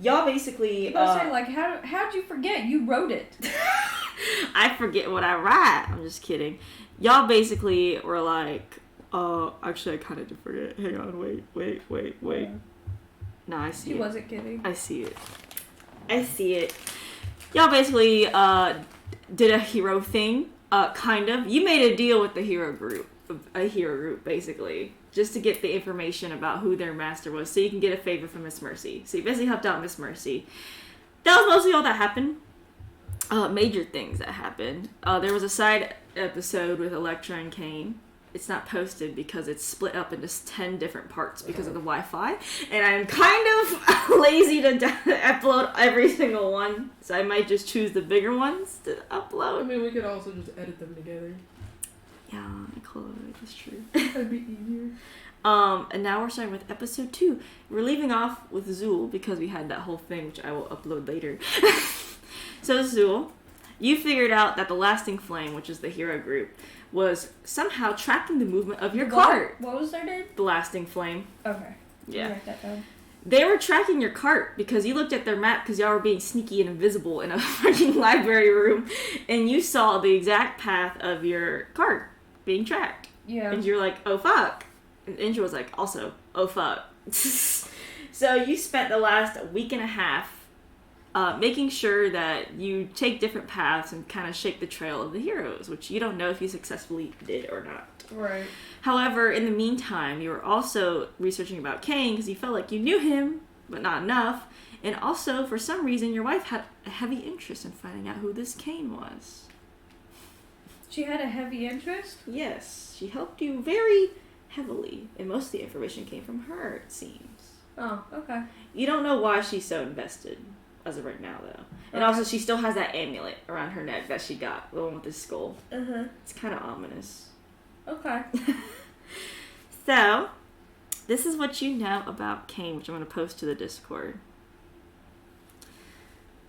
y'all basically... I was saying, like, how'd you forget? You wrote it. I forget what I write. I'm just kidding. Y'all basically were like, actually, I kind of did forget. Hang on, wait. Yeah. No, I see it. He wasn't kidding. I see it. Y'all basically did a hero thing, kind of. You made a deal with the hero group, basically, just to get the information about who their master was, so you can get a favor from Miss Mercy. So you basically helped out Miss Mercy. That was mostly all that happened. Major things that happened. There was a side episode with Elektra and Kane. It's not posted because it's split up into 10 different parts because of the Wi-Fi. And I'm kind of lazy to upload every single one. So I might just choose the bigger ones to upload. I mean, we could also just edit them together. Yeah, I could. That's true. That'd be easier. And now we're starting with episode 2. We're leaving off with Zool because we had that whole thing, which I will upload later. So Zool, you figured out that the Lasting Flame, which is the hero group, was somehow tracking the movement of your cart. What was their name? The Lasting Flame. Okay. Yeah. Write that down. They were tracking your cart because you looked at their map because y'all were being sneaky and invisible in a freaking library room, and you saw the exact path of your cart being tracked. Yeah. And you're like, oh fuck. And Indra was like, also, oh fuck. So you spent the last week and a half making sure that you take different paths and kind of shake the trail of the heroes, which you don't know if you successfully did or not. Right. However, in the meantime, you were also researching about Kane because you felt like you knew him, but not enough. And also, for some reason, your wife had a heavy interest in finding out who this Kane was. She had a heavy interest? Yes, she helped you very heavily, and most of the information came from her, it seems. Oh, okay. You don't know why she's so invested as of right now, though. And also, she still has that amulet around her neck that she got, the one with the skull. Uh-huh. It's kind of ominous. Okay. So, this is what you know about Kane, which I'm going to post to the Discord.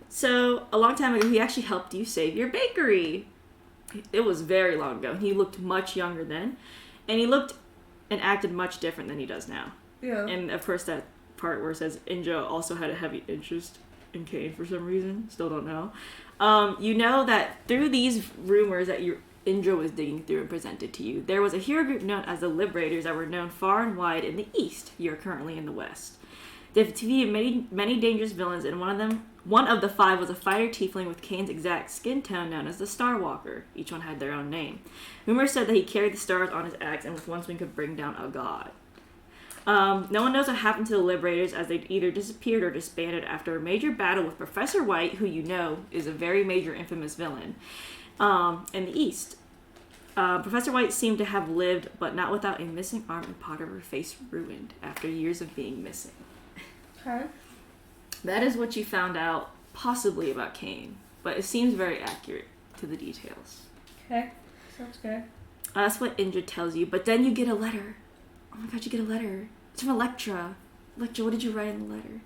So, a long time ago, he actually helped you save your bakery. It was very long ago. He looked much younger then. And he looked and acted much different than he does now. Yeah. And, of course, that part where it says Indra also had a heavy interest in Kane for some reason. Still don't know. You know that through these rumors that Indra was digging through and presented to you, there was a hero group known as the Liberators that were known far and wide in the East. You're currently in the West. They've defeated many dangerous villains, and one of the 5 was a fighter tiefling with Kane's exact skin tone known as the Star Walker. Each one had their own name. Rumors said that he carried the stars on his axe and with one swing could bring down a god. No one knows what happened to the Liberators, as they either disappeared or disbanded after a major battle with Professor White, who you know is a very major infamous villain, in the East. Professor White seemed to have lived, but not without a missing arm and part of her face ruined after years of being missing. Okay. That is what you found out, possibly about Kane, but it seems very accurate to the details. Okay. Sounds good. That's what Indra tells you, but then you get a letter. Oh my god, you get a letter. It's from Elektra. Elektra, what did you write in the letter?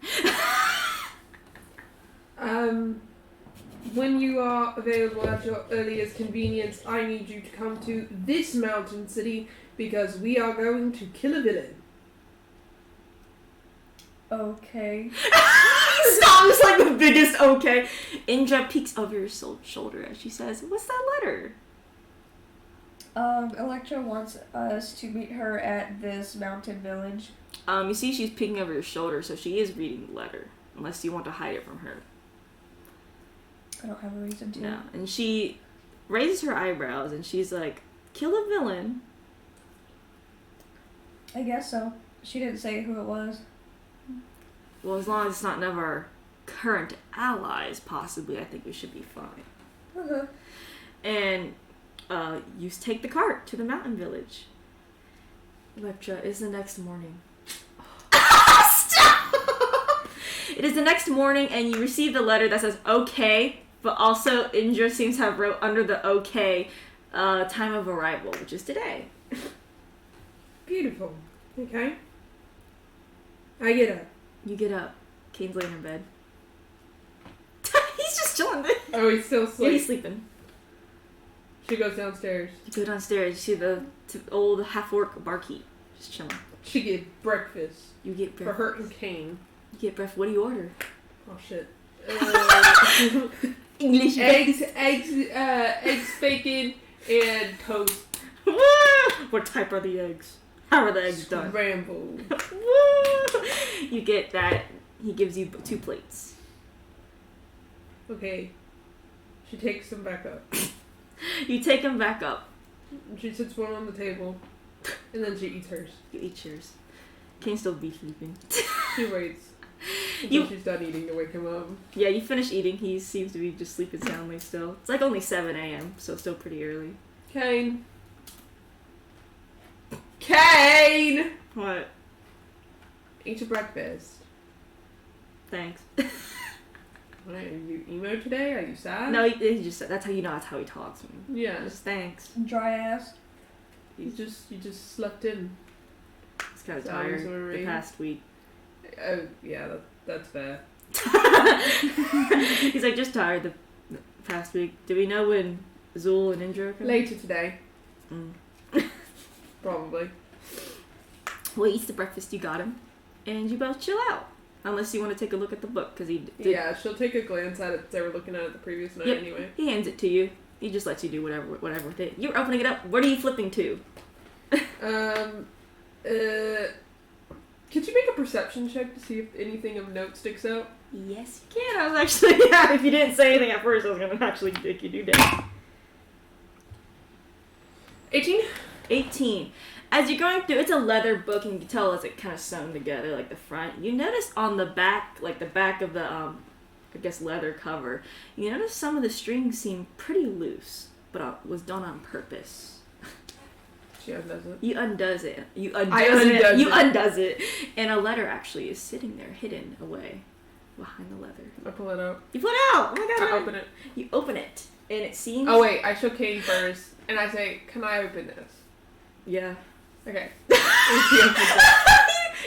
When you are available at your earliest convenience, I need you to come to this mountain city because we are going to kill a villain. Okay. Sounds like the biggest okay. Indra peeks over your shoulder as she says, what's that letter? Elektra wants us to meet her at this mountain village. You see she's peeking over your shoulder, so she is reading the letter. Unless you want to hide it from her. I don't have a reason to. No. And she raises her eyebrows and she's like, kill a villain? I guess so. She didn't say who it was. Well, as long as it's not none of our current allies, possibly, I think we should be fine. Uh-huh. And you take the cart to the mountain village. Elektra, it's the next morning. Stop! It is the next morning, and you receive the letter that says okay, but also Indra seems to have wrote under the okay time of arrival, which is today. Beautiful. Okay. I get up. You get up. Kane's laying in bed. He's just chilling there. Oh, he's still Yeah, asleep. he's sleeping. She goes downstairs. You go downstairs, you see the old half-orc barkeep just chilling. She get breakfast You get for breath. her and Kane. You get breath. What do you order? Oh shit. English Eggs, bacon, and toast. What type are the eggs? How are the eggs done? Scrambled. You get that. He gives you 2 plates. Okay. She takes them back up. You take them back up. She sits one on the table, and then she eats hers. You eat yours. Can still be sleeping. She waits until she's done eating to wake him up. Yeah, you finish eating. He seems to be just sleeping soundly still. It's like only 7 a.m., so still pretty early. Kane! Kane! What? Eat your breakfast. Thanks. Are you emo today? Are you sad? No, he just that's how you know that's how he talks. Yeah. Just thanks. Dry ass. You just slept in. He's kind of tired the past week. Oh, yeah, that's fair. He's like just tired the past week. Do we know when Zool and Indra are coming? Later today. Mm. Probably. Well, he eats the breakfast you got him, and you both chill out. Unless you want to take a look at the book, because he did. Yeah, she'll take a glance at it. They were looking at it the previous night anyway. He hands it to you. He just lets you do whatever with it. You're opening it up. What are you flipping to? Could you make a perception check to see if anything of note sticks out? Yes, you can. I was actually, yeah, if you didn't say anything at first, I was going to actually make you do that. 18? 18. As you're going through, it's a leather book, and you can tell it's like kind of sewn together, like the front. You notice on the back, like the back of the, I guess, leather cover, you notice some of the strings seem pretty loose, but was done on purpose. She undoes it. You undoes it. You undoes it. And a letter actually is sitting there, hidden away behind the leather. I pull it out. You pull it out! Oh my god! I open it. You open it, and it seems... Oh wait, I show Kane first, and I say, can I open this? Yeah. Okay.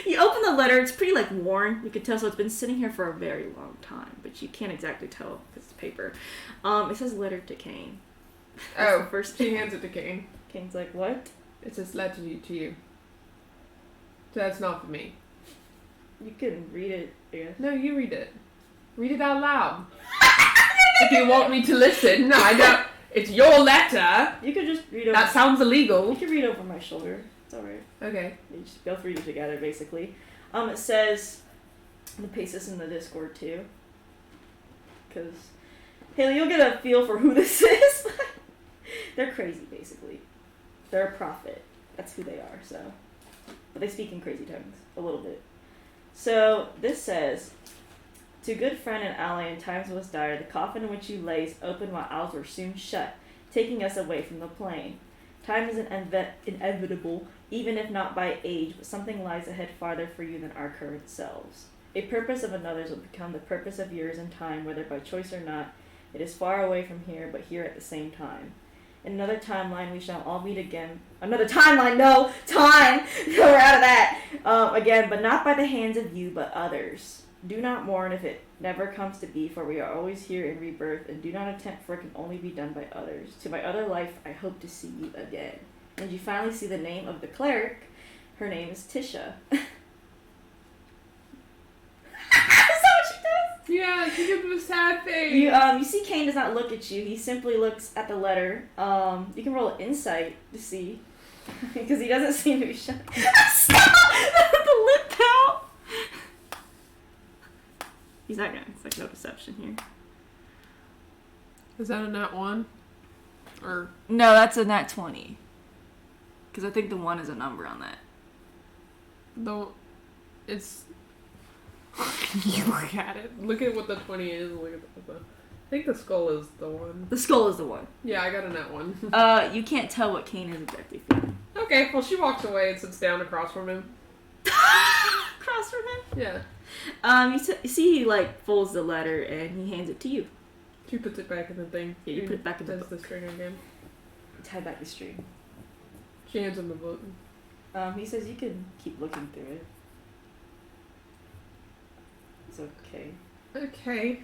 You open the letter, it's pretty like worn. You can tell, so it's been sitting here for a very long time, but you can't exactly tell because it's paper. It says letter to Kane. Oh, first she hands it to Kane. Kane's like, what? It says letter to you. So that's not for me. You can read it, I guess. No, you read it. Read it out loud. If you want me to listen. No, I don't. It's your letter. You could just read over. That sounds illegal. You can read over my shoulder. It's alright. Okay. You just both read it together, basically. It says, I'm gonna paste this in the Discord too, because Haley, you'll get a feel for who this is. They're crazy, basically. They're a prophet. That's who they are. So, but they speak in crazy tongues a little bit. So this says, to good friend and ally in times most dire, the coffin in which you lay is open while ours were soon shut, taking us away from the plain. Time is inevitable, even if not by age, but something lies ahead farther for you than our current selves. A purpose of another's will become the purpose of yours in time, whether by choice or not. It is far away from here, but here at the same time. In another timeline, we shall all meet again. Another timeline, no! Time! We're out of that! Again, but not by the hands of you, but others. Do not mourn if it never comes to be, for we are always here in rebirth, and do not attempt, for it can only be done by others. To my other life, I hope to see you again. And you finally see the name of the cleric. Her name is Tisha. Yeah, she gives him a sad face. You see Kane does not look at you. He simply looks at the letter. You can roll an insight to see. Because he doesn't seem to be shy. Stop! The lip out! He's not gonna. It's like no deception here. Is that a nat 1? Or... No, that's a nat 20. Because I think the 1 is a number on that. Though, it's... You look at it. Look at what the 20 is. Look at the... I think the skull is the 1. The skull is the 1. Yeah, I got a nat 1. You can't tell what Kane is exactly feeling. Okay, well she walks away and sits down across from him. Across from him? Yeah. You see he, like, folds the letter and he hands it to you. She puts it back in the thing. Yeah, you put it back in the book. Does the string again. Tie back the string. She hands him the book. He says you can keep looking through it. It's okay. Okay.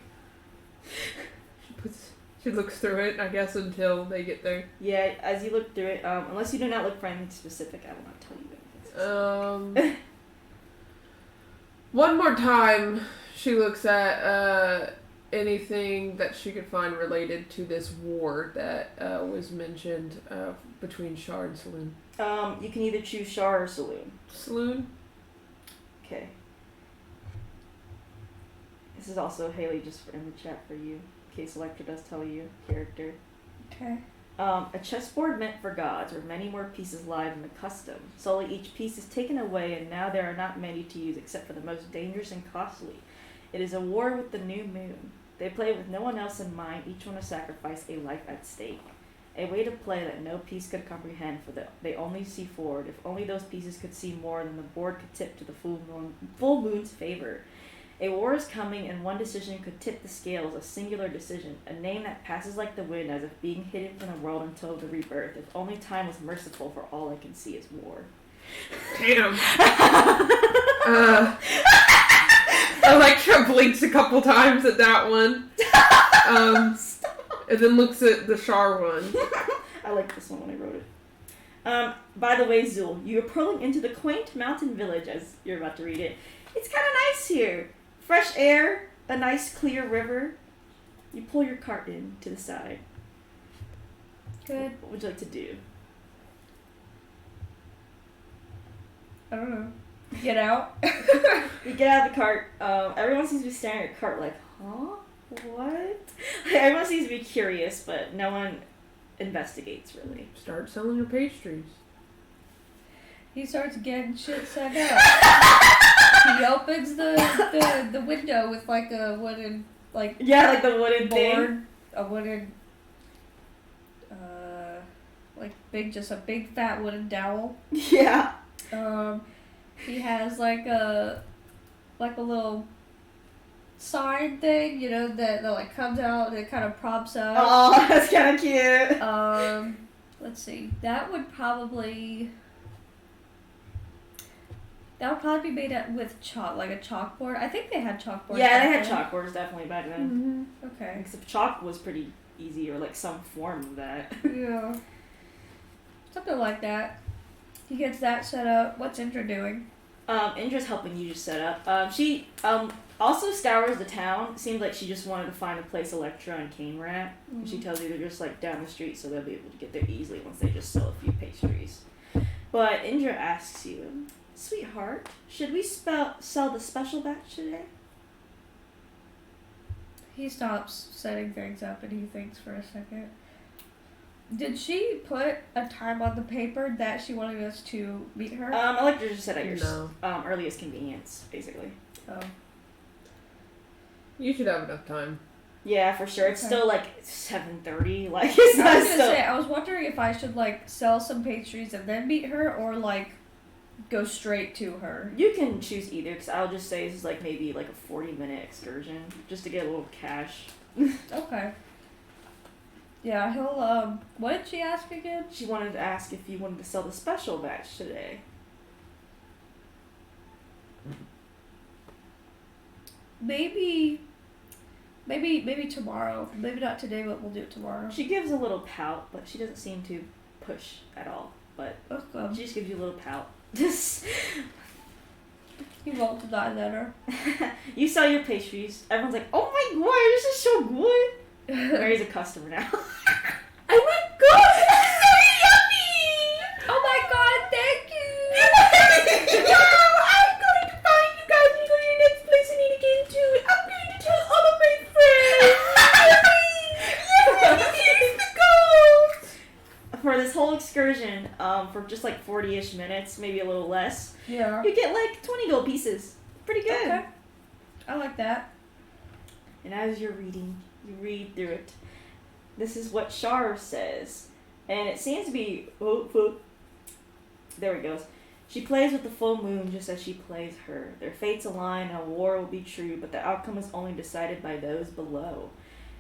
She looks through it, I guess, until they get there. Yeah, as you look through it, unless you do not look for anything specific, I will not tell you anything specific. One more time, She looks at anything that she could find related to this war that was mentioned between Shar and Saloon. You can either choose Shar or Saloon. Saloon? Okay. This is also Haley just in the chat for you, in case Electra does tell you character. Okay. A chessboard meant for gods, where many more pieces lie than the custom. Slowly each piece is taken away, and now there are not many to use except for the most dangerous and costly. It is a war with the new moon. They play with no one else in mind, each one to sacrifice a life at stake. A way to play that no piece could comprehend, for they only see forward. If only those pieces could see more, then the board could tip to the full moon's favor. A war is coming, and one decision could tip the scales, a singular decision, a name that passes like the wind, as if being hidden from the world until the rebirth. If only time was merciful, for all I can see is war. Damn. Electra blinks a couple times at that one. And then looks at the Shar one. I like this one when I wrote it. By the way, Zul, you are pulling into the quaint mountain village as you're about to read it. It's kind of nice here. Fresh air, a nice clear river. You pull your cart in to the side. Good. What would you like to do? I don't know. Get out. You get out of the cart. Everyone seems to be staring at your cart like, huh? What? Everyone seems to be curious, but no one investigates, really. Start selling your pastries. He starts getting shit set up. He opens the window with like a wooden like the wooden board, thing. a wooden just a big fat wooden dowel. Yeah. He has like a little sign thing, that like comes out and it kind of props up. Oh, that's kind of cute. Let's see. That would probably be made up with chalk, like a chalkboard. I think they had chalkboards. Yeah, they had chalkboards definitely back then. Mm-hmm. Okay. Except chalk was pretty easy, or like some form of that. Yeah. Something like that. He gets that set up. What's Indra doing? Indra's helping you just set up. She also scours the town. It seems like she just wanted to find a place Electra and Kane were at. Mm-hmm. She tells you they're just like down the street, so they'll be able to get there easily once they just sell a few pastries. But Indra asks you, sweetheart, should we sell the special batch today? He stops setting things up and he thinks for a second. Did she put a time on the paper that she wanted us to meet her? Electra just said at your No. Earliest convenience, basically. Oh. You should have enough time. Yeah, for sure. It's Okay. still like 7:30. Like it's I not was gonna still. say, I was wondering if I should like sell some pastries and then meet her, or like go straight to her. You can choose either, because I'll just say this is like maybe like a 40-minute excursion, just to get a little cash. Okay. Yeah, he'll, what did she ask again? She wanted to ask if you wanted to sell the special batch today. Maybe tomorrow. Maybe not today, but we'll do it tomorrow. She gives a little pout, but she doesn't seem to push at all. But Okay. she just gives you a little pout. He won't deny that her. You sell your pastries. Everyone's like, oh my god, this is so good. Mary's a customer now. Oh my god, this is so yummy! Oh my god, thank you! I'm going to find you guys and go to your next place I need to get into. I'm going to tell all of my friends. Here's the gold. For this whole excursion, for just like 40-ish minutes, maybe a little less, Yeah. you get like 20 gold pieces. Pretty good. Okay. I like that. And as you're reading, you read through it. This is what Shar says. And it seems to be... There it goes. She plays with the full moon just as she plays her. Their fates align and a war will be true, but the outcome is only decided by those below.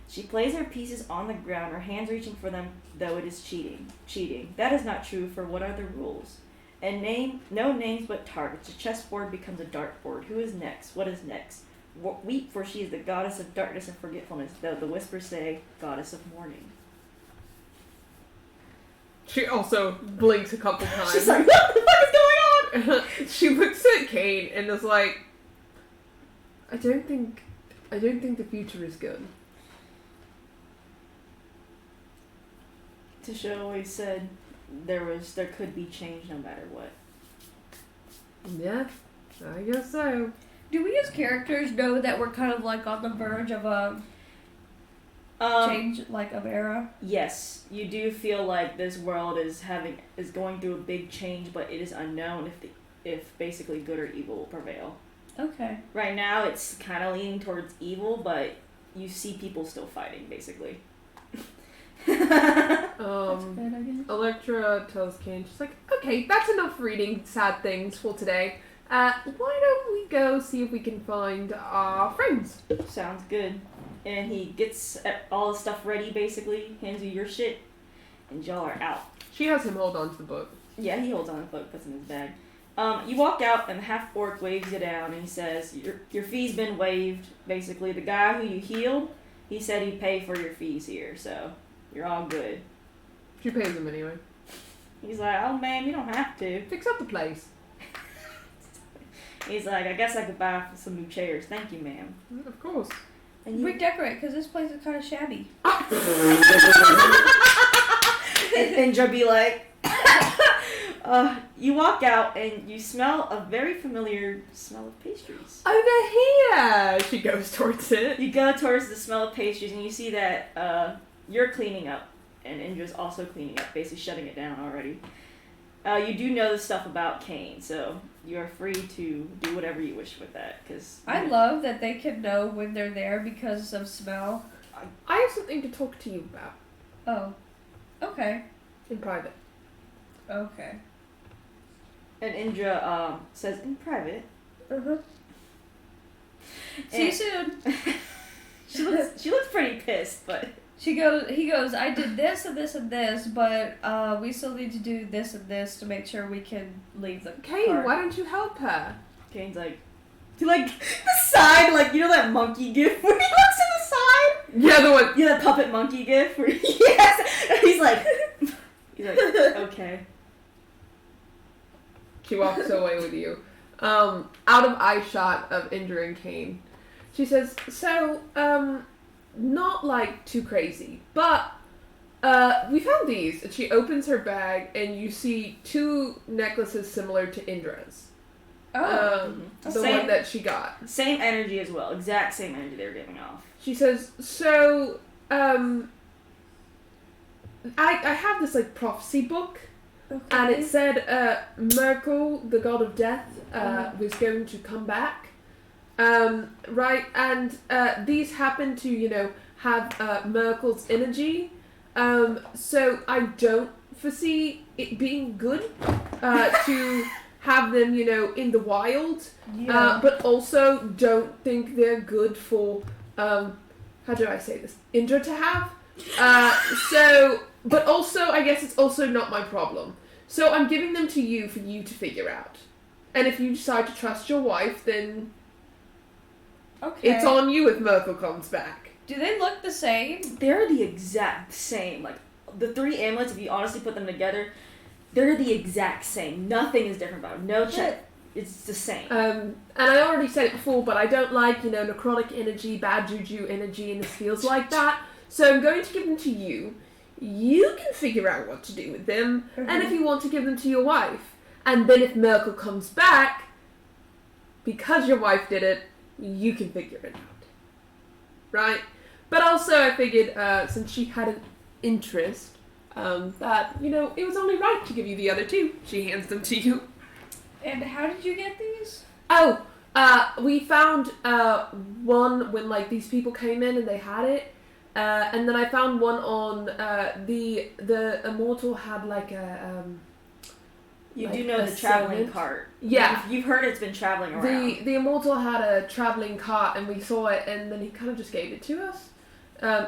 She plays her pieces on the ground, her hands reaching for them, though it is cheating. Cheating. That is not true, for what are the rules? And no names but targets. A chessboard becomes a dartboard. Who is next? What is next? Weep, for she is the goddess of darkness and forgetfulness, though the whispers say, goddess of morning. She also blinks a couple times. She's like, what the fuck is going on? She looks at Kane and is like, I don't think the future is good. Tisha always said there could be change no matter what. Yeah, I guess so. Do we as characters know that we're kind of like on the verge of a change, like of era? Yes, you do feel like this world is going through a big change, but it is unknown if basically good or evil will prevail. Okay. Right now, it's kind of leaning towards evil, but you see people still fighting, basically. That's good, I guess. Electra tells Kane, she's like, okay, that's enough reading sad things for today. Why don't we go see if we can find our friends? Sounds good. And he gets all the stuff ready, basically, hands you your shit, and y'all are out. She has him hold on to the book. Yeah, he holds on to the book, puts it in his bag. You walk out, and the half-orc waves you down, and he says, your fee's been waived, basically. The guy who you healed, he said he'd pay for your fees here, so you're all good. She pays him anyway. He's like, oh, man, you don't have to. Fix up the place. He's like, I guess I could buy some new chairs. Thank you, ma'am. Of course. And you... Redecorate, because this place is kind of shabby. and Joe be like, you walk out and you smell a very familiar smell of pastries. Over here! She goes towards it. You go towards the smell of pastries and you see that you're cleaning up and Indra's also cleaning up, basically shutting it down already. You do know the stuff about Kane, so you are free to do whatever you wish with that. Cause I love that they can know when they're there because of smell. I have something to talk to you about. Oh. Okay. In private. Okay. And Indra says, in private. Uh-huh. See you soon. she looks pretty pissed, but... He goes, I did this and this and this, but we still need to do this and this to make sure we can leave the Kane, park. why don't you help her? Kane's like, the side, like, you know that monkey gif where he looks to the side? Yeah, the one. Yeah, the puppet monkey gif where yes! He's like, okay. She walks away with you. Out of eye shot of Indra and Kane. She says, so, not like too crazy, but we found these. And she opens her bag and you see 2 necklaces similar to Indra's. Oh. The Same. one that she got. Same energy as well. Exact same energy they were giving off. She says, so, I have this, like, prophecy book, Okay. and it said, Merkel, the god of death, was going to come back, right, and, these happen to, you know, have, Merkel's energy, so I don't foresee it being good, to have them, you know, in the wild, Yeah. but also don't think they're good for, how do I say this, Indra to have, so, but also, I guess it's also not my problem. So I'm giving them to you for you to figure out. And if you decide to trust your wife, then Okay. it's on you if Merkel comes back. Do they look the same? They're the exact same. Like, the 3 amulets, if you honestly put them together, they're the exact same. Nothing is different about them. No check. It's the same. And I already said it before, but I don't like, you know, necrotic energy, bad juju energy, and this feels like that. So I'm going to give them to you. You can figure out what to do with them, and if you want to give them to your wife. And then if Merkel comes back, because your wife did it, you can figure it out. Right? But also I figured, since she had an interest, that, you know, it was only right to give you the other 2. She hands them to you. And how did you get these? Oh, we found one when, like, these people came in and they had it. And then I found one on the Immortal had like a You like do know a the traveling servant. cart. Yeah. You've heard it's been traveling around. The Immortal had a traveling cart and we saw it and then he kind of just gave it to us.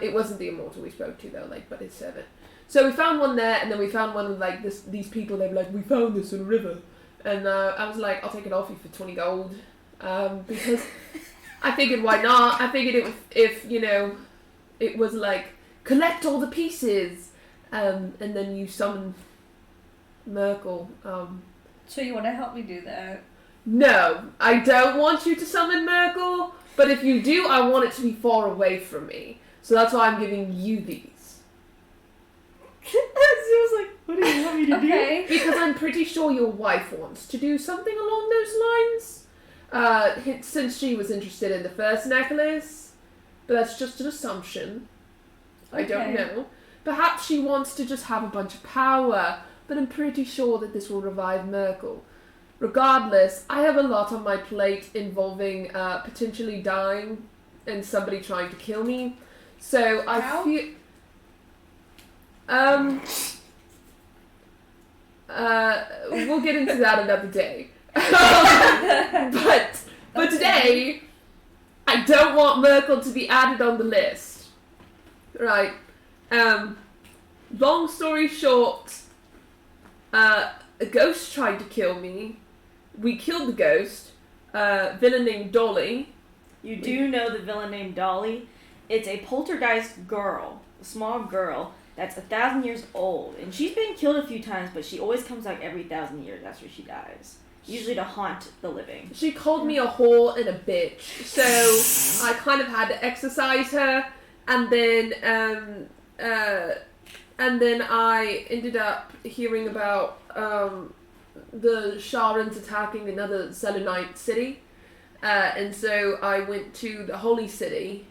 It wasn't the Immortal we spoke to though, like, but his servant. So we found one there and then we found one with like these people. They were like, we found this in a river, and I was like, I'll take it off you for 20 gold, because I figured why not? I figured if you know. It was like, collect all the pieces, and then you summon Merkel. So you want to help me do that? No, I don't want you to summon Merkel, But if you do, I want it to be far away from me. So that's why I'm giving you these. was like, what do you want me to Okay. Because I'm pretty sure your wife wants to do something along those lines. Since she was interested in the first necklace. But that's just an assumption. I don't know. Perhaps she wants to just have a bunch of power. But I'm pretty sure that this will revive Merkel. Regardless, I have a lot on my plate involving potentially dying and somebody trying to kill me. So I How? feel... we'll get into that another day. But today, I don't want Merkel to be added on the list. Right. Long story short, a ghost tried to kill me. We killed the ghost. Villain named Dolly. You do know the villain named Dolly. It's a poltergeist girl, a small girl that's 1,000 years old, and she's been killed a few times, but she always comes back every 1,000 years after she dies, usually to haunt the living. She called me a whore and a bitch, so I kind of had to exercise her, and then I ended up hearing about the Sharans attacking another Selenite city, and so I went to the Holy City.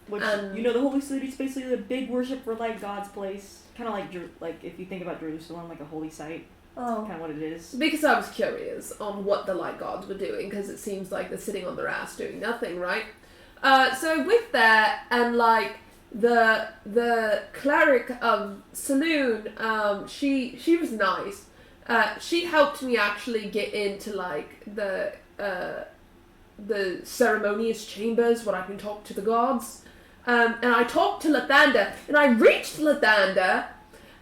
Which, you know, the Holy City is basically a big worship for, like, God's place. Kind of like if you think about Jerusalem, like a holy site. Oh. Kind of what it is. Because I was curious on what the light gods were doing, because it seems like they're sitting on their ass doing nothing, right? So with that, and like the cleric of Saloon, she was nice. She helped me actually get into like the ceremonious chambers where I can talk to the gods. And I talked to Lathander, and I reached Lathander,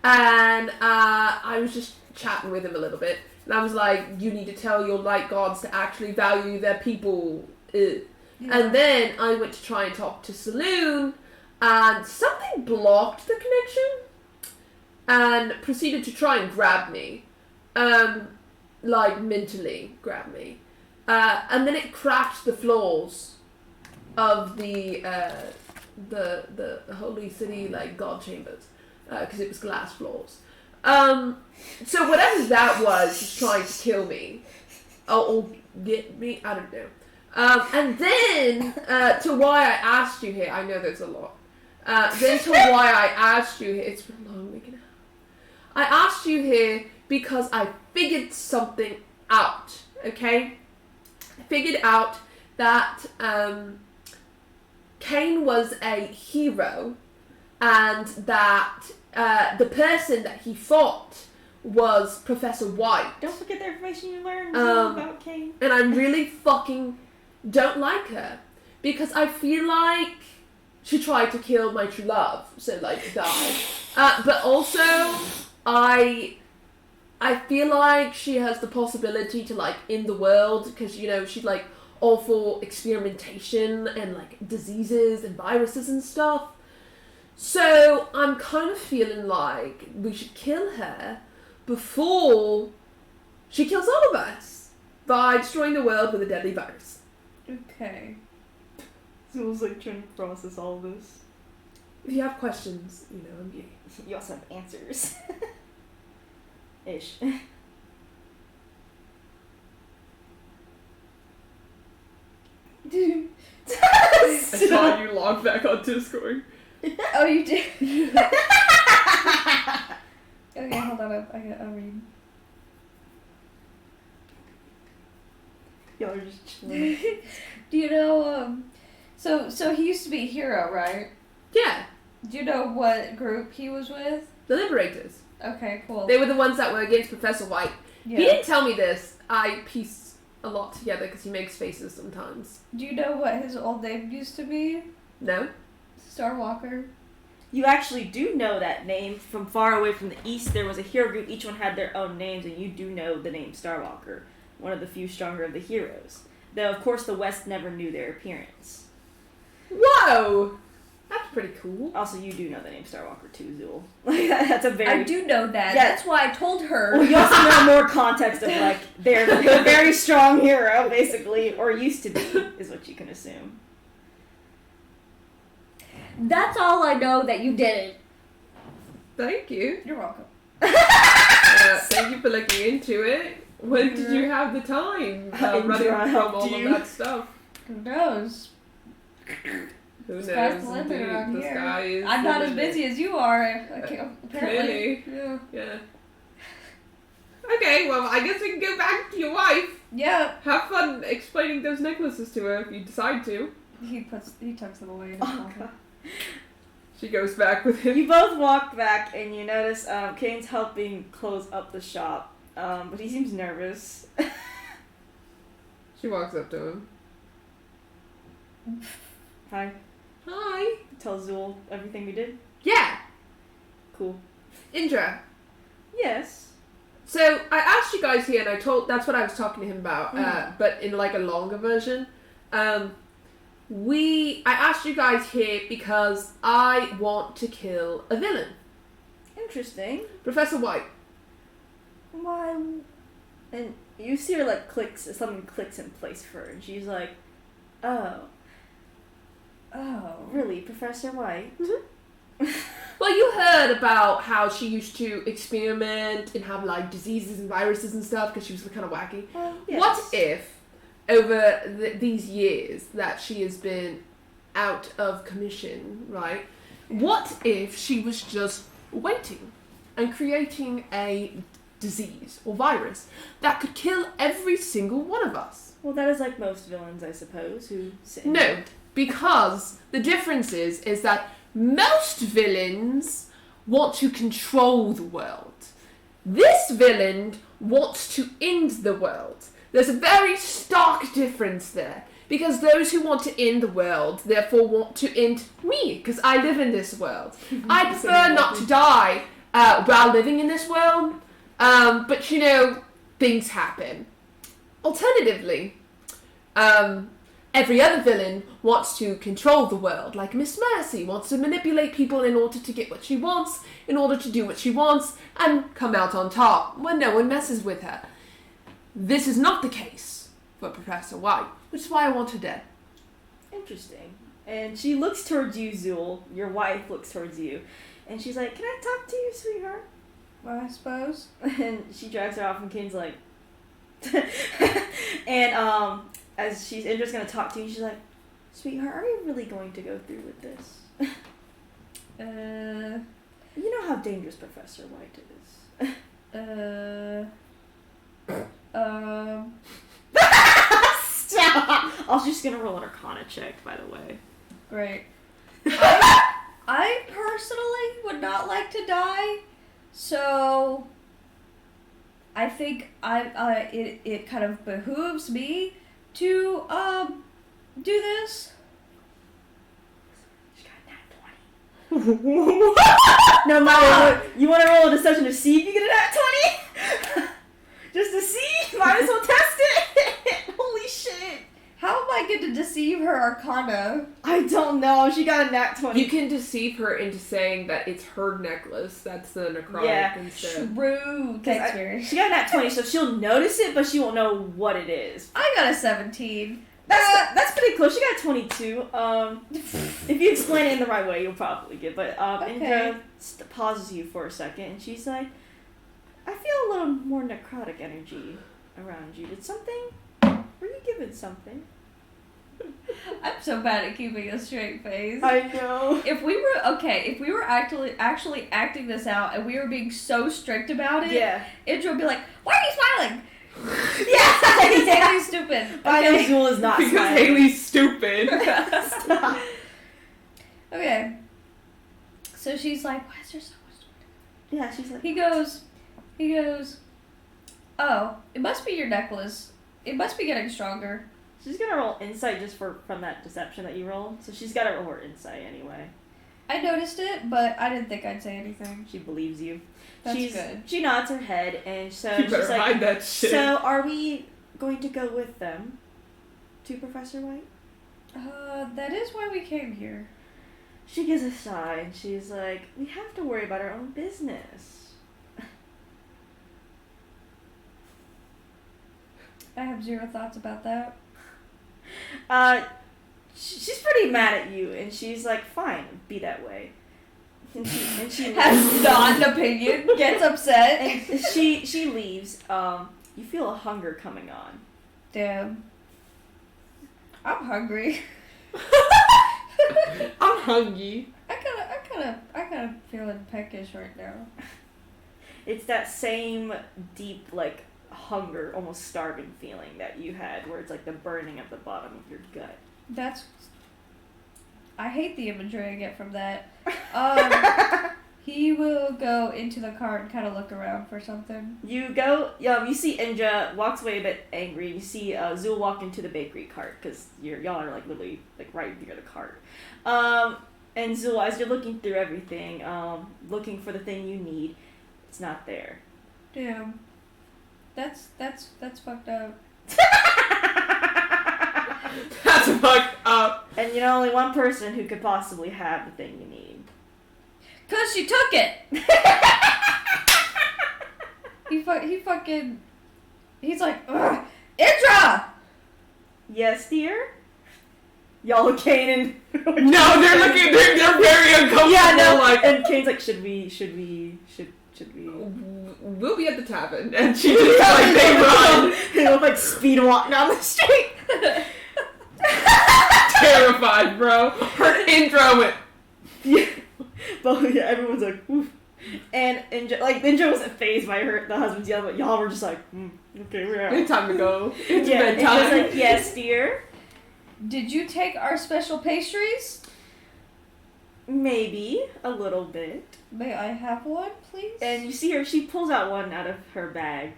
and I was just chatting with him a little bit, and I was like, you need to tell your light gods to actually value their people. Yeah. And then I went to try and talk to Saloon, and something blocked the connection, and proceeded to try and grab me. Like, mentally grab me. And then it cracked the floors of the Holy City, like, god chambers, because it was glass floors. So whatever that was trying to kill me, or get me, I don't know. And then, to why I asked you here, I know there's a lot. Then to why I asked you here, it's been a long week and a half. I asked you here because I figured something out, okay? I figured out that, Cain was a hero, and that the person that he fought was Professor White. Don't forget the information you learned about Cain. And I really fucking don't like her, because I feel like she tried to kill my true love, so like die. But also, I feel like she has the possibility to like end the world, because you know she's like all for experimentation and like diseases and viruses and stuff. So I'm kind of feeling like we should kill her before she kills all of us by destroying the world with a deadly virus. Okay. So it was like trying to process all of this. If you have questions, you know, I'm here. You also have answers. Ish. Dude. I saw you log back on Discord. Oh, you did? Okay, hold on. I'll read. Y'all are just chilling. Do you know, so he used to be a hero, right? Yeah, Do you know what group he was with? the Liberators. Okay, cool. They were the ones that were against Professor White. Yeah. He didn't tell me this. I piece a lot together because he makes faces sometimes. Do you know what his old name used to be? No? Starwalker. You actually do know that name. From far away from the east, there was a hero group. Each one had their own names, and you do know the name Starwalker, one of the few stronger of the heroes. Though, of course, the West never knew their appearance. Whoa! That's pretty cool. Also, you do know the name Starwalker too, Zool. Like, that's a very... I do know that. Yeah. That's why I told her. Well, you also know more context of, like, they're a very strong hero, basically, or used to be, is what you can assume. That's all I know that you didn't. Thank you. You're welcome. Thank you for looking into it. When did you have the time? Running from all of that stuff. Who knows? Who knows? Sky's the limit around The here. sky is I'm the not as limit. busy as you are, apparently. Clearly. Yeah. Okay, well, I guess we can go back to your wife. Yeah. Have fun explaining those necklaces to her if you decide to. He tucks them away in his pocket. She goes back with him. You both walk back and you notice Kane's helping close up the shop, but he seems nervous. She walks up to him. Hi. Hi. Tell Zool everything we did. Yeah. Cool. Indra. Yes. So I asked you guys here, and that's what I was talking to him about, but in like a longer version. I asked you guys here because I want to kill a villain. Interesting. Professor White. Why? And you see her like something clicks in place for her, and she's like, "Oh, really, Professor White?" Mm-hmm. Well, you heard about how she used to experiment and have like diseases and viruses and stuff because she was kind of wacky. Yes. What if, over these years that she has been out of commission, right? What if she was just waiting and creating a disease or virus that could kill every single one of us? Well, that is like most villains, I suppose, who sit in No, because the difference is that most villains want to control the world. This villain wants to end the world. There's a very stark difference there. Because those who want to end the world, therefore want to end me, because I live in this world. I prefer not to die while living in this world, but things happen. Alternatively, every other villain wants to control the world, like Miss Mercy wants to manipulate people in order to get what she wants, in order to do what she wants, and come out on top when no one messes with her. This is not the case for Professor White, which is why I want her dead. Interesting. And she looks towards you, Zool. Your wife looks towards you. And she's like, "Can I talk to you, sweetheart?" Well, I suppose. And she drags her off and Kane's like... and as Indra's gonna talk to you, she's like, "Sweetheart, are you really going to go through with this?" You know how dangerous Professor White is. Stop! I was just gonna roll an Arcana check, by the way. Great. I personally would not like to die, so I think it kind of behooves me to do this. She got a nat 20. No matter what, you want to roll a deception to see if you get a nat 20? Just to see? Might as well test it. Holy shit. How am I going to deceive her Arcana? I don't know. She got a nat 20. You can deceive her into saying that it's her necklace. That's the necrotic instead. True. Thanks, Mary. She got a nat 20, so she'll notice it, but she won't know what it is. I got a 17. That's pretty close. She got 22. If you explain it in the right way, you'll probably get. But Indra pauses you for a second, and she's like, "I feel a little more necrotic energy around you. Did something? Were you given something?" I'm so bad at keeping a straight face. I know. If we were actually acting this out, and we were being so strict about it, Indra would be like, "Why are you smiling?" Yeah, He's Haley's stupid. I know Zool is not because smiling. Haley's stupid. Stop. Okay. So she's like, "Why is there so much?" Yeah, she's like, He goes, "Oh, it must be your necklace. It must be getting stronger." she's gonna roll insight just from that deception that you rolled. So she's gotta roll her insight anyway. I noticed it, but I didn't think I'd say anything. She believes you. That's good. She nods her head, and so You she's better like, hide that shit. "So are we going to go with them to Professor White?" That is why we came here. She gives a sigh, and she's like, "We have to worry about our own business." I have zero thoughts about that. she's pretty mad at you, and she's like, fine, be that way. And she Has not an opinion, gets upset. and she leaves. You feel a hunger coming on. Damn. I'm hungry. I'm hungry. I kind of feeling peckish right now. It's that same deep, like, hunger, almost starving feeling that you had, where it's like the burning at the bottom of your gut. I hate the imagery I get from that. He will go into the car and kind of look around for something. You go, you see Indra walks away a bit angry. You see Zul walk into the bakery cart, because y'all are, like, literally, like, right near the cart. And Zul, as you're looking through everything, looking for the thing you need, it's not there. Damn. That's fucked up. That's fucked up. And you know only one person who could possibly have the thing you need. 'Cause she took it! He's like, ugh, Indra! Yes, dear? Y'all look Kane and... No, they're very uncomfortable. Yeah, no, like, and Kane's like, should we... We'll be at the tavern. And she just, like, they run. They look like speed walk down the street. Terrified, bro. Her intro went... Yeah. But yeah, everyone's like, oof. And Indra wasn't fazed by the husband's yell, but y'all were just like, okay, we're out. It's time to go. It's Yeah, and bedtime. Indra's like, yes, dear. Did you take our special pastries? Maybe a little bit. May I have one, please? And you see her, she pulls out one out of her bag.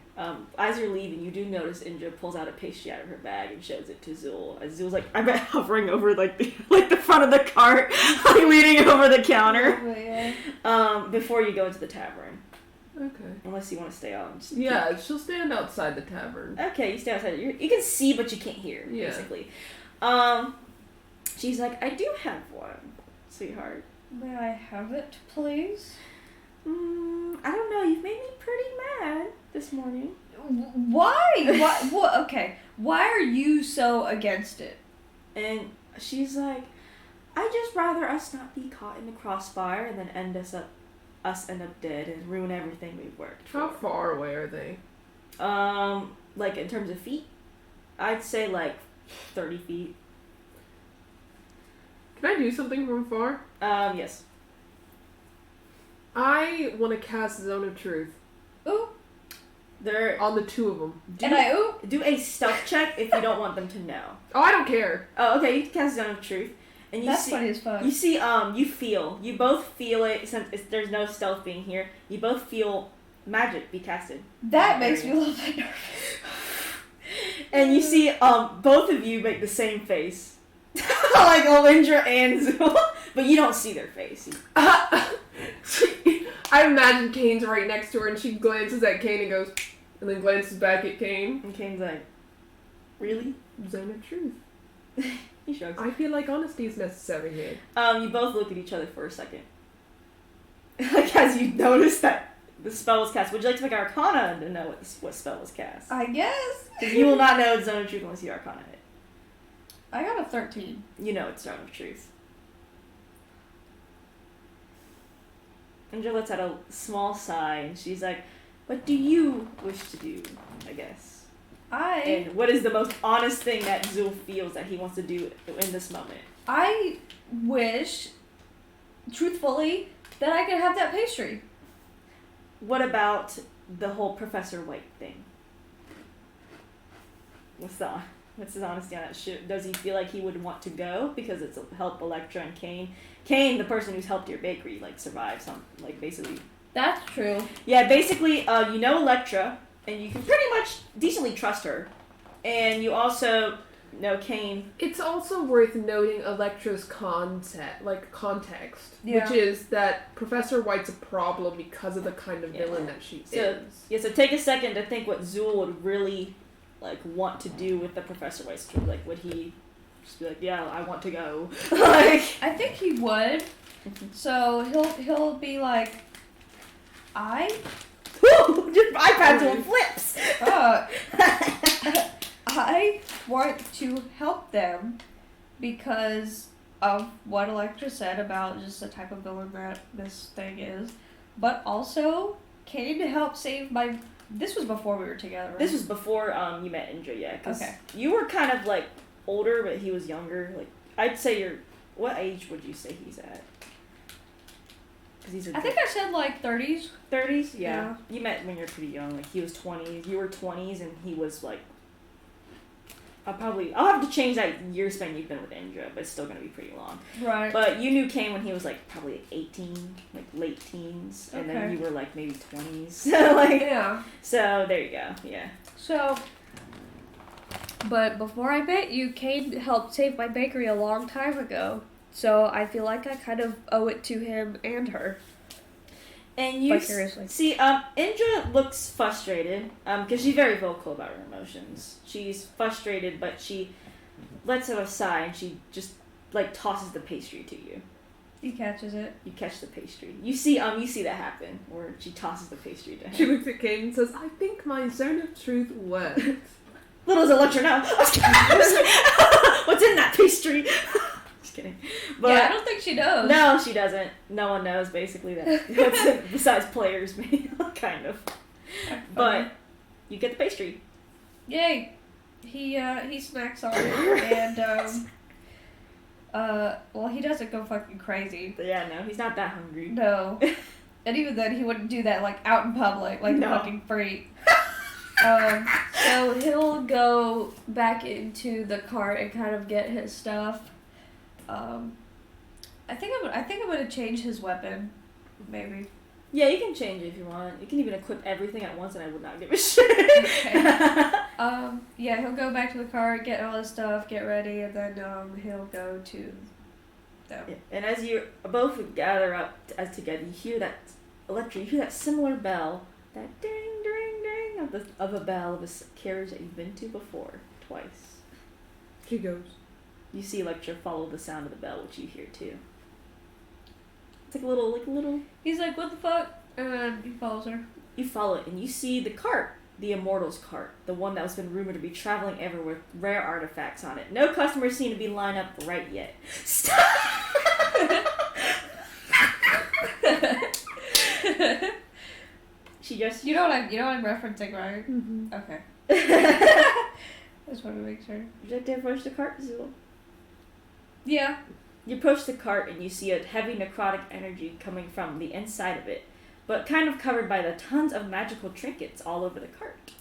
As you're leaving, you do notice Indra pulls out a pastry out of her bag and shows it to Zul. As Zul's like, I bet hovering over like the front of the cart, like leaning over the counter. Oh, yeah. Before you go into the tavern. Okay. Unless you want to stay on. Yeah, she'll stand outside the tavern. Okay, you stay outside. You can see, but you can't hear, Yeah. basically. She's like, I do have one, sweetheart. May I have it, please? I don't know. You've made me pretty mad this morning. Why? What? Okay. Why are you so against it? And she's like, I just rather us not be caught in the crossfire and then end up dead and ruin everything we've worked for. How far away are they? Like in terms of feet, I'd say like 30 feet. Can I do something from far? Yes. I want to cast Zone of Truth Ooh. They're on the two of them. Do a stealth check if you don't want them to know. Oh, I don't care. Oh, okay. You can cast Zone of Truth, and That's funny as fuck. You see, you both feel it. Since there's no stealth being here, you both feel magic be casted. That makes me a little bit nervous. And you see, both of you make the same face, like Olindra and Zul, but you don't see their face. I imagine Kane's right next to her, and she glances at Kane and goes, and then glances back at Kane. And Kane's like, really? Zone of Truth. He shrugs. I feel like honesty is necessary here. You both look at each other for a second. Like, as you notice that the spell was cast. Would you like to make Arcana to know what spell was cast? I guess. Because you will not know it's Zone of Truth unless you Arcana it. I got a 13. You know it's Zone of Truth. Angela lets out a small sigh, and she's like, what do you wish to do, I guess? And what is the most honest thing that Zul feels that he wants to do in this moment? I wish, truthfully, that I could have that pastry. What about the whole Professor White thing? What's his honesty on that? Does he feel like he would want to go because it's help Electra and Kane? Kane, the person who's helped your bakery, like survive basically. That's true. Yeah, basically, you know Electra, and you can pretty much decently trust her, and you also know Kane. It's also worth noting Electra's context, Yeah. which is that Professor White's a problem because of the kind of villain that she is. Yeah, so take a second to think what Zul would really want to do with the Professor White's trip. Like, would he just be like, yeah, I want to go? I think he would. So he'll be like, Your iPad doing flips. I want to help them because of what Electra said about just the type of villain that this thing is, but also came to help save my. This was before we were together, right? This was before you met Indra, yeah. Cause Okay. you were kind of like older, but he was younger. Like I'd say you're. What age would you say he's at? Cause he's. I think I said like 30s. 30s. Yeah. Yeah. You met when you're pretty young. Like he was 20s. You were 20s, and he was like. I'll have to change that year span you've been with Indra, but it's still gonna be pretty long. Right. But you knew Kane when he was like probably 18, like late teens, and then Okay. you were like maybe 20s. So like. Yeah. So there you go. Yeah. So, but before I met you, Kane helped save my bakery a long time ago. So I feel like I kind of owe it to him and her. And you Vicariously. see, Indra looks frustrated, because she's very vocal about her emotions. She's frustrated, but she lets it aside, and she just like tosses the pastry to you. He catches it. You catch the pastry. You see that happen, where she tosses the pastry to him. She looks at Kane and says, I think my zone of truth worked. Little does Electra know. What's in that pastry? Just kidding. But yeah, I don't think she knows. no, she doesn't. No one knows basically that. What's in, besides players, kind of. But you get the pastry. Yay! He snacks on it and well, he doesn't go fucking crazy. But yeah, no, he's not that hungry. No. And even then, he wouldn't do that like out in public, like No. a fucking freak. So he'll go back into the cart and kind of get his stuff. I think I'm gonna change his weapon, maybe. Yeah, you can change it if you want. You can even equip everything at once, and I would not give a shit. Okay. Yeah, he'll go back to the cart, get all his stuff, get ready, and then he'll go to them. Yeah, and as you both gather up as together, you hear that Electra. You hear that similar bell, that ding, ding, ding of a bell of a carriage that you've been to before, twice. She goes. You see Electra follow the sound of the bell, which you hear too. It's like a little. He's like, what the fuck? And he follows her. You follow it, and you see the cart, the Immortals cart, the one that was been rumored to be traveling everywhere with rare artifacts on it. No customers seem to be lined up right yet. Stop! She just. You know what I'm referencing, right? Mm-hmm. Okay. Just want to make sure. Would you like to approach the cart, Zool? Yeah. You approach the cart and you see a heavy necrotic energy coming from the inside of it, but kind of covered by the tons of magical trinkets all over the cart.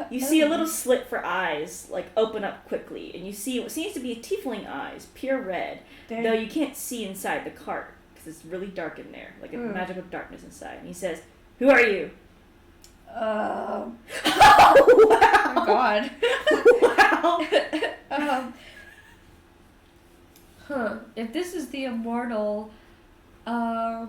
You see a little slit for eyes, like, open up quickly, and you see what seems to be tiefling eyes, pure red, Dang. though you can't see inside the cart, because it's really dark in there, like a magical darkness inside. And he says, "Who are you?" Oh wow! my god. Wow! If this is the immortal, has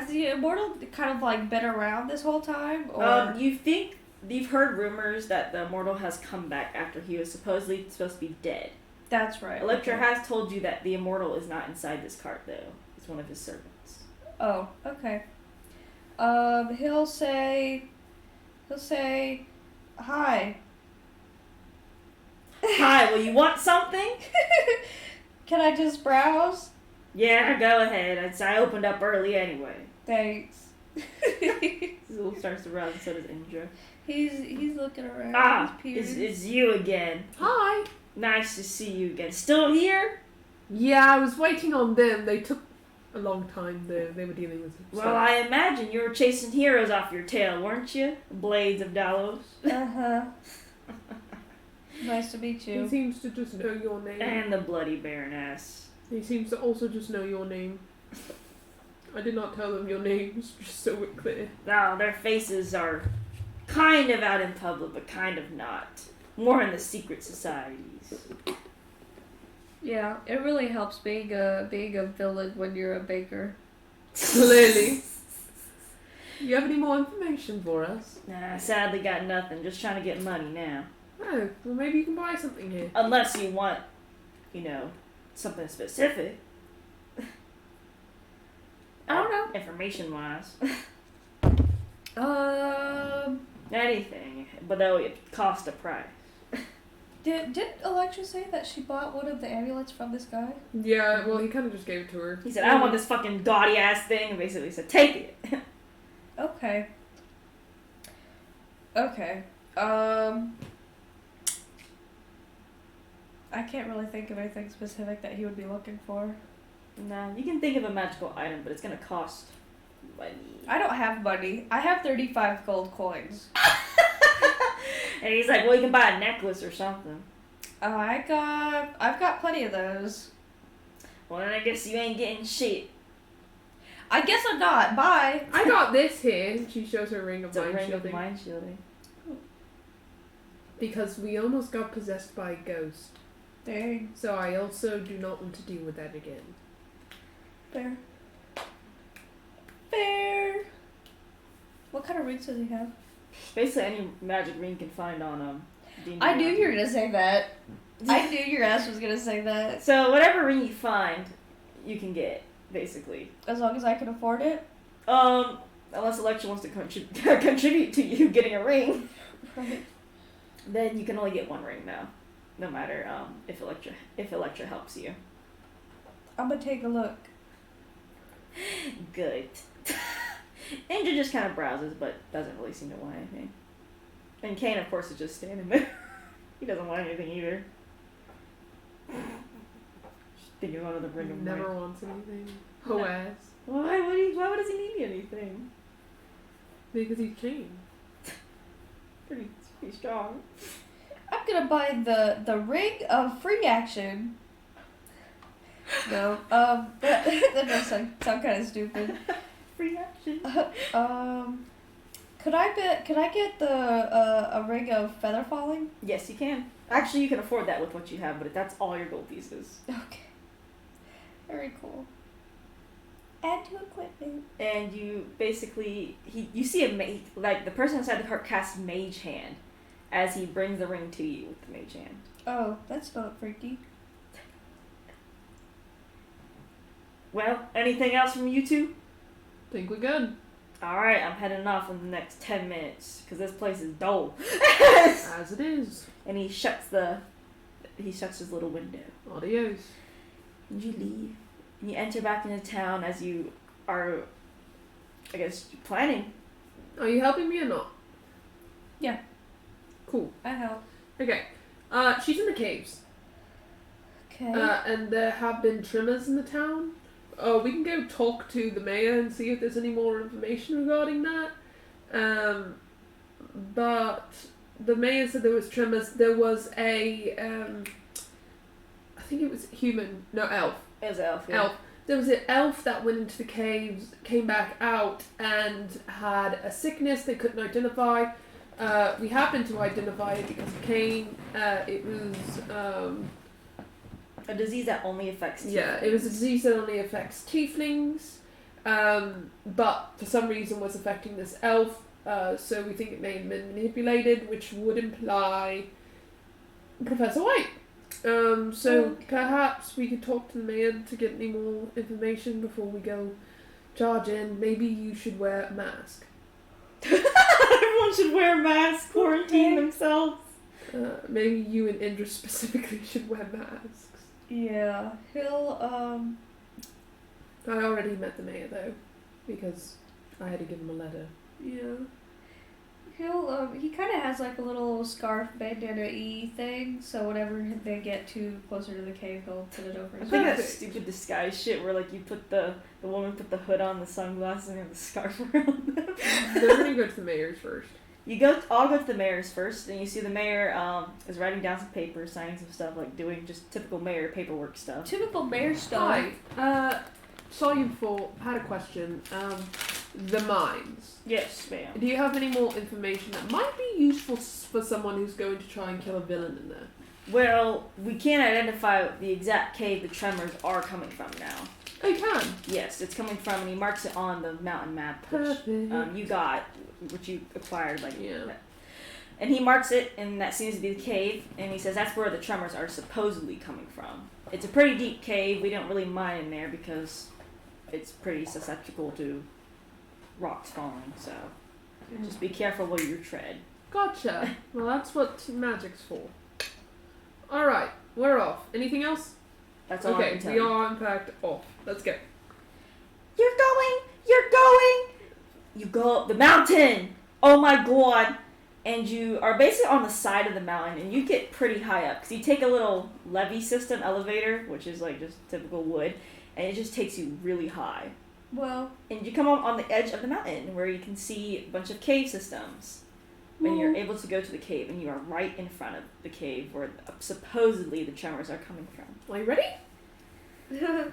the immortal kind of like been around this whole time, or You've heard rumors that the immortal has come back after he was supposedly supposed to be dead. that's right? Electra okay. has told you that the immortal is not inside this cart, though. It's one of his servants. Oh, okay. He'll say, hi. Hi, will you want something? Can I just browse? Yeah, go ahead. I opened up early anyway. Thanks. Zool starts to rouse, and so does Indra. He's looking around. Ah, He's it's you again. Hi. Nice to see you again. Still here? Yeah, I was waiting on them. They took a long time. They were dealing with stuff. Well, I imagine you were chasing heroes off your tail, weren't you? Blades of Dalos. Uh-huh. Nice to meet He you. seems to just know your name. And the Bloody Baroness. He seems to also just know your name. I did not tell them your names, just so we're clear. Now, their faces are kind of out in public, but kind of not. More in the secret societies. Yeah, it really helps being a villain when you're a baker. Clearly. You have any more information for us? Nah, sadly got nothing. Just trying to get money now. Oh, well maybe you can buy something here. Unless you want, something specific. I don't know. Information-wise. Anything, but that would cost a price. Did Electra say that she bought one of the amulets from this guy? Yeah, well, he kind of just gave it to her. He said, I don't want this fucking gaudy ass thing, and basically said, take it. Okay. Okay. I can't really think of anything specific that he would be looking for. Nah, you can think of a magical item, but it's gonna cost money. I don't have money. I have 35 gold coins. And he's like, well, you can buy a necklace or something. I've got plenty of those. Well, then I guess you ain't getting shit. I guess I'm not. Bye. I got this here. She shows her ring of It's a mind ring shielding. of mind shielding. Because we almost got possessed by a ghost. Dang. So I also do not want to deal with that again. Fair. Fair. What kind of rings does he have? Basically, any magic ring you can find on D&D. I knew you were gonna say that. I knew your ass was gonna say that. So whatever ring you find, you can get basically. As long as I can afford it. Unless Electra wants to contribute to you getting a ring, Right. then you can only get one ring now, no matter if Electra helps you. I'm gonna take a look. Good. Angel just kind of browses, but doesn't really seem to want anything. And Kane, of course, is just standing there. He doesn't want anything either. Just thinking about the ring of Never mind. wants anything. Hoaz. Why does he need anything? Because he's chained. Pretty strong. I'm gonna buy the ring of free action. No, that does sound kind of stupid. Free action. Could I get the a ring of feather falling? Yes, you can. Actually, you can afford that with what you have, but that's all your gold pieces. Okay. Very cool. Add to equipment. And you basically you see like the person inside the cart casts mage hand as he brings the ring to you with the mage hand. Oh, that's not freaky. Well, anything else from you two? Think we're good. Alright, I'm heading off in the next 10 minutes, because this place is dull. As it is. And he shuts his little window. Adios. And you leave. And you enter back into town as you are, I guess, planning. Are you helping me or not? Yeah. Cool. I help. Okay. She's in the caves. Okay. And there have been trimmers in the town. We can go talk to the mayor and see if there's any more information regarding that. But the mayor said there was trimmers. There was a, I think it was human, no, elf. It was elf, yeah. Elf. There was an elf that went into the caves, came back out, and had a sickness they couldn't identify. We happened to identify it because of Kane. It was, a disease that only affects tieflings. yeah, it was a disease that only affects tieflings, but for some reason was affecting this elf, so we think it may have been manipulated, which would imply Professor White. So Okay. perhaps we could talk to the man to get any more information before we go charge in. Maybe you should wear a mask. Everyone should wear a mask, quarantine Okay. themselves. Maybe you and Indra specifically should wear masks. Yeah. He'll I already met the mayor though, because I had to give him a letter. Yeah. He'll he kind of has like a little scarf bandana-y thing, so whenever they get too closer to the cave, he'll put it over I his think head. that stupid disguise shit where like you put the woman put the hood on, the sunglasses, and the scarf around them. They're gonna go to the mayor's first. I'll go to the mayor's first, and you see the mayor is writing down some papers, signing some stuff, like doing just typical mayor paperwork stuff. Typical bear stuff. Hi. Saw you before. Had a question. The mines. Yes, ma'am. Do you have any more information that might be useful for someone who's going to try and kill a villain in there? Well, we can't identify the exact cave the tremors are coming from now. Oh, you can. Yes, it's coming from, and he marks it on the mountain map, which Perfect. you got, which you acquired, like. Yeah. And he marks it, and that seems to be the cave, and he says that's where the tremors are supposedly coming from. It's a pretty deep cave. We don't really mine in there because it's pretty susceptible to rocks falling, so. Just be careful where you tread. Gotcha. Well, that's what magic's for. Alright, we're off. Anything else? That's all I Okay, can tell we you. are in fact off. Let's go. You're going! You go up the mountain! Oh my god! And you are basically on the side of the mountain, and you get pretty high up, because you take a little levee system elevator, which is like just typical wood, and it just takes you really high. Well, And you come up on the edge of the mountain, where you can see a bunch of cave systems. And you're able to go to the cave, and you are right in front of the cave where supposedly the tremors are coming from. Are you ready? Yes!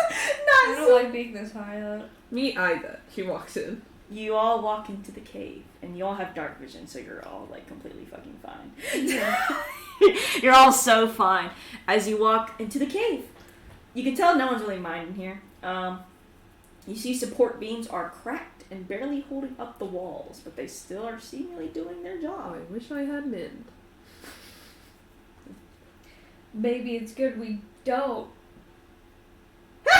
I don't like being this high up. Me either. She walks in. You all walk into the cave, and you all have dark vision, so you're all, like, completely fucking fine. Yeah. You're all so fine. As you walk into the cave, you can tell no one's really minding here. You see support beams are cracked and barely holding up the walls, but they still are seemingly doing their Oh, job. I wish I had mend. Maybe it's good we don't. What?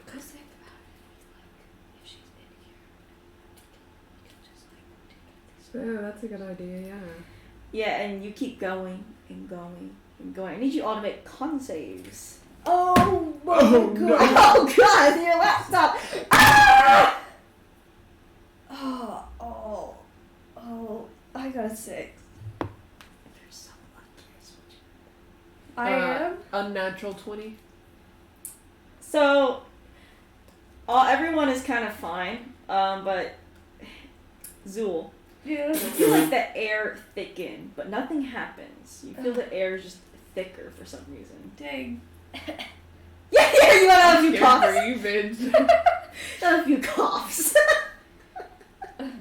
Because think about it. If she's in here, we can just take Oh, that's a good idea, yeah. Yeah, and you keep going and going and going. I need you all to make con saves. Oh, Oh, god. no. Oh god, your laptop. Ah! Oh, I got a 6. You're so lucky. I am? Unnatural 20. So, everyone is kind of fine, but Zool, Yeah. you feel like the air thicken, but nothing happens. You feel the air is just thicker for some reason. Dang. Yeah, you want to have a few Scared coughs. for you, bitch. Have a few coughs.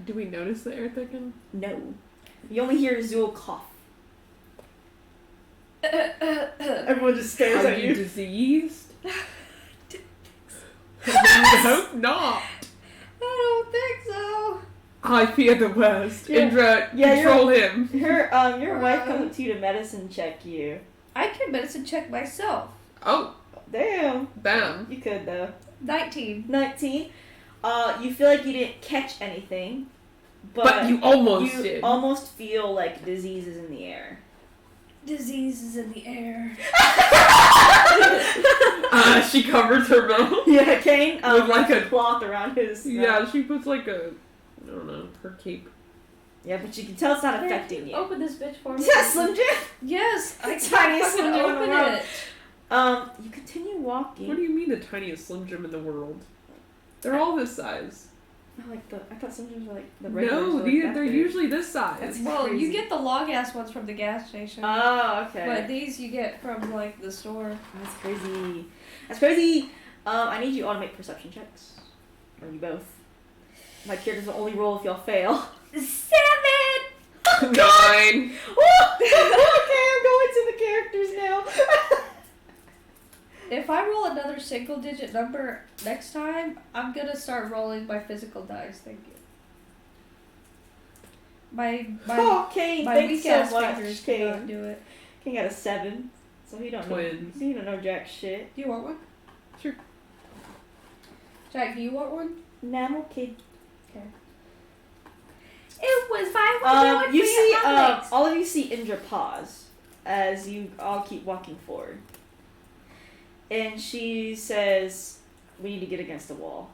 Do we notice the air thicken? No. You only hear Zool cough. Everyone just stares Are at you you. diseased? I hope not. I don't think so. I fear the worst. Yeah. Indra, Yeah, control him. Your wife comes up to you to medicine check you. I can medicine check myself. Oh, Damn. bam. You could though. 19. 19. You feel like you didn't catch anything, But you almost you did. almost feel like disease is in the air. Disease is in the air. She covers her mouth. Yeah, Kane. With like a a- cloth around his. Yeah, she puts like a, I don't know, her cape. Yeah, but you can tell it's not affecting you. Open this bitch for me. Is that Slim Jim? Yes, I The can't tiniest fucking Slim Jim in the open world. it. You continue walking. What do you mean the tiniest Slim Jim in the world? They're all this size. No, I thought Slim Jims were like the regular. No, they're usually this size. That's- Well, crazy. you get the long ass ones from the gas station. Oh, okay. But these you get from like the store. That's crazy. That's crazy. I need you all to make perception checks. Or you both. My characters will only roll if y'all fail. 7! 9. Okay, I'm going to the characters now. If I roll another single digit number next time, I'm gonna start rolling my physical dice. Thank you. My Oh, Kane, my thanks weak so ass much. fingers cannot Kane. do it. Kane got a 7, so he don't Twins. know. He don't know jack shit. Do you want one? Sure. Jack, do you want one? Nah, okay. It was 500 You see, all of you see Indra pause as you all keep walking forward. And she says, we need to get against the wall.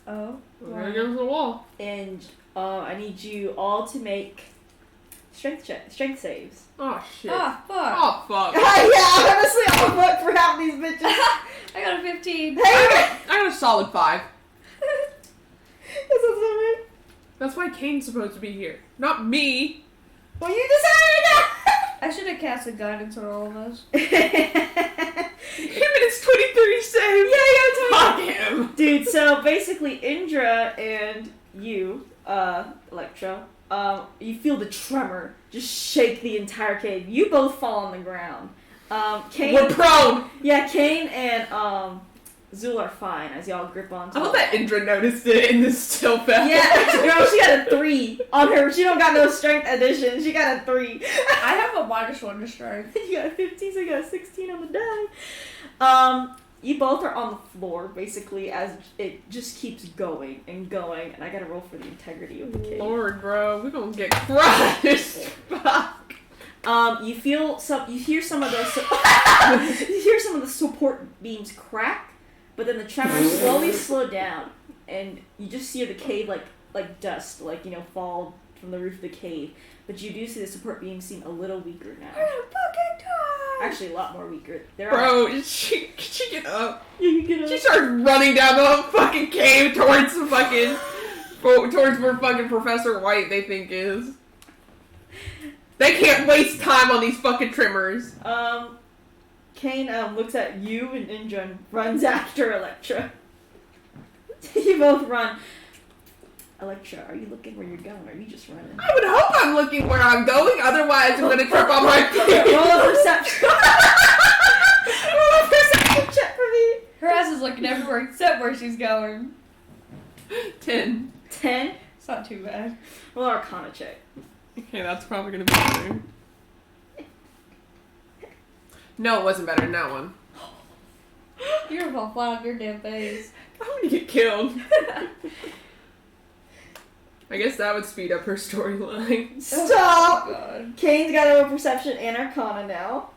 Oh. We're against the wall. And I need you all to make strength saves. Oh, shit. Ah, fuck. Oh, fuck. Yeah, honestly, I'll vote for half these bitches. I got a 15. Hey! I got a solid 5. This is so weird. That's why Kane's supposed to be here. Not me. Well, you decided I should have casted guidance on all of us. that. Him and his 23 save. Yeah, Fuck him. dude, so basically Indra and you, Electro, you feel the tremor just shake the entire cave. You both fall on the ground. Kane, We're prone. yeah, Kane and Zool are fine as y'all grip onto I love that Indra noticed it in this still fast. Yeah, girl, she got a 3 on her. She don't got no strength addition. She got a 3. I have a -1 to strength. You got a 15, so you got a 16 on the die. You both are on the floor, basically, as it just keeps going, and I gotta roll for the integrity of the cave. Lord, bro, we're gonna get crushed. Fuck. You hear some of the support beams crack, but then the tremors slowly slow down, and you just see the cave like dust, fall from the roof of the cave. But you do see the support beams seem a little weaker now. We're gonna fucking die! Actually, a lot more weaker. Bro, she get up. Yeah, you get up. She starts running down the whole fucking cave towards where fucking Professor White they think is. They can't waste time on these fucking trimmers. Kane looks at you and Ninja and runs after Electra. You both run. Electra, are you looking where you're going, or are you just running? I would hope I'm looking where I'm going, otherwise I'm gonna trip on my feet. Roll a perception. Roll a perception check for me. Her ass is looking everywhere except where she's going. 10. 10? It's not too bad. Roll an Arcana check. Okay, that's probably gonna be better. No, it wasn't better than that one. You're gonna fall flat on your damn face. I'm gonna get killed. I guess that would speed up her storyline. Stop! Oh, God. Kane's got a roll Perception and Arcana now.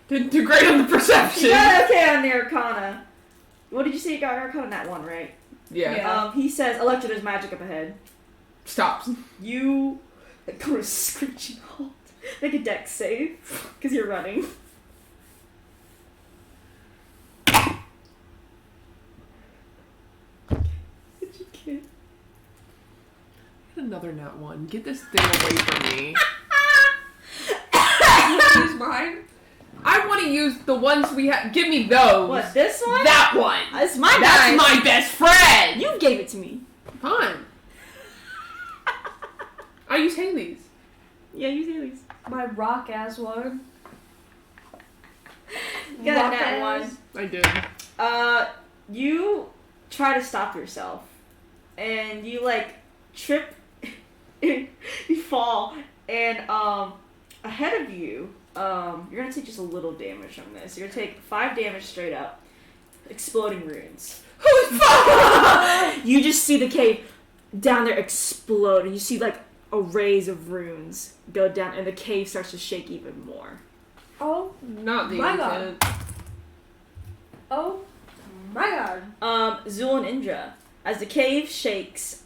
Didn't do great on the perception. You got okay on the Arcana. What did you say you got Arcana on that one, right? Yeah. He says, Electra, there's magic up ahead. Stops. You go to a screeching halt. Make a dex save, because you're running. Did you get? Another nat one. Get this thing away from me. Use mine. I want to use the ones we have. Give me those. What, this one? That one. That's my That's dice. my best friend. You gave it to me. Fine. I use Haley's. Yeah, you see these. My rock ass one. You got Rock that ass. one. I did. You try to stop yourself, and you trip, you fall, and ahead of you, you're gonna take just a little damage from this. You're gonna take 5 damage straight up, exploding runes. Holy fuck! You just see the cave down there explode, and you see arrays of runes go down, and the cave starts to shake even more. Oh Not the My intent. oh my god. Zul and Indra, as the cave shakes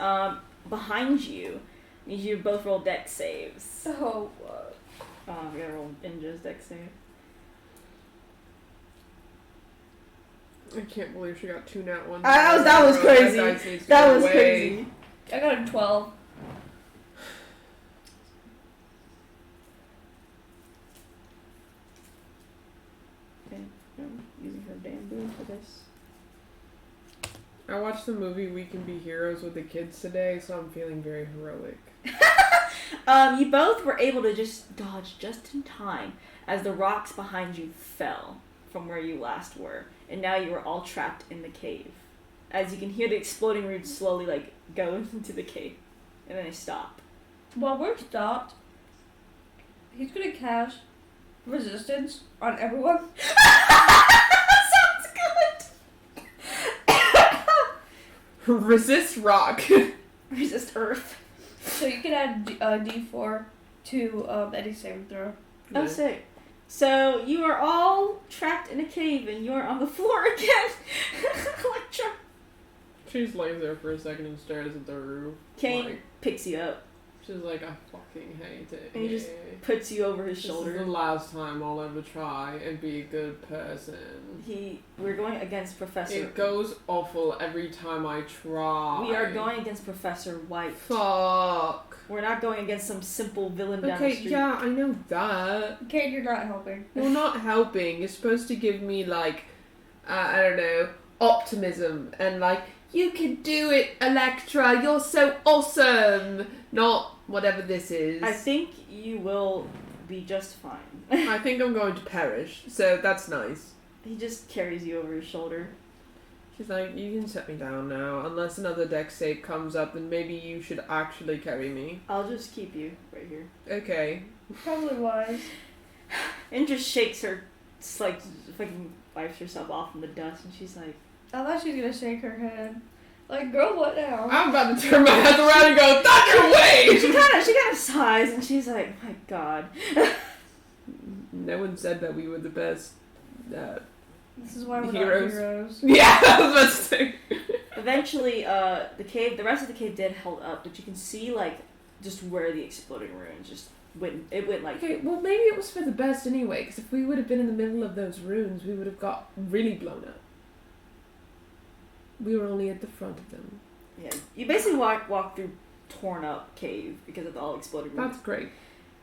behind you, I need you to both roll dex saves. So what? We gotta roll Indra's dex save. I can't believe she got 2 nat ones. That was crazy. That dice needs to That go was away. crazy. I got a 12. Okay, I'm using her bamboo for this. I watched the movie We Can Be Heroes with the kids today, so I'm feeling very heroic. You both were able to just dodge just in time as the rocks behind you fell from where you last were, and now you are all trapped in the cave. As you can hear the exploding roots slowly go into the cave, and then they stop. While we're stopped, he's gonna cast resistance on everyone. Sounds good. Resist rock. Resist earth. So you can add D4 to any saving throw. Oh, sick. So you are all trapped in a cave, and you're on the floor again. Electra. She just lays there for a second and stares at the roof. Kane picks you up, She's like, I fucking hate it. and he just puts you over his This is shoulder. the last time I'll ever try and be a good person. We're going against Professor. It goes awful every time I try. We are going against Professor White. Fuck. We're not going against some simple villain down the Okay, street. yeah, I know that. Kate, you're not helping. You're not helping. You're supposed to give me, I don't know, optimism and, you can do it, Electra. You're so awesome. Not whatever this is. I think you will be just fine. I think I'm going to perish, so that's nice. He just carries you over his shoulder. She's like, you can set me down now. Unless another deck save comes up, then maybe you should actually carry me. I'll just keep you right here. Okay. Probably wise. And just shakes her just like fucking wipes herself off in the dust, and she's like, I thought she was gonna shake her head. Like, girl, what now? I'm about to turn my head around and go, Thunder Wave! she kind of sighs, and she's like, my God. No one said that we were the best This is why we're heroes. not heroes. Yeah, I was about to say. Eventually, the rest of the cave did hold up, but you can see like just where the exploding ruins just went. It went like. Okay, well maybe it was for the best anyway, because if we would have been in the middle of those ruins, we would have got really blown up. We were only at the front of them. Yeah, you basically walk through torn up cave because of the all exploding ruins. That's great.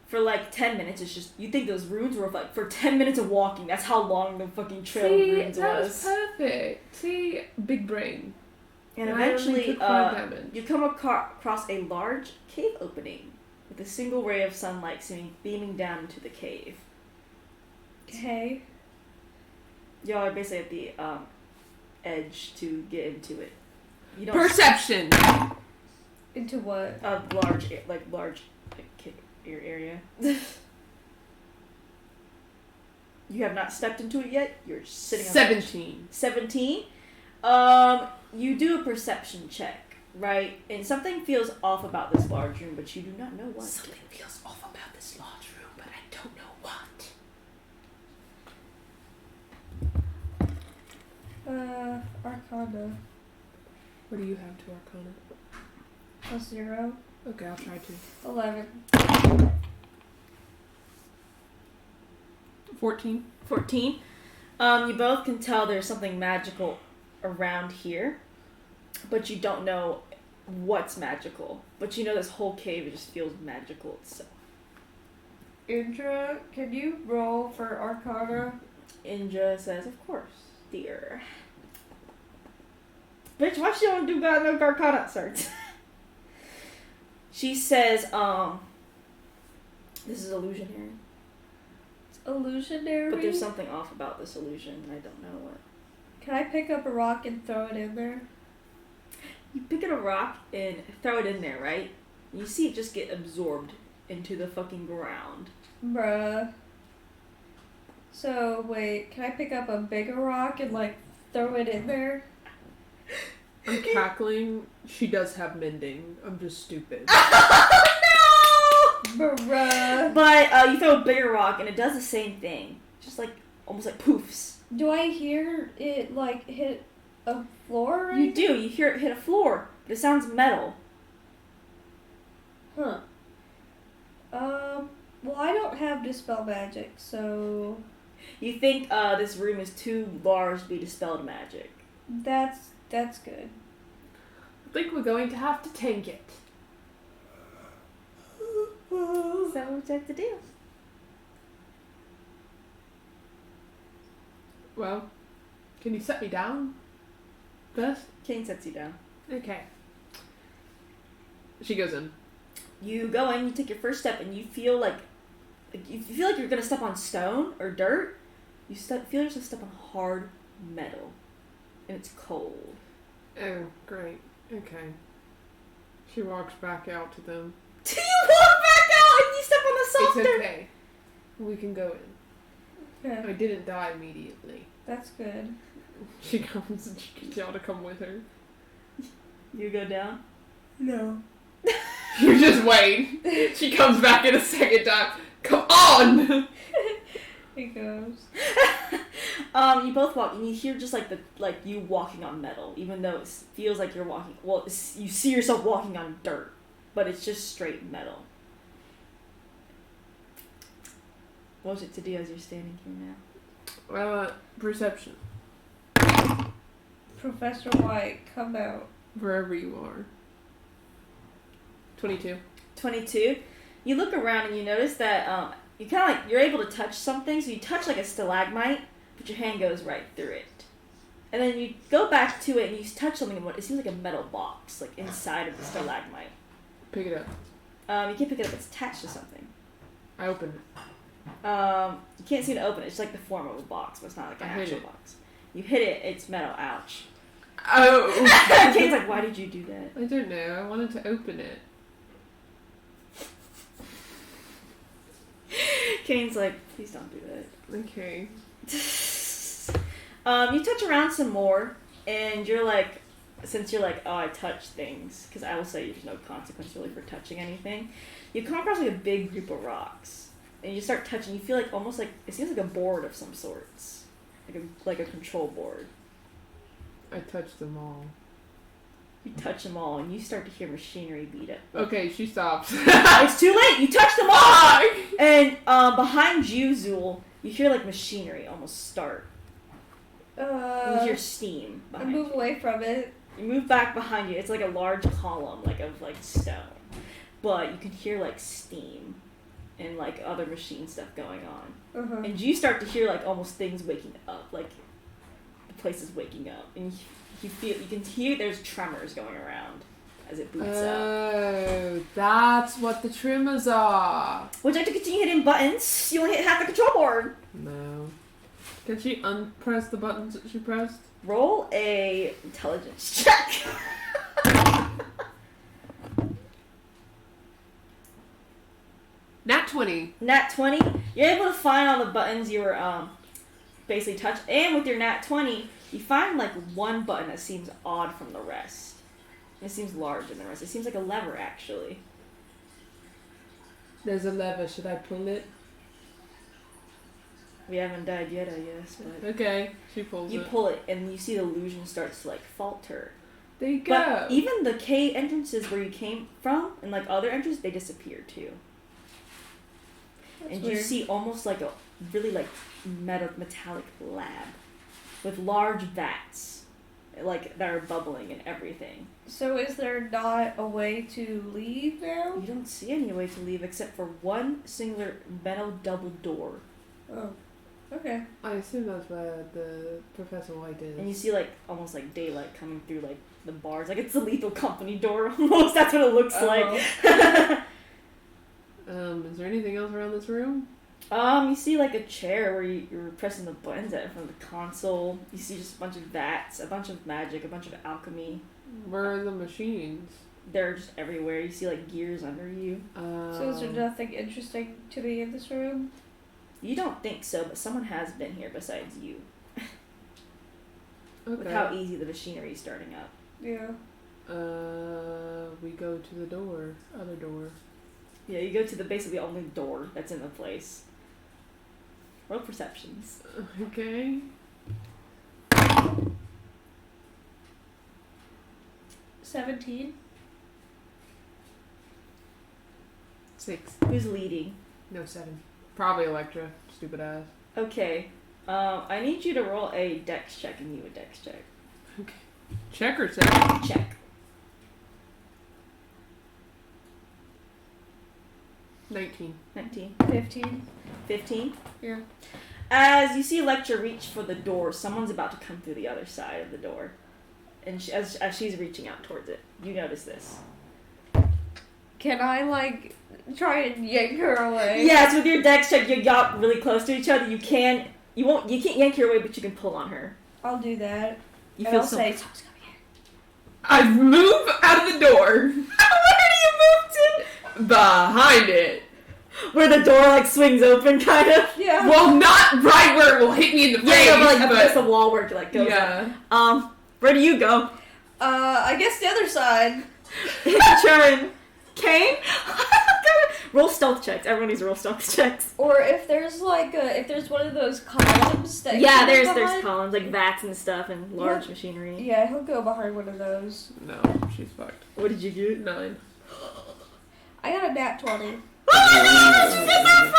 For like 10 minutes, it's just you think those ruins were like for 10 minutes of walking. That's how long the fucking trail of ruins that was. was perfect. See, big brain. And I only eventually, took 5 damage. you come across a large cave opening with a single ray of sunlight beaming down into the cave. Okay. Y'all are basically at the edge to get into it. You don't Perception! Into what? a large area. You have not stepped into it yet. You're sitting on 17. 17. You do a perception check, right? And something feels off about this large room, but you do not know what. Something feels off about this large room, but I don't know what. Arcana. What do you have to Arcana? +0. Okay, I'll try to. 11. 14. 14. You both can tell there's something magical around here, but you don't know what's magical. But you know this whole cave just feels magical itself. Indra, can you roll for Arcana? Indra says, of course, dear. Bitch, why she don't do God no Arcana search? She says, this is illusionary. It's illusionary. But there's something off about this illusion. I don't know what. Can I pick up a rock and throw it in there? You pick up a rock and throw it in there, right? You see it just get absorbed into the fucking ground. Bruh. So, wait, can I pick up a bigger rock and, like, throw it in there? I'm cackling. She does have mending. I'm just stupid. Oh no! Bruh. But you throw a bigger rock and it does the same thing. Just like, almost like poofs. Do I hear it, like, hit a floor? Right? You do. You hear it hit a floor, but it sounds metal. Huh. Well, I don't have Dispel Magic, so... You think this room is too large to be dispelled magic. That's good. I think we're going to have to tank it. So that's the deal. Well, can you set me down first? Kane sets you down. Okay. She goes in. You go in, you take your first step, and you feel like you're gonna step on stone or dirt. You feel yourself step on hard metal, and it's cold. Oh, great. Okay. She walks back out to them. Do you walk back out and you step on the soft It's dirt? okay. We can go in. Okay, I didn't die immediately. that's good. She comes and she gets y'all to come with her. You go down. No. You just wait. She comes back in a second time. Come on! He goes. You both walk, and you hear just like you walking on metal, even though it feels like you're walking. Well, you see yourself walking on dirt, but it's just straight metal. What's it to do as you're standing here now? Perception. Professor White, come out. Wherever you are. 22. 22. You look around and you notice that you kind of like you're able to touch something. So you touch like a stalagmite, but your hand goes right through it. And then you go back to it and you touch something. And it seems like a metal box, like inside of the stalagmite. Pick it up. You can't pick it up. It's attached to something. I open it. You can't seem to open it. It's like the form of a box, but it's not like an actual box. You hit it. It's metal. Ouch. Oh! Kane's like, why did you do that? I don't know. I wanted to open it. Kane's like, please don't do that. Okay. You touch around some more, and you're like, since you're like, oh, I touch things, because I will say there's no consequence really for touching anything. You come across like a big group of rocks, and you start touching. You feel like almost like it seems like a board of some sorts, like a control board. I touched them all. You touch them all, and you start to hear machinery beat up. Okay, she stops. It's too late. You touched them all, and behind you, Zool, you hear like machinery almost start. You hear steam. I Behind move you. away from it. You move back behind you. It's like a large column, like of like stone, but you can hear like steam and like other machine stuff going on. And you start to hear like almost things waking up, like the place is waking up, and you can hear there's tremors going around as it boots up. Oh, that's what the trimmers are. Would you like to continue hitting buttons? You only hit half the control board. No. Can she unpress the buttons that she pressed? Roll a intelligence check. Nat 20. Nat 20. You're able to find all the buttons you were basically touched, and with your nat 20, you find like one button that seems odd from the rest. It seems larger than the rest. It seems like a lever, actually. There's a lever. Should I pull it? We haven't died yet, I guess. But Okay, she pulls you it. pull it, and you see the illusion starts to like falter. There you go. But even the cave entrances where you came from, and like other entrances, they disappear too. That's and weird. you see almost like a really like metallic lab with large vats, like that are bubbling and everything. So is there not a way to leave now? You don't see any way to leave except for one singular metal double door. Oh, okay. I assume that's where the Professor White is. And you see like almost like daylight coming through like the bars, like it's the Lethal Company door almost. That's what it looks like. Is there anything else around this room? You see like a chair where you're pressing the buttons at in front of the console. You see just a bunch of vats, a bunch of magic, a bunch of alchemy. Where are the machines? They're just everywhere. You see like gears under you. So is there nothing interesting to be in this room? You don't think so, but someone has been here besides you. Okay. With how easy the machinery is starting up. Yeah. We go to the door. Other door. Yeah, you go to the basically only door that's in the place. Roll perceptions. Okay. 17. 6. Who's leading? No, 7. Probably Electra. Stupid ass. Okay. I need you to roll a dex check and you a dex check. Check or check? Check. 19. 19. 15. 15. Yeah. As you see Electra reach for the door, someone's about to come through the other side of the door. And as she's reaching out towards it, you notice this. Can I, like, try and yank her away? Yes, with your dex check, you got really close to each other. You can't yank her away, but you can pull on her. I'll do that. You And feel I'll so. say, "Someone's coming in." I move out of the door. Where do you move to? Behind it. Where the door like swings open, kind of. Yeah. Well, not right where it will hit me in the face. Yeah, but like but against the wall where it like goes. yeah. Up. Where do you go? I guess the other side. Turn. Kane? Roll stealth checks. Everyone needs to roll stealth checks. Or if there's like if there's one of those columns that Yeah, goes there's behind. columns like vats and stuff and large Yeah. machinery. Yeah, he'll go behind one of those. No, she's fucked. What did you get? 9. I got a nat 20. Oh, where did you get that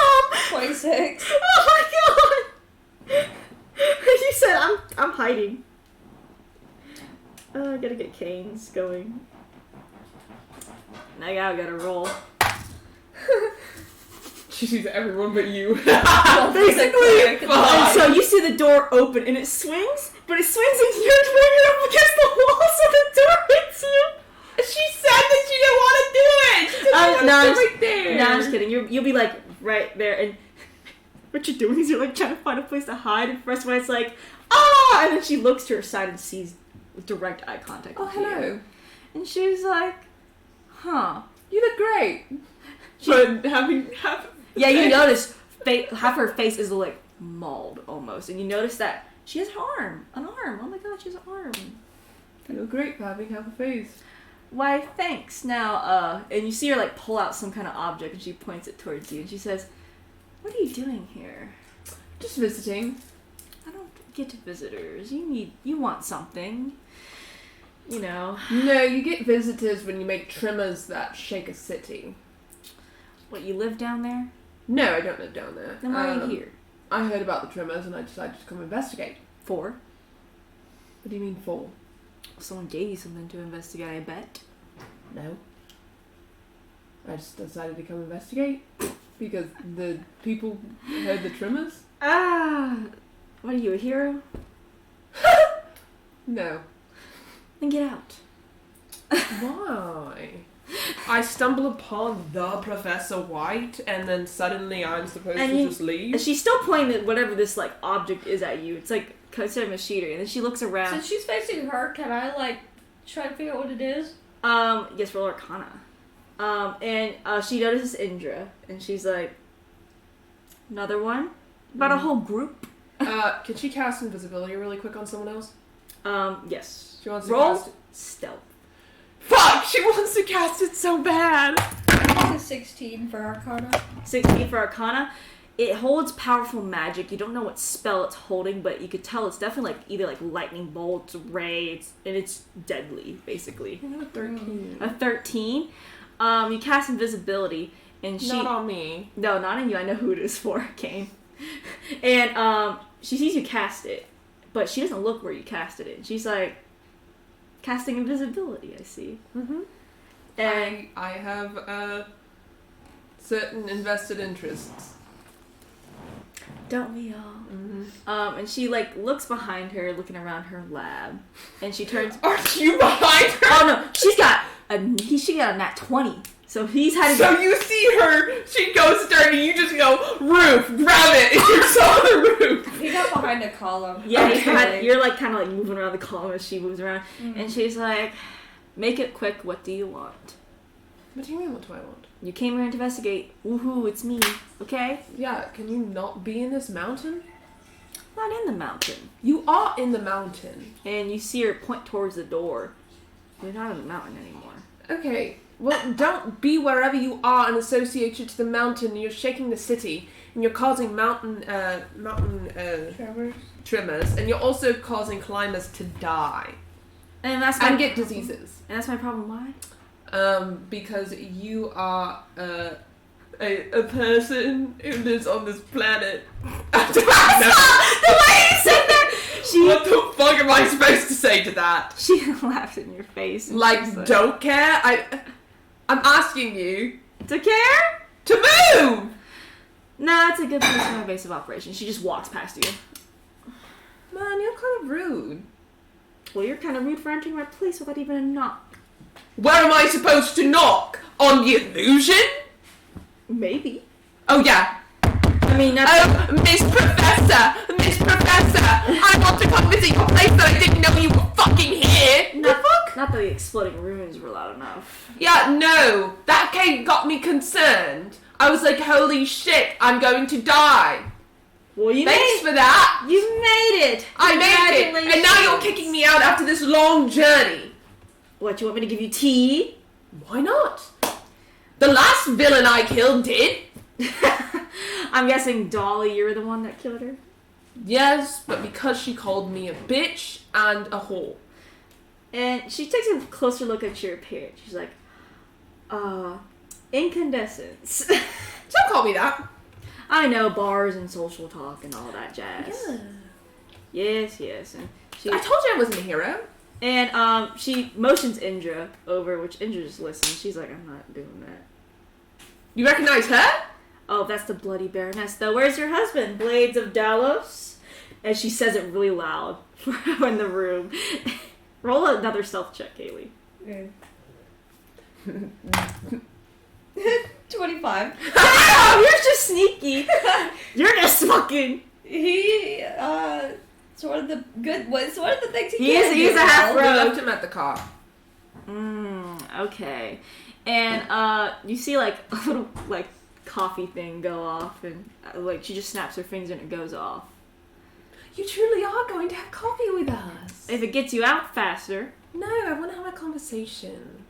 from? 26. Oh my god! You said I'm hiding. I gotta get Kane's going. Now I gotta roll. She sees everyone but you. Basically, Fuck. and so you see the door open and it swings, but it swings and you're bringing up against the wall so the door hits you. She said that she didn't want to do it. She didn't want no, to I'm sit right there. No, I'm just kidding. You'll be like right there, and what you're doing is you're like trying to find a place to hide. And first one, it's like ah, and then she looks to her side and sees direct eye contact. Oh, with you. hello. And she's like, huh. You look great. But having half. Yeah, you notice half her face is like mauled almost. And you notice that she has an arm. Oh my god, she has an arm. Feel great for having half a face. Why, thanks. Now, and you see her like pull out some kind of object and she points it towards you and she says, "What are you doing here?" Just visiting. "I don't get visitors. You want something. You know." No, you get visitors when you make tremors that shake a city. What, you live down there? No, I don't live down there. Then why are you here? I heard about the tremors and I decided to come investigate. For? What do you mean for? Someone gave you something to investigate, I bet. No. I just decided to come investigate because the people heard the tremors. Ah! What are you, a hero? No. Then get out. Why? I stumble upon the Professor White and then suddenly I'm supposed to just leave? And she's still pointing at whatever this, like, object is at you. It's like, consider machinery. And then she looks around. Since she's facing her, can I, like, try to figure out what it is? Yes, roll Arcana. She notices Indra, and she's like, "Another one? About a whole group?" Can she cast invisibility really quick on someone else? Yes. She wants to Roll cast it. stealth. Fuck! She wants to cast it so bad! It's a 16 for Arcana. 16 for Arcana. It holds powerful magic. You don't know what spell it's holding, but you could tell it's definitely like either like lightning bolts, ray, and it's deadly, basically. I got a 13. A 13. You cast invisibility, and she... Not on me. No, not on you. I know who it is for, Kane. And she sees you cast it, but she doesn't look where you casted it. She's like, "Casting invisibility, I see." Mm-hmm. And I have certain invested interests. don't we all? Mm-hmm. And she like looks behind her, looking around her lab, and she turns. Aren't you behind her? Oh no, she got a nat 20. So he's had. So you see her, she goes dirty, you just go, "Roof, grab it," and you're so on the roof. He got behind a column. Yeah, Okay. you're like kind of like moving around the column as she moves around, Mm-hmm. and she's like, "Make it quick. What do you want?" What do you mean, what do I want? You came here to investigate. Woohoo! It's me. Okay. Yeah, can you not be in this mountain? Not in the mountain. You are in the mountain. And you see her point towards the door. You're not in the mountain anymore. Okay, well, don't be wherever you are and associate you to the mountain. You're shaking the city, and you're causing mountain tremors, and you're also causing climbers to die And that's and get diseases. And that's my problem. Why? Because you are a person who lives on this planet. I don't know. The way you said that. What the fuck am I supposed to say to that? She laughs in your face. and Like, she's don't care? I'm asking you to care? to move! No, it's a good place for my base of operations. She just walks past you. Man, you're kind of rude. Well, you're kind of rude for entering my place without even a knock. Where am I supposed to knock? On the illusion? Maybe. Oh, yeah. I mean, that's... Oh, Miss Professor, I want to come visit your place, but I didn't know you were fucking here. Not, not that the exploding ruins were loud enough. Yeah, no, that got me concerned. I was like, holy shit, I'm going to die. Well, you Thanks made for that. You made it. I made it, and now you're kicking me out after this long journey. What, you want me to give you tea? Why not? The last villain I killed did. I'm guessing Dolly, you're the one that killed her? Yes, but because she called me a bitch and a whore. And she takes a closer look at your appearance. She's like, incandescence. Don't call me that. I know, bars and social talk and all that jazz. Yeah. Yes. And she I told you I wasn't a hero. and she motions Indra over, which Indra just listens. She's like, "I'm not doing that." You recognize her? Oh, that's the bloody Baroness, though. Where's your husband, Blades of Dalos? And she says it really loud in the room. Roll another stealth check, Kaylee. Okay. 25. Oh, you're just sneaky. You're just fucking. He, it's one of the good ones. It's one of the things he He is- can he's do a half well. We Bro. left him at the car. Okay. And you see like a little like coffee thing go off, and like she just snaps her fingers and it goes off. You truly are going to have coffee with us. If it gets you out faster. No, I want to have a conversation.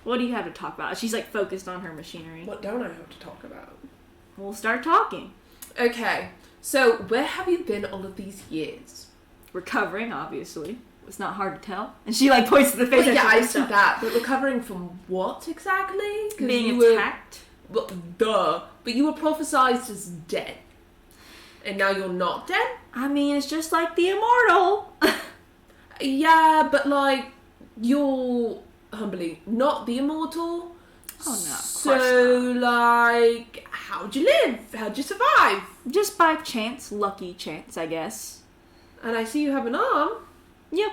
What do you have to talk about? She's like focused on her machinery. What don't I have to talk about? We'll start talking. Okay, so where have you been all of these years? Recovering, obviously. It's not hard to tell. And she like points to the face. Well, yeah, I see that. But recovering from what exactly? Being attacked. Well, duh. But you were prophesized as dead. And now you're not dead? I mean, it's just like the immortal. Yeah, but like, you're humbly not the immortal. Oh no, of course So, not. like, how'd you live? How'd you survive? Just by chance, lucky chance, I guess. And I see you have an arm, Yep.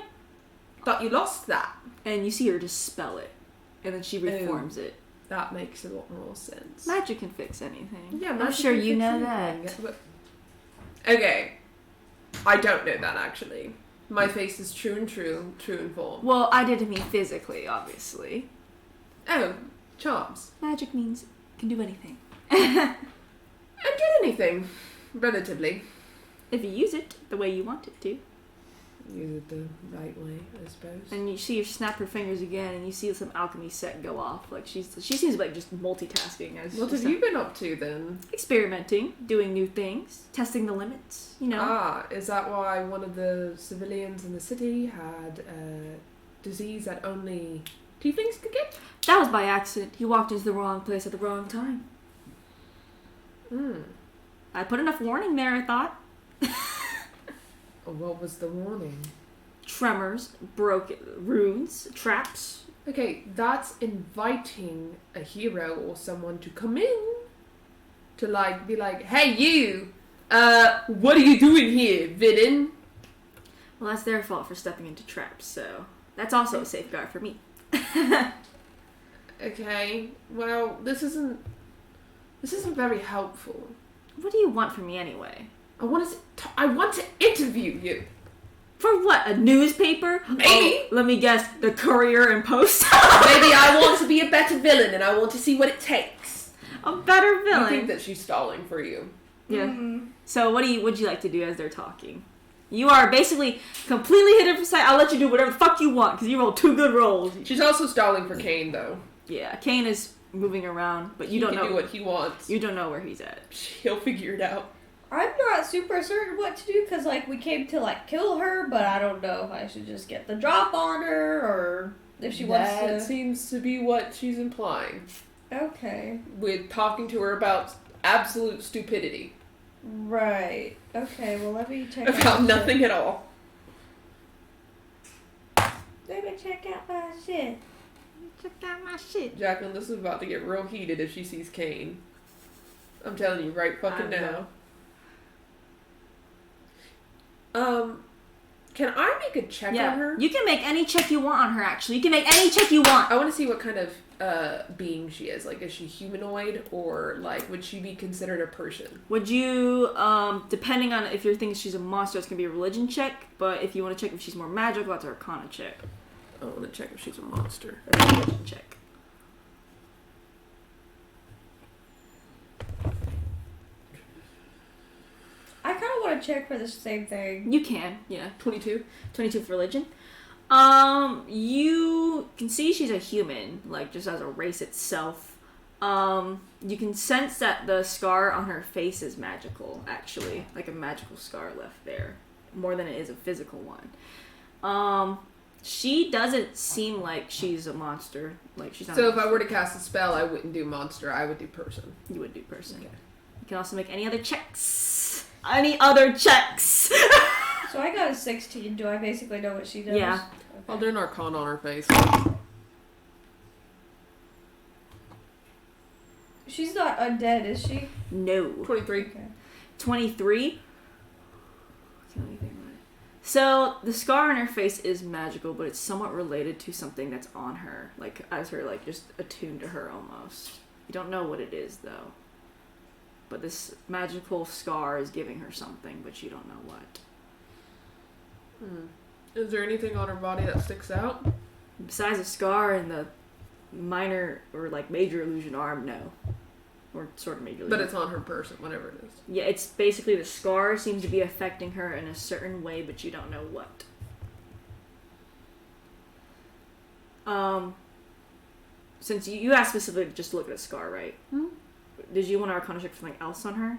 but you lost that. And you see her dispel it. And then she reforms it. That makes a lot more sense. Magic can fix anything. Yeah, I'm magic sure can you fix know anything. that. But- Okay. I don't know that, actually. My face is true and form. Well, I didn't mean physically, obviously. Oh, charms. Magic means can do anything. And do anything, relatively. If you use it the way you want it to. Use it the right way, I suppose. And you see her snap her fingers again, and you see some alchemy set go off. Like she seems like just multitasking. As What have you been up to then? experimenting, doing new things, testing the limits. You know. Ah, is that why one of the civilians in the city had a disease that only tieflings could get? That was by accident. He walked into the wrong place at the wrong time. I put enough warning there, I thought. What was the warning? Tremors, broken runes, traps. Okay, that's inviting a hero or someone to come in to like be like, "Hey you, what are you doing here, villain?" Well, that's their fault for stepping into traps, so that's also a safeguard for me. Okay, well, this isn't very helpful. What do you want from me anyway? I want to interview you. For what? A newspaper? Maybe. Oh, let me guess. The Courier and Post. Maybe I want to be a better villain and I want to see what it takes. A better villain. I think that she's stalling for you. Yeah. Mm-hmm. So would you like to do as they're talking? You are basically completely hidden from sight. I'll let you do whatever the fuck you want because you rolled 2 good rolls. She's also stalling for Kane, though. Yeah, Kane is moving around, but you He don't can know do what he wants. You don't know where he's at. He'll figure it out. I'm not super certain what to do because, like, we came to, like, kill her, but I don't know if I should just get the drop on her or if she wants to. That seems to be what she's implying. Okay. With talking to her about absolute stupidity. Right. Okay, well, let me check About out nothing at all. Let me check out my shit. Check out my shit. Jacqueline, this is about to get real heated if she sees Kane. I'm telling you right fucking now. Can I make a check on her? You can make any check you want on her, actually. You can make any check you want. I want to see what kind of being she is. Like, is she humanoid or, like, would she be considered a person? Would you, depending on if you're thinking she's a monster, it's going to be a religion check. But if you want to check if she's more magical, that's a arcana check. I want to check if she's a monster. Or a religion check. I kind of want to check for the same thing. You can, yeah. 22. 22 for religion. You can see she's a human, like, just as a race itself. You can sense that the scar on her face is magical, actually. Like a magical scar left there. More than it is a physical one. She doesn't seem like she's a monster. Like, she's not. So if I were to cast a spell, I wouldn't do monster, I would do person. You would do person. Okay. You can also make any other checks. Any other checks. So I got a 16. Do I basically know what she does? Yeah. Okay. I'll do an arcana on her face. She's not undead, is she? No. 23. Okay. 23. Can't really think about it. So the scar on her face is magical, but it's somewhat related to something that's on her, like as her like just attuned to her almost. You don't know what it is though. But this magical scar is giving her something, but you don't know what. Is there anything on her body that sticks out? Besides a scar and the minor or like major illusion arm, no. or sort of majorly. But it's on her person, whatever it is. Yeah, it's basically the scar seems to be affecting her in a certain way, but you don't know what. Since you asked specifically just to look at a scar, right? Hmm? Did you want to Arcana check something else on her?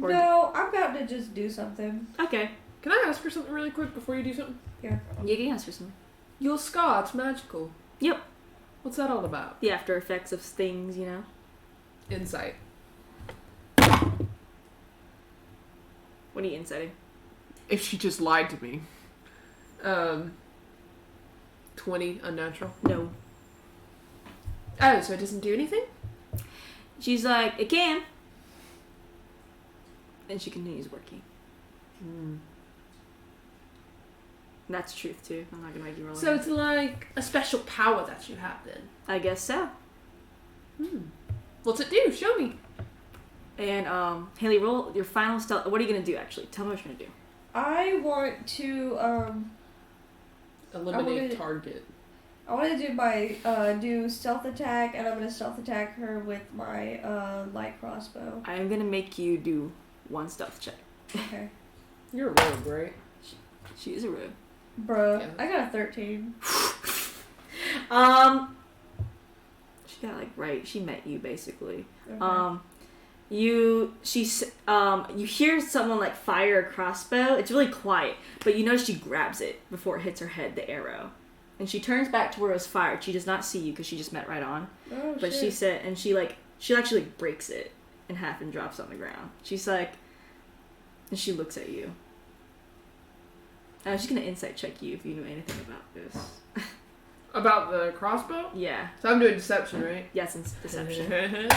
Or No, I'm about to just do something. Okay. Can I ask for something really quick before you do something? Yeah, you can ask for something. Your scar, it's magical. Yep. What's that all about? The after effects of things, you know? Insight. What are you inciting? If she just lied to me. 20, unnatural. No. Oh, so it doesn't do anything? She's like, it can. And she continues working. Hmm. And that's truth, too. I'm not going to make you roll So it. it's like a special power that you have then. I guess so. What's it do? Show me. And, Haley, roll your final stealth. What are you going to do, actually? Tell me what you're going to do. I want to Eliminate target. I want to do my do stealth attack, and I'm gonna stealth attack her with my light crossbow. I am going to make you do one stealth check. Okay, You're a rogue, right? She is a rogue. bruh, Yeah. I got a 13. She got, like, right. She met you, basically. Okay. You hear someone like fire a crossbow. It's really quiet, but you notice she grabs it before it hits her head, the arrow, and she turns back to where it was fired. She does not see you because she just met right on. Oh, But shit. she said, and she actually breaks it in half and drops on the ground. She's like, and she looks at you. She's gonna insight check you if you know anything about this. About the crossbow? Yeah. So I'm doing deception, right? Yes, it's deception.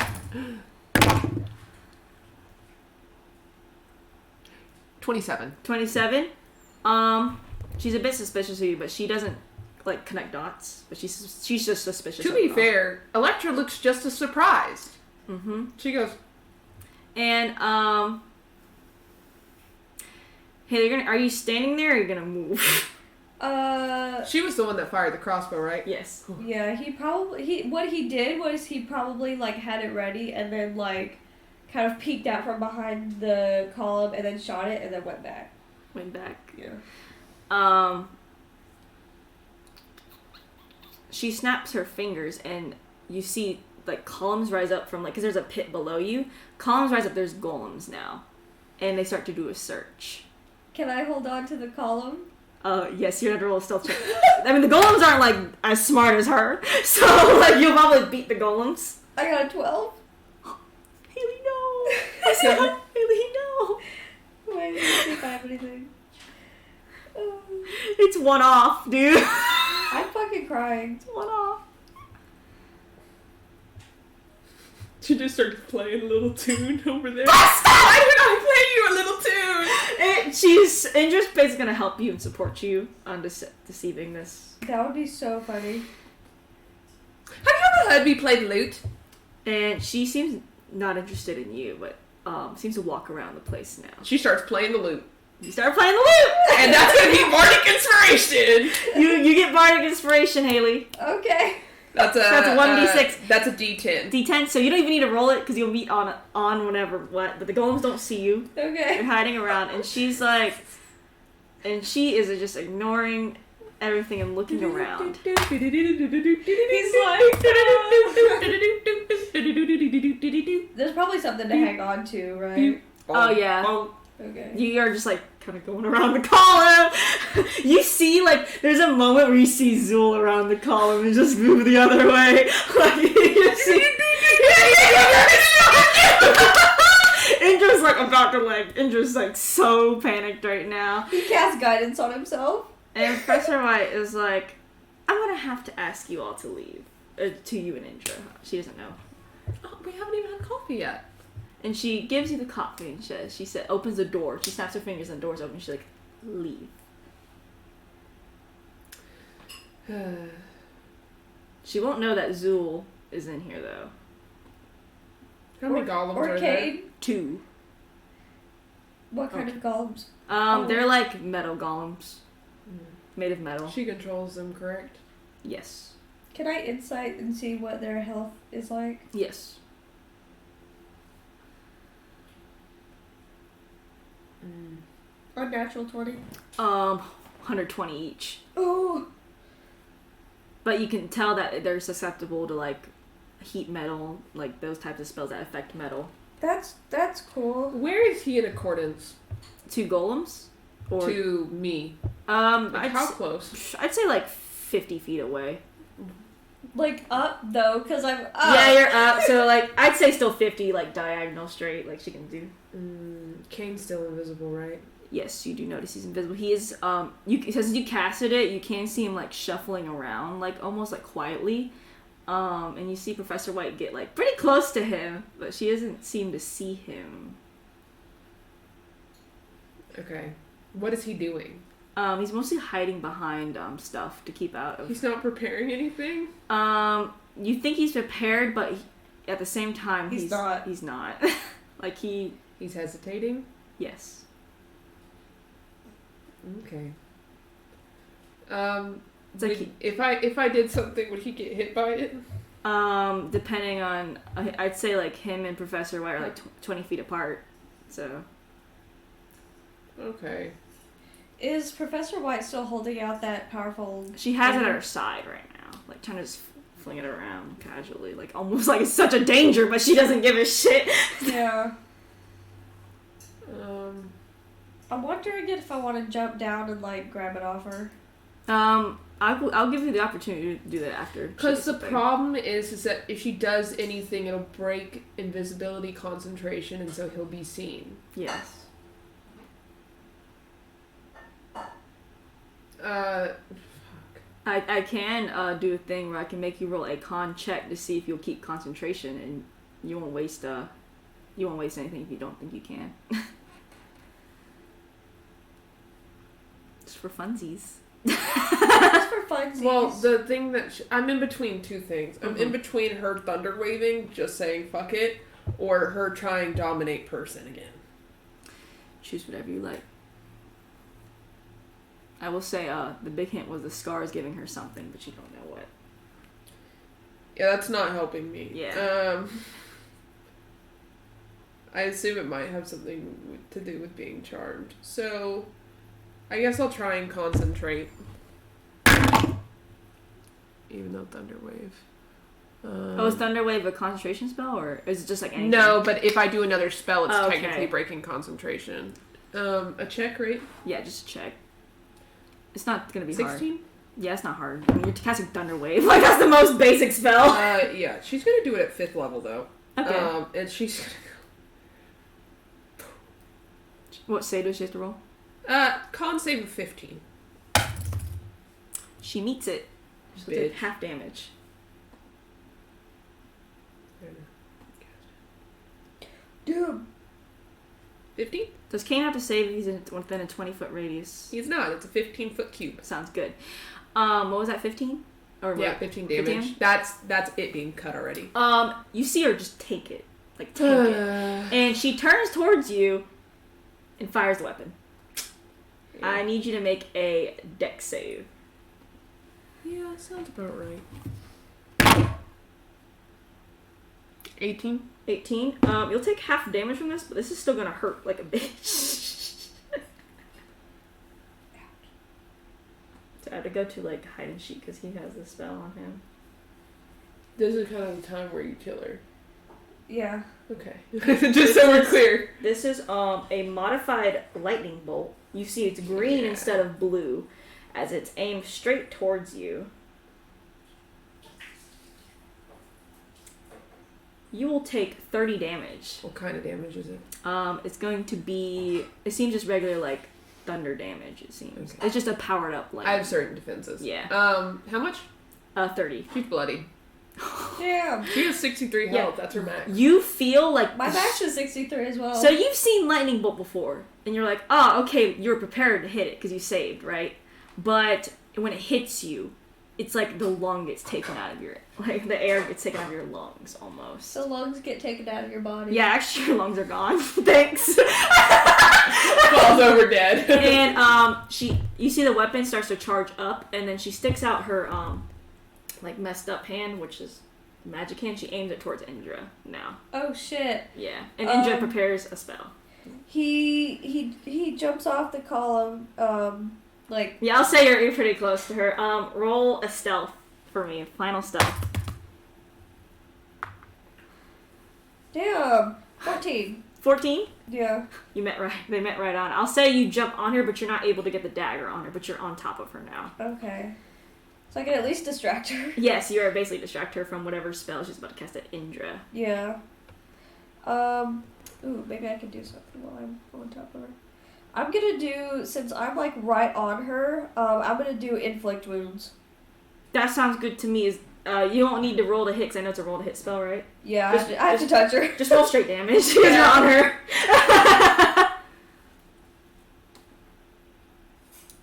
27. 27. She's a bit suspicious of you, but she doesn't like connect dots. But she's just suspicious. To of be you. fair, Electra looks just as surprised. Mm-hmm. She goes, And hey, are you standing there or are you gonna move? she was the one that fired the crossbow, right? Yes. Yeah, what he did was he probably like had it ready and then like kind of peeked out from behind the column and then shot it and then went back. Went back. Yeah. She snaps her fingers and you see like columns rise up from because there's a pit below you. Columns rise up. There's golems now, and they start to do a search. Can I hold on to the column? Yes, you have to roll a stealth check. I mean, the golems aren't like as smart as her, so like you'll probably beat the golems. I got a 12. Haley, no. I said, Haley, no. Wait, let me see if I have anything. It's one off, dude. I'm fucking crying. It's one off. She just started playing a little tune over there. Why did I play you a little tune? Indra's basically gonna help you and support you on deceiving this. That would be so funny. Have you ever heard me play the lute? And she seems not interested in you, but seems to walk around the place now. She starts playing the lute. You start playing the lute! And that's gonna be bardic inspiration! You get bardic inspiration, Haley. Okay. That's a 1d6. That's a d10. D10, so you don't even need to roll it because you'll meet on whenever what. But the golems don't see you. Okay. You're hiding around, and she's like, and she is just ignoring everything and looking around. He's like, there's probably something to hang on to, right? Oh yeah. Okay. You are just like kind of going around the column. You see, like, there's a moment where you see Zool around the column and just move the other way. Like, you see. Indra's like about to Indra's like so panicked right now. He casts guidance on himself. And Professor White is like, I'm gonna have to ask you all to leave. To you and Indra. She doesn't know. Oh, we haven't even had coffee yet. And she gives you the coffee and she said, opens the door. She snaps her fingers and the door's open. She's like, leave. She won't know that Zool is in here though. How many golems Or are there? Cade. 2. What kind of golems? They're like metal golems. Made of metal. She controls them, correct? Yes. Can I insight and see what their health is like? Yes. Unnatural 20. 120 each. Oh. But you can tell that they're susceptible to like heat metal, like those types of spells that affect metal. That's cool. Where is he in accordance 2 golems? Or to me? I'd How close? I'd say like 50 feet away. Like up though, because I'm up. Yeah, you're up. So like I'd say still 50, like diagonal straight, like she can do. Kane's still invisible, right? Yes, you do notice he's invisible. He is since you casted it, you can see him like shuffling around, like almost like quietly. And you see Professor White get like pretty close to him, but she doesn't seem to see him. Okay. What is he doing? He's mostly hiding behind stuff to keep out of. He's not preparing anything? You think he's prepared, but at the same time He's not. He's not. Like He's hesitating? yes. Okay. It's like if I did something, would he get hit by it? depending on, I'd say like him and Professor White are like 20 feet apart, so. Okay. Is Professor White still holding out that powerful... She has it at her side right now, like trying to just fling it around casually, like almost like it's such a danger, but she doesn't give a shit. Yeah. I'm wondering if I want to jump down and like grab it off her. I'll give you the opportunity to do that after. Because the problem is that if she does anything, it'll break invisibility concentration, and so he'll be seen. Yes. I can do a thing where I can make you roll a con check to see if you'll keep concentration, and you won't waste anything if you don't think you can. Just for funsies. Just for funsies. Well, the thing that I'm in between two things. I'm in between her thunder waving, just saying fuck it, or her trying dominate person again. Choose whatever you like. I will say, the big hint was the scars giving her something, but you don't know what. Yeah, that's not helping me. Yeah. I assume it might have something to do with being charmed. So, I guess I'll try and concentrate. Even though Thunder Wave. Is Thunder Wave a concentration spell, or is it just like anything? No, but if I do another spell, it's Okay. technically breaking concentration. A check, right? Yeah, just check. It's not gonna be 16? hard. Yeah, it's not hard. I mean, you're casting Thunder Wave. Like, that's the most basic spell. Yeah, she's gonna do it at 5th level, though. Okay. And she's What save does she have to roll? con save of 15. She meets it. She'll Bitch. take half damage. Dude. 15? Does Kane have to save if he's within a 20-foot radius? He's not. It's a 15-foot cube. Sounds good. What was that, 15? Or Yeah, what? 15 damage. 15? That's it being cut already. You see her just take it. Like, take it. And she turns towards you and fires the weapon. Yeah. I need you to make a dex save. Yeah, sounds about right. 18? 18. You'll take half damage from this, but this is still gonna hurt like a bitch. So I have to go to like hide and seek because he has the spell on him. This is kind of the time where you kill her. Yeah. Okay. Just so we're clear. This is a modified lightning bolt. You see it's green instead of blue as it's aimed straight towards you. You will take 30 damage. What kind of damage is it? It's going to be, it seems just regular like thunder damage, it seems. Okay. It's just a powered up I lightning. have certain defenses. Yeah. How much? 30. She's bloody. Damn. She has 63 health. That's her max. You feel like... My max is 63 as well. So you've seen lightning bolt before, and you're like, oh, okay, you're prepared to hit it because you saved, right? But when it hits you, it's like the lung gets taken out of your... Like, the air gets taken out of your lungs, almost. the lungs get taken out of your body. Yeah, actually, your lungs are gone. Thanks. Falls over dead. And, you see the weapon starts to charge up, and then she sticks out her, like, messed up hand, which is magic hand. She aims it towards Indra now. Oh, shit. Yeah. And Indra prepares a spell. He jumps off the column, like... Yeah, I'll say you're pretty close to her. Roll a stealth for me. Final stealth. Damn! 14. 14? Yeah. They met right on. I'll say you jump on her, but you're not able to get the dagger on her, but you're on top of her now. Okay. So I can at least distract her. Yes, you are basically distract her from whatever spell she's about to cast at Indra. Yeah. Ooh, maybe I can do something while I'm on top of her. I'm gonna do, since I'm like right on her, I'm gonna do inflict wounds. That sounds good to me. You don't need to roll to hit, because I know it's a roll to hit spell, right? Yeah, I have to touch her. Just roll straight damage, because you're on her.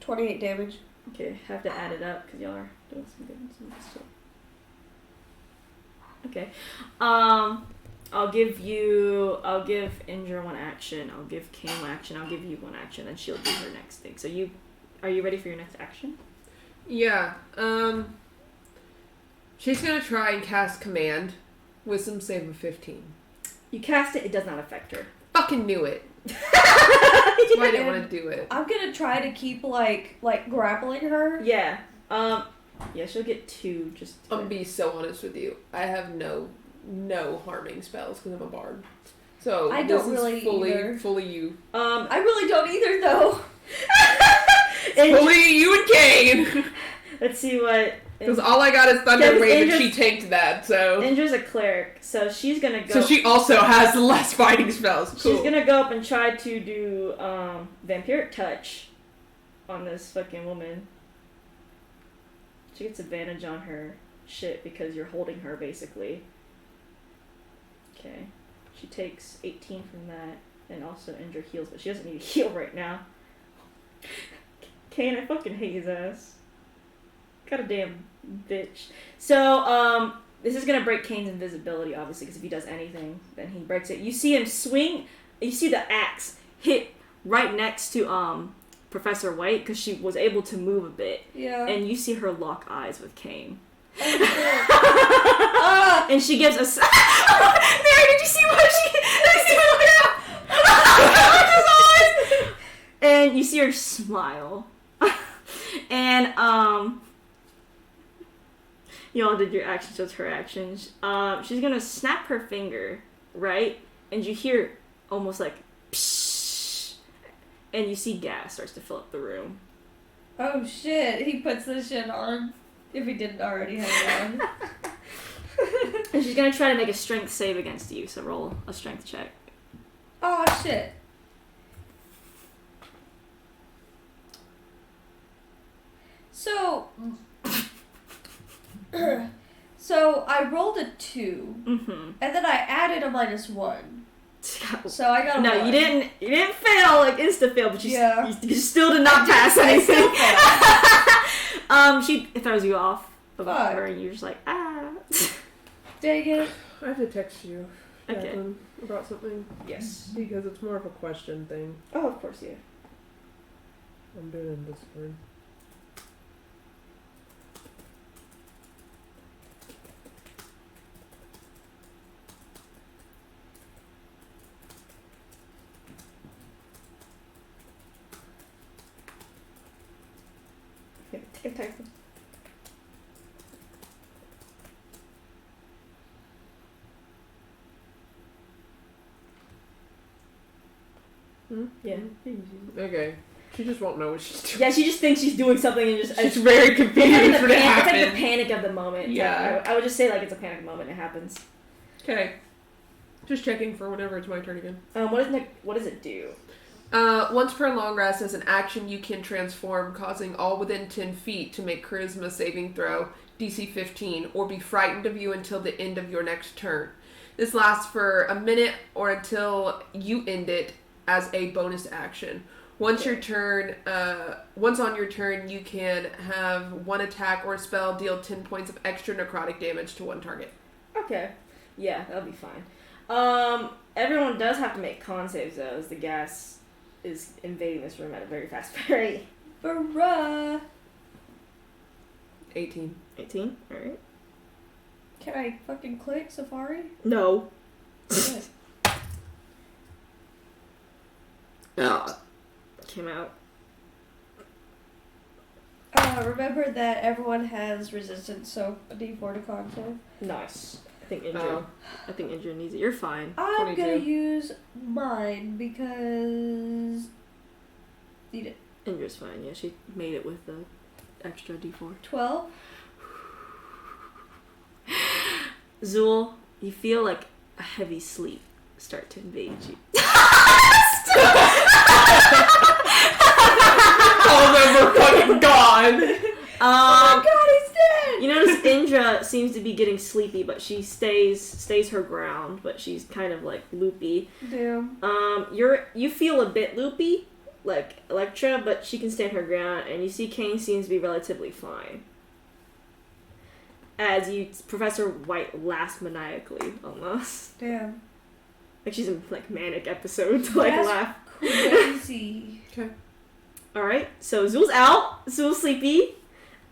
28 damage. Okay, have to add it up, because y'all are doing some good stuff. Okay. I'll give Indra one action, I'll give Kane one action, I'll give you one action, then she'll do her next thing. So are you ready for your next action? Yeah. She's gonna try and cast command. Wisdom save of 15. You cast it, it does not affect her. Fucking knew it. That's why I didn't want to do it. I'm gonna try to keep like grappling her. Yeah. Yeah, she'll get 2 just I'm gonna be so honest with you. I have no harming spells because I'm a bard. So I this don't really is fully you. I really don't either though. Fully you and Kane. Let's see what. Because all I got is Thunder Yeah, Wave and she tanked that, so... Indra's a cleric, so she's gonna go... So she also has less fighting spells. Cool. She's gonna go up and try to do, Vampiric Touch on this fucking woman. She gets advantage on her shit because you're holding her, basically. Okay. She takes 18 from that, and also Indra heals, but she doesn't need to heal right now. Kane, I fucking hate his ass. Goddamn bitch. So, this is gonna break Kane's invisibility, obviously, because if he does anything, then he breaks it. You see him swing, you see the axe hit right next to, Professor White, because she was able to move a bit. Yeah. And you see her lock eyes with Kane. Oh, And she gives a Mary, did you see what she... Did you see what And you see her smile. And, you all did your actions with her actions. She's gonna snap her finger, right? And you hear almost like psh, and you see gas starts to fill up the room. oh shit! He puts this shit on. If he didn't already have it on. And she's gonna try to make a strength save against you, so roll a strength check. Oh shit! So. So I rolled a 2, Mm-hmm. and then I added a -1. So I got a No, 1. you didn't fail, like insta fail, but you, Yeah. you still did not pass I anything. still She throws you off of Fuck. her, and you're just like, ah. Dang it. I have to text you, Okay. Jacqueline, about something. Yes. Because it's more of a question thing. Oh, of course, yeah. I'm doing it in Discord. Okay, take a type. Yeah. Okay. She just won't know what she's doing. Yeah, she just thinks she's doing something and just... She's very confused It's like, when it it's like the happens. panic of the moment. Yeah. I would just say, like, it's a panic moment. It happens. Okay. Just checking for whenever it's my turn again. What does it do? Once per long rest, as an action, you can transform, causing all within 10 feet to make charisma saving throw, DC 15, or be frightened of you until the end of your next turn. This lasts for a minute or until you end it as a bonus action. Once on your turn, you can have one attack or spell deal 10 points of extra necrotic damage to one target. Okay. Yeah, that'll be fine. Everyone does have to make con saves, though, as the gas is invading this room at a very fast rate. Bruh. 18. 18? Alright. Can I fucking click Safari? No. Shit. came out. Remember that everyone has resistance, so a D4 to con save. Nice. I think Indra needs it. You're fine. I'm 22. gonna use mine because need it. Indra's fine. Yeah, she made it with the extra D4. 12. Zool, you feel like a heavy sleep start to invade you. All of them are fucking gone. Oh my god, he's dead! You notice Indra seems to be getting sleepy, but she stays her ground, but she's kind of like loopy. Damn. You feel a bit loopy, like Electra, but she can stand her ground, and you see Kane seems to be relatively fine. As Professor White laughs maniacally, almost. Damn. Like she's in like manic episode to like That's laugh. crazy. Okay. Alright, so Zool's out. Zool's sleepy.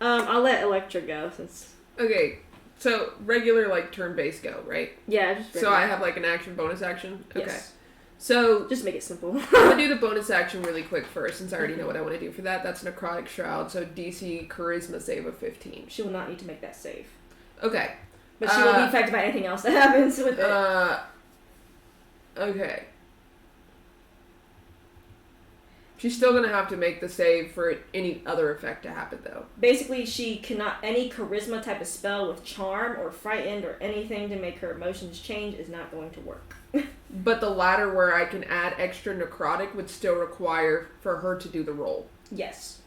I'll let Electra go since Okay, so regular like turn-based go, right? yeah, just So I have like an action, bonus action? Okay. yes. So Just make it simple. I'm gonna do the bonus action really quick first since I already know what I want to do for that. That's Necrotic Shroud, so DC Charisma save of 15. She will not need to make that save. Okay. But she will be affected by anything else that happens with it. Okay. She's still gonna have to make the save for any other effect to happen, though. Basically, she cannot any charisma type of spell with charm or frightened or anything to make her emotions change is not going to work. But the latter where I can add extra necrotic would still require for her to do the roll. Yes.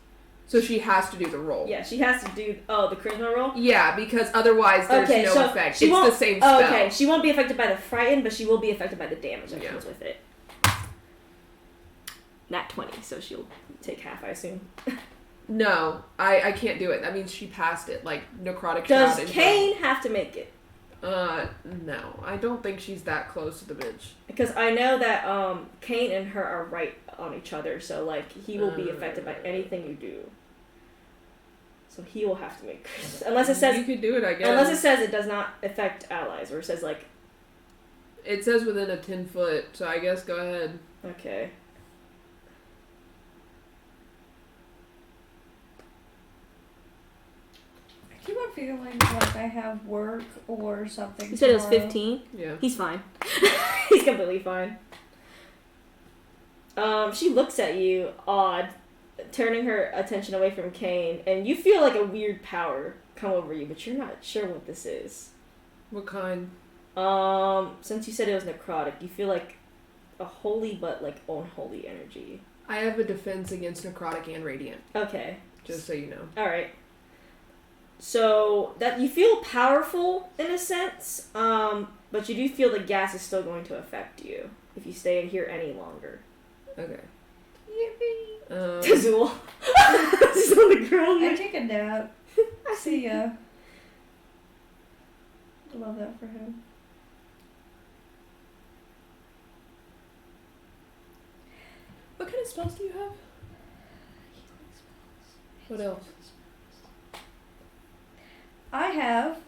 So she has to do the roll. Yeah, she has to do the charisma roll. Yeah, because otherwise there's no effect. It's the same spell. Oh, okay, she won't be affected by the frightened, but she will be affected by the damage that comes with it. Not 20, so she'll take half, I assume. No, I can't do it. That means she passed it. Like, necrotic Does shroud. Kane have to make it? No. I don't think she's that close to the bitch. Because I know that Kane and her are right on each other, so like he will be affected by anything you do. So he will have to make unless it says you could do it, I guess. unless it says it does not affect allies, or it says like it says within a 10-foot, so I guess go ahead. okay. I keep on feeling like I have work or something. You said it was tomorrow. 15? Yeah. He's fine. He's completely fine. She looks at you, odd, turning her attention away from Kane, and you feel like a weird power come over you, but you're not sure what this is. What kind? Since you said it was necrotic, you feel like a holy but like unholy energy. I have a defense against necrotic and radiant, Okay. just so you know. Alright. So that you feel powerful in a sense, but you do feel the gas is still going to affect you if you stay in here any longer. Okay. Yippee. Zool. This is on the ground. I take a nap. See ya. I love that for him. What kind of spells do you have? What else? I have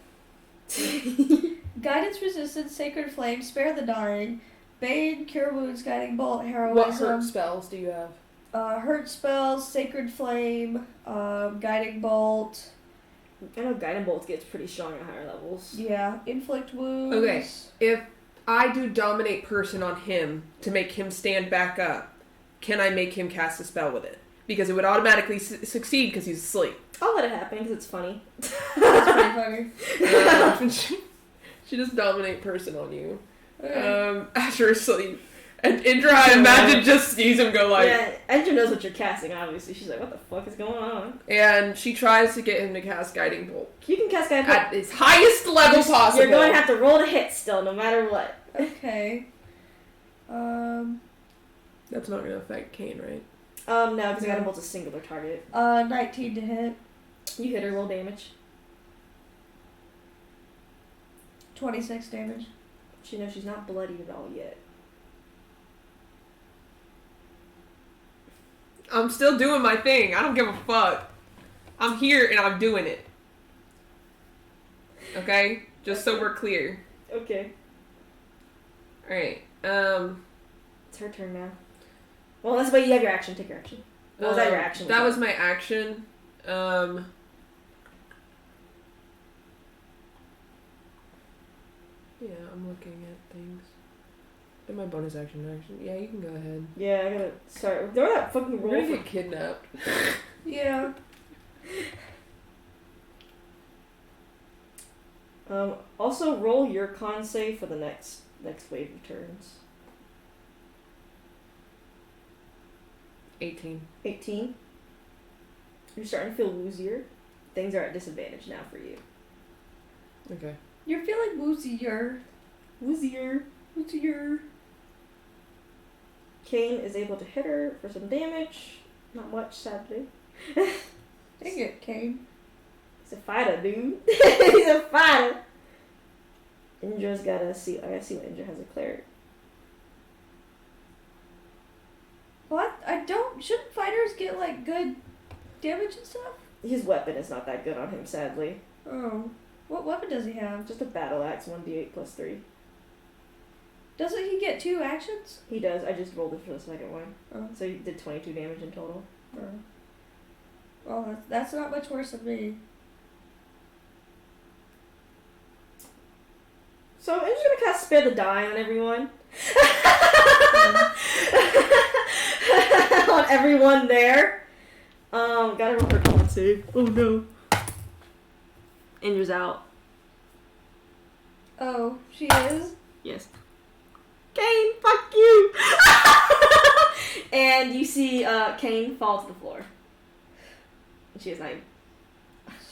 Guidance Resistance, Sacred Flame, Spare the Dying, Bane, Cure Wounds, Guiding Bolt, Heroism. What hurt spells do you have? Hurt Spells, Sacred Flame, Guiding Bolt. I know Guiding Bolt gets pretty strong at higher levels. Yeah, Inflict Wounds. Okay, if I do Dominate Person on him to make him stand back up, can I make him cast a spell with it? Because it would automatically succeed because he's asleep. I'll let it happen because it's funny. That's pretty funny. She just Dominate Person on you. Okay. After asleep. And Indra, I imagine, just sees him go like... Yeah, Indra knows what you're casting, obviously. She's like, what the fuck is going on? And she tries to get him to cast Guiding Bolt. You can cast Guiding Bolt. At his highest level possible. You're going to have to roll to hit still, no matter what. Okay. That's not going to affect Kane, right? No, because Guiding Bolt's a singular target. 19 to hit. You hit her, roll damage. 26 damage. She knows she's not bloodied at all yet. I'm still doing my thing. I don't give a fuck. I'm here and I'm doing it. Okay? Just so we're clear. Okay. Alright. It's her turn now. Well, that's why you have your action. Take your action. What was that your action? That was my action. Yeah, I'm looking at things. And my bonus action. Yeah, you can go ahead. Yeah, I gotta start. Throw that fucking We're roll. gonna get kidnapped. Yeah. Also roll your con save for the next wave of turns. 18. 18. You're starting to feel woozier. Things are at disadvantage now for you. Okay. You're feeling woozier. Woozier. Woozier. Kane is able to hit her for some damage. Not much, sadly. Dang it, Kane. He's a fighter, dude. He's a fighter. Indra's gotta see. I gotta see what Indra has a cleric. What? Shouldn't fighters get, like, good damage and stuff? His weapon is not that good on him, sadly. Oh. What weapon does he have? Just a battle axe, 1d8 plus 3. Doesn't he get 2 actions? He does. I just rolled it for the second one. Oh. So he did 22 damage in total. Oh. Well, that's not much worse than me. So I'm just gonna cast Spare the Die on everyone. On everyone there. Gotta roll her con save. Oh no. Indra's out. Oh, she is? Yes. Kane, fuck you! And you see Kane fall to the floor. And she is like,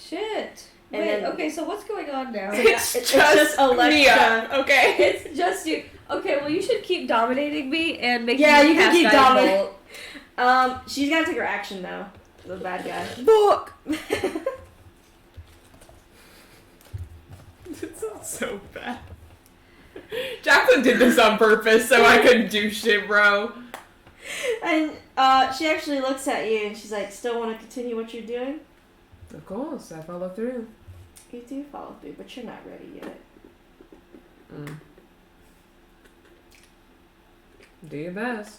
Shit. And Wait, then- okay, so what's going on now? it's just Alexa. Mia, okay? It's just you. Okay, well, you should keep dominating me and make Yeah, me you can cast keep Guiding dominating. Bolt. She's gotta take her action now. The bad guy. Fuck! This is so bad. Jacqueline did this on purpose so I couldn't do shit, bro. And she actually looks at you and she's like, still want to continue what you're doing? Of course, I follow through. You do follow through, but you're not ready yet. Do your best.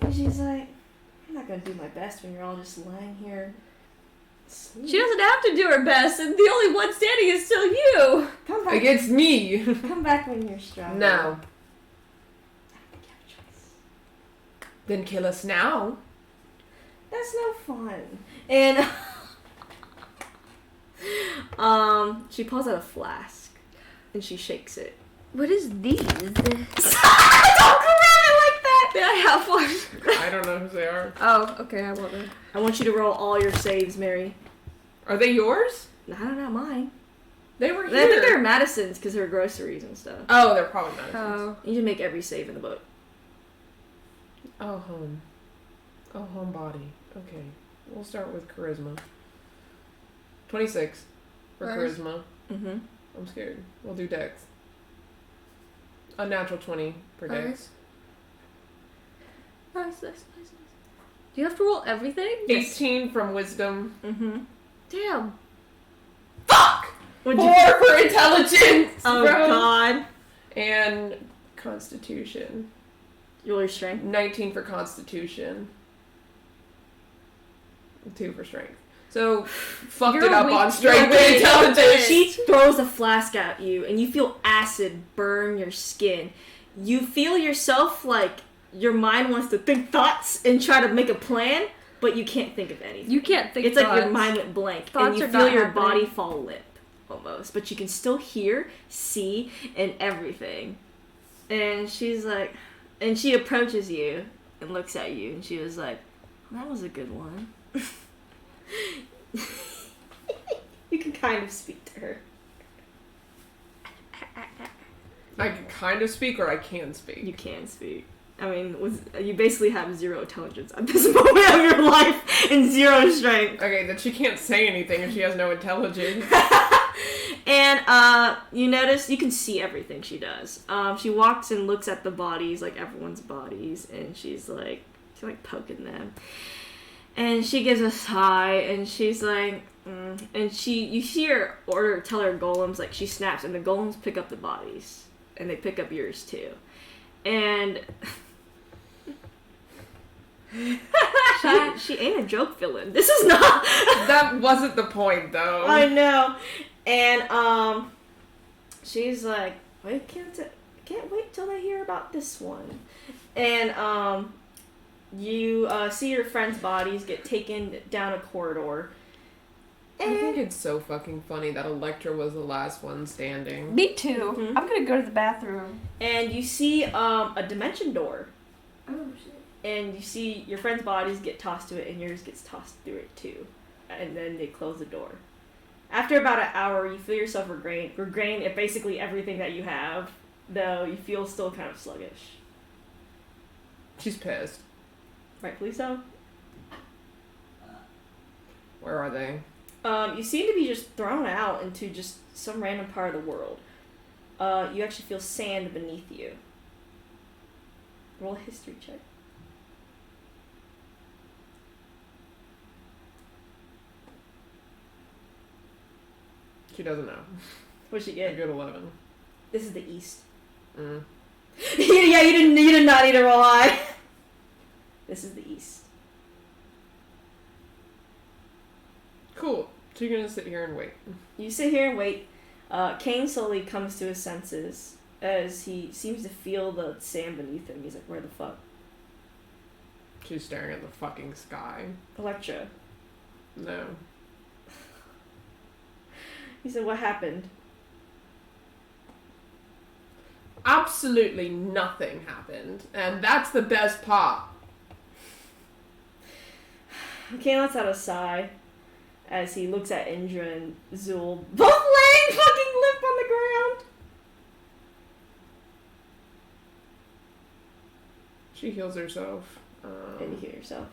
And she's like, I'm not gonna do my best when you're all just lying here. She doesn't have to do her best, and the only one standing is still you! Come back. Against me. Come back when you're strong. No. I don't think you have a choice. Then kill us now. That's no fun. And she pulls out a flask and she shakes it. What is these? Don't grab it like that! May I have one? I don't know who they are. Oh, okay, I want one. I want you to roll all your saves, Mary. Are they yours? I don't know, mine. They were I think they're here. Madison's because they're groceries and stuff. Oh, they're probably not. Oh. You should make every save in the book. Oh, home. Oh, home body. Okay. We'll start with charisma. 26 for Nice. charisma. Mm-hmm. I'm scared. We'll do dex. A natural 20 for dex. Nice. Nice. Do you have to roll everything? 18 from wisdom. Mm-hmm. Damn. Fuck! What'd 4 you- for intelligence, Oh bro. god. And constitution. Roll your strength. 19 for constitution. 2 for strength. So, fucked You're it up weak- on strength you're and weak. intelligence. She throws a flask at you and you feel acid burn your skin. You feel yourself like your mind wants to think thoughts and try to make a plan, but you can't think of anything. You can't think It's like your thoughts. mind went blank Thoughts and you are feel not your happening. body fall limp almost, but you can still hear, see, and everything. And she's like, and she approaches you and looks at you and she was like, that was a good one. You can kind of speak to her. I can kind of speak or I can speak. You can speak. I mean, you basically have 0 intelligence at this moment of your life and 0 strength. Okay, then she can't say anything if she has no intelligence. And you notice you can see everything she does. She walks and looks at the bodies, like everyone's bodies, and she's like poking them. And she gives a sigh, and she's like, and you see her tell her golems, like she snaps, and the golems pick up the bodies, and they pick up yours too. And She ain't a joke villain. This is not. That wasn't the point, though. I know. And she's like, wait, can't wait till I hear about this one. And you see your friends' bodies get taken down a corridor. I think it's so fucking funny that Electra was the last one standing. Me too. Mhm. I'm gonna go to the bathroom. And you see a dimension door. Oh shit. And you see your friends' bodies get tossed to it, and yours gets tossed through it too. And then they close the door. After about an hour, you feel yourself regain basically everything that you have, though you feel still kind of sluggish. She's pissed. Rightfully so. Where are they? You seem to be just thrown out into just some random part of the world. You actually feel sand beneath you. Roll a history check. She doesn't know. What'd she A get? good 11. This is the east. Mm. Yeah, you did not need to roll high. This is the east. Cool. So you're gonna sit here and wait. You sit here and wait. Kane slowly comes to his senses as he seems to feel the sand beneath him. He's like, where the fuck? She's staring at the fucking sky. Electra. No. He said, what happened? Absolutely nothing happened. And that's the best part. Kane lets out a sigh as he looks at Indra and Zul, both laying fucking limp on the ground. She heals herself. And you hear yourself.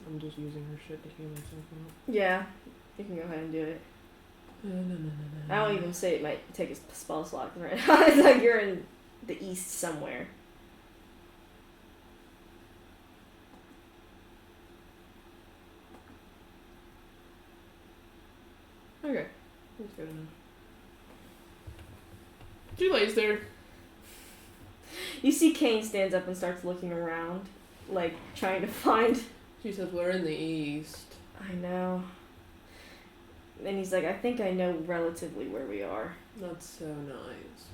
I'm just using her shit to heal myself up. Yeah, you can go ahead and do it. I don't even say it might take a spell slot right now. It's like you're in the east somewhere. Okay. That's good enough. She lays there. You see Kane stands up and starts looking around, like trying to find. She says, we're in the east. I know. And he's like, I think I know relatively where we are. That's so nice.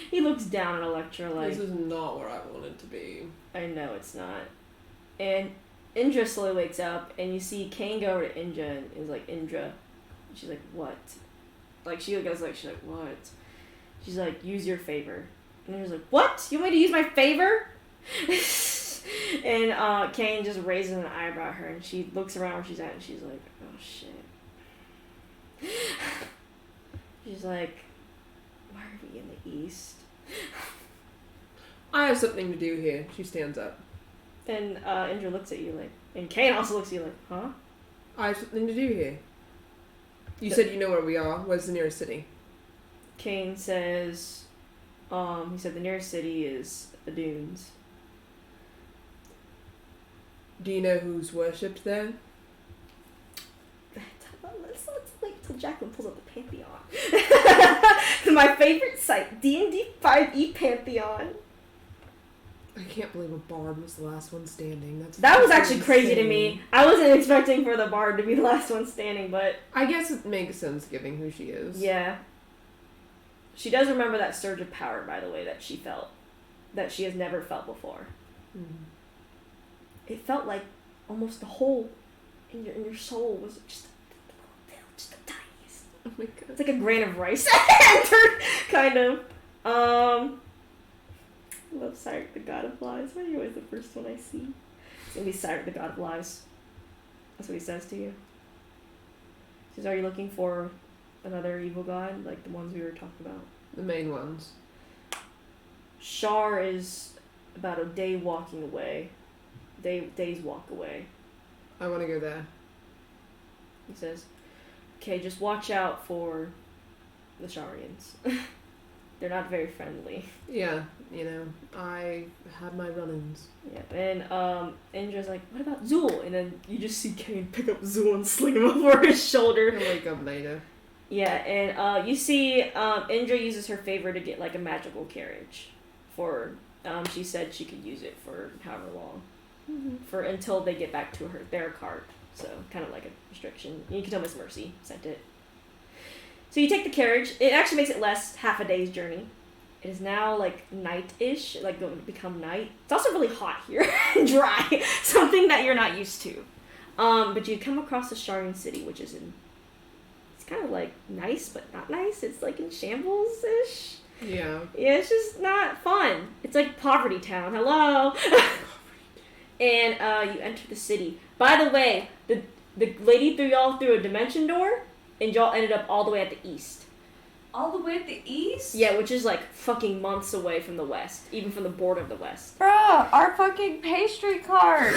He looks down at Electra like, This is not where I wanted to be. I know it's not. And Indra slowly wakes up, and you see Kane go over to Indra and is like, Indra. And she's like, what? Like, she's like, what? She's like, use your favor. And Indra's like, what? You want me to use my favor? And Kane just raises an eyebrow at her, and she looks around where she's at, and she's like, oh shit. She's like, why are we in the east? I have something to do here. She stands up. And Indra looks at you like, and Kane also looks at you like, huh? I have something to do here. You said you know where we are. Where's the nearest city? Kane says, he said the nearest city is the dunes. Do you know who's worshipped there? Let's wait till Jacqueline pulls up the Pantheon. My favorite site, DnD 5e Pantheon. I can't believe a bard was the last one standing. That was actually insane. crazy to me. I wasn't expecting for the bard to be the last one standing, but I guess it makes sense given who she is. yeah. She does remember that surge of power, by the way, that she felt. That she has never felt before. Mm-hmm. It felt like almost the hole in your soul was just the tiniest. Oh my god. It's like a grain of rice. Kind of. I love Cyrek, the God of Lies. Why are you always the first one I see? It's gonna be Cyrek, the God of Lies. That's what he says to you. He says, are you looking for another evil god, like the ones we were talking about? The main ones. Shar is about a day walking away. Day's walk away. I want to go there. He says, okay, just watch out for the Sharians. They're not very friendly. Yeah, I had my run-ins. Yeah, and Indra's like, what about Zool? And then you just see Kane pick up Zool and sling him over his shoulder. I'll wake up later. Yeah, and you see Indra uses her favor to get like a magical carriage for she said she could use it for however long. For until they get back to their cart. So kind of like a restriction. You can tell Miss Mercy sent it. So you take the carriage. It actually makes it less half a day's journey. It is now like night-ish, like going to become night. It's also really hot here and dry, something that you're not used to. But you come across the Sharian City, which is it's kind of like nice, but not nice. It's like in shambles-ish. Yeah. Yeah, it's just not fun. It's like Poverty Town. Hello. And you enter the city. By the way, the lady threw y'all through a dimension door, and y'all ended up all the way at the east. All the way at the east? Yeah, which is like fucking months away from the west, even from the border of the west. Bruh, our fucking pastry cart.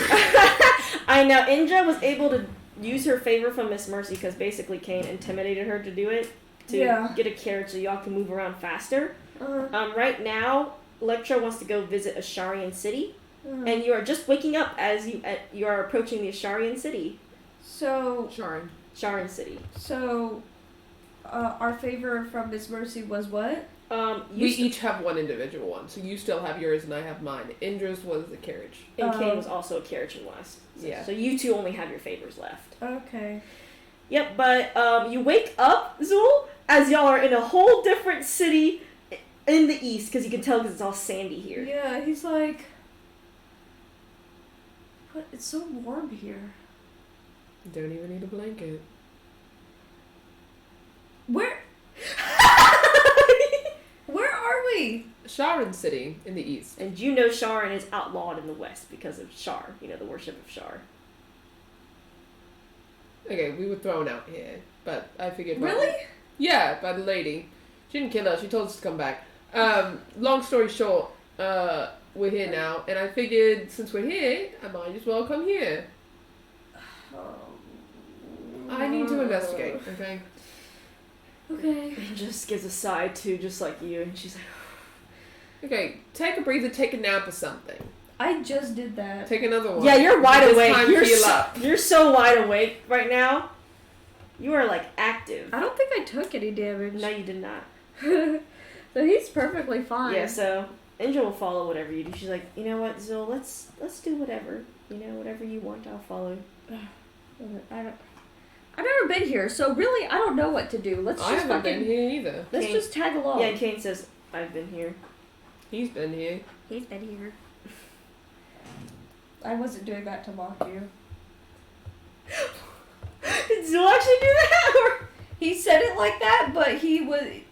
I know. Indra was able to use her favor from Miss Mercy because basically Kane intimidated her to do it, to get a carriage so y'all can move around faster. Right now, Electra wants to go visit Asharian City. And you are just waking up as you are approaching the Asharian City. So... Sharan City. So, our favor from Miss Mercy was what? We each have one individual one. So you still have yours and I have mine. Indra's was the carriage. And Kane was also a carriage in West. So, yeah. So you two only have your favors left. Okay. Yep, but you wake up, Zool, as y'all are in a whole different city in the east, because you can tell because it's all sandy here. Yeah, he's like... But it's so warm here. Don't even need a blanket. Where are we? Sharan City in the east. And you know Sharan is outlawed in the west because of Shar, the worship of Shar. Okay, we were thrown out here, but I figured... Really? Yeah, by the lady. She didn't kill us, she told us to come back. Long story short, we're here now, and I figured since we're here, I might as well come here. I need to investigate, okay? Okay. And just gives a sigh too, just like you, and she's like... Okay, take a breather, take a nap or something. I just did that. Take another one. Yeah, you're wide It's awake. time to heal up. You're so wide awake right now. You are like active. I don't think I took any damage. No, you did not. So he's perfectly fine. Yeah, so Angel will follow whatever you do. She's like, you know what, Zul, let's do whatever. Whatever you want, I'll follow. I've never been here, so really I don't know what to do. Let's I just haven't fucking been here either. let's Kane- just tag along. Yeah, Kane says, I've been here. He's been here. He's been here. I wasn't doing that to mock you. Did Zul actually do that? Or? He said it like that, but he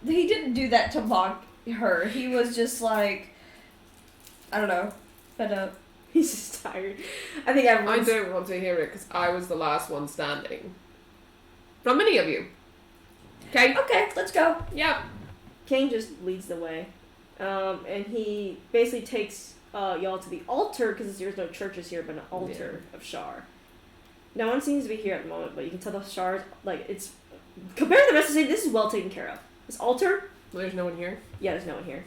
didn't do that to mock her. He was just like, I don't know, fed up. He's just tired. I think I everyone's... don't want to hear it because I was the last one standing. From many of you. Okay? Okay, let's go. Yep. Kane just leads the way. And he basically takes y'all to the altar, because there's no churches here, but an altar of Shar. No one seems to be here at the moment, but you can tell the Shar, like, it's... Compared to the rest of the city, this is well taken care of. This altar? Well, there's no one here. Yeah, there's no one here.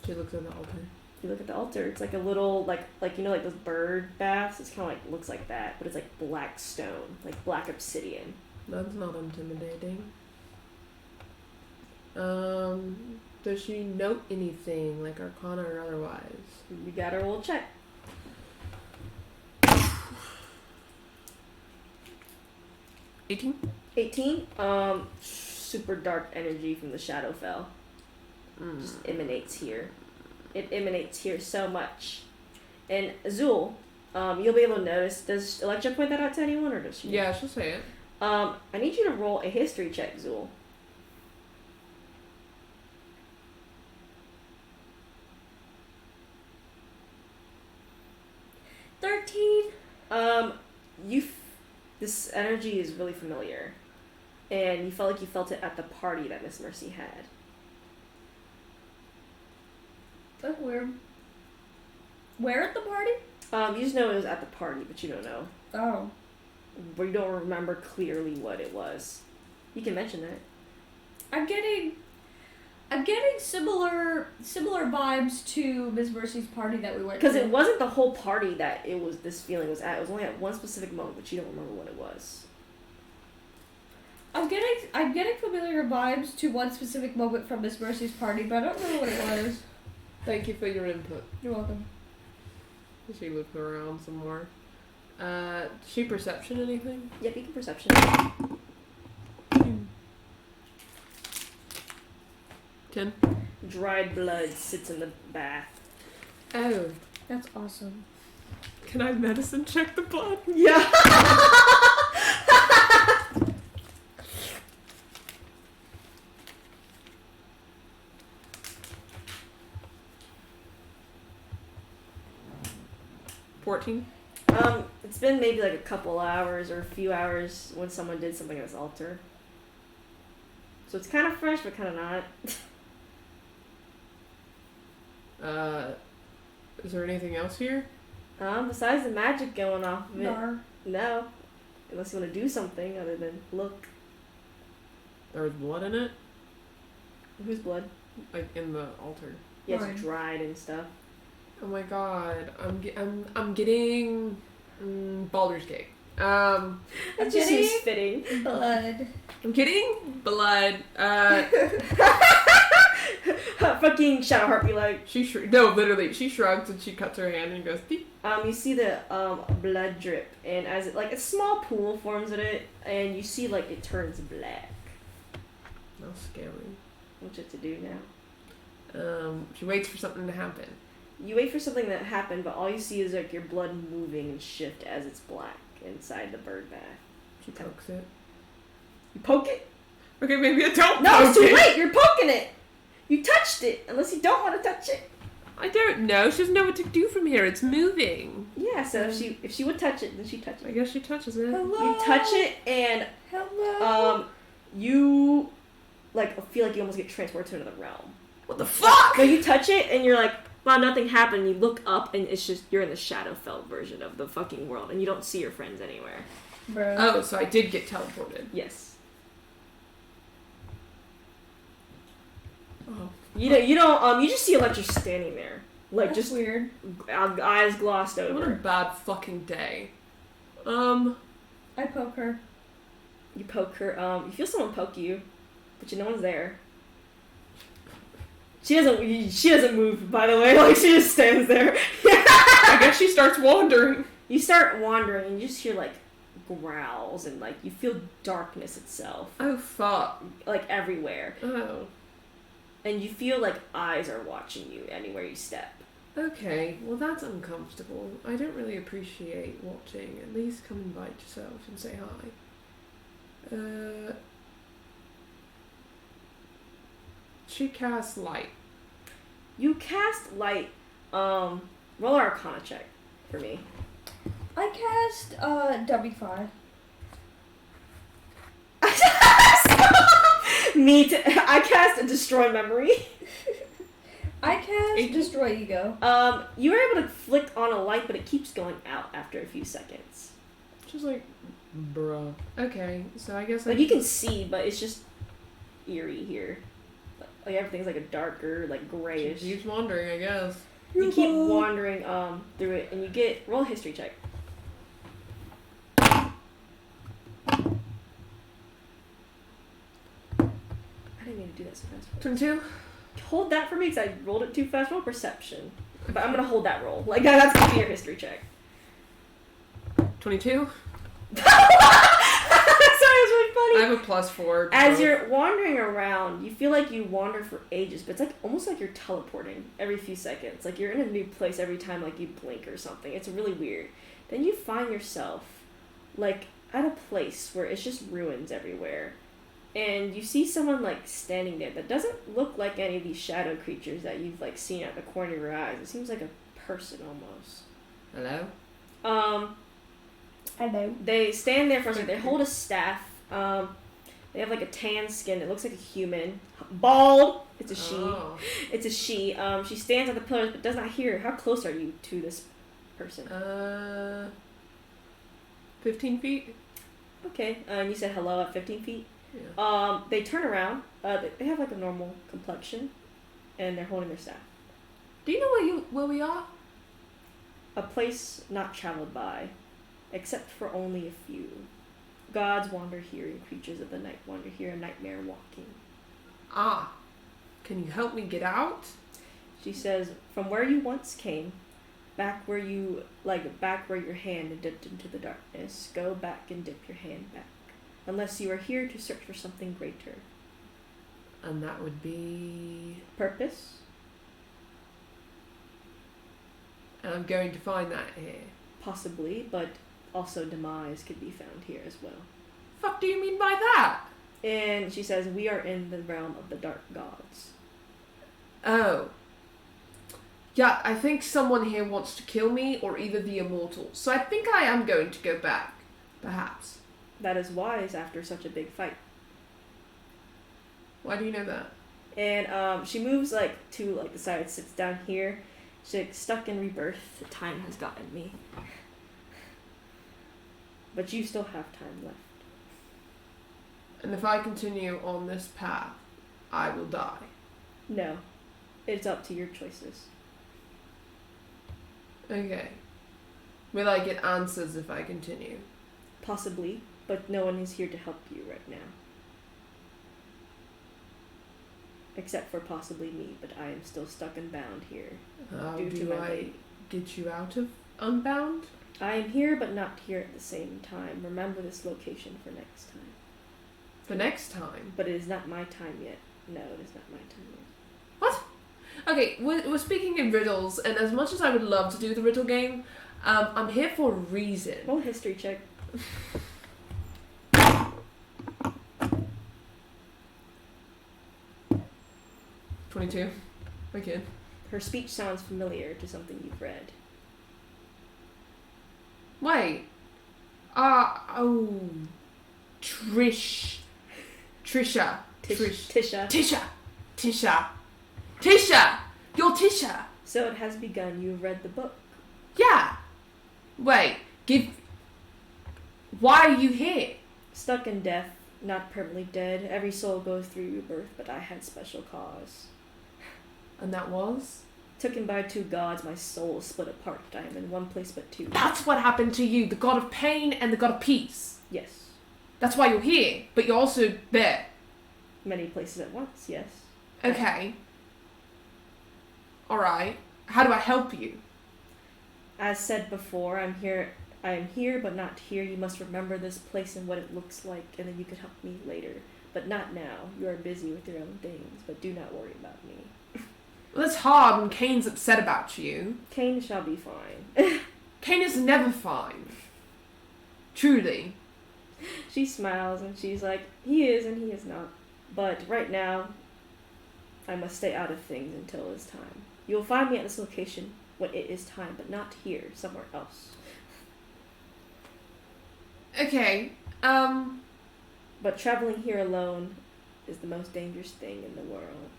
She looks at the altar. You look at the altar, it's like a little, like those bird baths? It's kind of like, looks like that, but it's like black stone, like black obsidian. That's not intimidating. Does she note anything, like Arcana or otherwise? You got her little check. 18? Super dark energy from the Shadowfell. Just emanates here. It emanates here so much. And Azul, you'll be able to notice, does Electra point that out to anyone, or does she? Yeah, she'll say it. I need you to roll a history check, Zul. 13. This energy is really familiar, and you felt like you felt it at the party that Miss Mercy had. That's weird. Where at the party? You just know it was at the party, but you don't know. Oh. But you don't remember clearly what it was. You can mention that. I'm getting... I'm getting similar vibes to Miss Mercy's party that we went to. Because it wasn't the whole party that this feeling was at. It was only at one specific moment, but you don't remember what it was. I'm getting familiar vibes to one specific moment from Miss Mercy's party, but I don't remember what it was. Thank you for your input. You're welcome. She looked around some more. She perception anything? Yep, you can perception. 10. Dried blood sits in the bath. Oh. That's awesome. Can I medicine check the blood? Yeah. 14. It's been maybe like a couple hours or a few hours when someone did something at this altar. So it's kind of fresh, but kind of not. Is there anything else here? Besides the magic going off of it. Nar. No. Unless you want to do something other than look. There was blood in it? Whose blood? Like in the altar. Yeah, Mine. it's dried and stuff. Oh my god. I'm getting Baldur's Gate. I'm That just getting seems fitting. Blood. getting blood. Fucking Shadowheart be like. No, literally, she shrugs and she cuts her hand and goes, Deep. You see the blood drip, and as it, like a small pool forms in it, and you see like it turns black. That's scary. What's it to do now? She waits for something to happen. You wait for something to happen, but all you see is like your blood moving and shift as it's black inside the bird bath. She pokes it. You poke it? Okay, maybe I don't No, poke it's too it. late. You're poking it. You touched it, unless you don't want to touch it. I don't know. She doesn't know what to do from here. It's moving. Yeah, so if she would touch it, then she touch I it. guess she touches it. Hello. You touch it, and Hello. you like feel like you almost get transported to another realm. What the fuck? No, you touch it, and you're like, wow, nothing happened. You look up, and it's just you're in the Shadowfell version of the fucking world, and you don't see your friends anywhere. Bro. Oh, so I did get teleported. Yes. Oh. You don't you just see Electra standing there, like That's just weird. eyes glossed What a over. bad fucking day. I poke her. You poke her. You feel someone poke you, but no one's there. She doesn't move, by the way. Like she just stands there. I guess she starts wandering. You start wandering, and you just hear like growls, and like you feel darkness itself, Oh fuck. like everywhere, Oh. and you feel like eyes are watching you anywhere you step. Okay, well that's uncomfortable. I don't really appreciate watching. At least come invite yourself and say hi. She casts light. You cast light. Roll an Arcana check for me. I cast W5. I cast a destroy memory. I cast Destroy Ego. You were able to flick on a light, but it keeps going out after a few seconds. Just like, bruh. Okay, so I guess Like you can see, but it's just eerie here. Like everything's like a darker, like grayish. She keeps wandering, I guess. You keep wandering through it, and you roll a history check. I didn't mean to do that so fast. 22? Hold that for me, because I rolled it too fast. Roll perception. But I'm gonna hold that roll. Like that's gonna be your history check. 22? Sorry, it was really funny. I have a +4. As so- you're wandering around, you feel like you wander for ages, but it's like almost like you're teleporting every few seconds. Like you're in a new place every time like you blink or something. It's really weird. Then you find yourself like at a place where it's just ruins everywhere. And you see someone like standing there that doesn't look like any of these shadow creatures that you've like seen at the corner of your eyes. It seems like a person almost. Hello? Hello. They stand there for a second. They hold a staff. They have like a tan skin. It looks like a human. Bald. It's a she. Oh. It's a she. She stands on the pillars but does not hear. How close are you to this person? 15 feet? Okay. And you said hello at 15 feet? Yeah. They turn around. They have like a normal complexion, and they're holding their staff. Do you know where we are? A place not traveled by, except for only a few. Gods wander here, and creatures of the night wander here, a nightmare walking. Ah. Can you help me get out? She says, from where you once came, back where your hand dipped into the darkness, go back and dip your hand back. Unless you are here to search for something greater. And that would be... Purpose? And I'm going to find that here. Possibly, but also demise could be found here as well. Fuck do you mean by that? And she says, we are in the realm of the dark gods. Oh. Yeah, I think someone here wants to kill me or either the immortals. So I think I am going to go back. Perhaps. That is wise after such a big fight. Why do you know that? And she moves to the side, sits down here. She's like, stuck in rebirth. The time has gotten me. But you still have time left. And if I continue on this path, I will die. No. It's up to your choices. Okay. Will I get answers if I continue? Possibly, but no one is here to help you right now. Except for possibly me, but I am still stuck and bound here. How due to do my I fate. get you out of Unbound? I am here, but not here at the same time. Remember this location for next time. For next time? But it is not my time yet. No, it is not my time yet. What? Okay, we're speaking in riddles, and as much as I would love to do the riddle game, I'm here for a reason. Roll a history check. 22. Okay. Her speech sounds familiar to something you've read. Wait. Oh. Trisha. Tisha. Tisha! You're Tisha! So it has begun. You have read the book. Yeah. Wait. Why are you here? Stuck in death, not permanently dead. Every soul goes through rebirth, but I had special cause. And that was? Taken by two gods, my soul is split apart. I am in one place but two. That's what happened to you. The god of pain and the god of peace. Yes. That's why you're here. But you're also there. Many places at once, yes. Okay. Alright. How do I help you? As said before, I am here, but not here. You must remember this place and what it looks like, and then you could help me later. But not now. You are busy with your own things, but do not worry about me. Well, that's hard when Kane's upset about you. Kane shall be fine. Kane is never fine. Truly. She smiles and she's like, he is and he is not. But right now, I must stay out of things until it is time. You will find me at this location when it is time, but not here, somewhere else. Okay, But traveling here alone is the most dangerous thing in the world.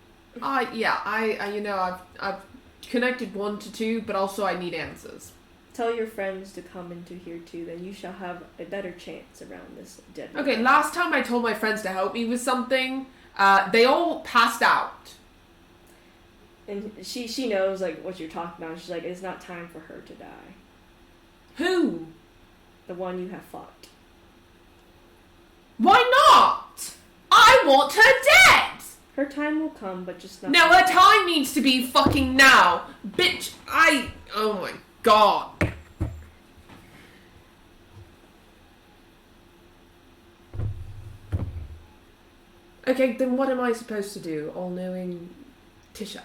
yeah, I've connected 1 to 2, but also I need answers. Tell your friends to come into here too, then you shall have a better chance around this deadly. Okay, last time I told my friends to help me with something, they all passed out. And she knows like what you're talking about. She's like, it's not time for her to die. Who? The one you have fought. Why not? I want her dead! Her time will come, but just not. No, her time needs to be fucking now. Bitch, oh my god. Okay, then what am I supposed to do, all-knowing Tisha?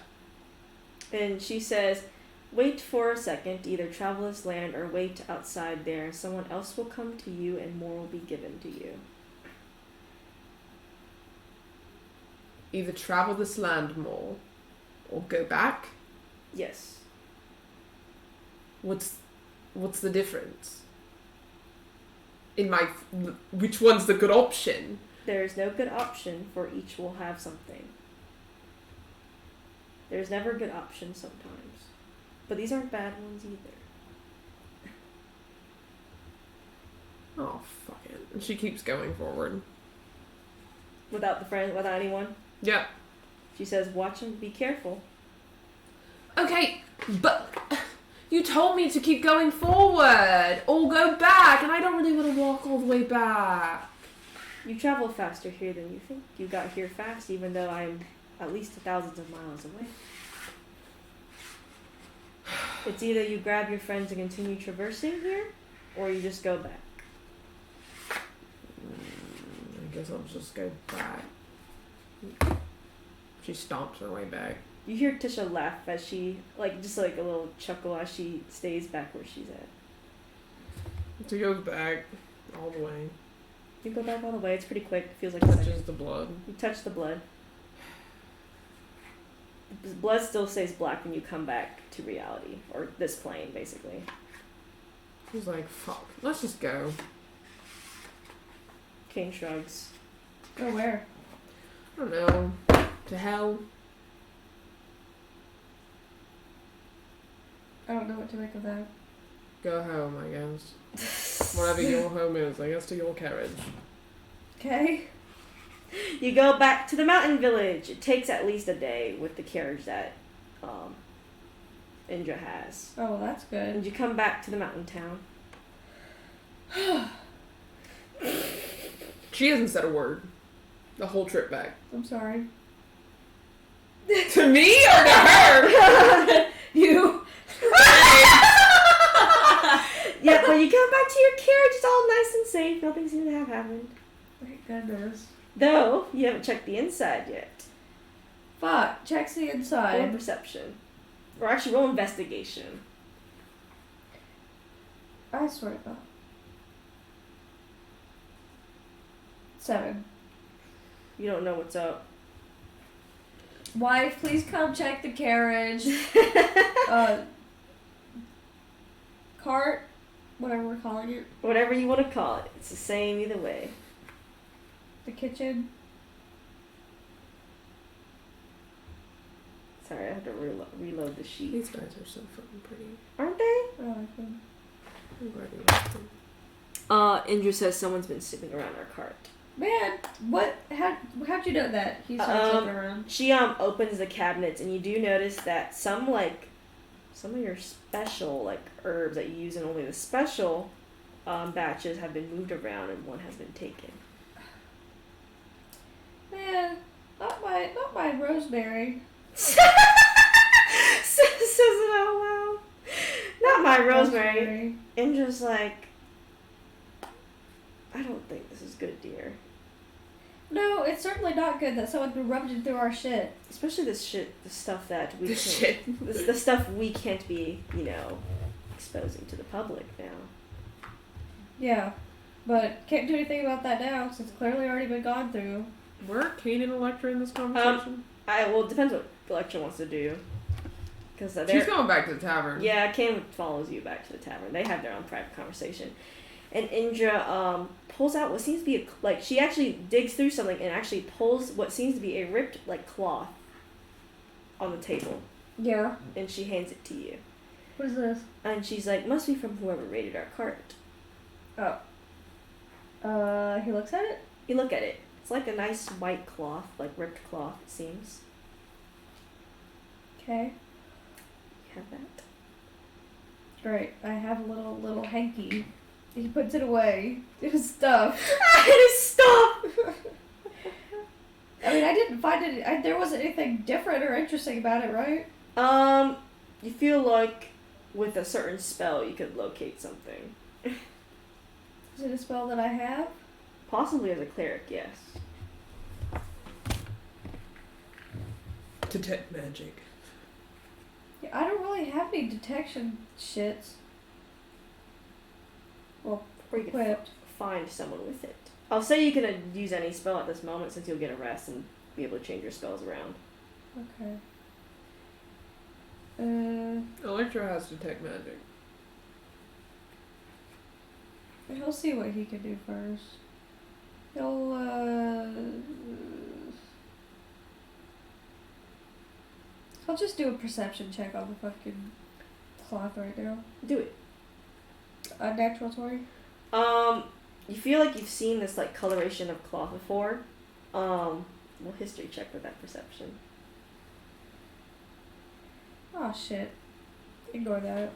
And she says, wait for a second, either travel this land or wait outside there, and someone else will come to you and more will be given to you. Either travel this land more, or go back? Yes. What's the difference? Which one's the good option? There is no good option, for each will have something. There's never a good option sometimes. But these aren't bad ones either. Oh, fuck it. And she keeps going forward. Without the friend, without anyone. Yeah. She says, watch him, be careful. Okay, but you told me to keep going forward or go back, and I don't really want to walk all the way back. You travel faster here than you think. You got here fast, even though I'm at least thousands of miles away. It's either you grab your friends and continue traversing here, or you just go back. I guess I'll just go back. She stomps her way back. You hear Tisha laugh as she, just a little chuckle as she stays back where she's at. She goes back all the way. You go back all the way. It's pretty quick. It feels like a second. Touches the blood. You touch the blood. The blood still stays black when you come back to reality, or this plane, basically. She's like, fuck, let's just go. Kane shrugs. Go where? I don't know. To hell. I don't know what to make of that. Go home, I guess. Whatever your home is, I guess to your carriage. Okay. You go back to the mountain village. It takes at least a day with the carriage that Indra has. Oh, well, that's good. And you come back to the mountain town. She hasn't said a word. The whole trip back. I'm sorry. To me or to her? You. Yeah, when you come back to your carriage, it's all nice and safe. Nothing seems to have happened. Thank goodness. Though, you haven't checked the inside yet. Fuck. Checks the Roll inside. perception. Or actually, roll investigation. I swear to God. 7. You don't know what's up. Wife, please come check the carriage. Cart, whatever we're calling it. Whatever you want to call it. It's the same either way. The kitchen. Sorry, I have to reload the sheet. These guys are so fucking pretty. Aren't they? I like them. I'm glad you like them. Indra says someone's been snooping around our cart. Man, what? How'd you know that? He starts looking around. She opens the cabinets, and you do notice that some of your special herbs that you use in only the special batches have been moved around, and one has been taken. Man, not my rosemary. Says it out loud. Not my rosemary. Indra's like, I don't think this is good, dear. No, it's certainly not good that someone's been rummaging through our shit. Especially the stuff that we This can't, shit. the stuff we can't be, exposing to the public now. Yeah, but can't do anything about that now since it's clearly already been gone through. Were Kane and Electra in this conversation? It depends what Electra wants to do. Because She's going back to the tavern. Yeah, Kane follows you back to the tavern. They have their own private conversation. And Indra pulls out what seems to be she actually digs through something and actually pulls what seems to be a ripped cloth on the table. Yeah. And she hands it to you. What is this? And she's like, must be from whoever raided our cart. Oh. He looks at it? You look at it. It's like a nice white cloth, ripped cloth, it seems. Okay. You have that. Great. I have a little hanky. He puts it away. It was stuff. It is stuff! I mean, I didn't find it. There wasn't anything different or interesting about it, right? You feel like with a certain spell you could locate something. Is it a spell that I have? Possibly as a cleric, yes. Detect magic. Yeah, I don't really have any detection shits. Well, Or you could equipped. find someone with it. I'll say you can use any spell at this moment since you'll get a rest and be able to change your spells around. Okay. Electra has detect magic. He'll see what he can do first. He'll, I'll just do a perception check on the fucking cloth right now. Do it. A natural 20. You feel like you've seen this coloration of cloth before, We'll history check with that perception. Oh shit. Ignore that.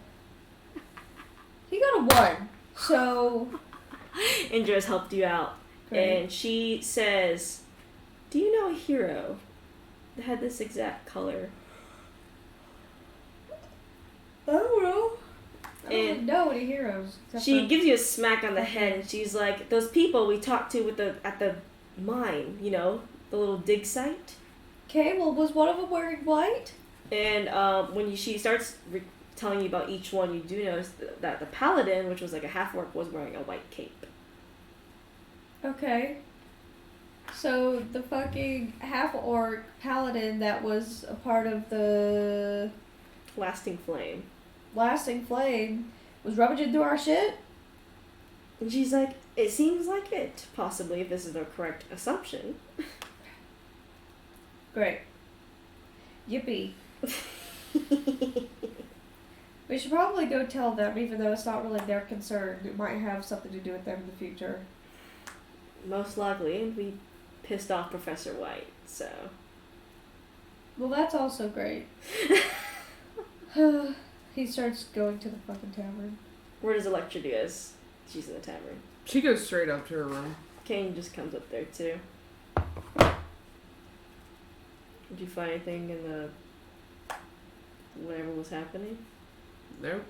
He got a 1. So Indra has helped you out. great. And she says, do you know a hero that had this exact color? I don't know. I don't And know any heroes. except she for- gives you a smack on the head and she's like, those people we talked to at the mine, you know, the little dig site. Okay, well, was one of them wearing white? And when she starts telling you about each one, you do notice that the paladin, which was like a half-orc, was wearing a white cape. Okay. So the fucking half-orc paladin that was a part of the Lasting flame. lasting flame was rummaging through our shit? And she's like, it seems like it, possibly, if this is the correct assumption. Great. Yippee. We should probably go tell them, even though it's not really their concern. It might have something to do with them in the future. Most likely, and we pissed off Professor White, so. Well, that's also great. He starts going to the fucking tavern. Where does Electra do as she's in the tavern? She goes straight up to her room. Kane just comes up there, too. Did you find anything in the... whatever was happening? Nope.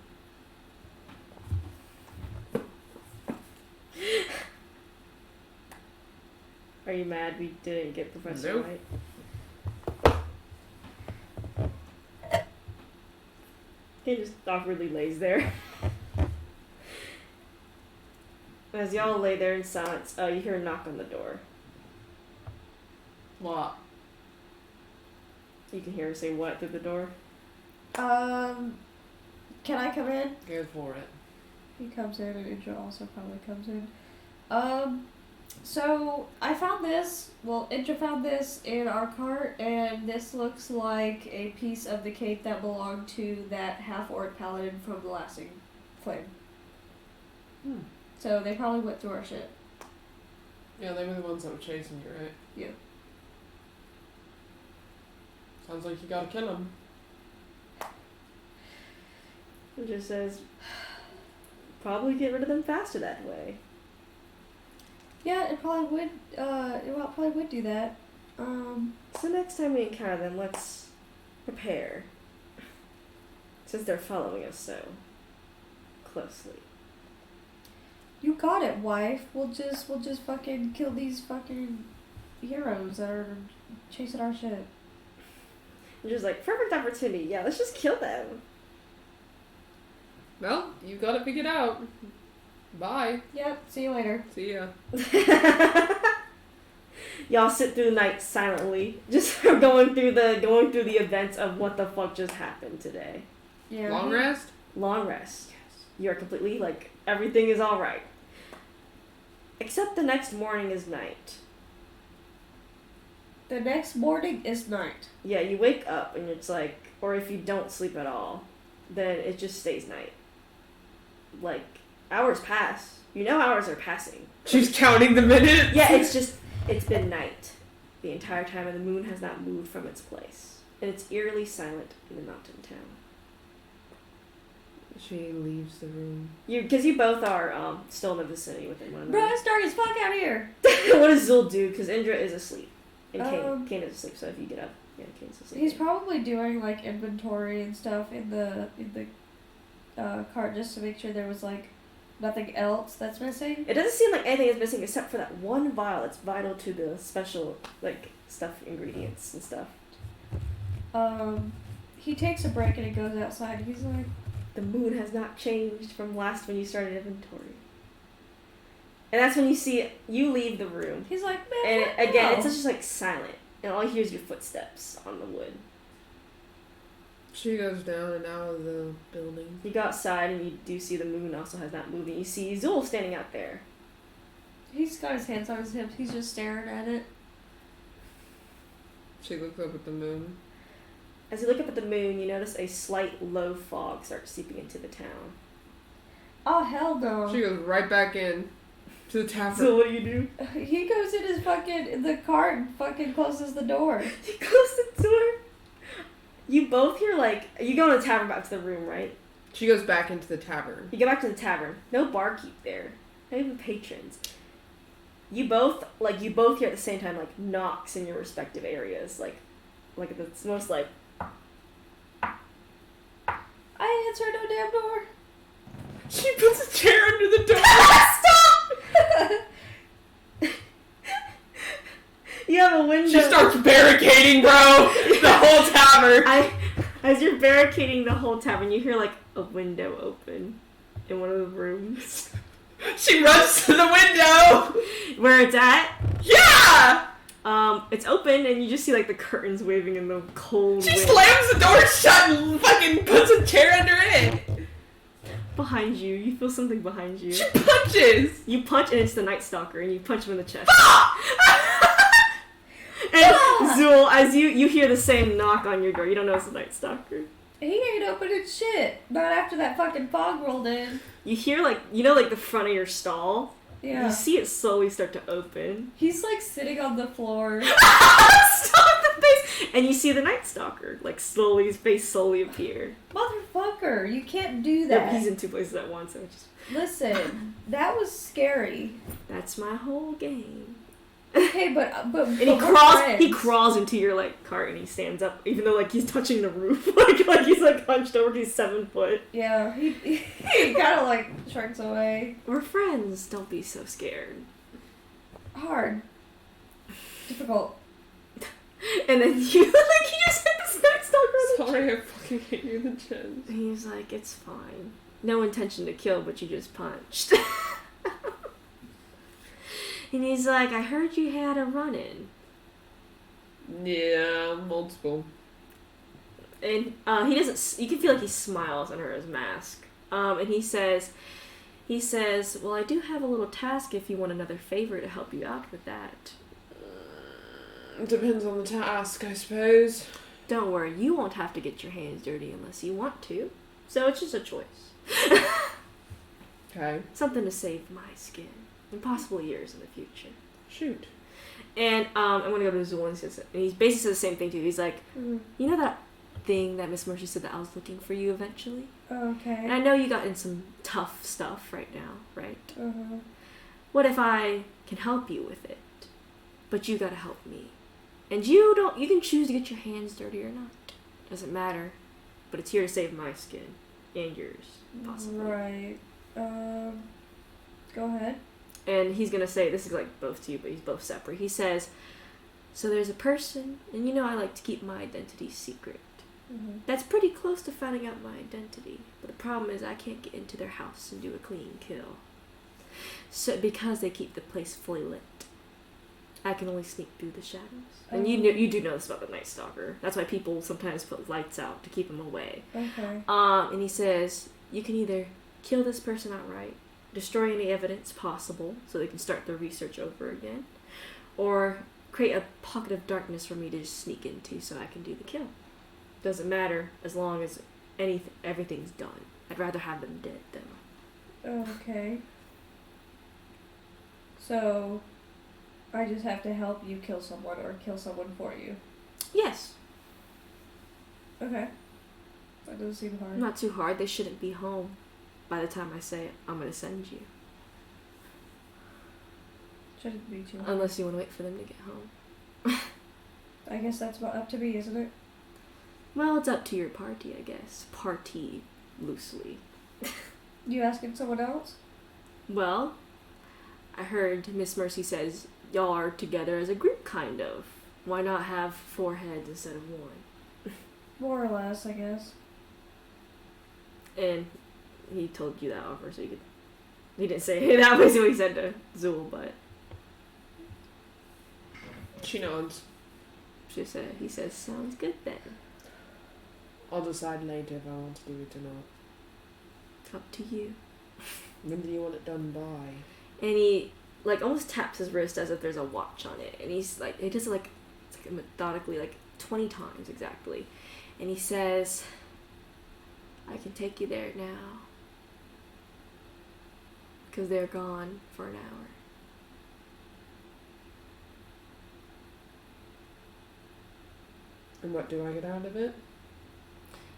Are you mad we didn't get Professor Nope. White? He just awkwardly lays there. As y'all lay there in silence, you hear a knock on the door. What? You can hear her say what through the door. Can I come in? Go for it. He comes in, and Indra also probably comes in. So I found this. Well, Indra found this in our cart, and this looks like a piece of the cape that belonged to that half-orc paladin from the lasting flame. Hmm. So they probably went through our shit. Yeah, they were the ones that were chasing you, right? Yeah. Sounds like you gotta kill them. It just says, probably get rid of them faster that way. Yeah, it probably would. Probably would do that. So next time we encounter them, let's prepare. Since they're following us so closely. You got it, wife. We'll just fucking kill these fucking heroes that are chasing our shit. And just like, perfect opportunity. Yeah, let's just kill them. Well, you got it figured out. Bye. Yep. See you later. See ya. Y'all sit through the night silently, just going through the events of what the fuck just happened today. Yeah. Long rest? Long rest. You're completely like everything is all right, except the next morning is night. The next morning is night. Yeah, you wake up and it's like, or if you don't sleep at all, then it just stays night. Like hours pass. You know hours are passing. She's counting the minutes. Yeah, it's been night the entire time, and the moon has not moved from its place, and it's eerily silent in the mountain town. She leaves the room. Because you both are still in the vicinity with one Bro, another. it's dark as fuck out here. What does Zul do? Because Indra is asleep, and Kane is asleep. So if you get up, yeah, Kane's asleep. He's probably doing like inventory and stuff in the cart just to make sure there was like nothing else that's missing. It doesn't seem like anything is missing except for that one vial that's vital to the special like stuff, ingredients and stuff. He takes a break and he goes outside. He's like, The moon has not changed from last when you started inventory. And that's when you see you leave the room. he's like, man. And what again, the it's hell?" just like silent, and all you hear is your footsteps on the wood. She goes down and out of the building. You go outside and you do see the moon also has not moved, and you see Zul standing out there. He's got his hands on his hips. He's just staring at it. She looks up at the moon. As you look up at the moon, you notice a slight low fog start seeping into the town. Oh hell no. She goes right back in. To the tavern. So what do you do? He goes in the car and fucking closes the door. He closes the door. You both hear you go to the tavern back to the room, right? She goes back into the tavern. You go back to the tavern. No barkeep there. Not even patrons. You both hear at the same time knocks in your respective areas. It's most like. I answer no damn door. She puts a chair under the door. Stop! You have a window. She starts barricading, bro. The whole tavern. As you're barricading the whole tavern, you hear a window open in one of the rooms. She runs to the window. Where it's at? Yeah. It's open and you just see the curtains waving in the cold She wind. slams the door shut and fucking puts a chair under it. Behind you. You feel something behind you. She punches. You punch and it's the Night Stalker and you punch him in the chest. And Zool, as you hear the same knock on your door, you don't know it's the Night Stalker. He ain't opening shit. Not after that fucking fog rolled in. You hear the front of your stall? Yeah. You see it slowly start to open. He's sitting on the floor. Stop the face! And you see the Night Stalker, his face slowly appear. Motherfucker, you can't do Yeah, that. he's in two places at once. So Listen, that was scary. that's my whole game. Okay, but And he he crawls into your cart and he stands up, even though he's touching the roof, he's hunched over. He's 7 foot. Yeah, he kind of shrinks away. We're friends. Don't be so scared. Hard, difficult. And then you just hit this Night Stalker. Sorry, I fucking hit you in the chest. And he's like, it's fine. No intention to kill, but you just punched. And he's like, I heard you had a run-in. Yeah, multiple. And he doesn't. You can feel he smiles under his mask. And he says, well, I do have a little task if you want another favor to help you out with that. Depends on the task, I suppose. Don't worry, you won't have to get your hands dirty unless you want to. So it's just a choice. Okay. Something to save my skin. And possibly yours in the future. Shoot. And I'm gonna go to Zool and he basically says the same thing too. He's like, you know that thing that Miss Mercy said that I was looking for you eventually? Okay. And I know you got in some tough stuff right now, right? Uh-huh. What if I can help you with it? But you gotta help me. And you can choose to get your hands dirty or not. Doesn't matter. But it's here to save my skin. And yours, possibly. Right. Go ahead. And he's gonna say, this is both to you, but he's both separate. He says, so there's a person, and I like to keep my identity secret. Mm-hmm. That's pretty close to finding out my identity. But the problem is I can't get into their house and do a clean kill. So because they keep the place fully lit. I can only sneak through the shadows. And you do know this about the Night Stalker. That's why people sometimes put lights out to keep him away. Okay. And he says, you can either kill this person outright, destroy any evidence possible so they can start their research over again, or create a pocket of darkness for me to just sneak into so I can do the kill. Doesn't matter as long as everything's done. I'd rather have them dead though. Okay. So, I just have to help you kill someone or kill someone for you. Yes. Okay. That doesn't seem hard. Not too hard. They shouldn't be home by the time I say I'm going to send you. Shouldn't be too hard. Unless you want to wait for them to get home. I guess that's up to me, isn't it? Well, it's up to your party, I guess. Party, loosely. You asking someone else? Well, I heard Miss Mercy says y'all are together as a group, kind of. Why not have 4 heads instead of 1? More or less, I guess. And he told you that offer, so you could... He didn't say that was what he said to Zool, but... She nods. He says, sounds good then. I'll decide later if I want to do it or not. Up to you. When do you want it done by? And he, almost taps his wrist as if there's a watch on it. And he's he does it it's methodically, 20 times exactly. And he says, I can take you there now. Because they're gone for an hour. And what do I get out of it?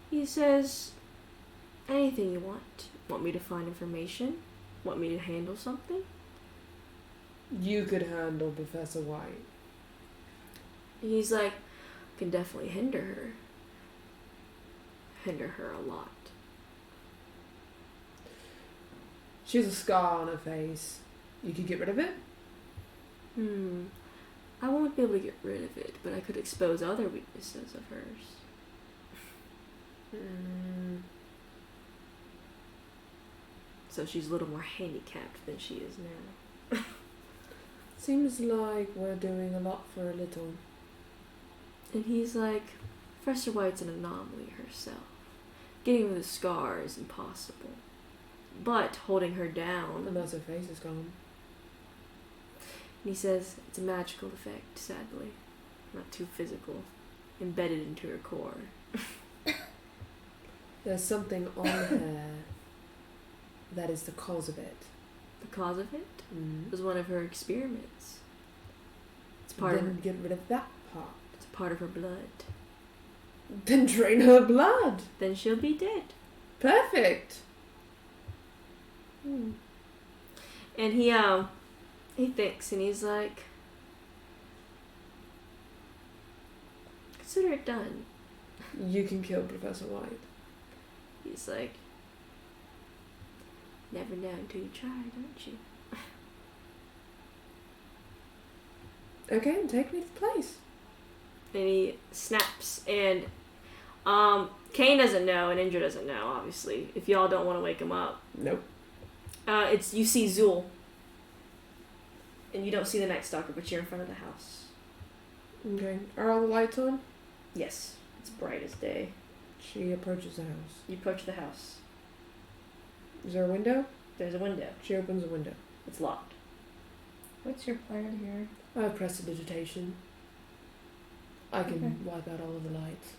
He says, anything you want. Want me to find information? Want me to handle something? You could handle Professor White. He's like, can definitely hinder her. Hinder her a lot. She has a scar on her face. You could get rid of it? I won't be able to get rid of it, but I could expose other weaknesses of hers. So she's a little more handicapped than she is now. Seems like we're doing a lot for a little. And he's like, Professor White's an anomaly herself. Getting rid of the scar is impossible. But holding her down... Unless her face is gone. And he says, it's a magical effect, sadly. Not too physical. Embedded into her core. There's something on her that is the cause of it. The cause of it Mm. was one of her experiments. It's part Then of her, get rid of that part. it's part of her blood. Then drain her blood. Then she'll be dead. Perfect. And he thinks and he's like, consider it done. You can kill Professor White. He's like, never know until you try, don't you? Okay, take me to the place. And he snaps and Kane doesn't know and Indra doesn't know, obviously. If y'all don't want to wake him up. Nope. It's you see Zool. And you don't see the Night Stalker, but you're in front of the house. Okay. Are all the lights on? Yes. It's bright as day. She approaches the house. You approach the house. Is there a window? There's a window. She opens the window. It's locked. What's your plan here? I press prestidigitation. I can Okay. wipe out all of the lights.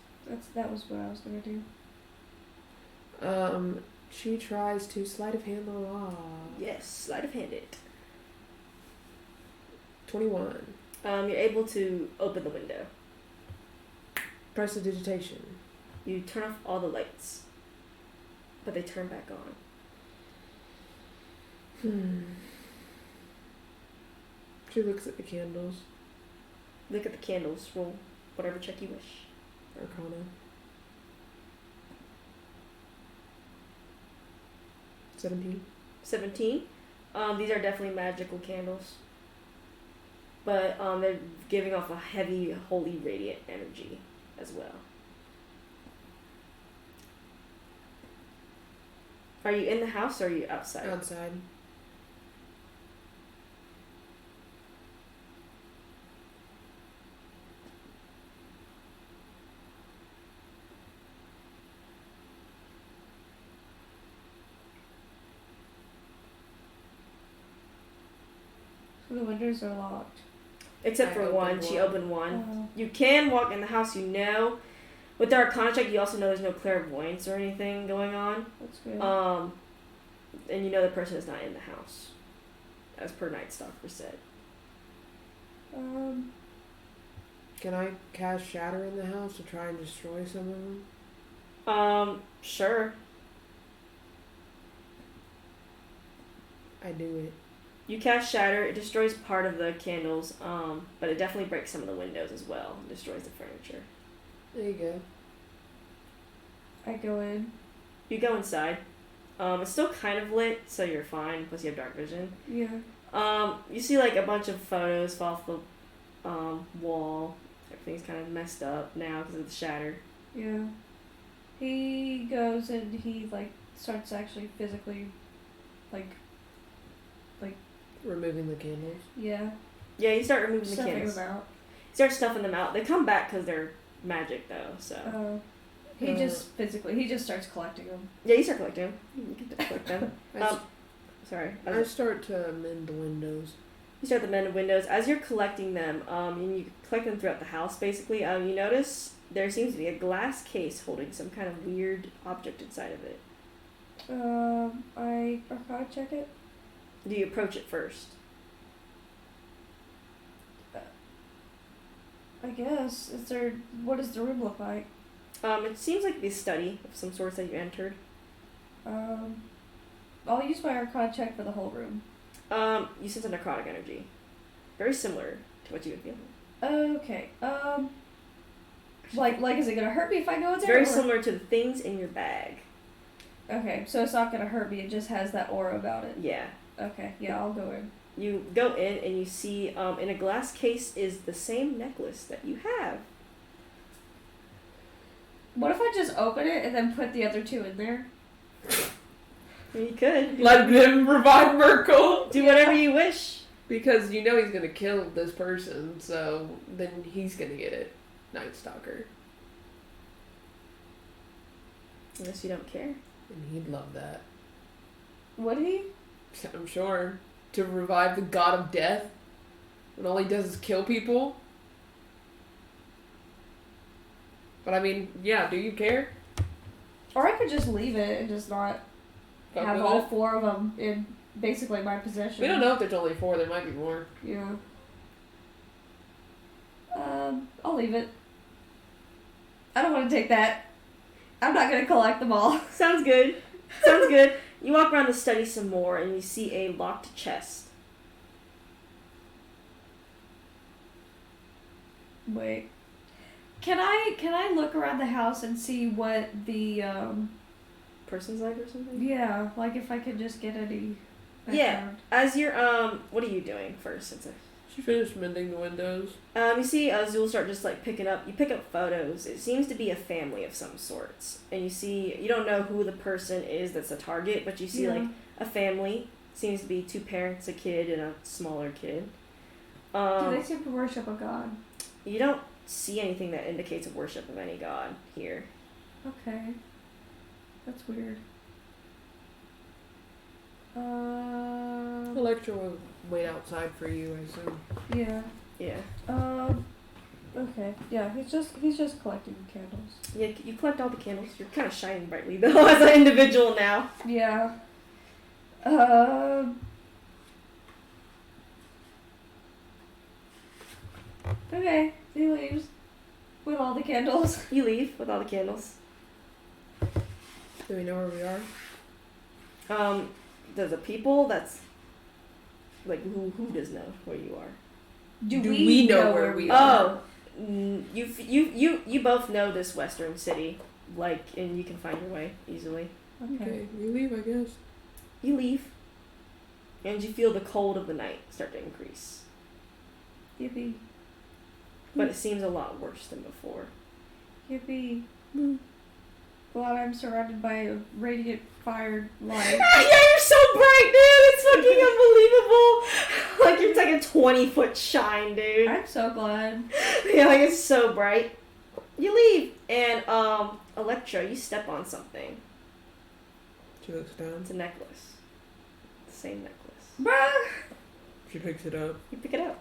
That was what I was gonna do. She tries to sleight of hand the lock. Yes, sleight of hand it. 21. You're able to open the window. Prestidigitation. You turn off all the lights. But they turn back on. She looks at the candles. Look at the candles. Roll whatever check you wish. Arcana. 17. 17. These are definitely magical candles. But they're giving off a heavy, holy, radiant energy as well. Are you in the house or are you outside? Outside. So the windows are locked. Except I for opened one. She one. opened one. Oh. You can walk in the house, you know. With the Arcana check, you also know there's no clairvoyance or anything going on. That's good. And you know the person is not in the house. As per Night Stalker said. Can I cast Shatter in the house to try and destroy some of them? Sure. I do it. You cast Shatter, it destroys part of the candles, but it definitely breaks some of the windows as well. It destroys the furniture. There you go. I go in. You go inside. It's still kind of lit, so you're fine, plus you have dark vision. Yeah. You see like a bunch of photos fall off the wall. Everything's kind of messed up now because of the shatter. Yeah. He goes and he like starts actually physically, like, Removing the candles. yeah. Yeah, you start removing the Stuffing candles. them out. You start stuffing them out. They come back because they're magic though, so. He just starts collecting them. Yeah, you start collecting them. You can collect them. Sorry. I start to mend the windows. You start the mended windows. As you're collecting them, and you collect them throughout the house, basically, you notice there seems to be a glass case holding some kind of weird object inside of it. I Arcana check it. Do you approach it first? I guess. What does the room look like? It seems like the study of some sorts that you entered. I'll use my Arcana check for the whole room. You sense a necrotic energy. Very similar to what you would feel. Okay. Like, is it gonna hurt me if I go in It's there? very similar to the things in your bag. Okay, so it's not gonna hurt me. It just has that aura about it. Yeah. Okay, yeah, I'll go in. You go in and you see in a glass case is the same necklace that you have. What if I just open it and then put the other two in there? You could. Let them revive Merkel. Do whatever you wish. Because you know he's gonna kill this person, so then he's gonna get it. Night Stalker. Unless you don't care. And he'd love that. Would he? I'm sure. To revive the god of death. When all he does is kill people. But I mean, yeah, do you care? Or I could just leave it and just not Fuck have with all it? 4 of them in basically my possession. We don't know if there's only 4, there might be more. Yeah. I'll leave it. I don't want to take that. I'm not gonna collect them all. Sounds good. Sounds good. You walk around the study some more and you see a locked chest. Wait. Can I look around the house and see what the Person's life or something? yeah, like if I could just get any Yeah. background. As you're what are you doing first? She finished mending the windows. You see Azul start just like you pick up photos. It seems to be a family of some sorts. And you don't know who the person is that's a target, but you see Yeah. like a family. Seems to be 2 parents, a kid, and a smaller kid. Do they seem to worship a god? You don't see anything that indicates a worship of any god here. Okay. That's weird. Electra will wait outside for you, I assume. Yeah. Yeah. Okay. Yeah, he's just collecting candles. Yeah, you collect all the candles. You're kind of shining brightly though as an individual now. Yeah. Okay, he leaves with all the candles. You leave with all the candles. Do we know where we are? There's a people that's like who does know where you are? Do we know where we are? Oh, you both know this western city, like, and you can find your way easily. Okay, we leave, I guess. You leave, and you feel the cold of the night start to increase, Yippee. but it seems a lot worse than before. Yippee. Glad I'm surrounded by a radiant fired light. Yeah, you're so bright, dude. It's fucking unbelievable. Like it's like a 20-foot shine, dude. I'm so glad. Yeah, like it's so bright. You leave, and Electra, you step on something. She looks down. It's a necklace. The same necklace. Bruh! She picks it up. You pick it up.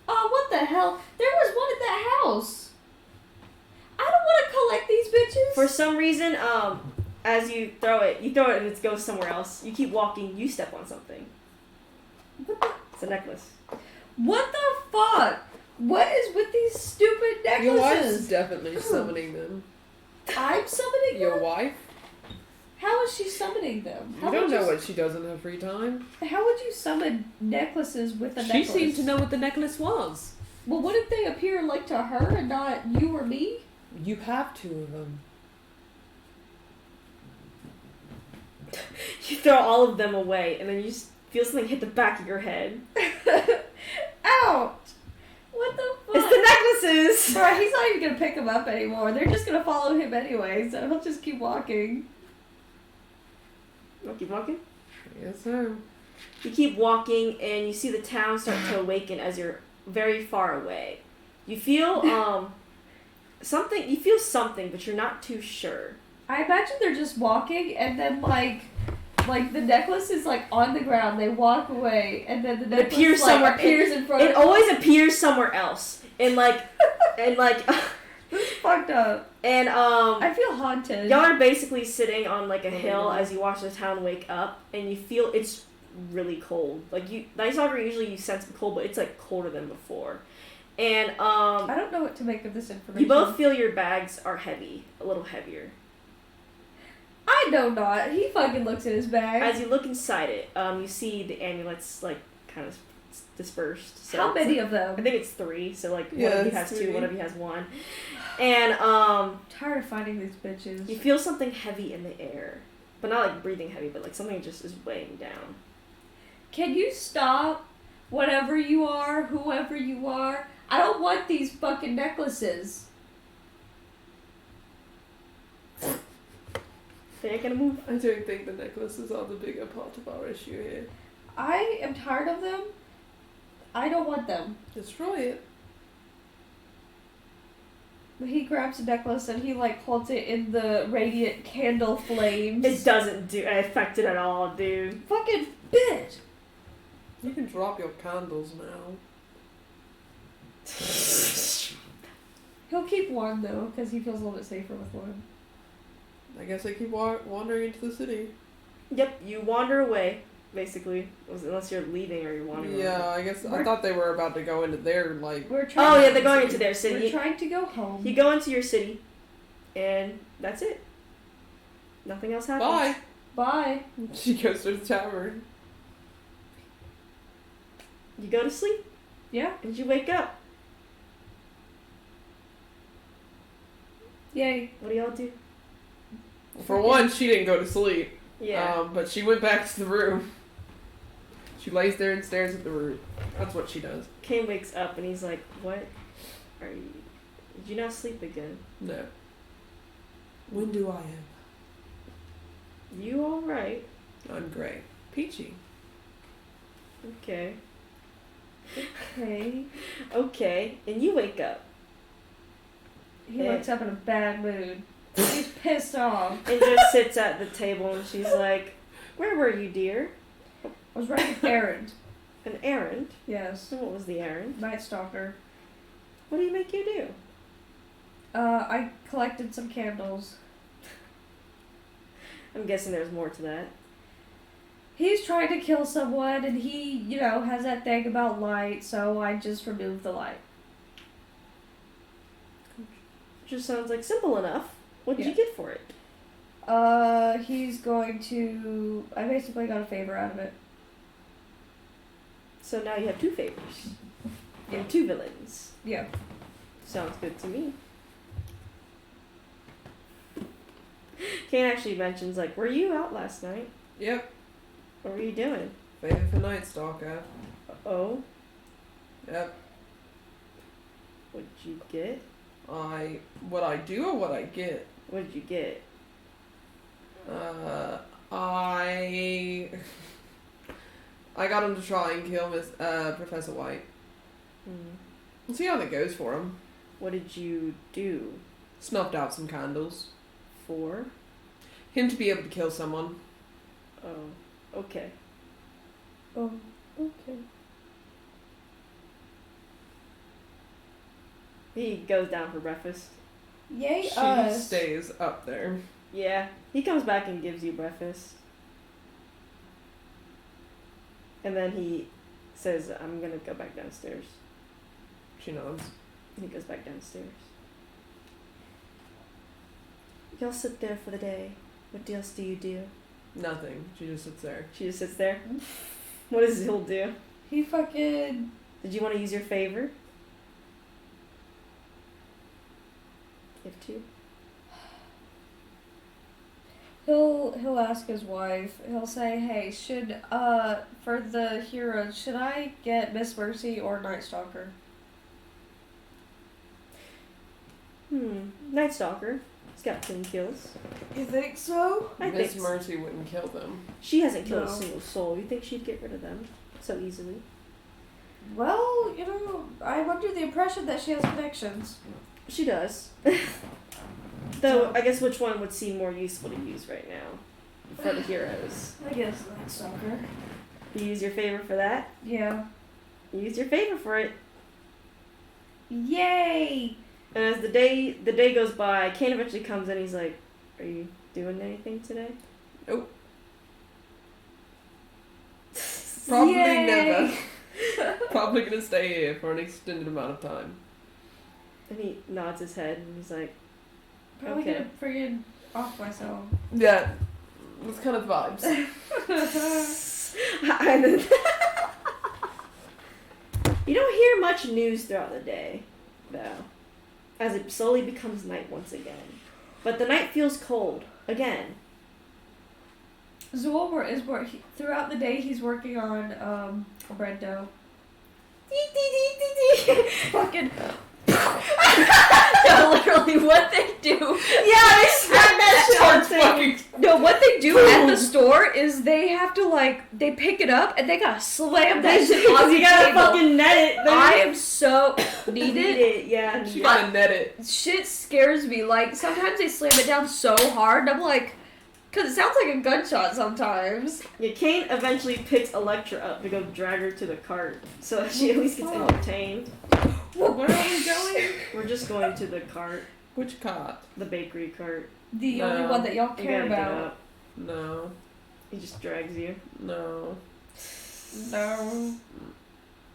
Oh, what the hell? There was one at that house. I don't want to collect these bitches. For some reason, as you throw it and it goes somewhere else. You keep walking, you step on something. What the? It's a necklace. What the fuck? What is with these stupid Your wife's necklaces? definitely summoning them. I'm summoning Your them? wife? How is she summoning them? You don't know what she does in her free time. How would you summon necklaces with a She necklace? seemed to know what the necklace was. Well, wouldn't they appear like to her and not you or me? You have 2 of them. You throw all of them away, and then you just feel something hit the back of your head. Ouch! What the fuck? It's the necklaces! Bro, he's not even gonna pick them up anymore. They're just gonna follow him anyway, so he'll just keep walking. You want to keep walking? Yes, sir. You keep walking, and you see the town start to awaken as you're very far away. You feel something. You feel something, but you're not too sure. I imagine they're just walking, and then like the necklace is like on the ground. They walk away, and then the necklace appears somewhere. appears in front It of. always appears somewhere else, and like This is fucked up. and I feel haunted. y'all are basically sitting on like a hill as you watch the town wake up, and you feel it's really cold. Like Night Stalker, usually you sense the cold, but it's like colder than before. And I don't know what to make of this information. you both feel your bags are heavy, a little heavier. I know not. He fucking looks at his bag. As you look inside it, you see the amulets like kind of dispersed. So How it's many like, of them? I think it's 3. So like Yeah, one of you it's has 3. 2, one of you has 1. And Tired of finding these bitches. you feel something heavy in the air, but not like breathing heavy, but like something just is weighing down. Can you stop? Whatever you are, whoever you are. I don't want these fucking necklaces. They ain't gonna move. I don't think the necklaces are the bigger part of our issue here. I am tired of them. I don't want them. Destroy it. He grabs a necklace and he like holds it in the radiant candle flames. It doesn't affect it at all, dude. Fucking bitch. You can drop your candles now. He'll keep one though, because he feels a little bit safer with one. I guess I keep wandering into the city. Yep, you wander away, basically, unless you're leaving or you're wandering away. Yeah, I guess I thought they were about to go into their, like... We're trying. Oh yeah, they're going into their We're city. trying to go home. You go into your city, and that's it. Nothing else happens. Bye! Bye. She goes to the tavern. You go to sleep, Yeah. and you wake up. Yay. What do y'all do? For one, she didn't go to sleep. Yeah. But she went back to the room. She lays there and stares at the room. That's what she does. Kane wakes up, and he's like, "What? Are you? Did you not sleep again? No. When do I am? You all right? I'm great. Peachy. Okay. Okay. Okay. And you wake up. He Yeah. wakes up in a bad mood. He's pissed off. And just sits at the table, and she's like, "Where were you, dear? I was running an errand. An errand? Yes. And what was the errand? Night Stalker. What do you make you do?" I collected some candles. I'm guessing there's more to that. He's trying to kill someone, and he, has that thing about light, so I just removed the light. Just sounds like simple enough. What did Yeah. you get for it? He's going to... I basically got a favor out of it. So now you have 2 favors. And 2 villains. Yeah. Sounds good to me. Kane actually mentions, like, "Were you out last night? Yep. What were you doing?" Favor for Night Stalker. Oh, Yep. what'd you get? What I do or what I get? What did you get? I got him to try and kill Professor White. We'll see how that goes for him. What did you do? Snuffed out some candles. For? Him to be able to kill someone. Oh, okay. Oh, okay. He goes down for breakfast. Yay She us. stays up there. Yeah, he comes back and gives you breakfast. And then he says, "I'm gonna go back downstairs." She nods. And he goes back downstairs. Y'all sit there for the day. What else do you do? Nothing. She just sits there. She just sits there. What does Zil do? He fucking... Did you want to use your favor? You have 2. He'll ask his wife. He'll say, "Hey, for the heroes, should I get Miss Mercy or Night Stalker?" Night Stalker. He's got 10 kills. You think so? I Miss think Mercy wouldn't kill them. she hasn't killed No. a single soul. You think she'd get rid of them so easily? Well, I'm under the impression that she has connections. She does. Though, I guess which one would seem more useful to use right now for the heroes? I guess Night Stalker. You use your favor for that? Yeah. You use your favor for it. Yay! And as the day goes by, Kane eventually comes in. He's like, "Are you doing anything today?" Nope. Probably Yay! never. Probably gonna stay here for an extended amount of time. And he nods his head and he's like, Probably Okay. gonna friggin' off myself. Yeah, that's kind of vibes. You don't hear much news throughout the day, though, as it slowly becomes night once again. But the night feels cold again. Zool throughout the day he's working on bread dough. Fucking No, literally, what they do? Yeah, they smack that shit on thing. No, what they do at the store is they have to they pick it up and they gotta slam that shit on the You gotta table. fucking net it. I am so Need needed. it, yeah. She gotta net it. Shit scares me. Like sometimes they slam it down so hard. I'm like, cause it sounds like a gunshot sometimes. Yeah, Kane eventually picks Electra up to go drag her to the cart so that she at least gets entertained. Where are we going? We're just going to the cart, Which cart? the bakery cart. The No. only one that y'all You care gotta get about. up. No. He just drags you. No. No.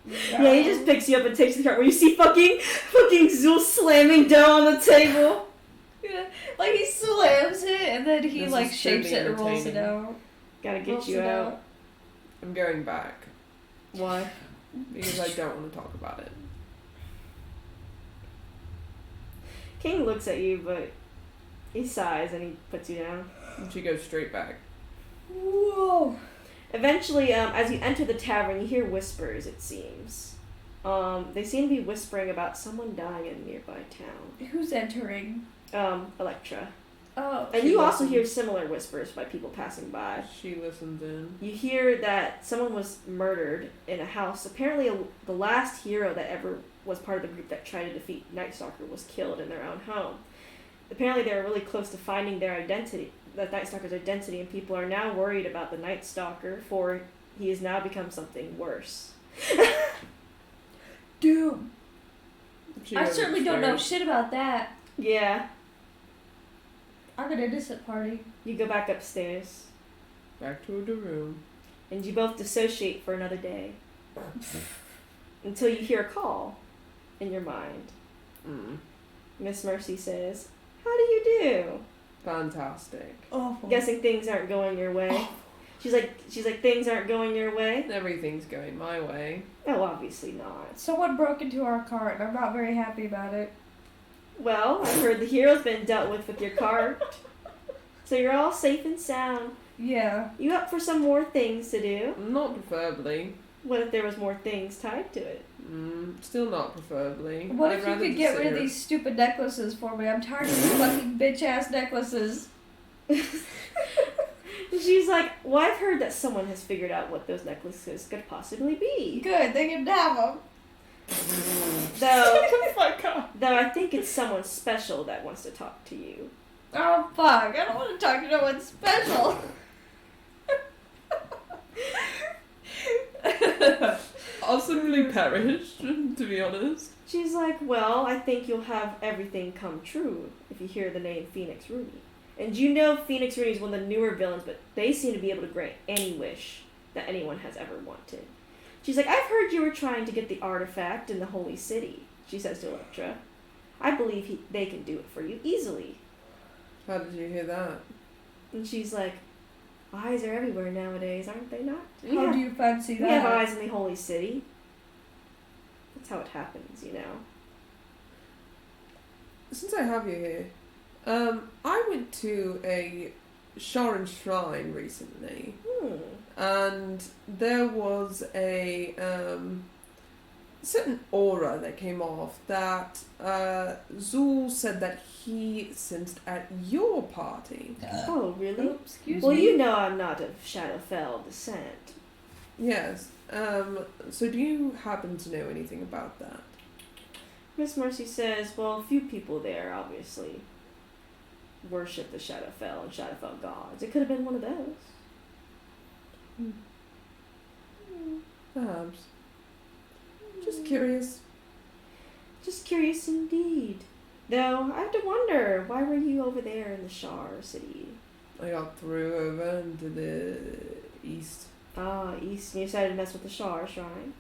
Yeah, he just picks you up and takes the cart where you see fucking Zool slamming down on the table. Yeah, like he slams it and then he This like is shapes it truly and rolls it entertaining. out. Gotta get Rolls you it out. I'm going back Why? because I don't want to talk about it. King looks at you, but he sighs and he puts you down. And she goes straight back. Whoa. Eventually, as you enter the tavern, you hear whispers, it seems. They seem to be whispering about someone dying in a nearby town. Who's entering? Electra. Oh. And She you also listens. hear similar whispers by people passing by. She listens in. You hear that someone was murdered in a house. Apparently, the last hero that ever was part of the group that tried to defeat Night Stalker was killed in their own home. Apparently, they were really close to finding their identity, the Night Stalker's identity, and people are now worried about the Night Stalker, for he has now become something worse. Dude. She I goes certainly don't know upstairs. shit about that. Yeah, I'm an innocent party. you go back upstairs, Back to the room. and you both dissociate for another day. Until you hear a call in your mind. Mm. Miss Mercy says, "How do you do?" Fantastic. Awful. Guessing things aren't going your way. She's like, things aren't going your way. Everything's going my way. Oh, obviously not. Someone broke into our cart and I'm not very happy about it. Well, I've heard the hero's been dealt with your cart. So you're all safe and sound. Yeah. You up for some more things to do? Not preferably. What if there was more things tied to it? Still not preferably. What I'd if you rather could get just rid of sit here. these stupid necklaces for me? I'm tired of these fucking bitch ass necklaces. And she's like, well, I've heard that someone has figured out what those necklaces could possibly be. Good, they can have them. Though I think it's someone special that wants to talk to you. Oh fuck, I don't want to talk to no one special. Awesomely perished, to be honest. She's like, well, I think you'll have everything come true if you hear the name Phoenix Rooney. And you know Phoenix Rooney is one of the newer villains, but they seem to be able to grant any wish that anyone has ever wanted. She's like, I've heard you were trying to get the artifact in the Holy City, she says to Electra. I believe they can do it for you easily. How did you hear that? And she's like, eyes are everywhere nowadays, aren't they not? How do you fancy We have that? eyes in the Holy City. That's how it happens, you know. Since I have you here, I went to a Sharon shrine recently, and there was a certain aura that came off that Zool said that he sensed at your party. Oh, really? Oh, excuse Well, me. you know I'm not of Shadowfell descent. Yes. So do you happen to know anything about that? Miss Mercy says, well, a few people there, obviously, worship the Shadowfell and Shadowfell gods. It could have been one of those. Perhaps. Just curious. Just curious indeed. Though, I have to wonder, why were you over there in the Shar City? I got through over into the east. Ah, East, and you decided to mess with the Shar Shrine?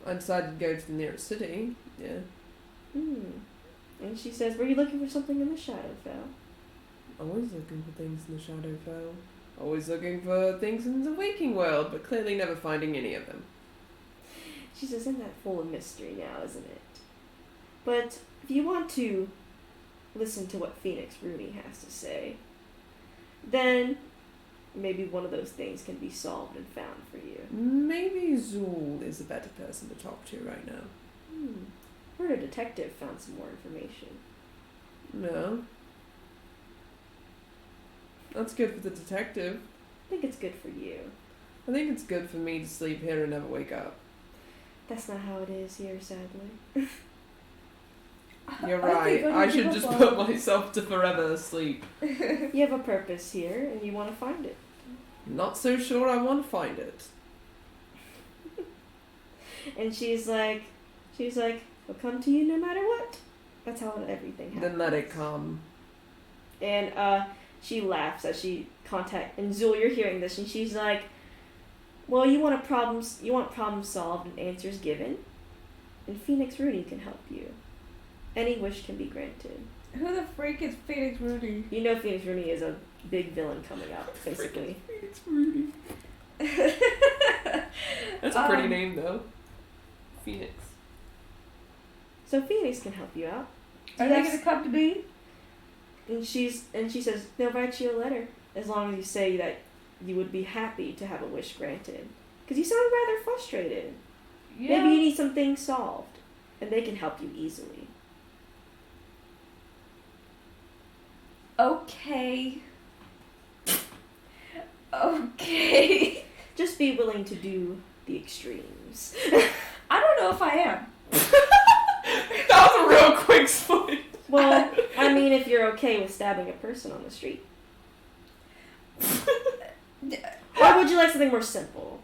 I decided to go to the nearest city. Yeah. And she says, were you looking for something in the Shadowfell? Always looking for things in the Shadowfell. Always looking for things in the waking world, but clearly never finding any of them. She says, isn't that full of mystery now, isn't it? But if you want to listen to what Phoenix Rooney has to say, then maybe one of those things can be solved and found for you. Maybe Zool is a better person to talk to right now. Heard a detective found some more information. No. That's good for the detective. I think it's good for you. I think it's good for me to sleep here and never wake up. That's not how it is here, sadly. You're right. I should just put myself to forever asleep. You have a purpose here, and you want to find it. Not so sure I want to find it. And she's like, it'll come to you no matter what. That's how everything happens. Then let it come. And she laughs as she and Zool, you're hearing this, and she's like, well, you want problems solved and answers given, and Phoenix Rooney can help you. Any wish can be granted. Who the freak is Phoenix Rooney? You know Phoenix Rooney is a big villain coming out, basically. Phoenix Rooney. That's a pretty name, though. Phoenix. So Phoenix can help you out. Are they gonna come to me? And she says they'll write you a letter as long as you say that you would be happy to have a wish granted. Because you sound rather frustrated. Yeah. Maybe you need some things solved, and they can help you easily. Okay. Okay. Just be willing to do the extremes. I don't know if I am. That was a real quick split. Well, I mean, if you're okay with stabbing a person on the street. Or would you like something more simple?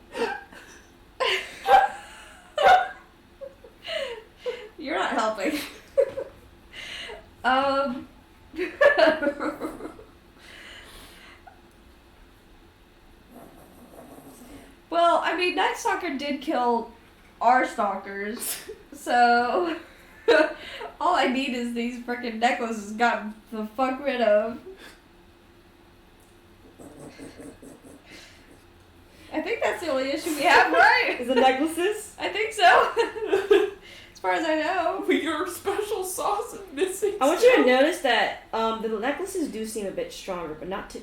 You're not helping. Well, I mean, Night Stalker did kill our stalkers, so all I need is these freaking necklaces gotten the fuck rid of. I think that's the only issue we have, right? Is the necklaces? I think so. As far as I know. With your special sauce and missing. I want you to notice that the necklaces do seem a bit stronger, but not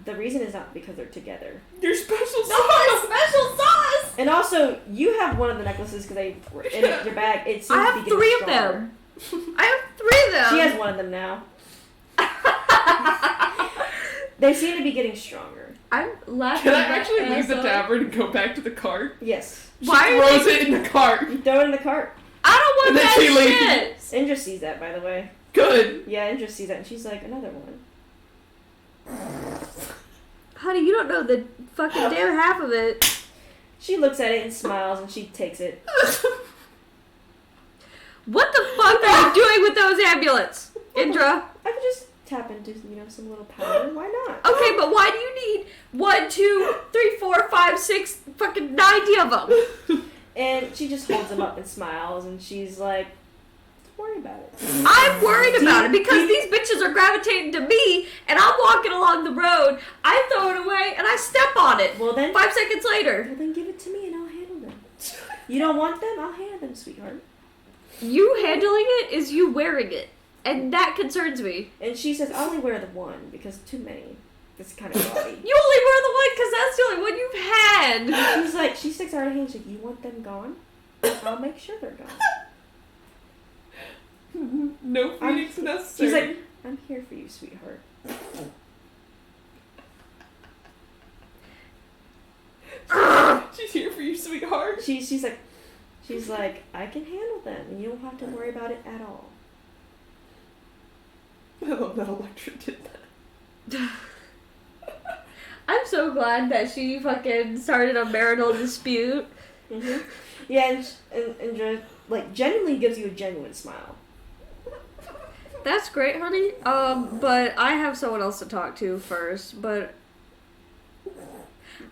the reason is not because they're together. Your special sauce. No, my special sauce. And also, you have one of the necklaces because they were in your bag. It seems I to have be getting 3 of stronger. them. I have 3 of them. She has one of them now. They seem to be getting stronger. I'm laughing. Can I actually leave the tavern and go back to the cart? Yes. She Why are throws they- it in the cart. You throw it in the cart. I don't want And then that she leaves. shit. Indra sees that, by the way. Good. Yeah, Indra sees that, and she's like, another one. Honey, you don't know the fucking damn half of it. She looks at it and smiles, and she takes it. What the fuck are you doing with those amulets, Indra? I could just tap into, some little powder. Why not? Okay, but why do you need 1, 2, 3, 4, 5, 6, fucking 90 of them? And she just holds them up and smiles, and she's like, don't worry about it. I'm worried about it because these bitches are gravitating to me, and I'm walking along the road. I throw it away, and I step on it. Well then, 5 seconds later. well then give it to me, and I'll handle them. You don't want them? I'll handle them, sweetheart. You handling it is you wearing it, and that concerns me. And she says, I only wear the one, because too many. It's kind of gaudy. You only wear the one because that's the only one you've had. She's like, she sticks out her hand, she's like, you want them gone? I'll make sure they're gone. No Phoenix necessary. She's like, I'm here for you, sweetheart. She's here for you, sweetheart. She's like, I can handle them, and you don't have to worry about it at all. I love that Electra did that. I'm so glad that she fucking started a marital dispute. Mm-hmm. Yeah, and just, like, genuinely gives you a genuine smile. That's great, honey. But I have someone else to talk to first, but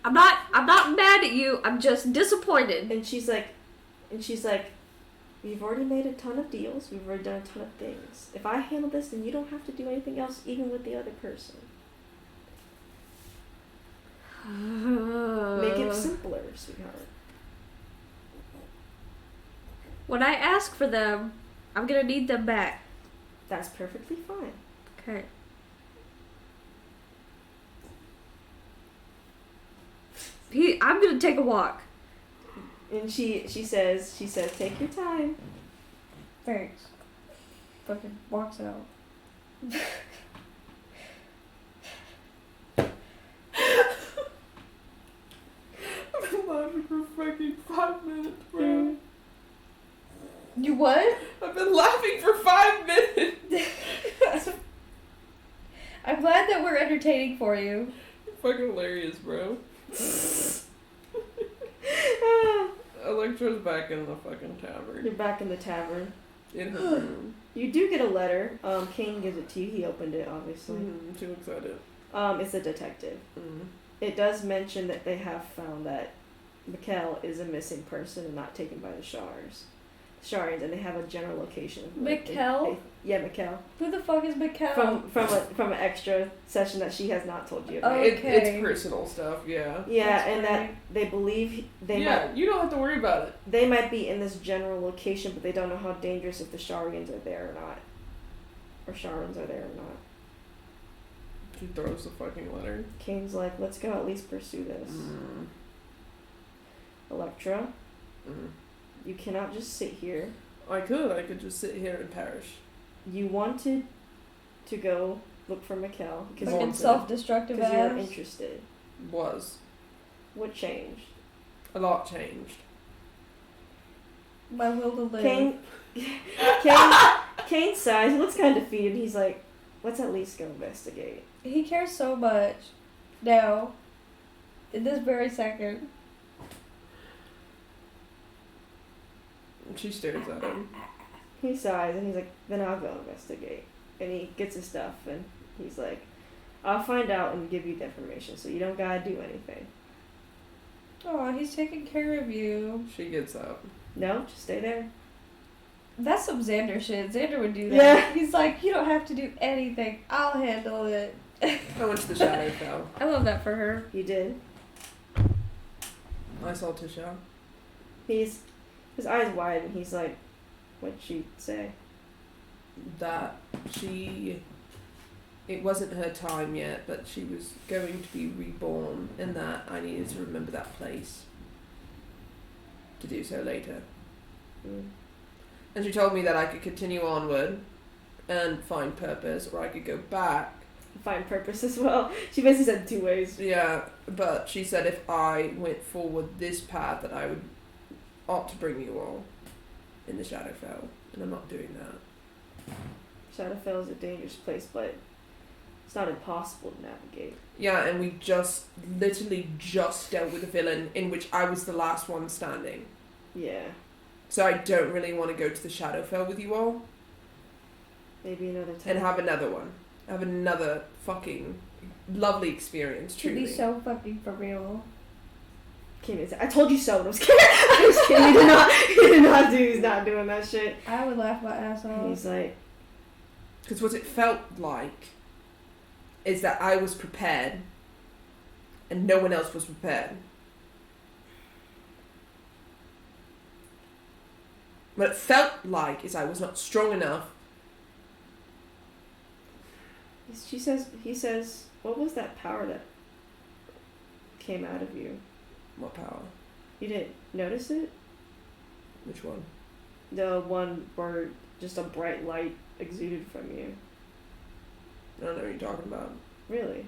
I'm not mad at you. I'm just disappointed. And she's like, And she's like, we've already made a ton of deals. We've already done a ton of things. If I handle this, then you don't have to do anything else, even with the other person. Make it simpler, sweetheart. When I ask for them, I'm gonna need them back. That's perfectly fine. Okay. I'm gonna take a walk. And she says, take your time. Thanks. Fucking walks out. I've been laughing for fucking 5 minutes, bro. You what? I've been laughing for 5 minutes. I'm glad that we're entertaining for you. You're fucking hilarious, bro. Electra's back in the fucking tavern. You're back in the tavern. In her room. You do get a letter. Kane gives it to you. He opened it, obviously. Too excited. It's a detective. Mm. It does mention that they have found that Mikkel is a missing person and not taken by the Sharians, and they have a general location. Mikkel? Yeah, Mikkel. Who the fuck is Mikkel? From an extra session that she has not told you about. Oh, It's okay. personal stuff, yeah. Yeah, That's and funny. that they believe You don't have to worry about it. they might be in this general location, but they don't know how dangerous if the Sharians are there or not. Or Sharans are there or not. She throws the fucking letter. Kane's like, let's go at least pursue this. Electra, you cannot just sit here. I could just sit here and perish. You wanted to go look for Mikkel because Fucking self-destructive you're ass. interested. Was. What changed? A lot changed. My will to live. Kane sighs. He looks kind of defeated. He's like, let's at least go investigate. He cares so much. Now. In this very second. She stares at him. He sighs and he's like, then I'll go investigate. And he gets his stuff and he's like, I'll find out and give you the information so you don't gotta do anything. Oh, he's taking care of you. She gets up. No, just stay there. That's some Xander shit. Xander would do that. Yeah. He's like, you don't have to do anything. I'll handle it. I went to the shadow fell. I love that for her. You did. I saw Tisha. His eyes wide and he's like, what'd she say? That it wasn't her time yet, but she was going to be reborn, and that I needed to remember that place to do so later. And she told me that I could continue onward and find purpose, or I could go back. Find purpose as well. She basically said 2 ways. Yeah, but she said if I went forward this path, that I ought to bring you all in the Shadowfell, and I'm not doing that. Shadowfell is a dangerous place, but it's not impossible to navigate. Yeah, and we literally just dealt with a villain in which I was the last one standing. Yeah. So I don't really want to go to the Shadowfell with you all. Maybe another time. And have another one. Have another fucking lovely experience, To truly. be so fucking for real. I told you so. I was kidding. I was kidding. He's not doing that shit. I would laugh my ass And off. he's like, Because what it felt like is that I was prepared and no one else was prepared. What it felt like is I was not strong enough. he says, what was that power that came out of you? What power? You didn't notice it? Which one? The one where just a bright light exuded from you. I don't know what you're talking about. Really?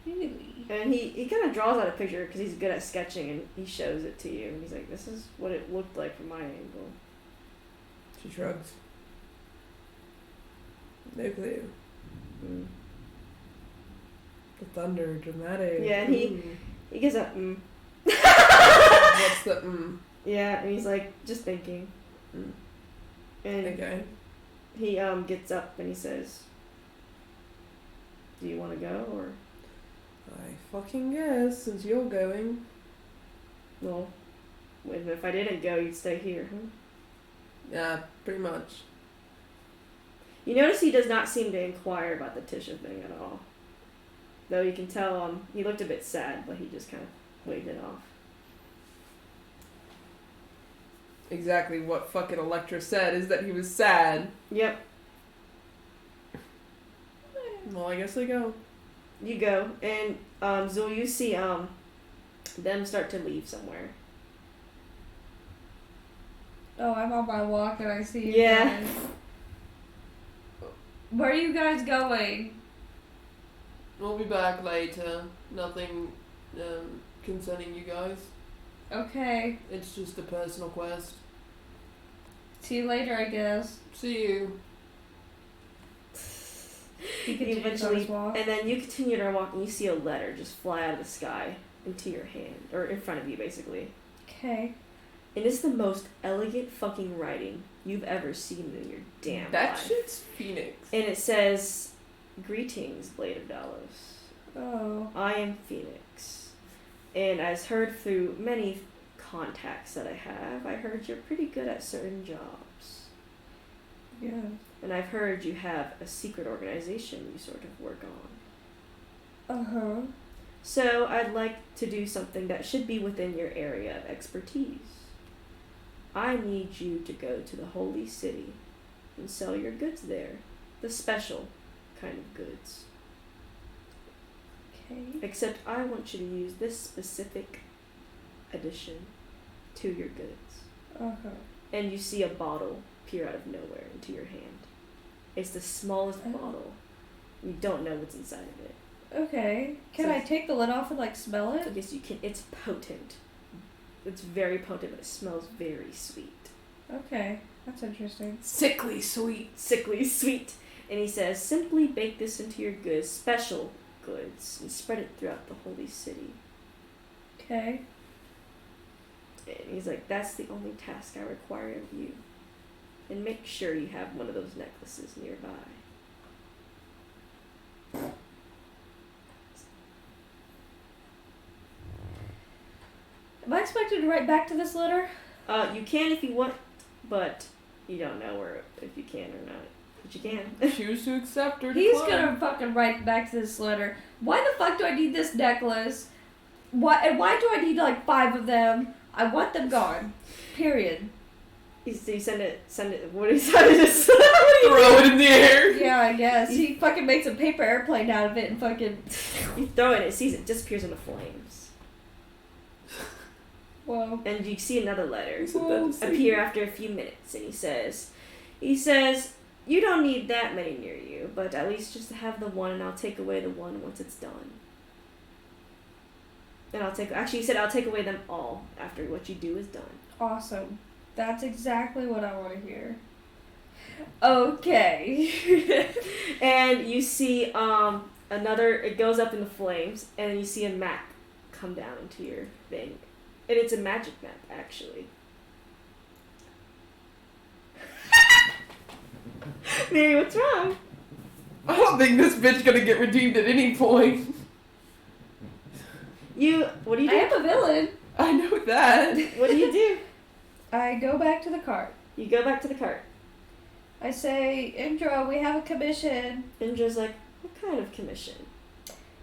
Really? And he kind of draws out a picture because he's good at sketching and he shows it to you. And he's like, this is what it looked like from my angle. She shrugs. No clue. Mm. The thunder, dramatic. Yeah, and Ooh. he gives a What's the Yeah, and he's like, just thinking. Mm. And Okay. he gets up and he says, do you want to go or? I fucking guess, since you're going. Well, If I didn't go, you'd stay here, huh? Yeah, pretty much. You notice he does not seem to inquire about the Tisha thing at all. Though you can tell he looked a bit sad, but he just kind of waved it off. Exactly what fucking Electra said is that he was sad. Yep. Well, I guess they go. You go, and Zul, you see them start to leave somewhere. Oh, I'm on my walk and I see you Yeah. guys. Where are you guys going? We'll be back later. Nothing concerning you guys. Okay. It's just a personal quest. See you later, I guess. See you. He You continues on his walk. And then you continue to walk, and you see a letter just fly out of the sky into your hand, or in front of you, basically. Okay. And it's the most elegant fucking writing you've ever seen in your damn That life. shit's Phoenix. And it says, "Greetings, Blade of Dalos. Oh. I am Phoenix. And as heard through many contacts that I have, I heard you're pretty good at certain jobs. Yeah. And I've heard you have a secret organization you sort of work on. Uh-huh. So I'd like to do something that should be within your area of expertise. I need you to go to the Holy City and sell your goods there. The special kind of goods. Okay. Except I want you to use this specific addition to your goods." Uh-huh. And you see a bottle peer out of nowhere into your hand. It's the smallest Oh. bottle. You don't know what's inside of it. Okay. Can So I take the lid off and, like, smell I it? guess you can. It's potent. It's very potent, but it smells very sweet. Okay. That's interesting. Sickly sweet. Sickly sweet. And he says, "Simply bake this into your goods, special goods, and spread it throughout the Holy City." Okay. And he's like, "That's the only task I require of you. And make sure you have one of those necklaces nearby." Am I expected to write back to this letter? You can if you want, but you don't know if you can or not. But you can. Choose to accept or He's decline. gonna fucking write back to this letter. Why the fuck do I need this necklace? Why do I need like 5 of them? I want them gone. Period. You send it, what do you say? Just Throw it in the air. Yeah, I guess. He fucking makes a paper airplane out of it and fucking... You throw it, it sees it disappears into flames. Whoa. And you see another letter Whoa. appear after a few minutes, and he says, "You don't need that many near you, but at least just to have the one, and I'll take away the one once it's done. And I'll take away them all after what you do is done." Awesome. That's exactly what I want to hear. Okay. And you see it goes up in the flames, and then you see a map come down into your thing. And it's a magic map, actually. Mary, what's wrong? I don't think this bitch gonna get redeemed at any point. What do you I do? am a villain. I know that. What do you do? I go back to the cart. You go back to the cart. I say, Indra, we have a commission. Indra's like, "What kind of commission?"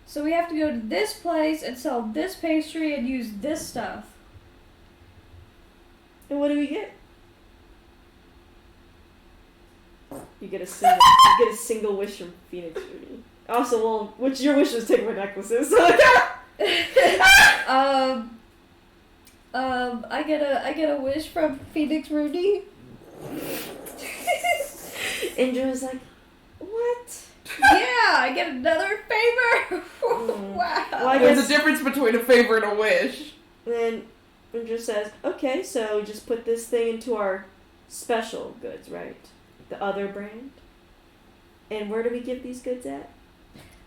So we have to go to this place and sell this pastry and use this stuff. And what do we get? You get a single wish from Phoenix Rudy. Also, well, which your wish was take my necklaces. I get a wish from Phoenix Rudy. Indra was like, "What?" Yeah, I get another favor. Wow. Well, I There's guess- a difference between a favor and a wish. Then Indra says, "Okay, so just put this thing into our special goods, right? The other brand. And where do we give these goods at?"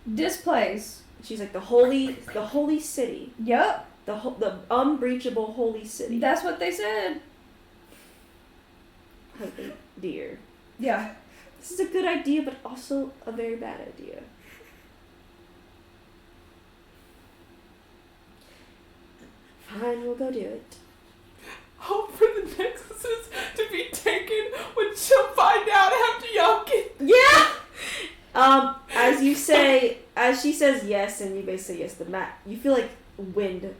This place. She's like, the holy city, Yup. the unbreachable holy city." That's what they said. I think, dear, Yeah. this is a good idea, but also a very bad idea. Fine, we'll go do it. hope for the necklaces to be taken when she'll find out after y'all get. Yeah. As she says yes, and you basically say yes, the mat. You feel like wind,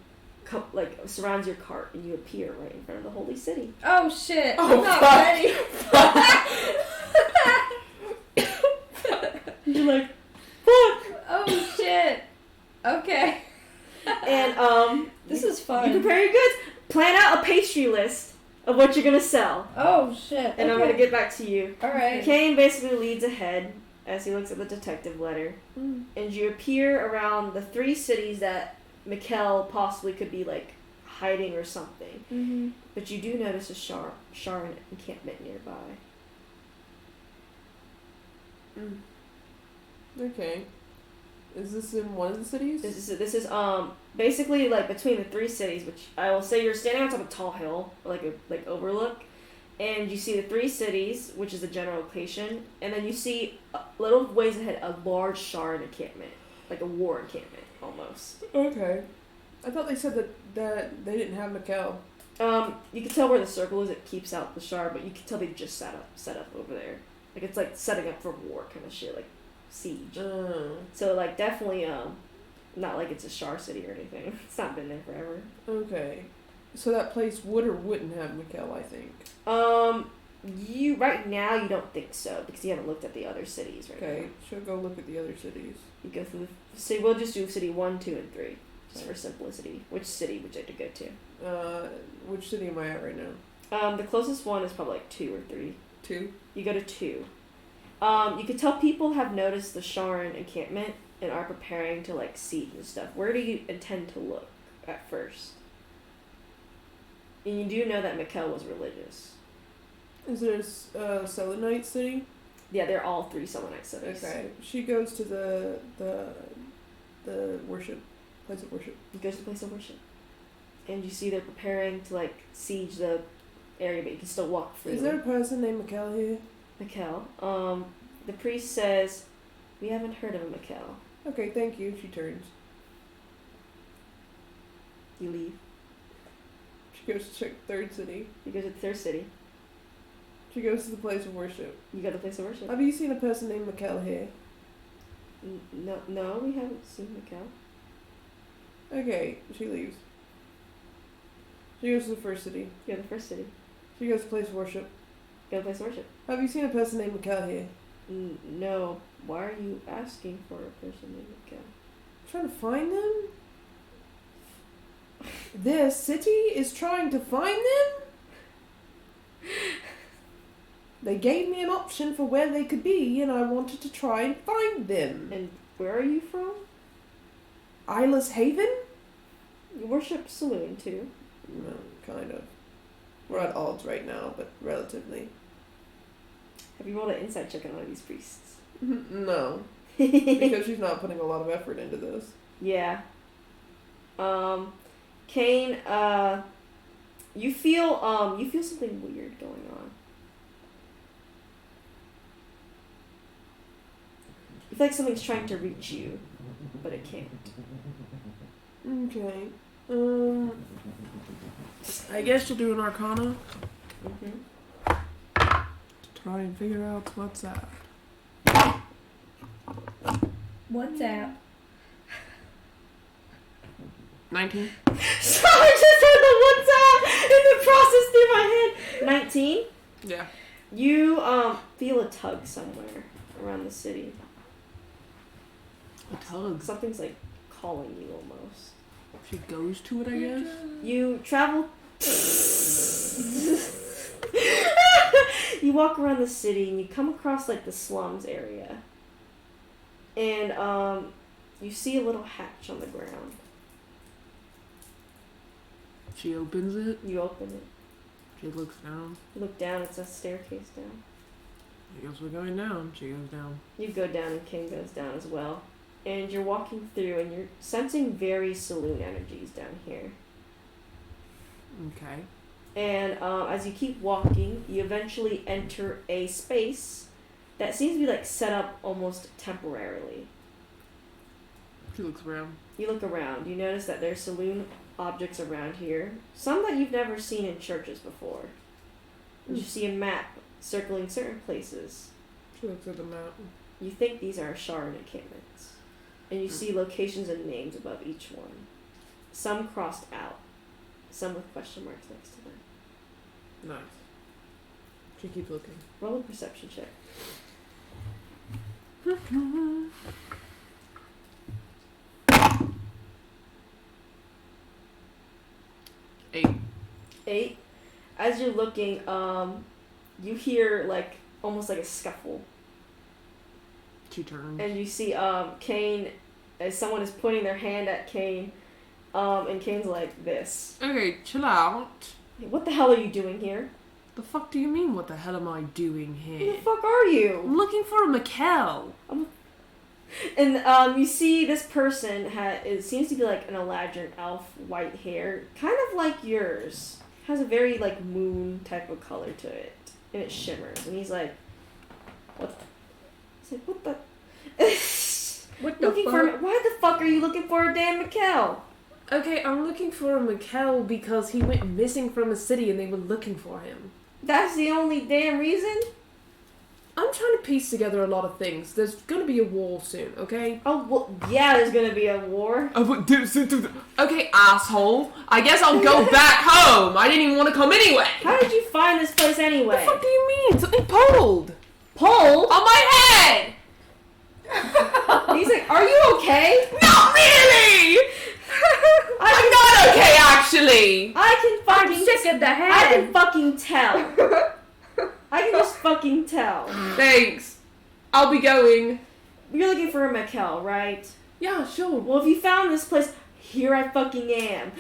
surrounds your cart, and you appear right in front of the holy city. Oh shit! Oh, I'm not ready. You're like, fuck. Oh shit! Okay. And This is fun. You prepare your goods. Plan out a pastry list of what you're gonna sell. Oh shit! And I'm gonna get back to you. All right. Kane basically leads ahead as he looks at the detective letter, and you appear around the 3 cities that Mikkel possibly could be like hiding or something. Mm-hmm. But you do notice a Sharon encampment nearby. Okay. Is this in one of the cities? This is basically like between the 3 cities, which I will say you're standing on top of a tall hill, like a overlook, and you see the 3 cities, which is the general location, and then you see a little ways ahead a large Sharon encampment, like a war encampment almost. Okay. I thought they said that they didn't have Mikkel. You can tell where the circle is. It keeps out the shard, but you can tell they just set up over there. Like it's like setting up for war kind of shit, like siege. So like definitely not like it's a Shar city or anything. It's not been there forever. Okay. So that place would or wouldn't have Mikkel, I think. You right now you don't think so because you haven't looked at the other cities right Okay, now. she'll go look at the other cities. You go through so we'll just do city 1, 2, and 3. Just for simplicity. Which city would you like to go to? Which city am I at right now? The closest one is probably like 2 or 3. 2? You go to 2. You could tell people have noticed the Sharon encampment and are preparing to like siege and stuff. Where do you intend to look at first? And you do know that Mikkel was religious. Is there a Selenite city? Yeah, they're all 3 Selenite cities. Okay. She goes to the worship place of worship. You go to the place of worship. And you see they're preparing to like siege the area, but you can still walk freely. Is there a person named Mikkel here? Mikkel. The priest says, we haven't heard of a Mikkel. Okay, thank you. She turns. You leave. She goes to check the 3rd city. You go to the 3rd city. She goes to the place of worship. You go to the place of worship. Have you seen a person named Mikkel here? No, we haven't seen Mikkel. Okay, she leaves. She goes to the 1st city. You go to the 1st city. She goes to the place of worship. Go to the place of worship. Have you seen a person named Mikkel here? No. Why are you asking for a person named Mikkel? Trying to find them? This city is trying to find them? They gave me an option for where they could be, and I wanted to try and find them. And where are you from? Isla's Haven? You worship Saloon, too. No, kind of. We're at odds right now, but relatively. Have you rolled an insight check on one of these priests? No. Because she's not putting a lot of effort into this. Yeah. Kane, you feel something weird going on. You feel like something's trying to reach you, but it can't. Okay. I guess you'll do an Arcana. Mm-hmm. Try and figure out what's that. What's that? 19. So I just heard the WhatsApp in the process through my head. 19. Yeah. You feel a tug somewhere around the city. A tug. Something's like calling you almost. She goes to it, I guess. You travel. You walk around the city and you come across like the slums area. And you see a little hatch on the ground. She opens it. You open it. She looks down. You look down, it's a staircase down. I guess we're going down. She goes down. You go down and King goes down as well. And you're walking through and you're sensing very saloon energies down here. Okay. And as you keep walking, you eventually enter a space that seems to be like set up almost temporarily. She looks around. You look around. You notice that there's saloon objects around here. Some that you've never seen in churches before. You see a map circling certain places. She looks at the map. You think these are Sharan encampments. And you see locations and names above each one. Some crossed out. Some with question marks next to them. Nice. She keeps looking. Roll a perception check. 8. As you're looking, you hear like almost like a scuffle. She turns. And you see Kane, as someone is pointing their hand at Kane, and Kane's like this. Okay, chill out. What the hell are you doing here? The fuck do you mean, what the hell am I doing Who here? the fuck are you? I'm looking for a Mikkel. And you see this person it seems to be like an Eladrin elf, white hair, kind of like yours. Has a very like moon type of color to it, and it shimmers. And he's like, "What?" He's like, "What the?" What the looking fuck? for? Why the fuck are you looking for a damn Mikkel? Okay, I'm looking for a Mikkel because he went missing from a city and they were looking for him. That's the only damn reason? I'm trying to piece together a lot of things. There's gonna be a war soon, okay? Oh, well, yeah, there's gonna be a war. Okay, asshole. I guess I'll go back home. I didn't even want to come anyway. How did you find this place What anyway? the fuck do you mean? Something pulled Pole? on my head. He's like, are you okay? Not really. I'm not okay, actually. I can fucking... sick of the I head. can fucking tell. I can just fucking tell. Thanks. I'll be going. You're looking for a Mikkel, right? Yeah, sure. Well, if you found this place, here I fucking am.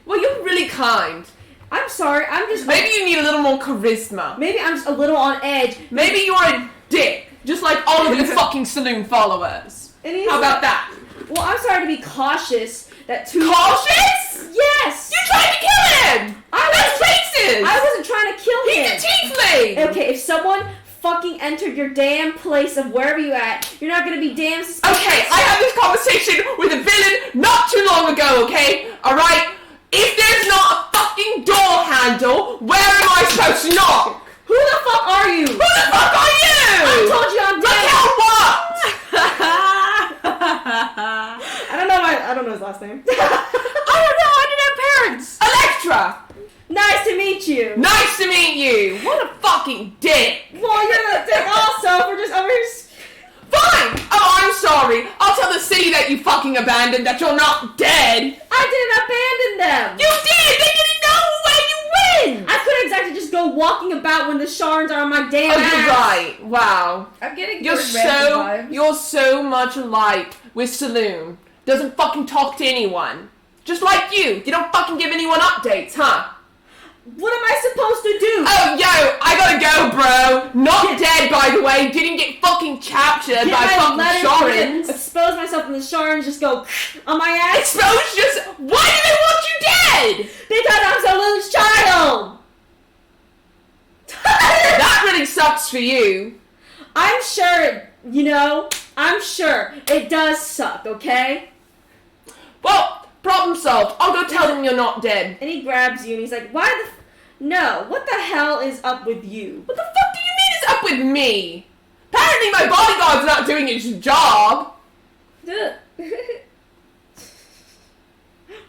Well, you're really kind. I'm sorry, I'm just... Maybe you need a little more charisma. Maybe I'm just a little on edge. Maybe you're a dick, just like all of your fucking saloon followers. And he's How like, about that? well, I'm sorry to be cautious that two... Cautious? Yes! You tried to kill him! That's racist! I wasn't trying to kill him. He's a tiefling! Okay, if someone fucking entered your damn place of wherever you at, you're not gonna be damn suspicious. Okay, I had this conversation with a villain not too long ago, okay? Alright? If there's not a fucking door handle, where am I supposed to knock? Who the fuck are you? Who the fuck are you? I told you I'm Look dead. how what? I don't know his last name. I don't know, I didn't have parents. Electra! Nice to meet you. Nice to meet you! What a fucking dick! Well, you're the dick also. We're just over here. Fine! Oh, I'm sorry. I'll tell the city that you fucking abandoned that you're not dead. I didn't abandon them. You did! They didn't know where you went! I couldn't exactly just go walking about when the shards are on my damn Oh, ass. you're right. Wow. I'm getting You're good random vibes. you're so much alike with Saloon. Doesn't fucking talk to anyone. Just like you. You don't fucking give anyone updates, huh? What am I supposed to do? Oh, yo, I gotta go, bro. Not dead, by the way. Didn't get fucking captured by fucking Sharans. Expose myself in the shards, just go on my ass. Exposed just... Why do they want you dead? Because I'm Saloon's child. That really sucks for you. I'm sure, I'm sure it does suck, okay? Well, problem solved. I'll go tell them you're not dead. And he grabs you and he's like, no, what the hell is up with you? What the fuck do you mean is up with me? Apparently my bodyguard's not doing his job. What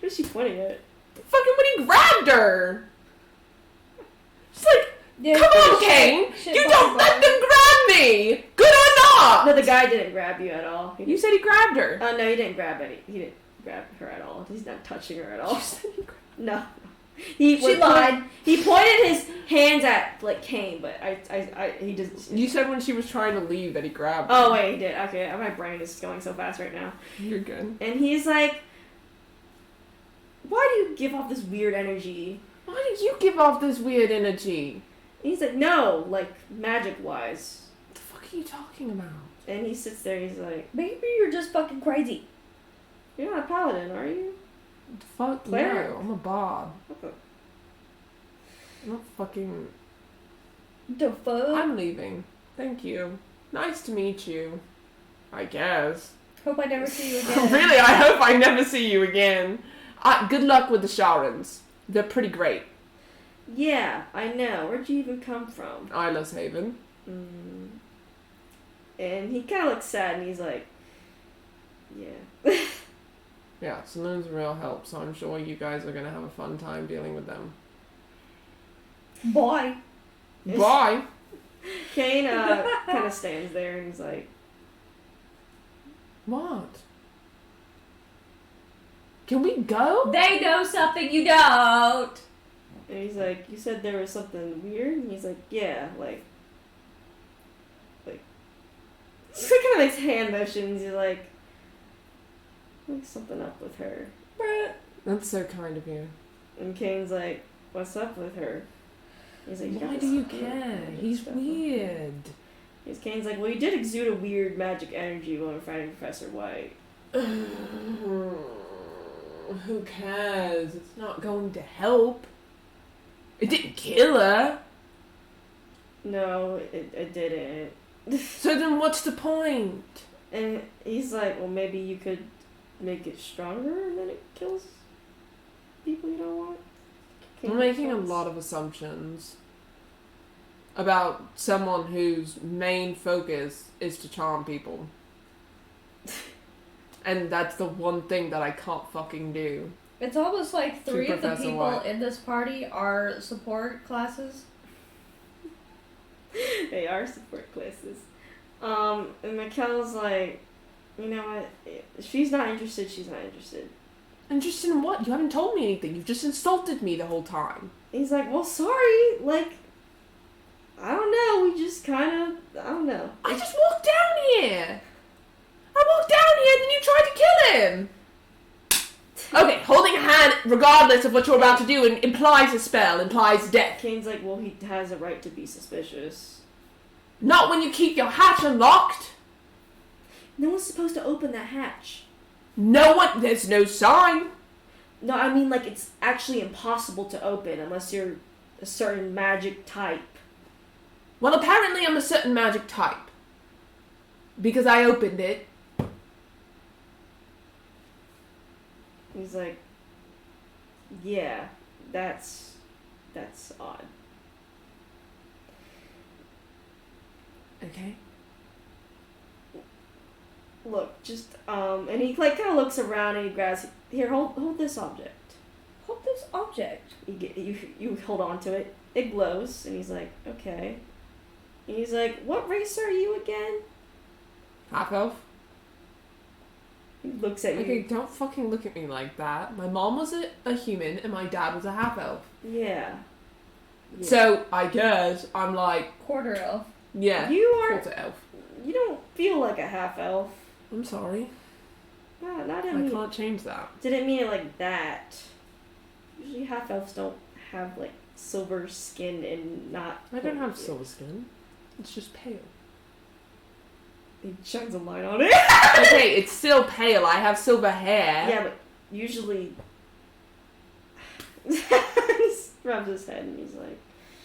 is she pointing at? Fucking when he grabbed her. She's like, Yeah, come on, shit, Kane. shit You don't let them grab me. Good or not. No, the guy didn't grab you at all. You said he grabbed her. Oh, no, he didn't grab her at all. He's not touching her at all. No. He lied. He pointed his hands at, like, Kane, but he just... You said when she was trying to leave that he grabbed her. Oh, wait, he did. Okay, my brain is going so fast right now. You're good. And he's like, why do you give off this weird energy? Why did you give off this weird energy? And he's like, no, like, magic-wise. What the fuck are you talking about? And he sits there and he's like, Maybe you're just fucking crazy. you're not a paladin, are you? The fuck Claire? no, I'm a Bob. What the... I'm not fucking... The fuck? I'm leaving. Thank you. Nice to meet you. I guess. Hope I never see you again. Really, I hope I never see you again. Good luck with the Sharons. They're pretty great. Yeah, I know. Where'd you even come from? Isla's Haven. And he kind of looks sad, and he's like, yeah. Yeah, Saloon's a real help, so I'm sure you guys are gonna have a fun time dealing with them. Boy. Bye! Kane kind of stands there, and he's like, What? Can we go? They know something you don't. and he's like, you said there was something weird? And he's like, yeah, like, just kind of makes hand motions. He's like something up with her. That's so kind of you. And Kane's like, what's up with her? He's like, Why do you care? He's weird. Kane's like, well, you did exude a weird magic energy when we were fighting Professor White. Who cares? It's not going to help. It didn't kill her. No, it didn't. So then what's the point? And he's like, well, maybe you could make it stronger and then it kills people you don't want. We're making a lot of assumptions about someone whose main focus is to charm people. And that's the one thing that I can't fucking do. It's almost like 3 of the Professor people White. in this party are support classes. They are support classes. And Mikkel's like, you know what? If she's not interested, she's not interested. Interested in what? You haven't told me anything. You've just insulted me the whole time. He's like, well, sorry. Like, I don't know. We just kind of, I don't know. I just walked down here. I walked down here and then you tried to kill him. Okay, holding a hand, regardless of what you're about to do, implies a spell, implies death. Kane's like, well, he has a right to be suspicious. Not when you keep your hatch unlocked. No one's supposed to open that hatch. No one, there's no sign. No, I mean, like, it's actually impossible to open unless you're a certain magic type. Well, apparently I'm a certain magic type. Because I opened it. He's like, yeah, that's odd. Okay. Look, just, and he, like, kind of looks around and he grabs, here, hold this object. Hold this object. You hold on to it. It glows, and he's like, okay. And he's like, what race are you again? Half-elf? He looks at you. Okay, don't fucking look at me like that. My mom was a human and my dad was a half-elf. Yeah. So, I guess I'm like... Quarter elf. Yeah. You are... Quarter elf. You don't feel like a half-elf. I'm sorry. No, I I didn't mean... can't change that. Didn't mean it like that. Usually half-elves don't have, like, silver skin and not... I don't have silver skin. It's just pale. He shines a light on it. Okay, it's still pale. I have silver hair. Yeah, but usually... he rubs his head and he's like...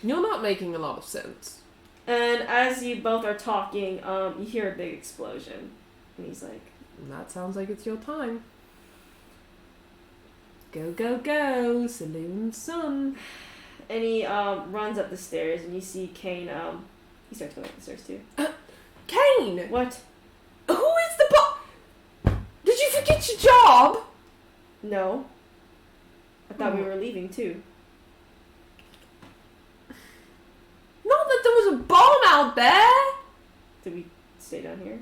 You're not making a lot of sense. And as you both are talking, you hear a big explosion. And he's like... And that sounds like it's your time. Go, go, go, Saloon Sun. And he runs up the stairs and you see Kane, he starts going up the stairs too. Kane! What? Who is the Did you forget your job? No. I thought we were leaving too. Not that there was a bomb out there! Did we stay down here?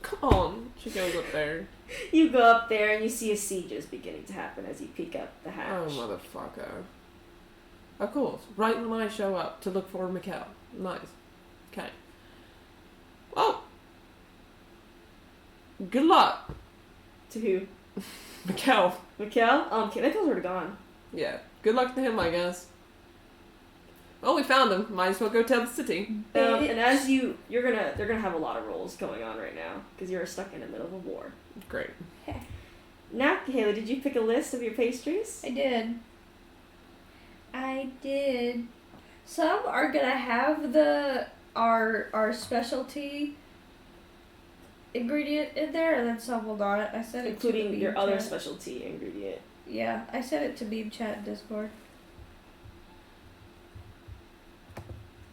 Come on. She goes up there. You go up there and you see a siege is beginning to happen as you peek up the hatch. Oh, motherfucker. Of course. Right when I show up to look for Mikkel. Nice. Okay. Well. Good luck. To who? Mikkel. Mikkel? Mikkel's already gone. Yeah. Good luck to him, I guess. Well, we found him. Might as well go tell the city. And as they're gonna have a lot of rolls going on right now because you're stuck in the middle of a war. Great. Now, Haley, did you pick a list of your pastries? I did. Some are gonna have our specialty ingredient in there, and then some will not. I said it Including to the your meme other chat. specialty ingredient. Yeah, I sent it to meme chat and Discord.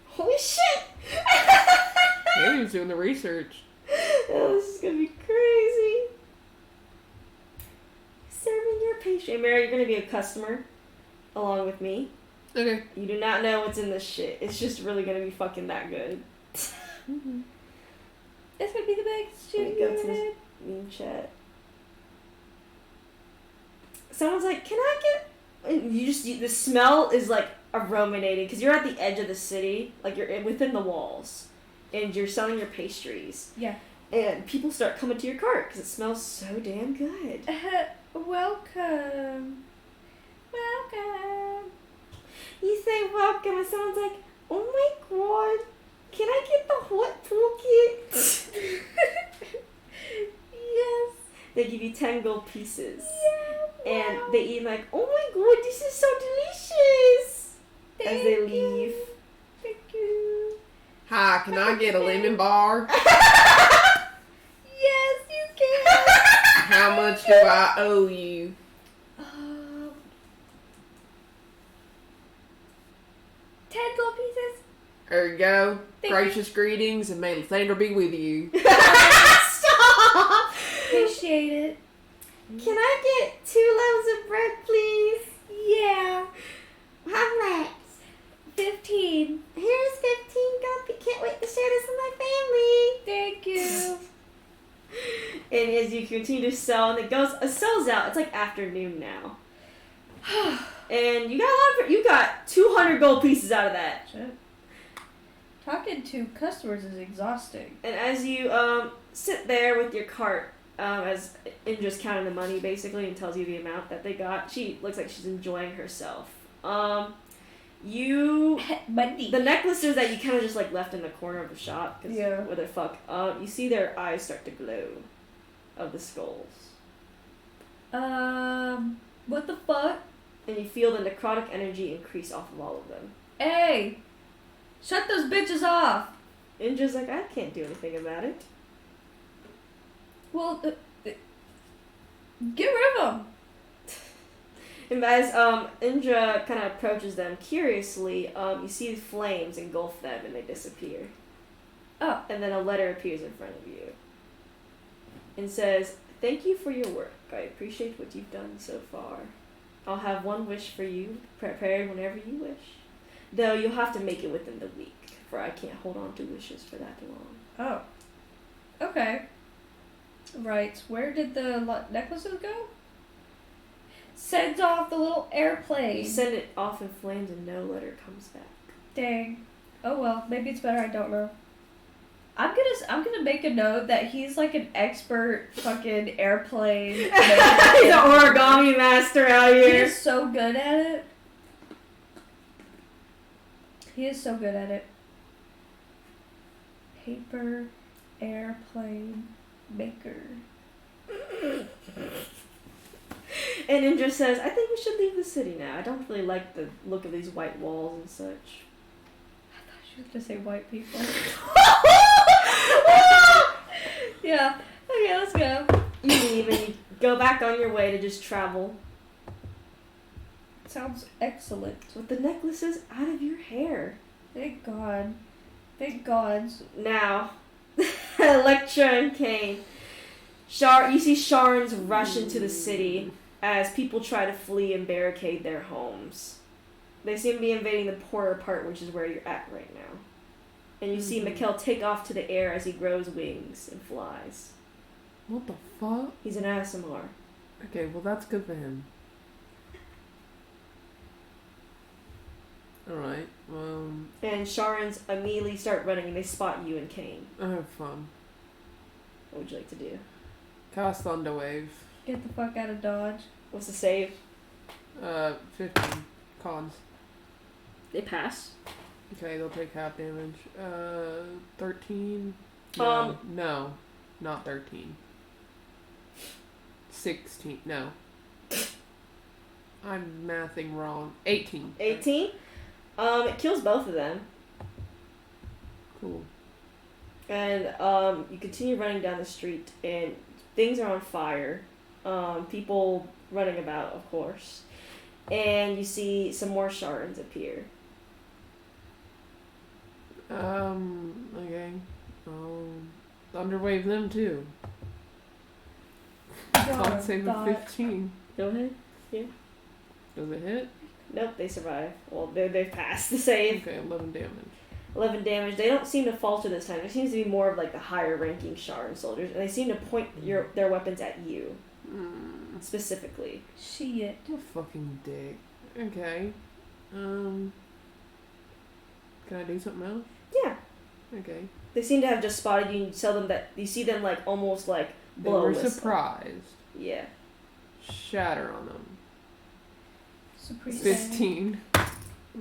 Holy shit! Alien's doing the research. Oh, this is gonna be crazy. Serving your pastry. And Mary, you're gonna be a customer along with me. Okay. You do not know what's in this shit. It's just really gonna be fucking that good. Mm-hmm. It's gonna be the biggest Let me shit go you to ever this did. meme chat. Someone's like, "Can I get?" And the smell is like aromating because you're at the edge of the city, like you're within the walls, and you're selling your pastries. Yeah. And people start coming to your cart because it smells so damn good. Welcome. Welcome. You say welcome, and someone's like, "Oh my god, can I get the hot toolkit?" Yes. They give you 10 gold pieces. Yeah. And wow. they eat like, "Oh my god, this is so delicious!" as they Thank you. leave. Thank you. Hi, can I get a lemon bar? Yes, you can. How much do I owe you? 10 gold pieces. There you go. Thank Gracious greetings, and may Lathander be with you. Stop! Appreciate it. Can I get 2 loaves of bread, please? Yeah. How much? 15. Here's 15 gold. Can't wait to share this with my family. Thank you. And as you continue to sell, and it sells out. It's like afternoon now. And you got 200 gold pieces out of that. Shit. Talking to customers is exhausting. And as you sit there with your cart, as Indra's counting the money basically and tells you the amount that they got, she looks like she's enjoying herself. The Money. necklaces that you kind of just like left in the corner of the shop, cause Yeah. where the fuck, you see their eyes start to glow, of the skulls, What the fuck? and you feel the necrotic energy increase off of all of them. Hey, shut those bitches off. Indra's like, I can't do anything about it. Well, get rid of them. And as Indra kind of approaches them curiously, you see the flames engulf them and they disappear. Oh. And then a letter appears in front of you and says, "Thank you for your work. I appreciate what you've done so far. I'll have one wish for you, prepared whenever you wish. Though you'll have to make it within the week, for I can't hold on to wishes for that long." Oh. Okay. Right. Where did the necklaces go? Sends off the little airplane. You send it off in flames and no letter comes back. Dang. Oh well, maybe it's better I don't know. I'm gonna make a note that he's like an expert fucking airplane. He's an origami master out He here. is so good at it. He is so good at it. Paper airplane maker. And Indra says, "I think we should leave the city now. I don't really like the look of these white walls and such." I thought she was gonna say white people. Yeah. Okay, let's go. You leave and you go back on your way to just travel Sounds excellent. with the necklaces out of your hair. Thank God. Thank God. Now, Electra and Kane. You see Sharns rush into the city as people try to flee and barricade their homes. They seem to be invading the poorer part, which is where you're at right now. And you see Mikkel take off to the air as he grows wings and flies. What the fuck? He's an ASMR. Okay, well that's good for him. Alright, And Sharns immediately start running and they spot you and Kane. I have fun. What would you like to do? Cast Thunderwave. Get the fuck out of Dodge. What's the save? 15. Cons. They pass. Okay, they'll take half damage. 13? No, not 13. 16, no. I'm mathing wrong. 18. 18? It kills both of them. Cool. And you continue running down the street, and things are on fire. People running about, of course. And you see some more shards appear. Okay. Thunderwave them too. Oh, Con save of God. 15. Go ahead. Does it hit? Nope, they survive. Well, they've passed the save. Okay, 11 damage. 11 damage. They don't seem to falter this time. There seems to be more of like the higher ranking Sharan soldiers, and they seem to point their weapons at you specifically. Shit. What a fucking dick. Okay. Can I do something else? Yeah, Okay. they seem to have just spotted you. And you tell them that you see them like almost like They blow were whistle. surprised. Yeah. Shatter on them. Surprise. 15.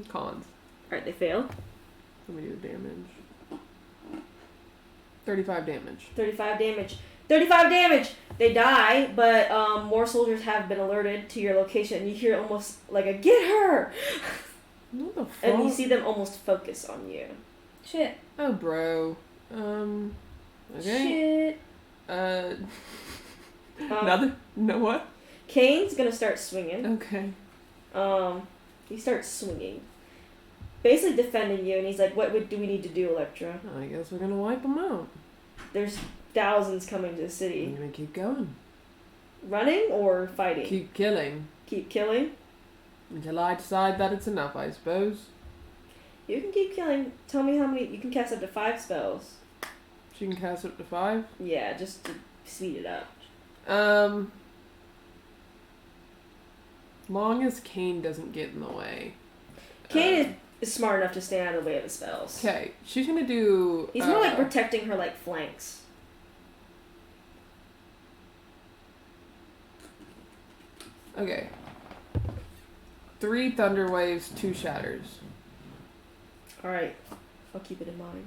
Cons. All right, they fail. Let me do the damage. 35 damage. 35 damage. 35 damage! They die, but more soldiers have been alerted to your location, and you hear almost like a "get her!" What the fuck? And you see them almost focus on you. Shit. Oh, bro. Okay. Shit. Another? No what? Kane's gonna start swinging. Okay. He starts swinging. Basically defending you, and he's like, what do we need to do, Electra? I guess we're gonna wipe them out. There's thousands coming to the I'm city. gonna keep going. Running or fighting? Keep killing. Keep killing? Until I decide that it's enough, I suppose. You can keep killing. Tell me how many. You can cast up to 5 spells. She can cast up to 5. Yeah, just to speed it up. Long as Kane doesn't get in the way. Kane is smart enough to stay out of the way of the spells. Okay, she's gonna do. He's more like protecting her like flanks. Okay. 3 thunder waves, 2 shatters. Alright, I'll keep it in mind.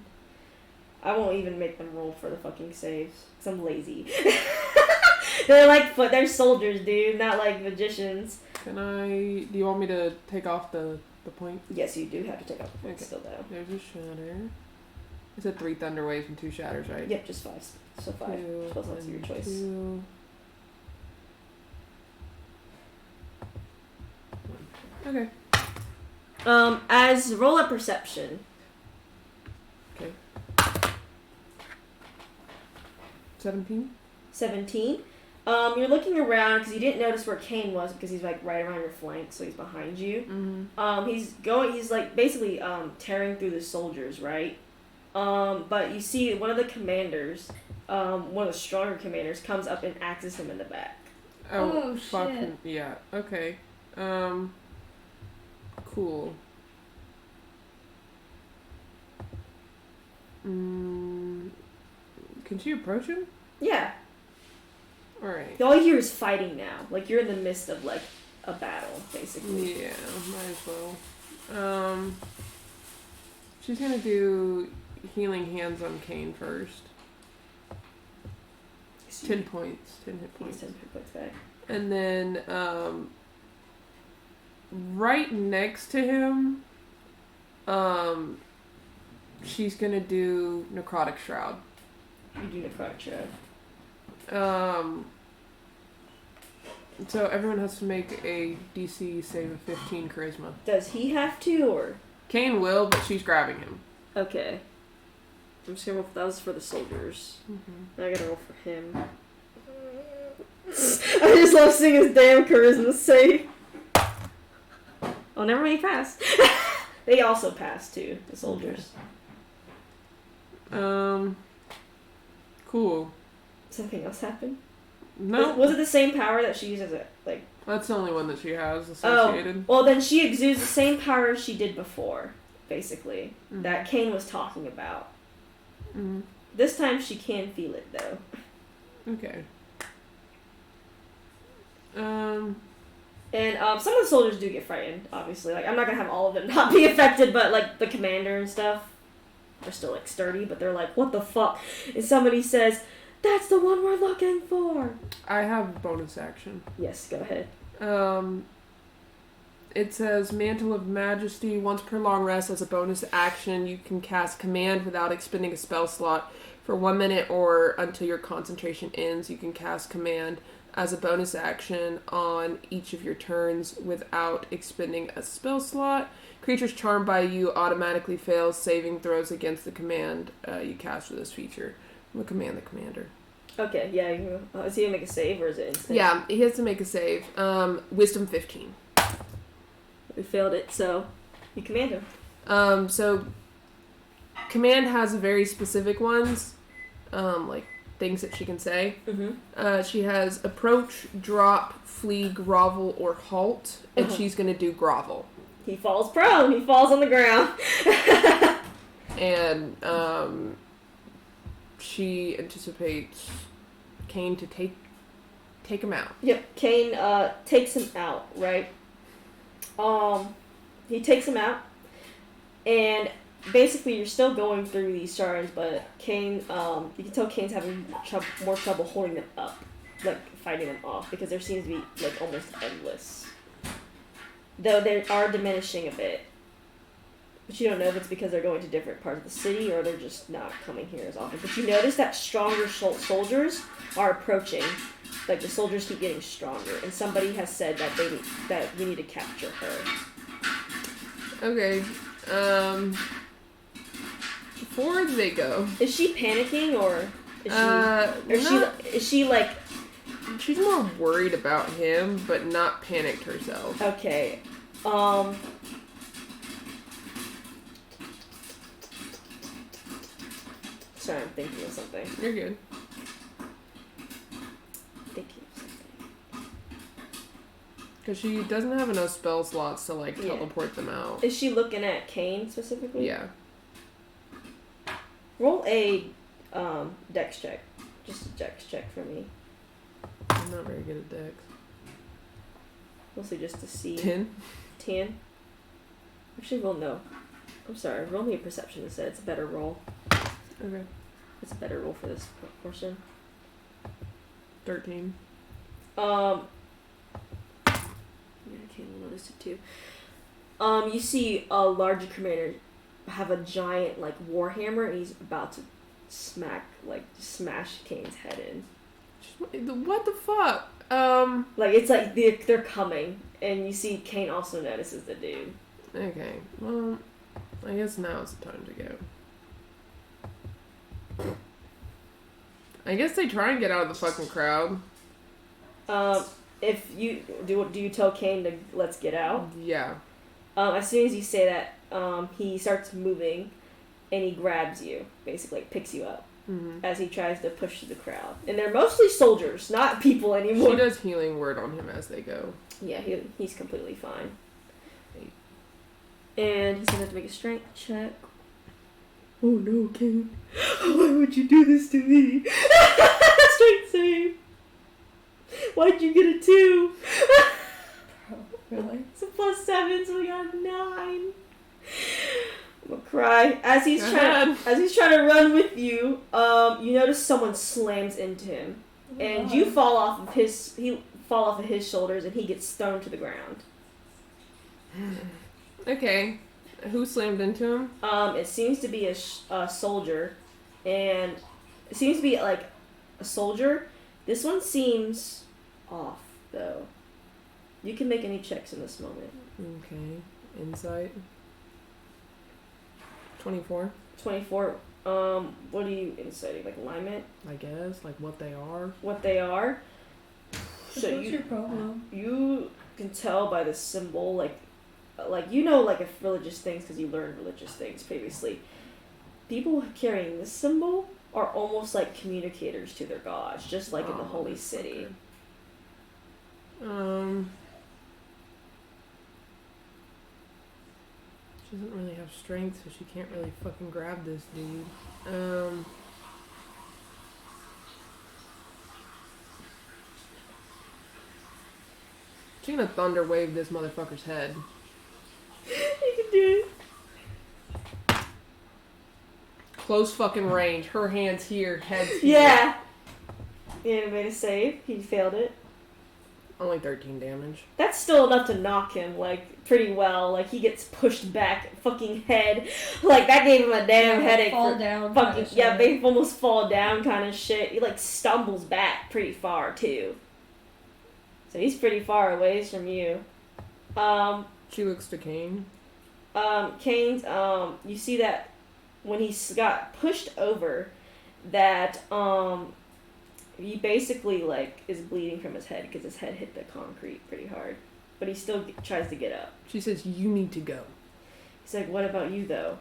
I won't even make them roll for the fucking saves, because I'm lazy. they're soldiers, dude, not like magicians. Do you want me to take off the point? Yes, you do have to take off the points Okay. still, though. There's a shatter. I said 3 thunder waves and 2 shatters, right? Yep, just 5. So 5. 2 Spell slots are your and choice. 2. Okay. As roll a perception. Okay. 17? 17. You're looking around because you didn't notice where Kane was because he's like right around your flank, so he's behind you. Mm-hmm. He's like basically tearing through the soldiers, right? But you see one of the commanders, one of the stronger commanders, comes up and axes him in the back. Oh, fucking shit. yeah. Okay. Cool. Can she approach him? Yeah. Alright. All you hear is fighting now. Like you're in the midst of like a battle, basically. Yeah, might as well. She's gonna do healing hands on Kane first. 10 points. 10 hit He's points. 10 hit points back. And then, right next to him, she's gonna do Necrotic Shroud. You do necrotic shroud. So everyone has to make a DC save of 15 charisma. Does he have to, or? Kane will, but she's grabbing him. Okay. I'm just gonna roll. That was for the soldiers. Now I gotta roll for him. I just love seeing his damn charisma save. Oh, never mind, he passed. They also passed too, the soldiers. Cool. Something else happened? No, Was it the same power that she uses it? Like, that's the only one that she has associated. well then she exudes the same power she did before, basically. Mhm. That Kane was talking about. Mhm. This time she can feel it though. Okay. And some of the soldiers do get frightened, obviously. Like, I'm not gonna have all of them not be affected, but like the commander and stuff are still like sturdy, but they're like, what the fuck? And somebody says, that's the one we're looking for. I have bonus action. Yes, go ahead. It says Mantle of Majesty. Once per long rest, as a bonus action, you can cast Command without expending a spell slot. For 1 minute or until your concentration ends, you can cast Command as a bonus action on each of your turns without expending a spell slot. Creatures charmed by you automatically fail saving throws against the command you cast with this feature. We'll command the commander. Okay, yeah. Is he gonna make a save or is it instant? Yeah, he has to make a save. Wisdom 15. We failed it, so you command him. So command has very specific ones, like things that she can say. Mm-hmm. She has approach, drop, flee, grovel, or halt, and she's gonna do grovel. He falls prone. He falls on the ground. And she anticipates Kane to take him out. Yep, Kane takes him out, right? He takes him out, and basically you're still going through these shards, but Kane, you can tell Kane's having more trouble holding them up, like fighting them off, because there seems to be like almost endless. Though they are diminishing a bit. But you don't know if it's because they're going to different parts of the city or they're just not coming here as often. But you notice that stronger soldiers are approaching. Like, the soldiers keep getting stronger. And somebody has said that we need to capture her. Okay. Before they go... Is she panicking or is she like... She's more worried about him, but not panicked herself. Okay. Sorry, I'm thinking of something. You're good. Thinking of something. Because she doesn't have enough spell slots to, like, teleport them out. Is she looking at Kane specifically? Yeah. Roll a dex check. Just a dex check for me. I'm not very good at dex. Mostly just to see. 10? 10? Actually, well, no. I'm sorry. Roll me a perception instead. It's a better roll. Okay. It's a better roll for this portion. 13. Yeah, Kane will notice it too. You see a larger commander have a giant, like, warhammer, and he's about to smash Kane's head in. What the fuck? Like, it's like they're coming, and you see Kane also notices the dude. Okay, well, I guess now's the time to go. I guess they try and get out of the fucking crowd. If you do you tell Kane to let's get out? Yeah. As soon as you say that, he starts moving, and he grabs you, basically picks you up. Mm-hmm. As he tries to push through the crowd. And they're mostly soldiers, not people anymore. She does healing word on him as they go. Yeah, he's completely fine. And he's gonna have to make a strength check. Oh no, Kane. Why would you do this to me? Strength save. Why'd you get a 2? Really? It's a +7, so we got a 9. I'm gonna cry. As he's trying to run with you, you notice someone slams into him, and you fall off of his shoulders, and he gets thrown to the ground. Okay, who slammed into him? It seems to be a soldier, and it seems to be like a soldier. This one seems off, though. You can make any checks in this moment. Okay, insight. 24. 24. What are you inciting? Like alignment? I guess, like what they are. What they are. So what's your problem? You can tell by the symbol, like you know, like if religious things because you learned religious things previously. People carrying this symbol are almost like communicators to their gods, just like in the holy city. She doesn't really have strength, so she can't really fucking grab this dude. She's gonna thunder wave this motherfucker's head. You can do it. Close fucking range. Her hand's here, head's here. Yeah. You made a save. He failed it. Only 13 damage. That's still enough to knock him, like, pretty well. Like, he gets pushed back, fucking head. Like, that gave him a damn headache. Fall for down. fucking, kinda yeah, shit. made him almost fall down kind of shit. He, like, stumbles back pretty far, too. So he's pretty far away from you. She looks to Kane. Kane's, you see that when he got pushed over, that, he basically, like, is bleeding from his head because his head hit the concrete pretty hard. But he still tries to get up. She says, you need to go. He's like, what about you, though?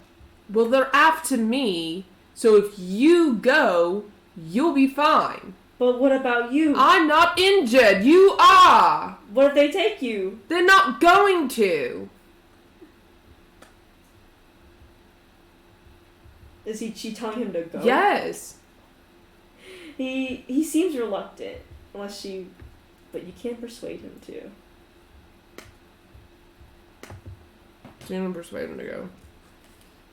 Well, they're after me, so if you go, you'll be fine. But what about you? I'm not injured. You are. What if they take you? They're not going to. Is she telling him to go? Yes. He seems reluctant, but you can't persuade him to. So you're going to persuade him to go.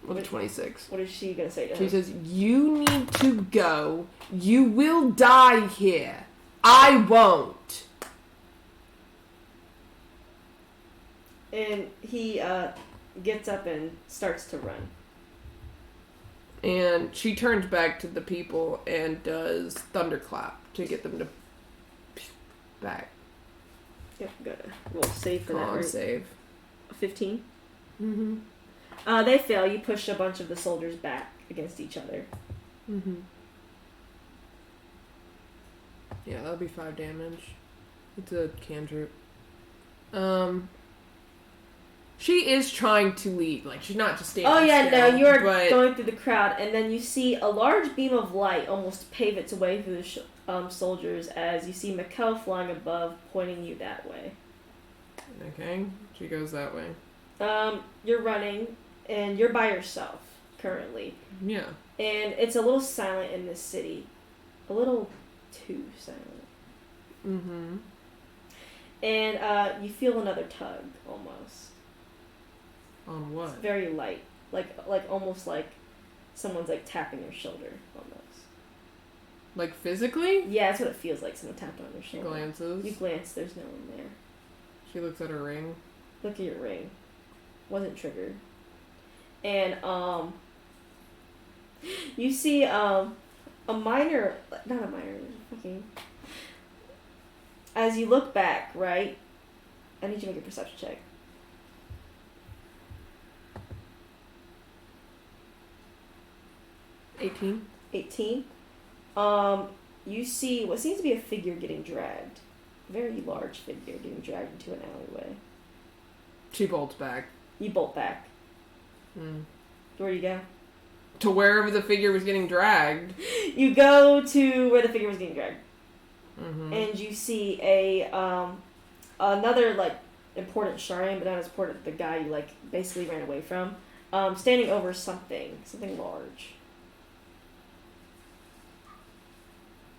With a 26. What is she gonna say to him? She says, you need to go. You will die here. I won't. And he gets up and starts to run. And she turns back to the people and does thunderclap to get them to back. Yep, gotta roll save for that, Con right? save. 15? Mm-hmm. They fail. You push a bunch of the soldiers back against each other. Mm-hmm. Yeah, that'll be 5 damage. It's a cantrip. She is trying to lead. Like, she's not just standing Oh yeah, still, no, you are but going through the crowd, and then you see a large beam of light almost pave its way through the soldiers as you see Mikkel flying above, pointing you that way. Okay, she goes that way. You're running, and you're by yourself currently. Yeah. And it's a little silent in this city. A little too silent. Mm-hmm. And you feel another tug, almost. On what? It's very light. Like almost like someone's like tapping your shoulder, almost. Like physically? Yeah, that's what it feels like, someone tapped on your She shoulder. glances. You glance, there's no one there. She looks at her ring. Look at your ring. Wasn't triggered. And, you see, a minor, not a minor, fucking, as you look back, right, I need you to make a perception check. 18. 18. You see what seems to be a figure getting dragged. A very large figure getting dragged into an alleyway. She bolts back. You bolt back. Where do you go? To wherever the figure was getting dragged. You go to where the figure was getting dragged. Mm-hmm. And you see another like important Sharian, but not as important as the guy you like basically ran away from, standing over something large.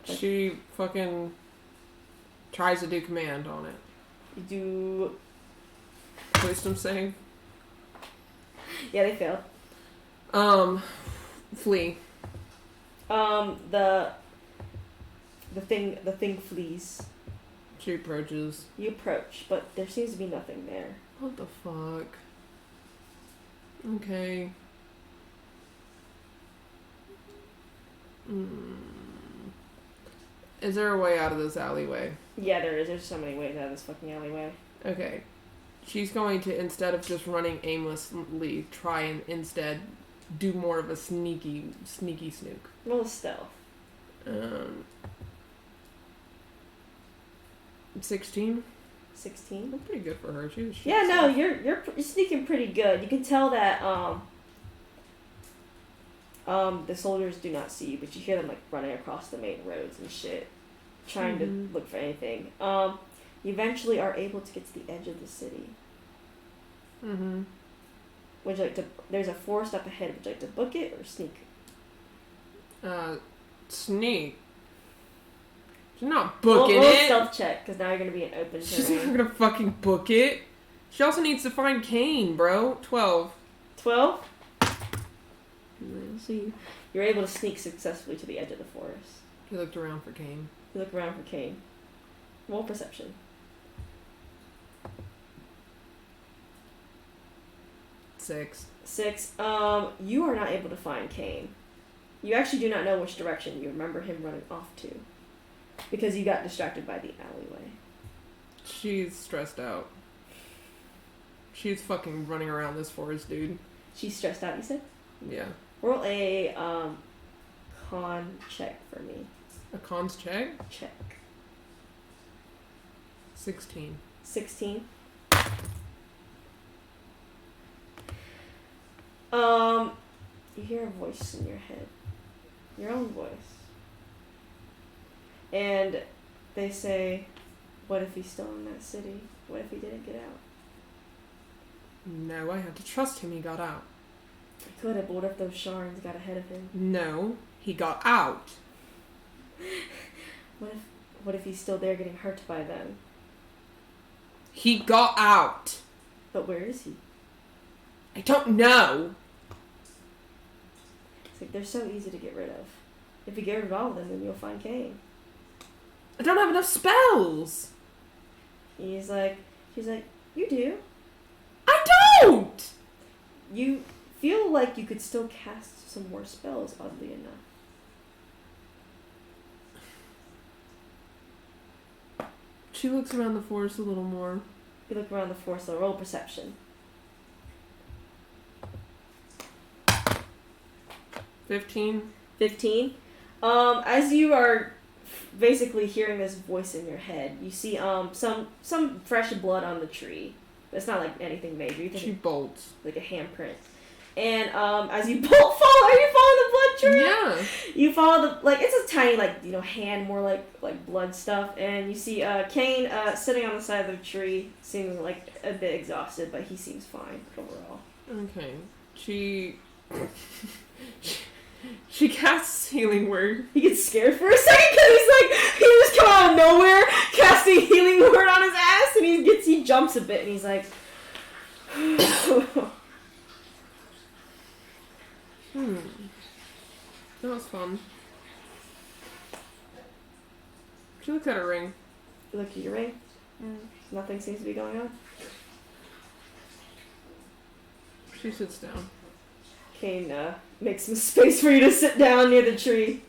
She fucking tries to do command on it. You do. Wisdom save. Yeah, they failed. Flee. The thing flees. She approaches. You approach, but there seems to be nothing there. What the fuck? Okay. Is there a way out of this alleyway? Yeah, there is. There's so many ways out of this fucking alleyway. Okay. She's going to, instead of just running aimlessly, try and instead do more of a sneaky snook. Roll stealth. 16? 16. That's pretty good for her. She was Yeah, no, you're sneaking pretty good. You can tell that the soldiers do not see you, but you hear them like running across the main roads and shit, trying to look for anything. You eventually are able to get to the edge of the city. Mm-hmm. Would you like to? There's a forest up ahead. Would you like to book it or sneak? Sneak. She's not booking roll a it. stealth check, because now you're gonna be in open She's terrain. not gonna fucking book it. She also needs to find Kane, bro. 12. 12. So you're able to sneak successfully to the edge of the forest. He looked around for Kane. You look around for Kane. Roll perception. Six. 6. You are not able to find Kane. You actually do not know which direction you remember him running off to. Because you got distracted by the alleyway. She's stressed out. She's fucking running around this forest, dude. She's stressed out, you said? Yeah. Roll a con check for me. A cons check? Check. 16. 16. You hear a voice in your head. Your own voice. And they say, what if he's still in that city? What if he didn't get out? No, I had to trust him. He got out. I could have, but what if those Sharns got ahead of him? No, he got out. What if he's still there getting hurt by them? He got out. But where is he? I don't know. It's like, they're so easy to get rid of. If you get rid of all of them, then you'll find Kane. I don't have enough spells. She's like, you do. I don't! You feel like you could still cast some more spells, oddly enough. She looks around the forest a little more. You look around the forest, so roll perception. 15. 15. As you are basically hearing this voice in your head, you see some fresh blood on the tree. It's not like anything major. You think She bolts. like a handprint. And as you follow the blood trail? Yeah. You follow it's a tiny hand, more like blood stuff, and you see Kane sitting on the side of the tree, seeming like a bit exhausted, but he seems fine overall. Okay. She casts healing word. He gets scared for a second because he just come out of nowhere casting healing word on his ass, and he jumps a bit, and he's like, That was fun. She looks at her ring. you look at your ring. Nothing seems to be going on. She sits down. Kane makes some space for you to sit down near the tree.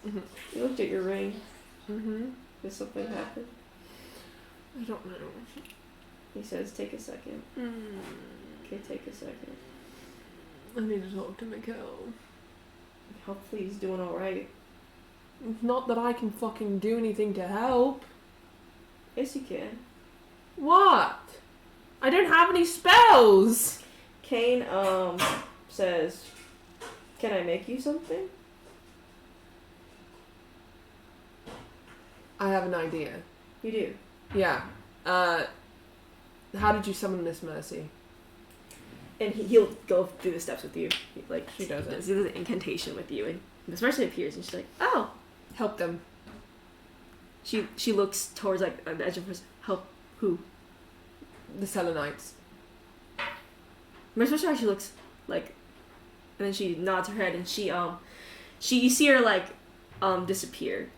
Mm-hmm. You looked at your ring. Mm-hmm. Did something happen? I don't know. He says, take a second. Okay, take a second. I need to talk to Mikkel. Hopefully he's doing alright. Not that I can fucking do anything to help. Yes, you can. What? I don't have any spells! Kane, says, can I make you something? I have an idea. You do. Yeah. How did you summon Miss Mercy? And he'll go through the steps with you. She does it. He does an incantation with you, and Miss Mercy appears, and she's like, oh. Help them. She looks towards, the edge of her... Help who? The Selenites. Miss Mercy actually looks, and then she nods her head, and you see her, disappear.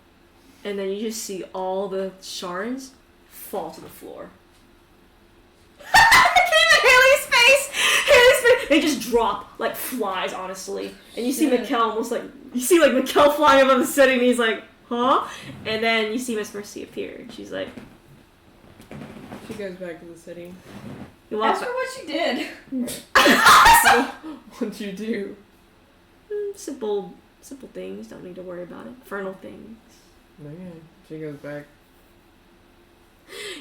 And then you just see all the Sharns fall to the floor. Haley's face! They just drop like flies, honestly. And you see Mikkel almost Mikkel flying above the city, and he's like, huh? And then you see Miss Mercy appear, and she's like... She goes back to the city. Ask her what she did. What'd you do? Simple things, don't need to worry about it. Infernal things. Okay. She goes back.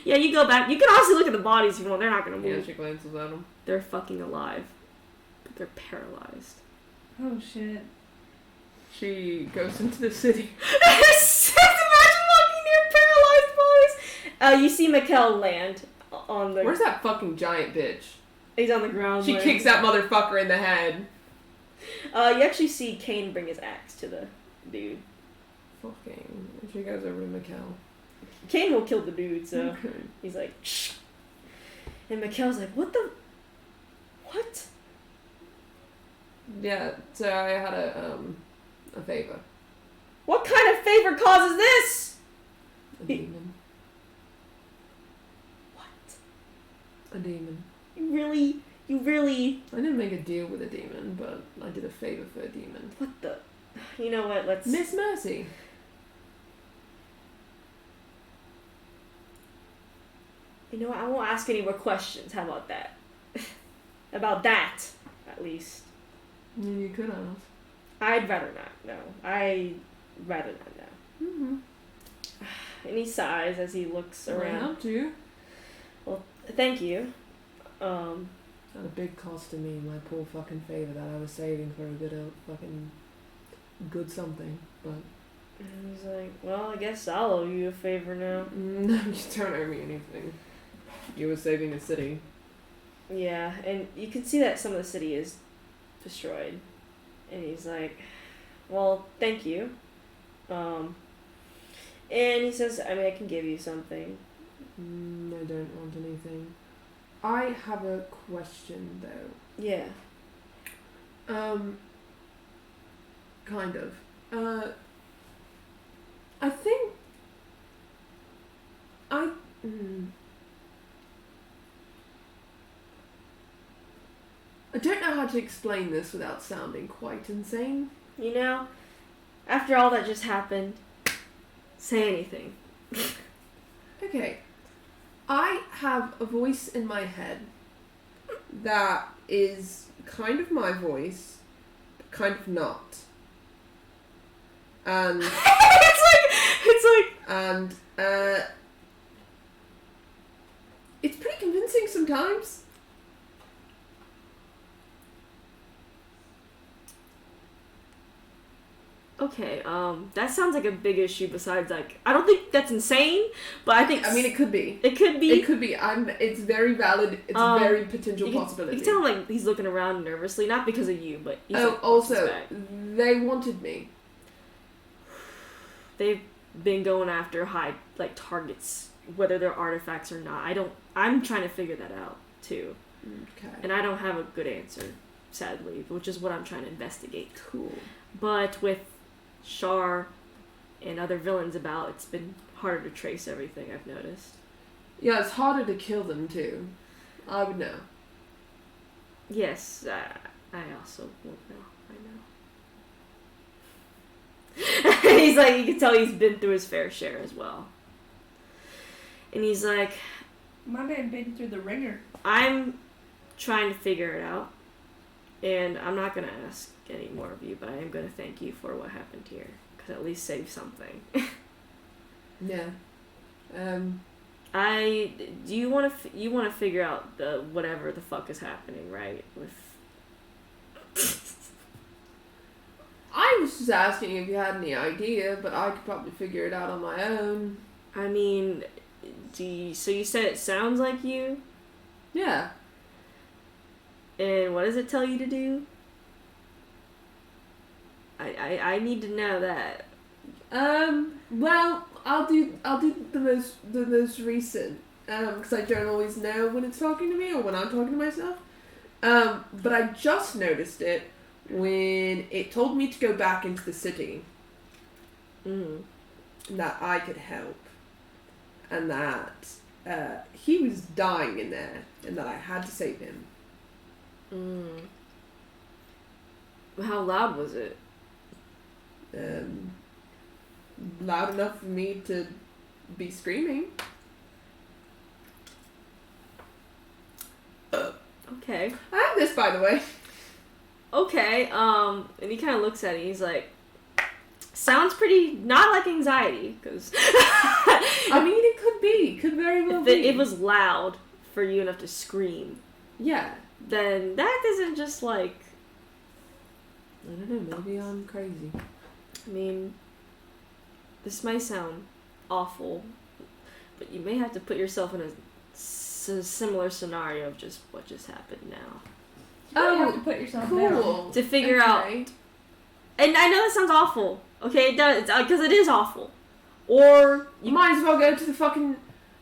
Yeah, you go back. You can also look at the bodies if you want. They're not gonna move. Yeah, she glances at them. They're fucking alive. But they're paralyzed. Oh shit. She goes into the city. Imagine walking near paralyzed bodies. You see Mikkel land on the... Where's that fucking giant bitch? He's on the ground. She kicks that motherfucker in the head. You actually see Kane bring his axe to the dude. Fucking. She goes over to Mikkel. Kane will kill the dude, so Okay. he's like, shh. And Mikkel's like, what the... What? Yeah, so I had a favor. What kind of favor causes this? A demon. A demon. You really. I didn't make a deal with a demon, but I did a favor for a demon. What the? You know what? Let's. Miss Mercy. You know what? I won't ask any more questions. How about that? About that, at least. You could have. I'd rather not know. I'd rather not know. Mm-hmm. And he sighs as he looks I around. helped you. Well, thank you. At a big cost to me, my poor fucking favor that I was saving for a good something, but... And he's like, well, I guess I'll owe you a favor now. No, you don't owe me anything. You were saving a city. Yeah, and you can see that some of the city is destroyed. And he's like, well, thank you. And he says, I mean, I can give you something. I don't want anything. I have a question, though. Yeah. Kind of. I think... I don't know how to explain this without sounding quite insane. You know, after all that just happened, say anything. Okay. I have a voice in my head that is kind of my voice, but kind of not. And it's like and it's pretty convincing sometimes. Okay, that sounds like a big issue besides, like, I don't think that's insane, but I think... I mean, it could be. It could be. It could be. It's very valid. It's a very potential possibility. You can tell him, like, he's looking around nervously, not because of you, but he's like, also, they wanted me. They've been going after high, like, targets, whether they're artifacts or not. I'm trying to figure that out, too. Okay. And I don't have a good answer, sadly, which is what I'm trying to investigate. Cool. But with Shar and other villains about, it's been harder to trace everything, I've noticed. Yeah, it's harder to kill them too. I would know. Yes, I also won't know. I know. He's like, you can tell he's been through his fair share as well. And he's like, My man been through the ringer. I'm trying to figure it out. And I'm not going to ask any more of you, but I am going to thank you for what happened here. Because at least save something. Yeah. Do you want to figure out the whatever the fuck is happening, right? With I was just asking if you had any idea, but I could probably figure it out on my own. I mean, so you said it sounds like you? Yeah. And what does it tell you to do? I need to know that. Well, I'll do the most recent, because I don't always know when it's talking to me or when I'm talking to myself. But I just noticed it when it told me to go back into the city. That I could help. And that, he was dying in there, and that I had to save him. How loud was it? Loud enough for me to be screaming. Okay. I have this, by the way. Okay, and he kind of looks at it, he's like, sounds pretty, not like anxiety, because... I mean, it could be. Could very well be. If it was loud for you enough to scream, yeah. then that isn't just like... I don't know, maybe I'm crazy. I mean, this might sound awful, but you may have to put yourself in a similar scenario of just what just happened now. You have to put yourself cool. down. To figure out... And I know that sounds awful, okay? It does, because it is awful. Or... You might as well go to the fucking,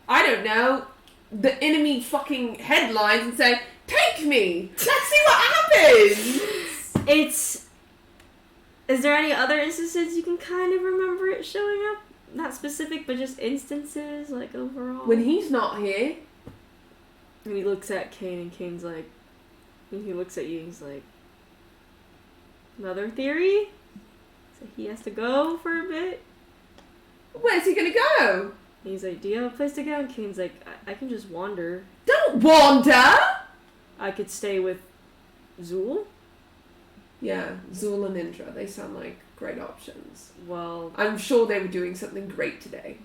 I don't know, the enemy fucking headlines and say, take me! Let's see what happens! Is there any other instances you can kind of remember it showing up? Not specific, but just instances, like, overall? When he's not here, And he looks at Kane, and Kane's like, and he looks at you, and he's like, another theory? So he has to go for a bit? Where's he gonna go? And he's like, do you have a place to go? And Kane's like, I can just wander. Don't wander! I could stay with Zool? Yeah, Zool and Indra, they sound like great options. Well... I'm sure they were doing something great today.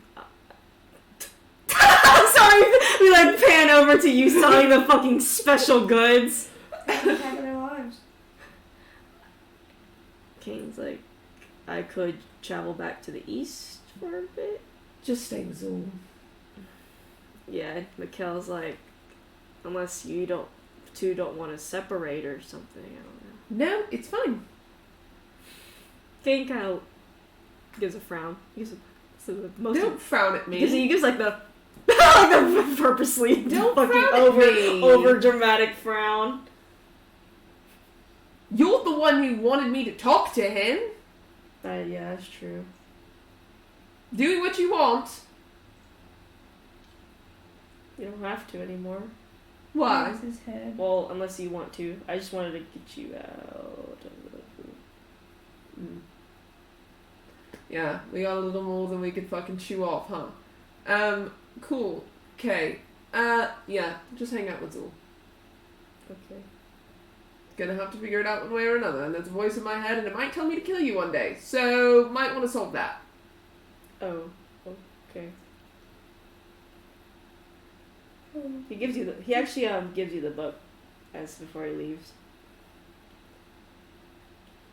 I'm sorry, we like pan over to you selling the fucking special goods. Having their lives. Kane's like, I could travel back to the east for a bit. Just stay with Zool. Yeah, Mikkel's like, unless you don't want to separate or something, I don't know. No, it's fine. Kane kind of gives a frown. He gives the most Don't frown at me. he gives like the like the purposely Don't fucking frown at me. over dramatic frown. You're the one who wanted me to talk to him. Yeah, that's true. Doing what you want. You don't have to anymore. Why? Raise his head. Well, unless you want to. I just wanted to get you out. Mm. Yeah, we got a little more than we could fucking chew off, huh? Cool. Okay. Yeah, just hang out with Zool. Okay. Gonna have to figure it out one way or another, and there's a voice in my head, and it might tell me to kill you one day, so might want to solve that. Oh, okay. He gives you he actually gives you the book as before he leaves.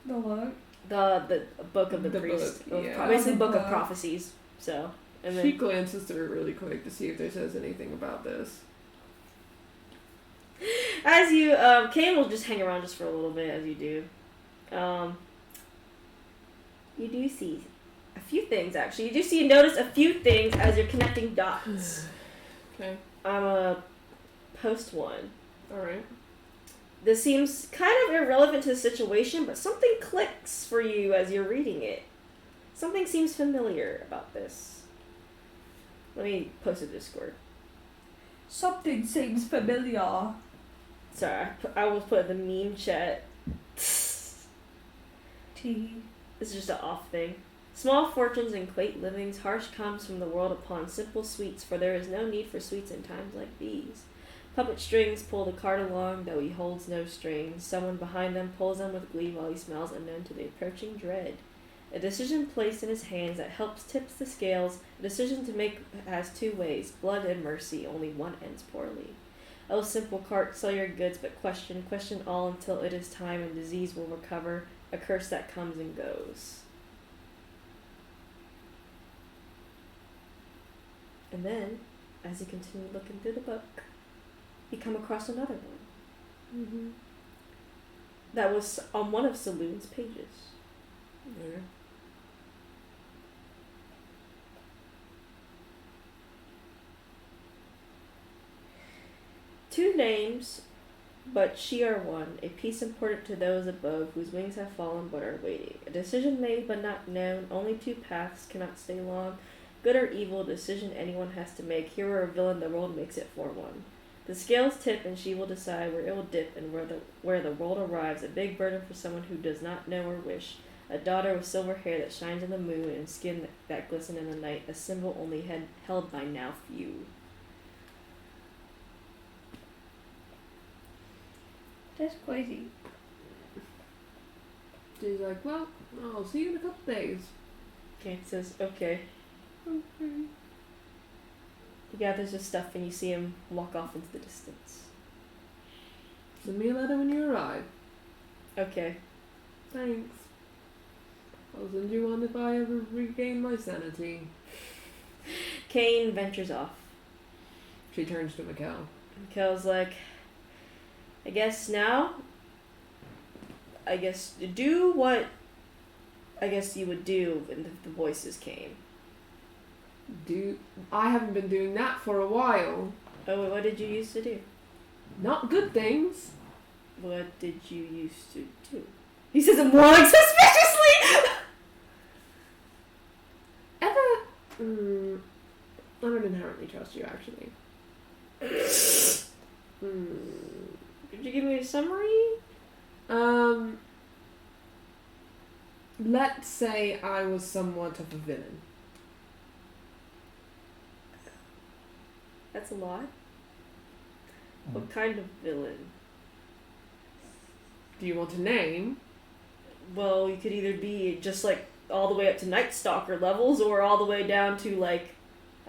The look. The book of the priest. book, yeah. Basically, The book of book. prophecies. So, and then She glances through it really quick to see if there says anything about this. as you Kane will just hang around just for a little bit as you do. You do see a few things actually. You notice a few things as you're connecting dots. Okay. I'm a post one. Alright. This seems kind of irrelevant to the situation, but something clicks for you as you're reading it. Something seems familiar about this. Let me post a Discord. Something seems familiar. Sorry, I will put the meme chat. T. This is just an off thing. Small fortunes and quaint livings, harsh comes from the world upon simple sweets, for there is no need for sweets in times like these. Puppet strings pull the cart along, though he holds no strings. Someone behind them pulls them with glee while he smiles unknown to the approaching dread. A decision placed in his hands that helps tips the scales. A decision to make has two ways, blood and mercy, only one ends poorly. O simple cart, sell your goods, but question all until it is time and disease will recover, a curse that comes and goes. And then, as you continue looking through the book, you come across another one. Mm-hmm. That was on one of Saloon's pages. There. Two names, but she are one, a peace important to those above, whose wings have fallen but are waiting. A decision made but not known, only two paths cannot stay long. Good or evil, decision anyone has to make. Hero or villain, the world makes it for one. The scales tip and she will decide where it will dip and where the world arrives. A big burden for someone who does not know or wish. A daughter with silver hair that shines in the moon and skin that glisten in the night. A symbol only held by now few. That's crazy. She's like, well, I'll see you in a couple days. Kate says, okay. He gathers his stuff and you see him walk off into the distance. Send me a letter when you arrive. Okay. Thanks. I'll send you one if I ever regain my sanity. Kane ventures off. She turns to Mikkel. Mikkel's like, I guess do what I guess you would do if the voices came. I haven't been doing that for a while. Oh, what did you used to do? Not good things. What did you used to do? He says it more like suspiciously! I don't inherently trust you, actually. Could you give me a summary? Let's say I was somewhat of a villain. That's a lot. What kind of villain? Do you want a name? Well, you could either be just like all the way up to Night Stalker levels, or all the way down to like,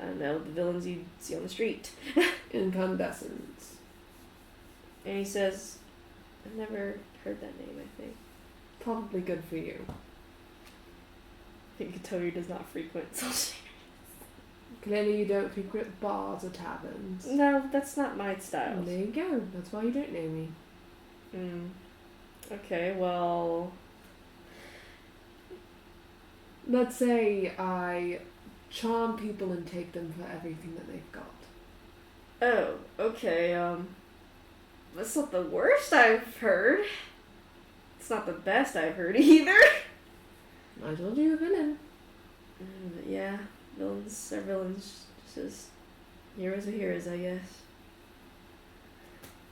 I don't know, the villains you see on the street. Incandescence. And he says, I've never heard that name, I think. Probably good for you. I think Katoyu does not frequent social. Clearly you don't frequent bars or taverns. No, that's not my style. There you go. That's why you don't know me. Okay, well... Let's say I charm people and take them for everything that they've got. Oh, okay, that's not the worst I've heard. It's not the best I've heard either. I told you a villain. Yeah, villains are villains. Just as heroes are heroes, I guess.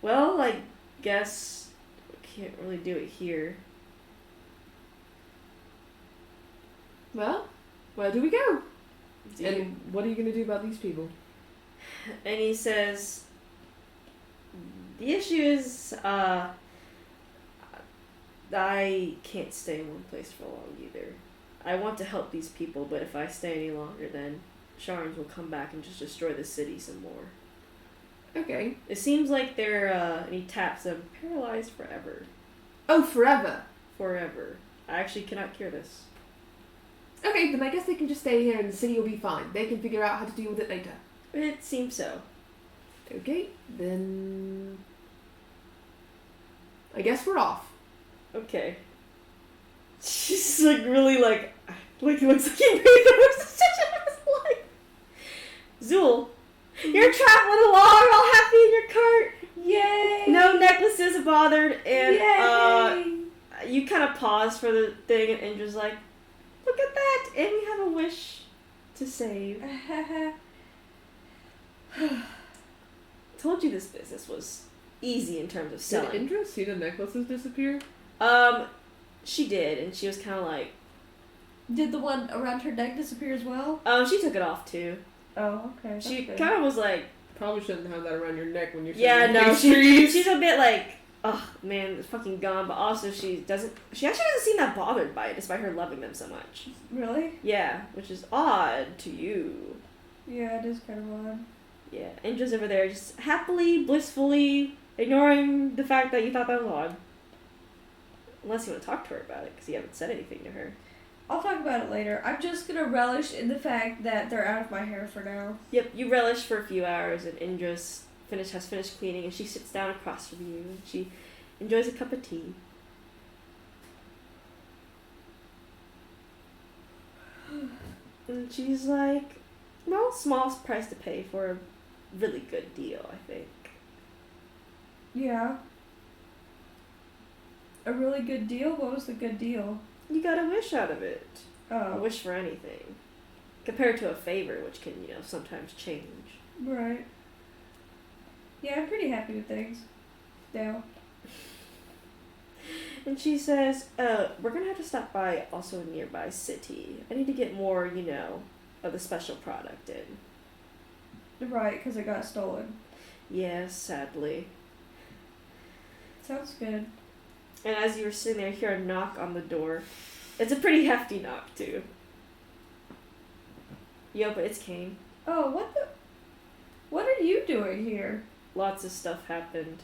Well, I guess we can't really do it here. Well, where do we go? Do And you- what are you going to do about these people? And he says, the issue is, I can't stay in one place for long either. I want to help these people, but if I stay any longer, then Sharns will come back and just destroy the city some more. Okay. It seems like they're, and he taps them, paralyzed forever. Oh, forever. Forever. I actually cannot cure this. Okay, then I guess they can just stay here and the city will be fine. They can figure out how to deal with it later. It seems so. Okay, then... I guess we're off. Okay. She's like really like it looks like he made the worst decision of his life. Zool, you're traveling along all happy in your cart. Yay! No necklaces bothered, and Yay! you kind of pause for the thing, and Indra's like, look at that, and we have a wish to save. Told you this business was easy in terms of Did selling. Indra see the necklaces disappear? She did, and she was kind of like, Did the one around her neck disappear as well? she took it off too. Oh, okay. That's She good. kind of was like, Probably shouldn't have that around your neck when you're yeah, selling no, pastries. she's a bit like, oh man, it's fucking gone. But also, she actually doesn't seem that bothered by it, despite her loving them so much. Really? Yeah, which is odd to you. Yeah, it is kind of odd. Yeah, Indra's over there, just happily, blissfully ignoring the fact that you thought that was odd. Unless you want to talk to her about it, because you haven't said anything to her. I'll talk about it later. I'm just gonna relish in the fact that they're out of my hair for now. Yep, you relish for a few hours, and Indra's has finished cleaning, and she sits down across from you, and she enjoys a cup of tea. And she's like, well, small price to pay for a really good deal, I think. Yeah. A really good deal? What was the good deal? You got a wish out of it. A Oh, wish for anything. Compared to a favor, which can, sometimes change. right. Yeah, I'm pretty happy with things. Now. And she says, we're gonna have to stop by also a nearby city. I need to get more, of the special product in. Right, because it got stolen. Yes, sadly. Sounds good. And as you were sitting there, you hear a knock on the door. It's a pretty hefty knock, too. You open it's Kane. Oh, what are you doing here? Lots of stuff happened.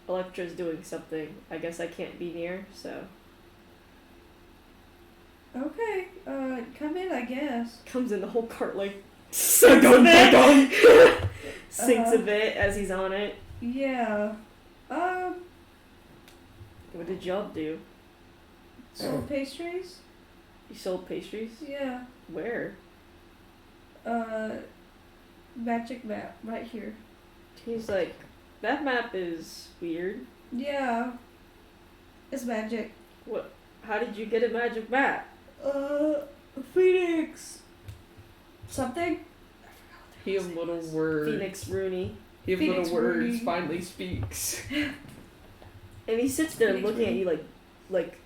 Electra's doing something. I guess I can't be near, so. Okay, come in, I guess. Comes in the whole cart, like, sinks a bit. Sinks a bit as he's on it. Yeah. What did y'all do? Sold pastries? You sold pastries? Yeah. Where? Magic map, right here. He's like, that map is weird. Yeah. It's magic. What? How did you get a magic map? Phoenix. Something? He a little word. Phoenix Rooney. Give Phoenix little words Rudy. finally speaks. And he sits there Phoenix looking at Rudy. you like,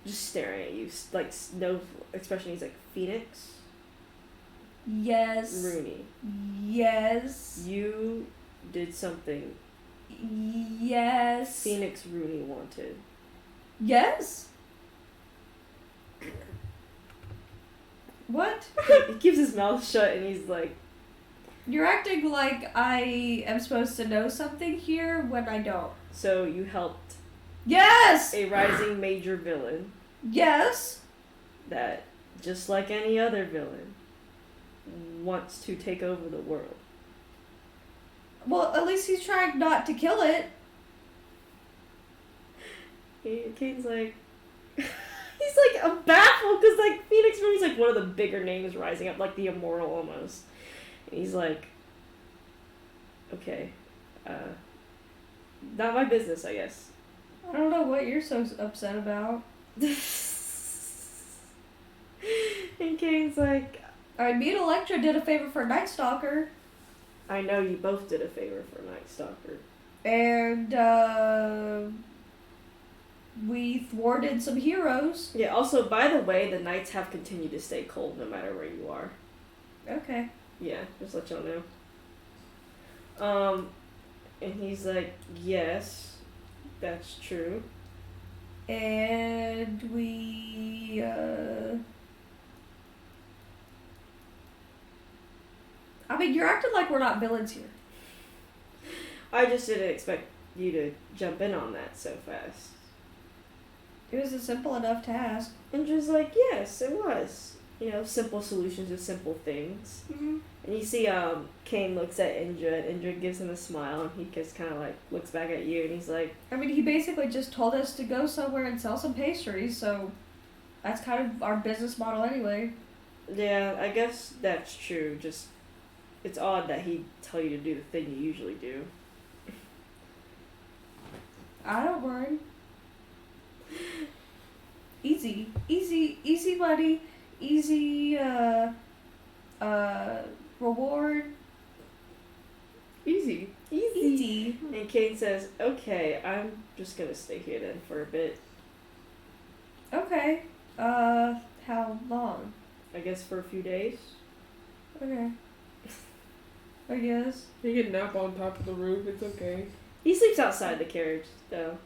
just staring at you, like no expression. He's like, Phoenix Yes. Rooney, Yes. you did something Yes. Phoenix Rooney wanted. Yes. What? He keeps his mouth shut and he's like, You're acting like I am supposed to know something here when I don't. so you helped Yes! a rising major villain Yes! that, just like any other villain, wants to take over the world. Well, at least he's trying not to kill it. Kane's like, he's like, I'm baffled because like Phoenix Rooney's like one of the bigger names rising up, like the immortal almost. And he's like, okay, not my business, I guess. I don't know what you're so upset about. And Kane's like, I mean, me and Electra did a favor for Night Stalker. I know you both did a favor for Night Stalker. And, we thwarted some heroes. Yeah, also, by the way, the nights have continued to stay cold no matter where you are. Okay. Yeah, just let y'all know. And he's like, yes, that's true. And we, I mean, you're acting like we're not villains here. I just didn't expect you to jump in on that so fast. It was a simple enough task. And just like, yes, it was. You know, simple solutions to simple things. Mm-hmm. And you see, Kane looks at Indra, and Indra gives him a smile, and he just kind of like looks back at you, and he's like, I mean, he basically just told us to go somewhere and sell some pastries, so that's kind of our business model anyway. yeah, I guess that's true. Just, it's odd that he'd tell you to do the thing you usually do. I don't mind. Easy, buddy. Easy, reward. Easy. Easy. And Kane says, okay, I'm just gonna stay here then for a bit. Okay. How long? I guess for a few days. Okay. I guess. You can nap on top of the roof, it's okay. He sleeps outside the carriage, though.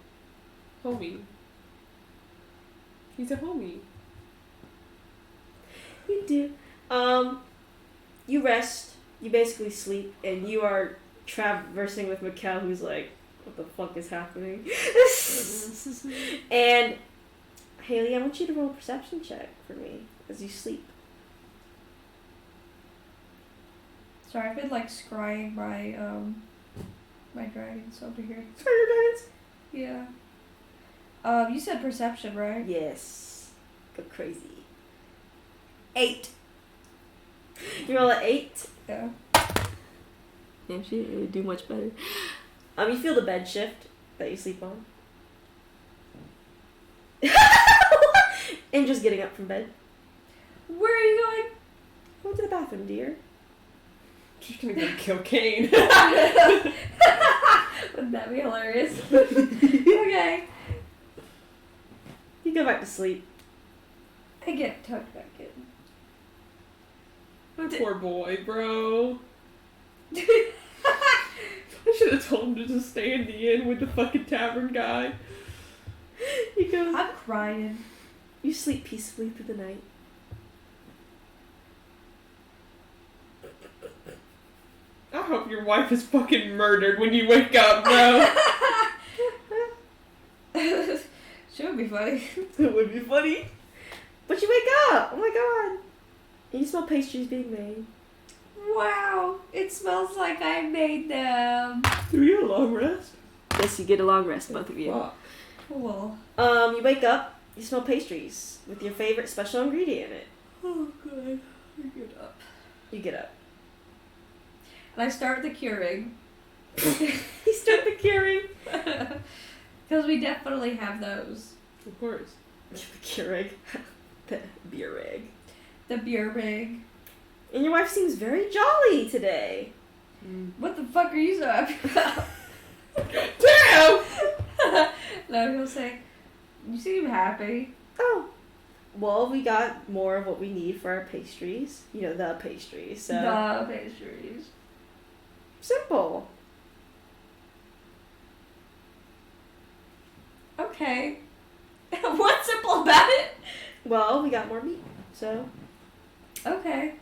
Homie. He's a homie. You do. You rest, you basically sleep, and you are traversing with Mikkel, who's like, what the fuck is happening? And, Haley, I want you to roll a perception check for me as you sleep. Sorry, I've been like scrying my my dragons over here. Yeah. You said perception, right? Yes. Go crazy. 8. You roll an 8? Yeah. Damn, she would do much better. You feel the bed shift that you sleep on. And just getting up from bed. Where are you going? Go to the bathroom, dear. She's gonna go kill Kane. Wouldn't that be hilarious? Okay. You go back to sleep. I get tucked back in. My poor boy, bro. I should have told him to just stay in the inn with the fucking tavern guy. You go. I'm crying. You sleep peacefully through the night. I hope your wife is fucking murdered when you wake up, bro. She would be funny. It would be funny. But you wake up! Oh my god! And you smell pastries being made. Wow, it smells like I made them. Do we get a long rest? Yes, you get a long rest, both of you. Fuck. Cool. You wake up, you smell pastries with your favorite special ingredient in it. Oh, good. I get up. You get up. And I start the curing. You start the curing. Because we definitely have those. Of course. The Keurig. The beer egg. The beer rig. And your wife seems very jolly today. What the fuck are you so happy about? Damn! No, he'll say, you seem happy. Oh. Well, we got more of what we need for our pastries. You know, the pastries. So The pastries. simple. Okay. What's simple about it? Well, we got more meat. So Okay.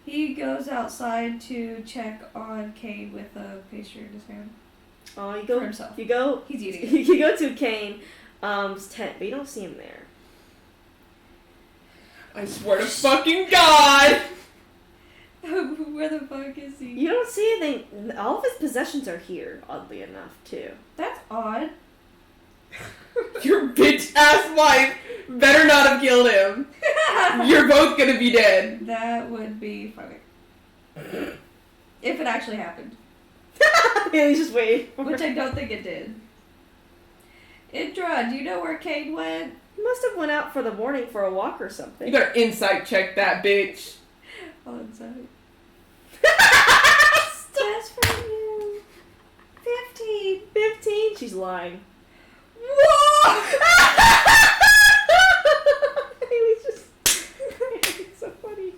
He goes outside to check on Cade with a pastry in his hand. you For go. himself. You go. He's eating it. You go to Kane's tent, but you don't see him there. I swear to fucking God! Where the fuck is he? You don't see anything. All of his possessions are here, oddly enough, too. That's odd. Your bitch ass wife better not have killed him. You're both gonna be dead. That would be funny. If it actually happened. Yeah, he's just waiting. Which I don't think it did. Indra, do you know where Cade went? He must have went out for the morning for a walk or something. You better insight check that bitch. Oh, inside. That's from you. 15. 15? She's lying. Whoa! It was just... It's so funny.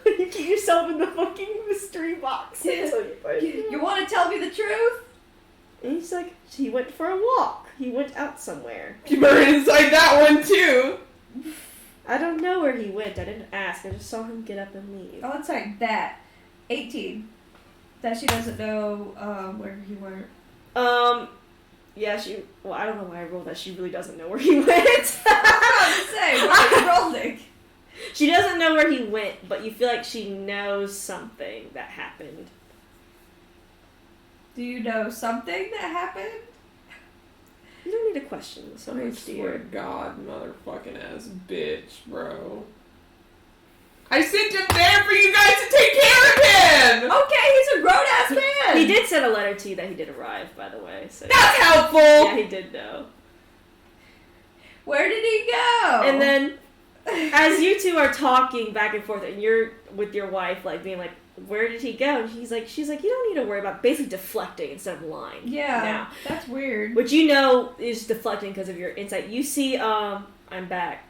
You keep yourself in the fucking mystery box. That's what you put. You want to tell me the truth? And he's like, he went for a walk. He went out somewhere. You better insight that one too. I don't know where he went. I didn't ask. I just saw him get up and leave. Oh, it's like that. 18. That she doesn't know where he went. Yeah, well, I don't know why I rolled that. She really doesn't know where he went. Say, what are you rolling? She doesn't know where he went, but you feel like she knows something that happened. Do you know something that happened? You don't need to question so I much, swear to dear. God, motherfucking ass bitch, bro. I sent him there for you guys to take care of him! Okay, he's a grown-ass man! He did send a letter to you that he did arrive, by the way. So That's helpful! yeah, he did know. Where did he go? And then, as you two are talking back and forth, and you're with your wife, like being like, "Where did he go?" And she's like, "You don't need to worry about basically deflecting instead of lying." Yeah, Now, that's weird. which you know is deflecting because of your insight. You see, I'm back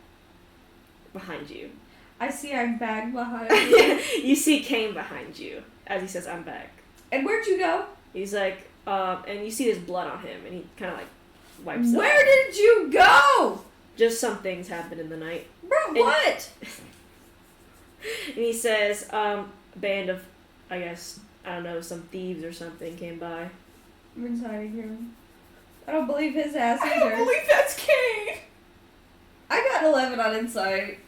behind you. I see I'm back behind you. You see Kane behind you as he says, "I'm back." And where'd you go? He's like, and you see there's blood on him, and he kind of like wipes it Where off. did you go? Just some things happened in the night. Bro, what? And he says, band of, I guess, I don't know, some thieves or something came by. I'm inciting him. I don't believe his ass I either. don't believe that's Kane! I got 11 on insight.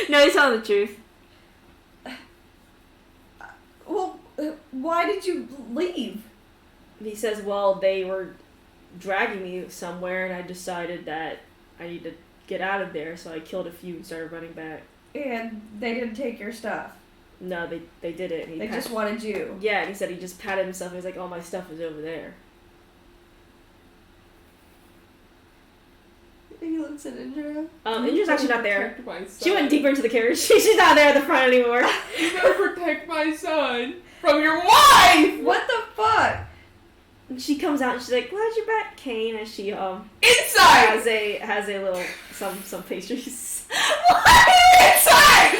No, he's telling the truth. Well, why did you leave? He says, well, they were dragging me somewhere, and I decided that I need to get out of there, so I killed a few and started running back. And they didn't take your stuff. No, they did it. And They just wanted you. Yeah, and he said he just patted himself. He was like, all my stuff is over there. He looks at Indra. Indra's actually not there. Protect my son. She went deeper into the carriage. She's not there at the front anymore. You better protect my son from your wife! What the fuck? And she comes out and she's like, glad you're back, Kane, as she Inside! has a little some pastries. Inside!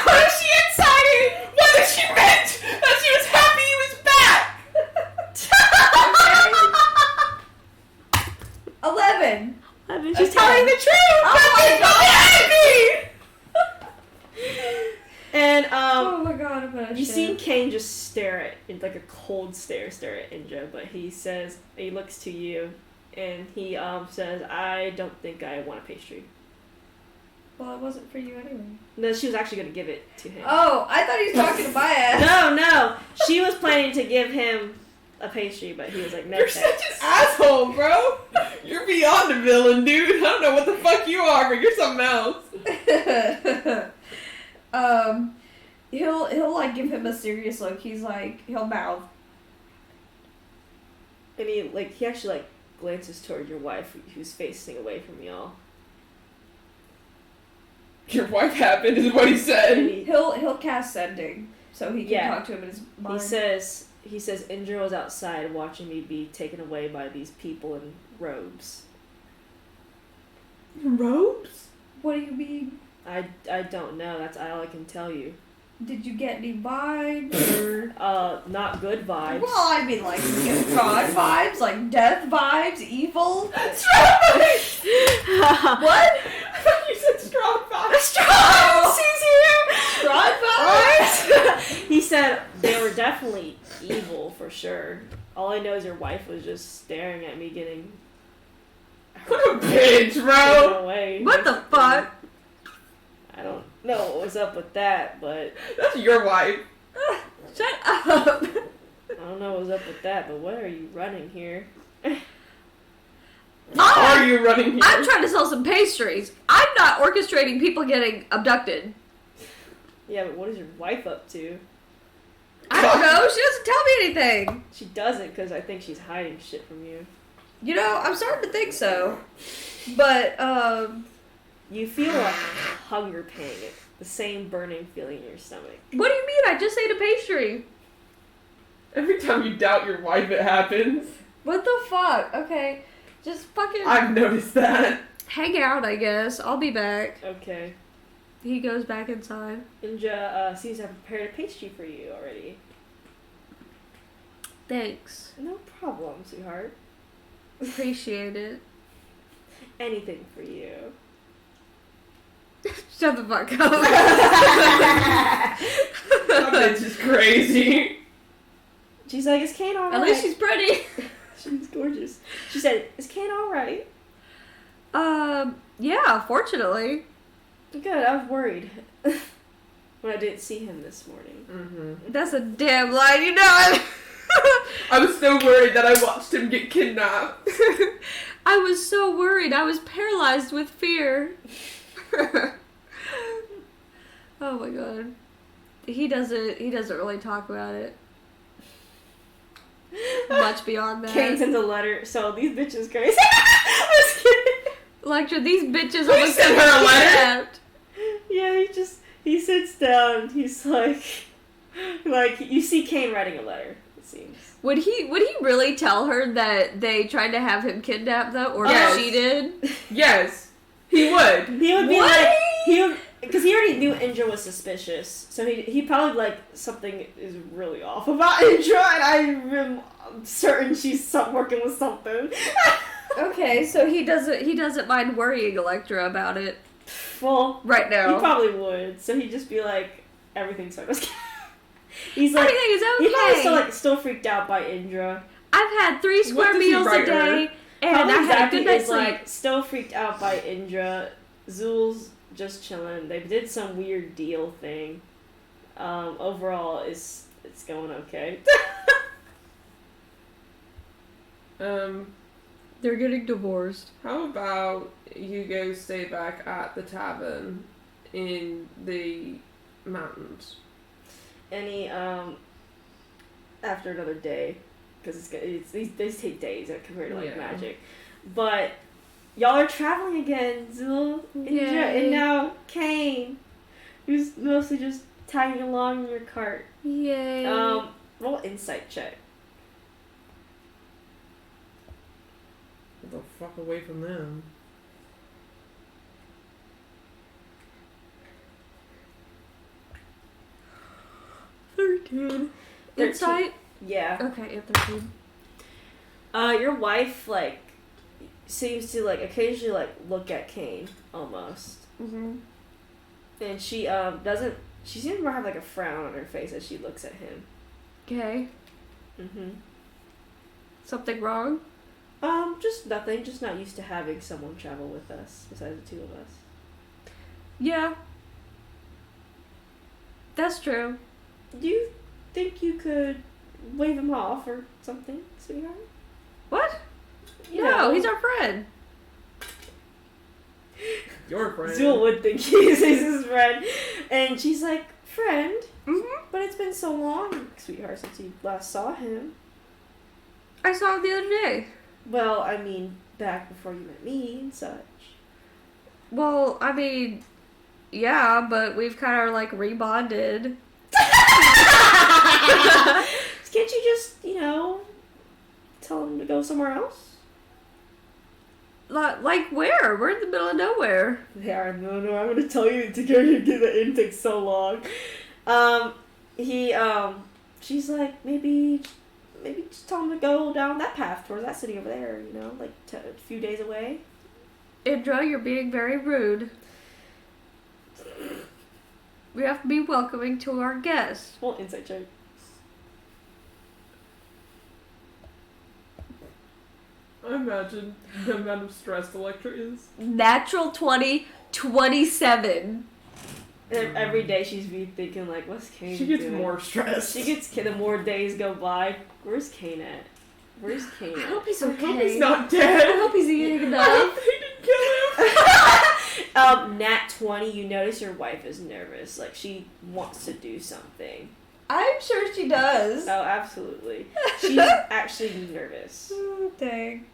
What is she inside? What did she meant? That she was happy he was back! 11. I mean, she's Okay. telling the truth. Oh my That god! makes me happy. And Oh my god, I'm gonna you shit. see Kane just stare at, like a cold stare at Indra, but he says, he looks to you, and he says, I don't think I want a pastry. Well, it wasn't for you anyway. No, she was actually going to give it to him. Oh, I thought he was talking to my ass. No, she was planning to give him a pastry, but he was like, no You're thanks. such an asshole, bro! You're beyond a villain, dude. I don't know what the fuck you are, but you're something else. He'll like give him a serious look. He's like, he'll mouth. And he actually like glances toward your wife, who's facing away from y'all. Your wife happened, is what he And said. he, He'll cast sending. so he can Yeah. talk to him in his mind. He says Indra was outside watching me be taken away by these people in robes. Robes? What do you mean? I don't know. That's all I can tell you. Did you get any vibes? Or... Not good vibes. Well, I mean, like, God vibes, like death vibes, evil. Strong vibes! What? I thought you said strong vibes. Strong! Strong vibes? He said they were definitely evil for sure. All I know is your wife was just staring at me getting What a bitch, taken bro! away. What the fuck? I don't know what was up with that, but That's your wife. Shut up. I don't know what was up with that, but why are you running here? Are you running here? I'm trying to sell some pastries. I'm not orchestrating people getting abducted. Yeah, but what is your wife up to? I don't know. She doesn't tell me anything. She doesn't, because I think she's hiding shit from you. You know, I'm starting to think so. But, You feel a hunger pang, the same burning feeling in your stomach. what do you mean? I just ate a pastry. Every time you doubt your wife, it happens. What the fuck? Okay. Just fucking I've noticed that. hang out, I guess. I'll be back. Okay. He goes back inside. Indra seems to have prepared a pastry for you already. Thanks. No problem, sweetheart. Appreciate it. Anything for you. Shut the fuck up. That bitch is crazy. She's like, is Kane alright? At least she's pretty. She's gorgeous. She said, is Kane alright? Yeah, fortunately. Good, I was worried when I didn't see him this morning. Mm-hmm. That's a damn lie, you know. I was so worried that I watched him get kidnapped. I was so worried. I was paralyzed with fear. Oh my god. He doesn't really talk about it. Much beyond that. Kane's in the letter, so these bitches crazy. I was kidding. Electra, these bitches Please almost send her a letter. kidnapped. Yeah, he sits down. He's like you see Kane writing a letter. It seems. Would he really tell her that they tried to have him kidnapped though, or Yes. that she did? Yes, he would. He would be What? like because he already knew Indra was suspicious, so he probably like something is really off about Indra, and I'm certain she's working with something. Okay, so he doesn't mind worrying Electra about it Well, right now. he probably would. So he'd just be like, everything's fine. He's like, Everything is he's probably okay. still freaked out by Indra. I've had 3 What square does he meals a write her? day, and Probably I had a exactly good night's is sleep. like still freaked out by Indra. Zul's just chilling. They did some weird deal thing. Overall, it's going okay. They're getting divorced. How about you go stay back at the tavern in the mountains? Any after another day, because these take days compared to like Yeah. magic, but y'all are traveling again, Zul, Indra, Yay. and now Kane, who's mostly just tagging along in your cart. Yay. Roll insight check. Get the fuck away from them. Insight? Yeah. Okay, at 13. Your wife like seems to like occasionally like look at Kane almost, Mm-hmm. and she doesn't. She seems to have like a frown on her face as she looks at him. Okay. Mm-hmm. Something wrong? Just nothing. Just not used to having someone travel with us besides the two of us. Yeah. That's true. Do you think you could wave him off or something, sweetheart? What? You No, know. he's our friend. Your friend. Zul would think he's his friend. And she's like, friend? Mm-hmm. But it's been so long, sweetheart, since you last saw him. I saw him the other day. Well, I mean, back before you met me and such. Well, I mean, yeah, but we've kind of like rebonded. Can't you just, tell him to go somewhere else? Like where? We're in the middle of nowhere. Yeah, no, I'm gonna tell you to go and get the intake so long. She's like, maybe just tell him to go down that path towards that city over there, like a few days away. Indra, you're being very rude. We have to be welcoming to our guests. Well, insight check. I imagine the amount of stress Electra is. Natural 20, 27. Every day she's be thinking, like, what's Kane She gets doing? more stressed. The more days go by. Where's Kane at? I hope he's okay. I hope he's not dead. I hope he's eating I enough. hope they didn't kill him. Nat 20, you notice your wife is nervous. Like, she wants to do something. I'm sure she does. Oh, absolutely. She's actually nervous. Oh, dang.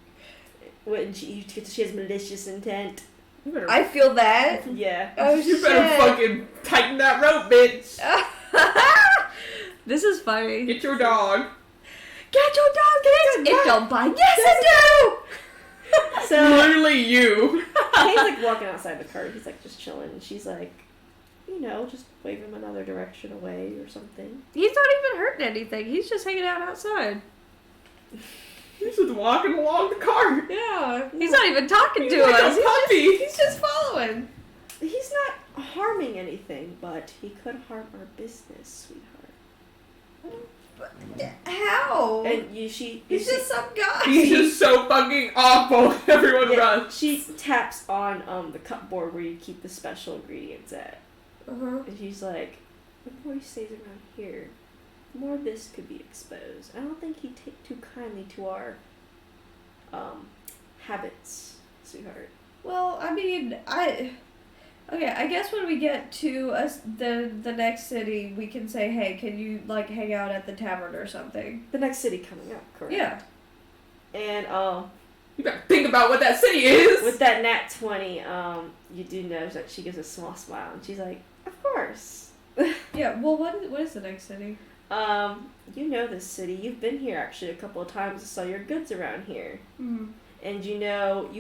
When she has malicious intent. You better, I feel that. Yeah. Oh, you better shit. fucking tighten that rope, bitch. This is funny. Get your dog. Get your dog, it don't bite. Yes, it So, Literally you. Kane's like walking outside the car. He's like just chilling. And she's like, just wave him another direction away or something. do. He's not even hurting anything. He's just hanging out outside. He's just walking along the cart. Yeah. He's not even talking He's to like us. a puppy. He's just following. He's not harming anything, but he could harm our business, sweetheart. How? And He's just some guy. He's just so fucking awful. Everyone runs. She taps on the cupboard where you keep the special ingredients at. Uh-huh. And she's like, the more he stays around here, the more of this could be exposed. I don't think he'd take too kindly to our habits, sweetheart. Well, I mean, I guess when we get to the next city, we can say, hey, can you, like, hang out at the tavern or something? The next city coming up, correct? Yeah. And You better think about what that city is. with that nat 20, you do notice that she gives a small smile, and she's like, of course. Yeah, well, what is the next city? You know this city. You've been here actually a couple of times to sell your goods around here. Hmm. And you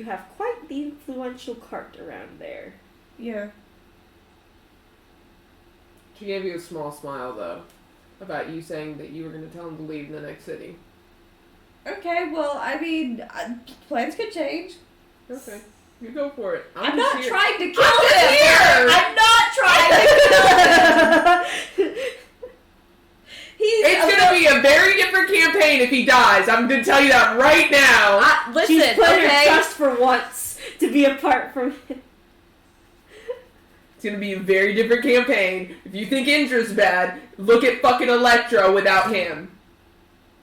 have quite the influential cart around there. Yeah. She gave you a small smile, though, about you saying that you were going to tell him to leave in the next city. Okay, well, I mean, plans could change. Okay. You go for it. I'm just not here. trying to kill him! I'm not trying to kill him! It's going to be a very different campaign if he dies. I'm going to tell you that right now. Listen, She's put her okay? trust for once to be apart from him. It's going to be a very different campaign. If you think Indra's bad, look at fucking Electro without him.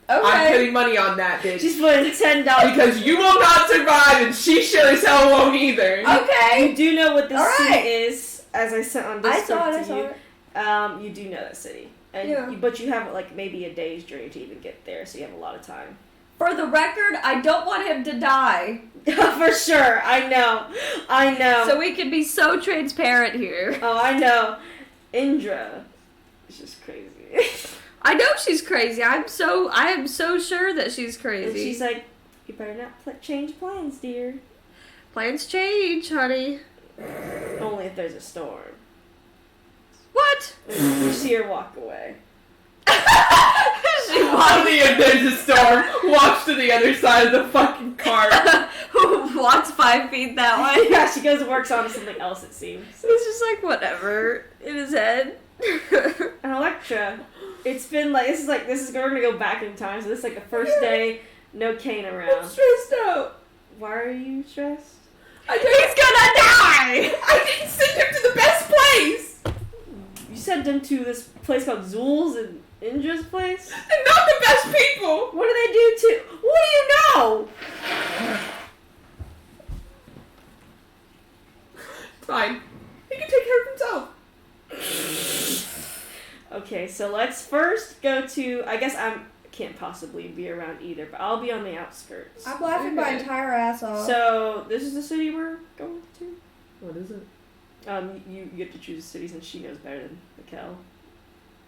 I'm Okay. putting money on that, bitch. She's putting $10. Because you will not survive, and she sure as hell won't either. Okay. You do know what this All right. city is, as I sent on I Discord saw it, I to saw you. it. You do know that city. And Yeah. but you have like maybe a day's journey to even get there, so you have a lot of time. For the record, I don't want him to die. For sure, I know. So we can be so transparent here. Oh, I know. Indra is just crazy. I know she's crazy. I am so sure that she's And crazy. she's like, you better not change plans, dear. Plans change, honey. Only if there's a storm. What? You see her walk away. She Only if there's a storm, walks to the other side of the fucking cart. walks 5 feet that way. Yeah, she goes and works on something else, it seems. He's just like, whatever, in his head. And Electra, it's been like, we're gonna go back in time, so this is like the first day, no Kane I'm around. stressed out. Why are you stressed? He's gonna die! I didn't send him to the best place! You sent them to this place called Zool's and Indra's place? And not the best people! What do they do to? What do you know? Fine. He can take care of himself. Okay, so let's first go to. I guess I can't possibly be around either, but I'll be on the outskirts. I'm laughing my entire ass off. So this is the city we're going to. What is it? You get to choose a city since she knows better than Mikkel.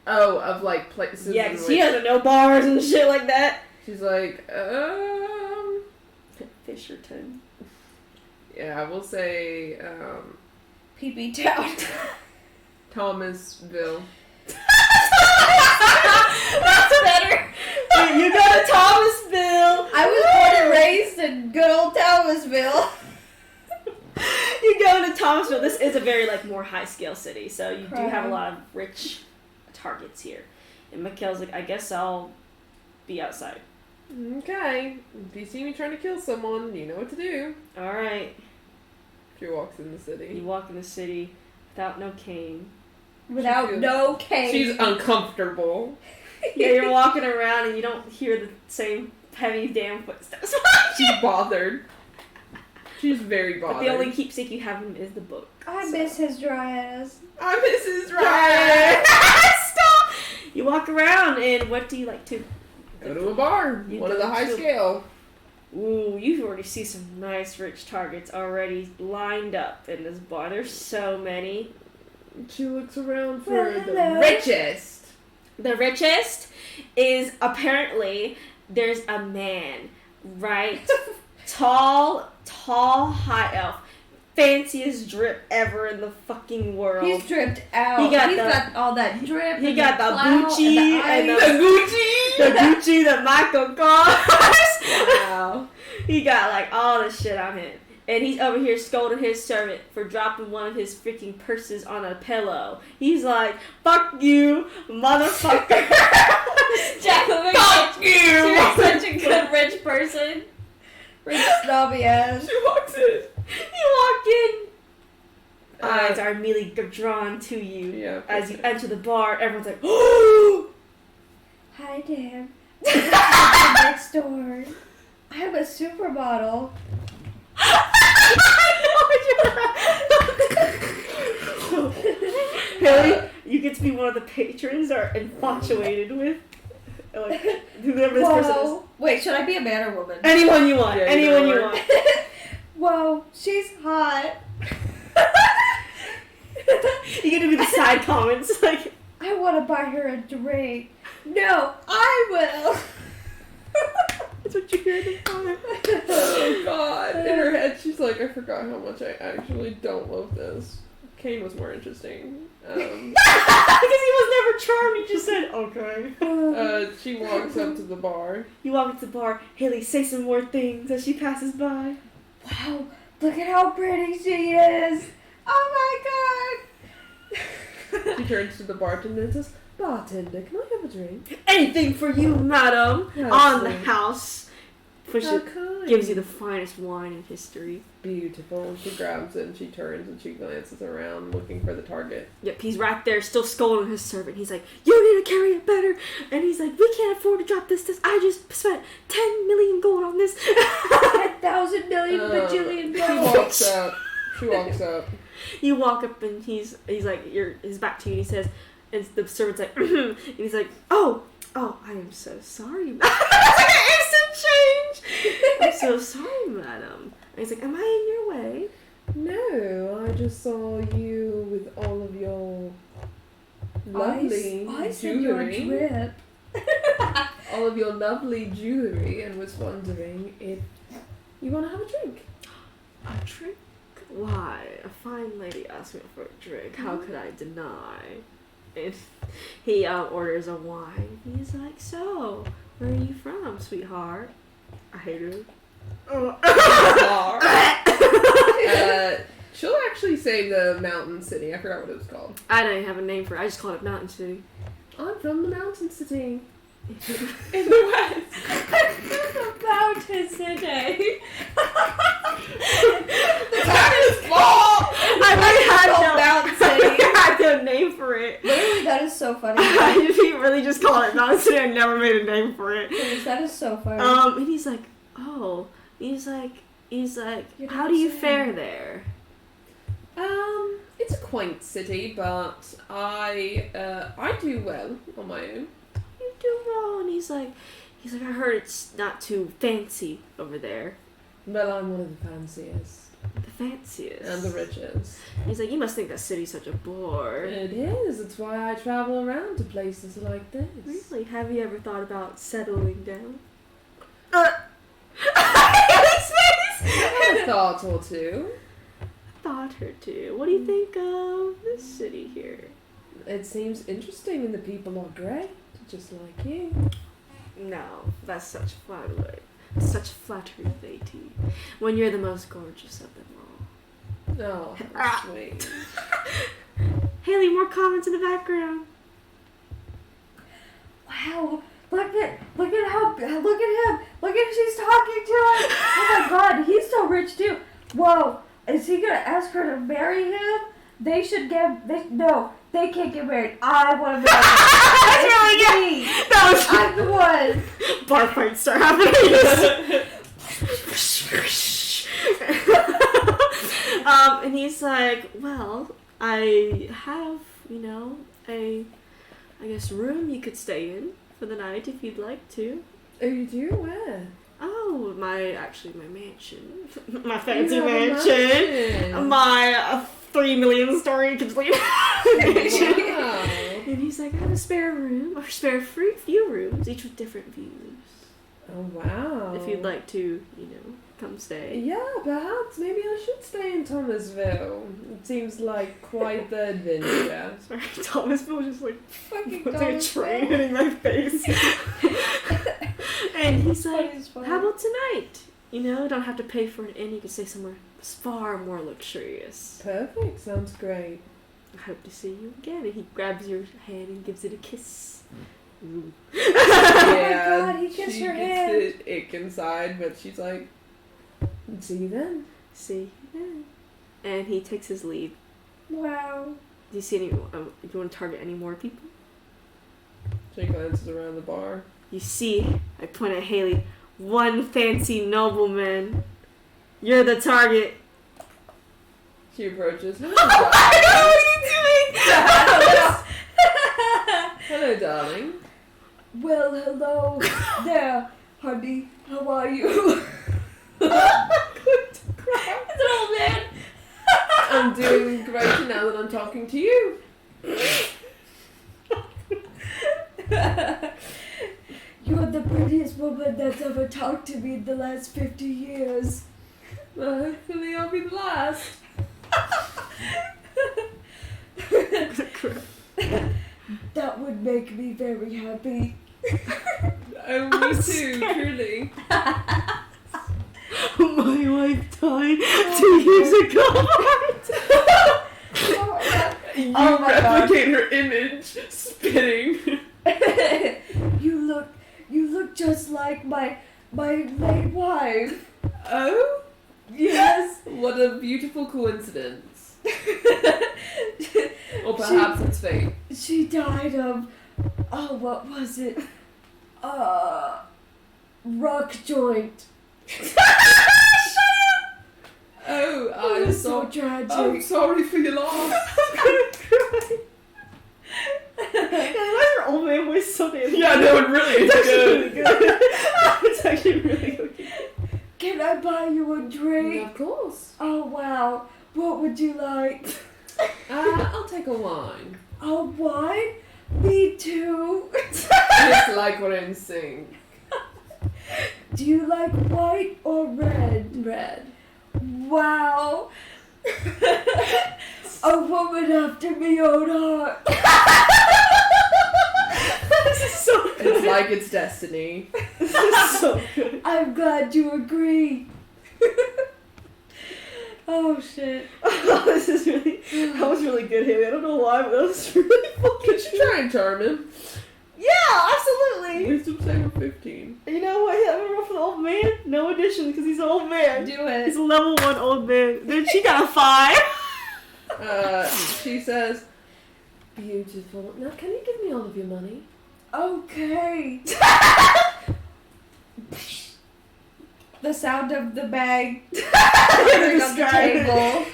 Oh, of like places. Yeah, in 'cause he which- doesn't know bars and shit like that. She's like, Fisherton. yeah, we'll say, PP Town. Thomasville. That's better. You go to Thomasville. I was born and raised in good old Thomasville. You go to Thomasville. This is a very like more high scale city, so you do have a Crime. lot of rich targets here. And Mikhail's like, I guess I'll be outside. Okay, if you see me trying to kill someone, you know what to do. All right. She walks in the You city. walk in the city without no cane. Without feels- no cane. She's uncomfortable. Yeah, you're walking around and you don't hear the same heavy damn footsteps. She's bothered. She's very bothered. But the only keepsake you have is the book. I miss his dry ass. I'm Mrs. Ryan. Stop! You walk around and what do you like to? Go to a bar. You One of go the high to- scale. Ooh, you already see some nice rich targets already lined up in this bar. There's so many. She looks around for Well, the hello. richest. The richest is apparently there's a man, right? tall, high elf. Fanciest drip ever in the fucking world. He's dripped out. He got He's the- got all that drip. he and got the clout Gucci and and the the ice. Gucci. the Gucci, the Michael Kors. Wow. He got like all the shit on him. And he's over here scolding his servant for dropping one of his freaking purses on a pillow. He's like, fuck you, motherfucker. Jacqueline, Fuck you. you're such a good rich person. Rich snobby ass. She walks in. You walk in. Eyes Uh, are immediately drawn to you. Yeah. As you enter the bar, everyone's like, oh! Hi, Dan. Next door. I'm a supermodel. Haley, you get to be one of the patrons are infatuated with. Like, whoever this person is. Whoa. Wait, should I be a man or woman? Anyone you want. Yeah, anyone either you or. want. Whoa, she's hot. You get to be the side comments. Like, I want to buy her a drink. No, I will. that's what you hear in the comment. Oh god. In her head, she's like, I forgot how much I actually don't love this. Kane was more interesting. Because he was never charmed. He just said, okay. She walks up to the bar. You walk into the bar. Haley, say some more things as she passes by. Wow, look at how pretty she is. Oh my god. She turns to the bartender and says, Bartender, can I have a drink? Anything for you, madam. Yes, On the sir. house. Which How kind. gives you the finest wine in history. Beautiful. She grabs it and she turns and she glances around looking for the target. Yep, he's right there, still scolding his servant. He's like, you need to carry it better. And he's like, we can't afford to drop this. I just spent 10 million gold on this. 10,000 million bajillion She dollars. walks up. She walks up. You walk up and he's like, his back to you and he says, and the servant's like, and he's like, oh, I am so sorry. It's like an instant change. I'm so sorry, madam. And he's like, am I in your way? No, I just saw you with all of your lovely I see your jewelry. drip. All of your lovely jewelry and was wondering if you want to have a drink. A drink? Why? A fine lady asked me for a drink. How could I deny? And he orders a wine. He's like, so, where are you from, sweetheart? I hate her. She'll actually say the mountain city. I forgot what it was called. I don't even have a name for it. I just call it Mountain City. I'm from the mountain city. In the west. Mountain City. That is small! I really had called no Mountain City. I had no name for it. Literally, that is so funny. I really just called it Mountain City. I never made a name for it. Please, that is so funny. And he's like, oh, he's like, You're how not do you saying. fare there? It's a quaint city, but I do well on my own. You do well. And he's like, I heard it's not too fancy over there. Well, I'm one of the fanciest. The fanciest. And the richest. He's like, you must think that city's such a bore. It is. It's why I travel around to places like this. Really? Have you ever thought about settling down? A thought or two. Thought her too. What do you think of this city here? It seems interesting and the people are great, just like you. No, that's such flattery. Such flattery, Lady. When you're the most gorgeous of them all. Oh, how sweet. Haley, more comments in the background. Wow. Look at him. Look at she's talking to him. Oh my god, he's so rich too. Whoa. Is he gonna ask her to marry him? They should no, they can't get married. I wanna marry him. That's really good. I'm the one. Bar fights start happening. And he's like, well, I have, I guess room you could stay in for the night if you'd like to. Oh, you do? Where? Oh, my mansion. My fancy You have a mansion. mansion. My 3 million story complete mansion. Wow. And he's like, I have a spare room, or few rooms, each with different views. Oh, wow. If you'd like to, come stay. Yeah, perhaps. Maybe I should stay in Thomasville. It seems like quite the adventure. Sorry, Thomasville just like Fucking puts like a train hitting my face. And he's like, how about tonight? Don't have to pay for an inn. You can stay somewhere far more luxurious. Perfect. Sounds great. I hope to see you again. And he grabs your hand and gives it a kiss. Ooh. Yeah, God, he kissed she her gets hand. the ick inside, but she's like, see you then. See you then. And he takes his leave. Wow. Do you see any? Do you want to target any more people? She glances around the bar. You see, I point at Haley. One fancy nobleman. You're the target. She approaches. Hello, Hello, darling. Well, hello there, honey. How are you? It's an old man. I'm doing great now that I'm talking to you. You're the prettiest woman that's ever talked to me in the last 50 years. Well, hopefully I'll be the last. That would make me very happy. Oh, me too, truly. My wife died 2 years ago. You Oh my replicate her image, spitting. You look just like my late wife. Oh? Yes. What a beautiful coincidence. Or perhaps it's fate. She died of, what was it? Rock joint. Oh, It I'm was so so tragic. I'm sorry for your loss. Why your old man voice so damn Yeah, no, it really is good. It's actually really good. Can I buy you a drink? Of course. Oh wow. What would you like? I'll take a wine. A wine? Me too. It's like we're in sync. Do you like white or red? Red. Wow. A woman after me own heart. This is so good. It's like it's destiny. This is so good. I'm glad you agree. Oh shit. This is really, that was really good, Haley. I don't know why, but that was really fucking Could you try and charm him? Yeah, absolutely. Wisdom save 15. You know what? I'm gonna roll for the old man. No addition, because he's an old man. Do it. He's a level 1 old man. Then she got a 5. She says, Beautiful. Now, can you give me all of your money? Okay. The sound of the bag hitting on the table.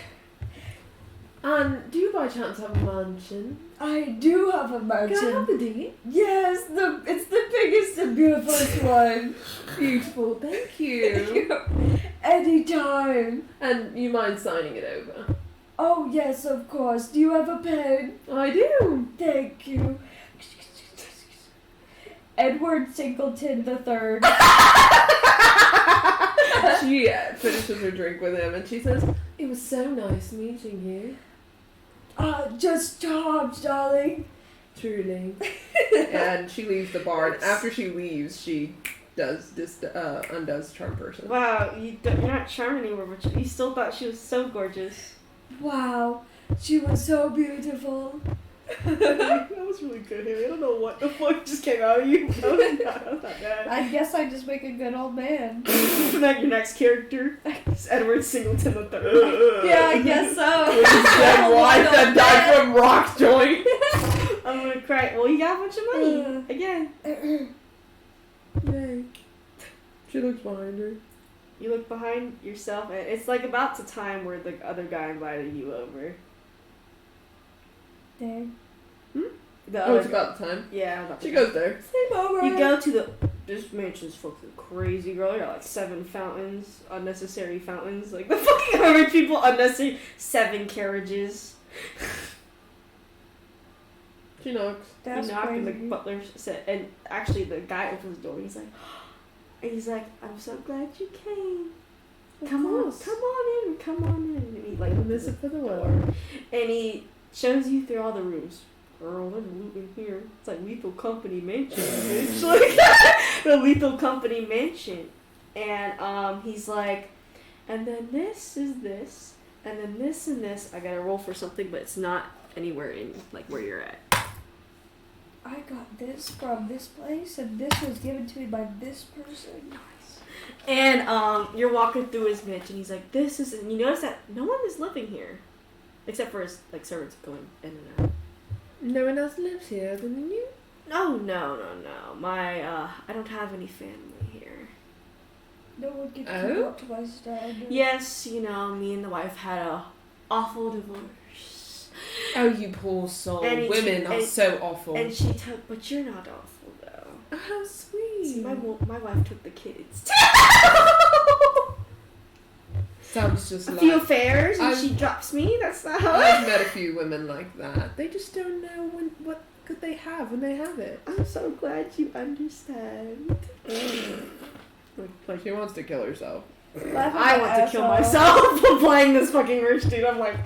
And do you by chance have a mansion? I do have a Can I have mansion. the deed? Yes, it's the biggest and beautifulest one. beautiful, thank you. Anytime. And you mind signing it over? Oh, yes, of course. Do you have a pen? I do. Thank you. Edward Singleton the Third. She finishes her drink with him and she says, "It was so nice meeting you." Just charmed, darling. Truly. And she leaves the bar, and after she leaves, she does this undoes charm person. Wow, you're not charming anymore, but you still thought she was so gorgeous. Wow, she was so beautiful. That was really good, Harry. I don't know what the fuck just came out of you. That was not bad. I guess I just make a good old man. Not your next character. It's Edward Singleton the Third. Yeah, I guess so. Dead wife that died from rock joint. I'm gonna cry. Well, you got a bunch of money again. Yay. She looks behind her. You look behind yourself, and it's like about the time where the other guy invited you over. There. The Oh, other it's about the time. Yeah, about She the goes there. Sleep over. You go to this mansion's fucking crazy, girl. There are like 7 fountains, unnecessary fountains. Like the fucking rich people, unnecessary 7 carriages. She knocks. That's you knock and the crazy. butler said, and actually the guy opens the door. And he's like, "I'm so glad you came. Come on in. And he like Miss it for the door, weather. and he shows you through all the rooms. Girl, there's loot in here. It's like Lethal Company Mansion, bitch. Like the Lethal Company Mansion. And he's like, and then this is this, and then this and this. I gotta roll for something, but it's not anywhere in like where you're at. I got this from this place, and this was given to me by this person. Nice. And you're walking through his mansion. He's like, this is, and you notice that no one is living here, except for his like servants going in and out. No one else lives here other than you? No. My I don't have any family here. No one can Oh? come up to my standard. Yes, me and the wife had a awful divorce. Oh, you poor soul. And he- Women are and- so awful. And she took, but you're not awful though. Oh, how sweet. See, my wife took the kids. Sounds just A like... few affairs, and I've- she drops me. That's not how. I've met a few women like that. They just don't know what could they have when they have it. I'm so glad you understand. Like she wants to kill herself. I want to kill myself for playing this fucking rich dude. I'm like,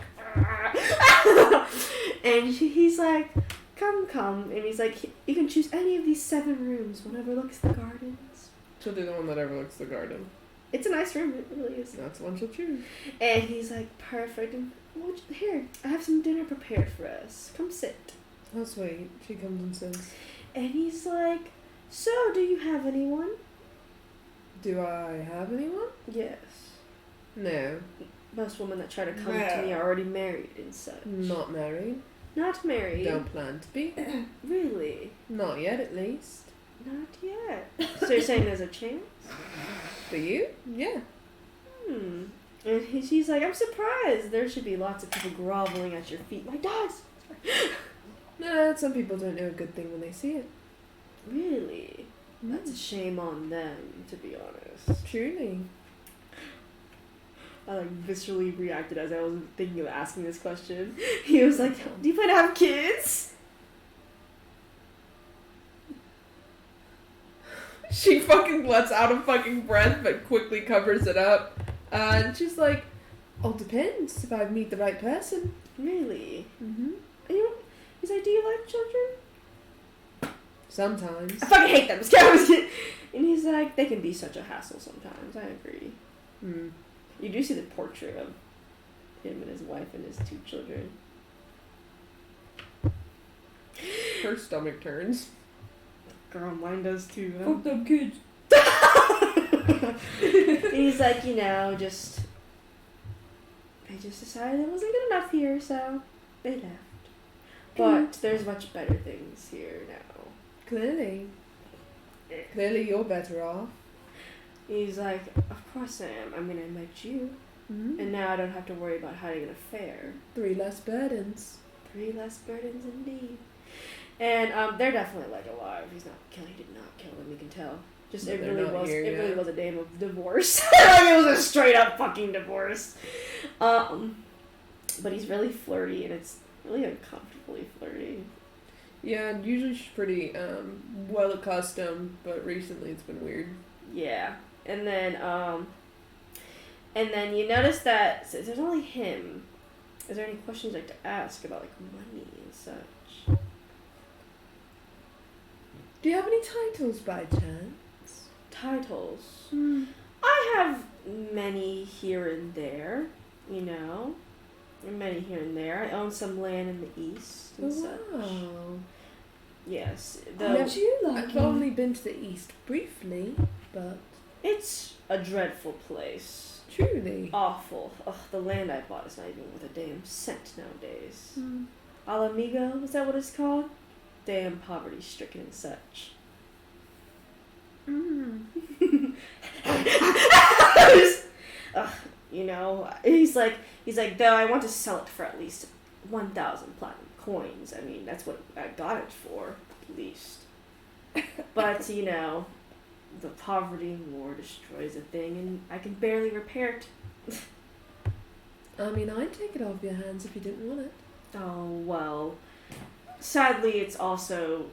and he's like, come, and he's like, you can choose any of these 7 rooms. One overlooks the gardens. She'll do the one that overlooks the garden. It's a nice room. It really is. That's the one she'll choose. And he's like, perfect. And well, here, I have some dinner prepared for us. Come sit. How sweet. She comes and says, And he's like, so do you have anyone? do I have anyone? Yes. No. Most women that try to come to No. me are already married and such. Not married. Not married. Don't plan to be. Really? Not yet, at least. Not yet. So you're saying there's a chance? For you? Yeah. And she's like, I'm surprised. There should be lots of people groveling at your feet. Like, dogs. Nah, some people don't know a good thing when they see it. Really? That's a shame on them, to be honest. Truly. I like viscerally reacted as I was thinking of asking this question. He was like, do you plan to have kids? She fucking lets out a fucking breath but quickly covers it up. And she's like, all depends if I meet the right person. Really? Mm-hmm. And he's like, do you like children? Sometimes. I fucking hate them. Just kidding. And he's like, they can be such a hassle sometimes. I agree. Mm. You do see the portrait of him and his wife and his 2 children. Her stomach turns. Girl, mine does too. Huh? Fuck them kids. And he's like, just they just decided it wasn't good enough here, so they left. But there's much better things here now. Clearly. Clearly you're better off. He's like, of course I am. I mean, I met you, Mm-hmm. and now I don't have to worry about hiding an affair. 3 less burdens. 3 less burdens indeed. And they're definitely like alive. He did not kill them, you can tell. Just But it they're really not was. here It really yet. was a name of divorce. Like it was a straight up fucking divorce. But he's really flirty, and it's really uncomfortably flirty. Yeah, and usually she's pretty well accustomed, but recently it's been weird. Yeah, and then you notice that since there's only him. Is there any questions you'd like to ask about like money and such? Do you have any titles by chance? Titles. I have many here and there, you know. Many here and there. I own some land in the east and such. Wow. Yes. Would you like I've I've only been to the east briefly, but It's a dreadful place. truly. Awful. Ugh, the land I bought is not even worth a damn cent nowadays. Hmm. Alamigo, is that what it's called? Damn poverty stricken and such. Mm. Ugh, you know, he's like, though I want to sell it for at least 1,000 platinum coins. I mean, that's what I got it for, at least. But, you know, the poverty and war destroys a thing, and I can barely repair it. I mean, I'd take it off your hands if you didn't want it. Oh, well, sadly, it's also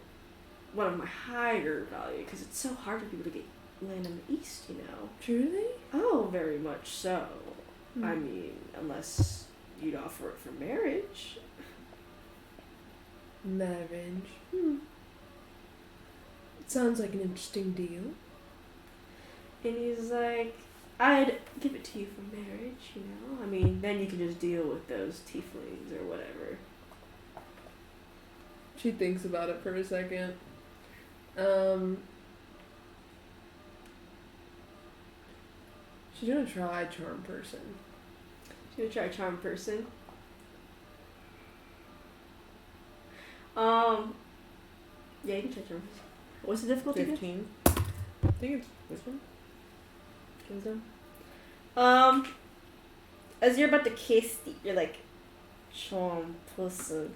one of my higher value, because it's so hard for people to get land in the east, you know. Truly? Oh, very much so. Hmm. I mean, unless you'd offer it for marriage. Marriage. Hmm. It sounds like an interesting deal. And he's like, I'd give it to you for marriage, you know? I mean, then you can just deal with those tieflings or whatever. She thinks about it for a second. She's gonna try charm person. Should we try charm person? Yeah, you can try charm person. What's the difficulty again? 15. I think it's wisdom. Wisdom. As you're about to kiss, you're like, charm person.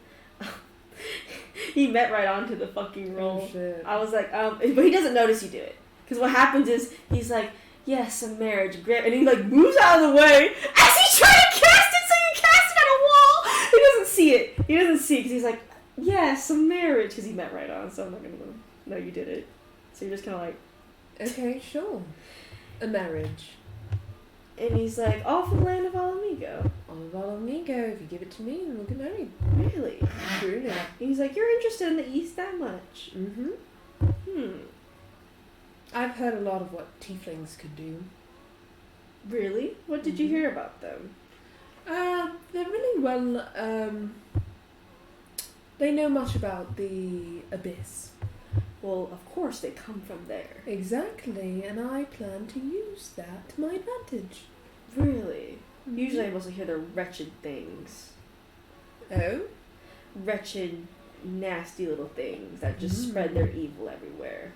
He met right onto the fucking roll. Oh shit. I was like, but he doesn't notice you do it. Because what happens is, he's like, yes, a marriage, grant, and he like moves out of the way as he's trying to cast it, so you cast it at a wall. He doesn't see it. He doesn't see it because he's like, yes, a marriage, because he met right on, so I'm not going to know you did it. So you're just kind of like, Okay, sure. A marriage. and he's like, all for the land of Alamigo. All about amigo. If you give it to me, then we'll get married. Really? Truly. And he's like, you're interested in the East that much? Mm-hmm. I've heard a lot of what tieflings could do. Really? What did you hear about them? They're really well, they know much about the abyss. Well, of course they come from there. Exactly, and I plan to use that to my advantage. Really? Usually I mostly hear the wretched things. Oh? Wretched, nasty little things that just spread their evil everywhere.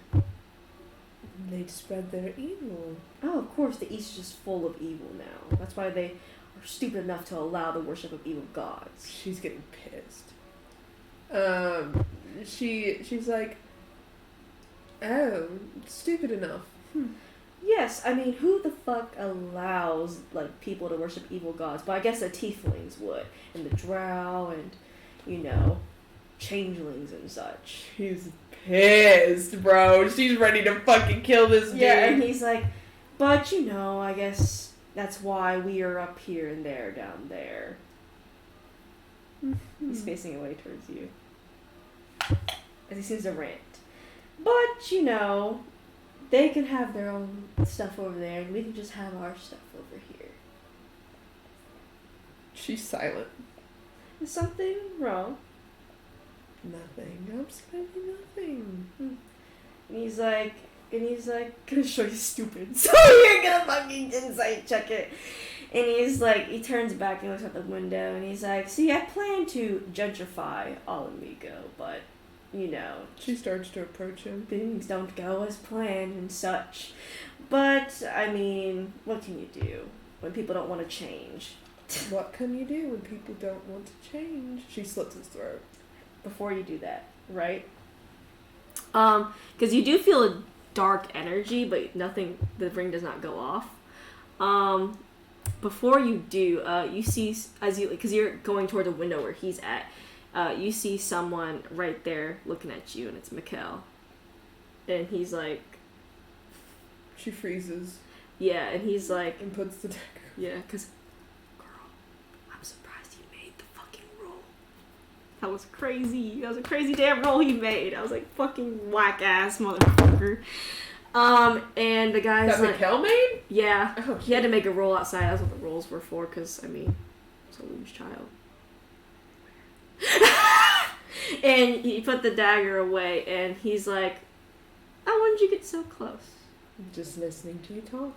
They'd spread their evil. Oh, of course, the East is just full of evil now. That's why they are stupid enough to allow the worship of evil gods. She's getting pissed. She's like, oh, stupid enough. Yes, I mean, who the fuck allows, like, people to worship evil gods? But I guess the tieflings would, and the drow, and, you know, changelings and such. She's pissed, bro. She's ready to fucking kill this dude. Yeah, and he's like, but, you know, I guess that's why we are up here and they're down there. He's facing away towards you. As he seems to rant. But, you know, they can have their own stuff over there, and we can just have our stuff over here. She's silent. Is something wrong? Nothing. Absolutely nothing. And he's like, gonna show you stupid. So you're gonna fucking insight check it. And he's like, he turns back and looks out the window, and he's like, see, I plan to gentrify Alamigo, but, you know, She starts to approach him. things don't go as planned and such. But, I mean, what can you do when people don't want to change? What can you do when people don't want to change? She slits his throat. Before you do that, right? Because you do feel dark energy, but nothing. The ring does not go off. Before you do, you see as you because you're going toward the window where he's at. You see someone right there looking at you, and it's Mikkel. And he's like, She freezes yeah, and he's like, and puts the dagger. yeah, because, girl, I'm surprised he made the fucking roll. That was crazy. That was a crazy damn roll he made. I was like, fucking whack ass motherfucker. And the guy's That like, Mikkel made? yeah, Oh, he had to make a roll outside. That's what the rolls were for, because, I mean, it's a loose child. And he put the dagger away, and he's like, oh, when did you get so close? Just listening to you talk.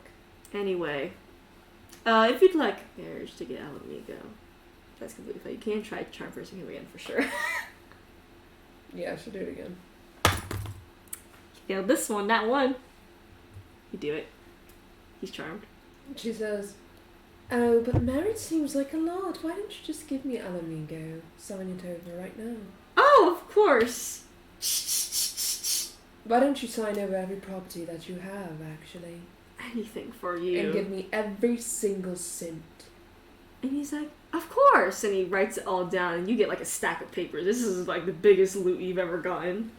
Anyway, if you'd like marriage to get Alamigo, that's completely fine. You can try charm person him again for sure. Yeah, I should do it again. Yeah, this one, that one. You do it. He's charmed. She says, "Oh, but marriage seems like a lot. Why don't you just give me Alamigo? Sign it over right now. Oh, of course. Why don't you sign over every property that you have, actually? Anything for you. And give me every single cent." And he's like, of course. And he writes it all down, and you get like a stack of papers. This is like the biggest loot you've ever gotten.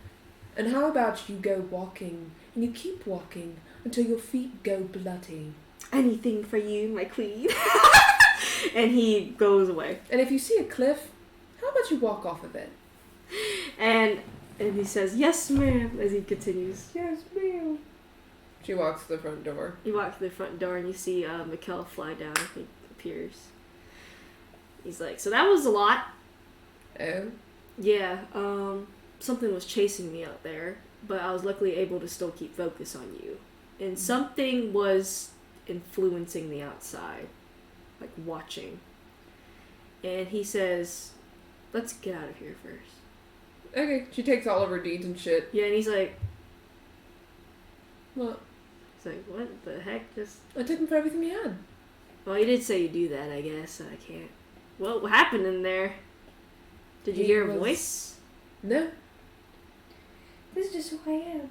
"And how about you go walking, and you keep walking until your feet go bloody. Anything for you, my queen." And he goes away. And if you see a cliff, how about you walk off of it?" And he says, yes, ma'am, as he continues. "Yes, ma'am." She walks to the front door. You walk to the front door, and you see Mikkel fly down. He appears. He's like, so that was a lot. Oh? Yeah, something was chasing me out there, but I was luckily able to still keep focus on you. And something was influencing the outside, like watching. And he says, let's get out of here first. Okay, she takes all of her deeds and shit. Yeah, and he's like, What? he's like, what the heck? Just, I took him for everything he had. well, you did say you do that, I guess, so I can't. Well, what happened in there? Did you He hear a was- voice? No? This is just who I am.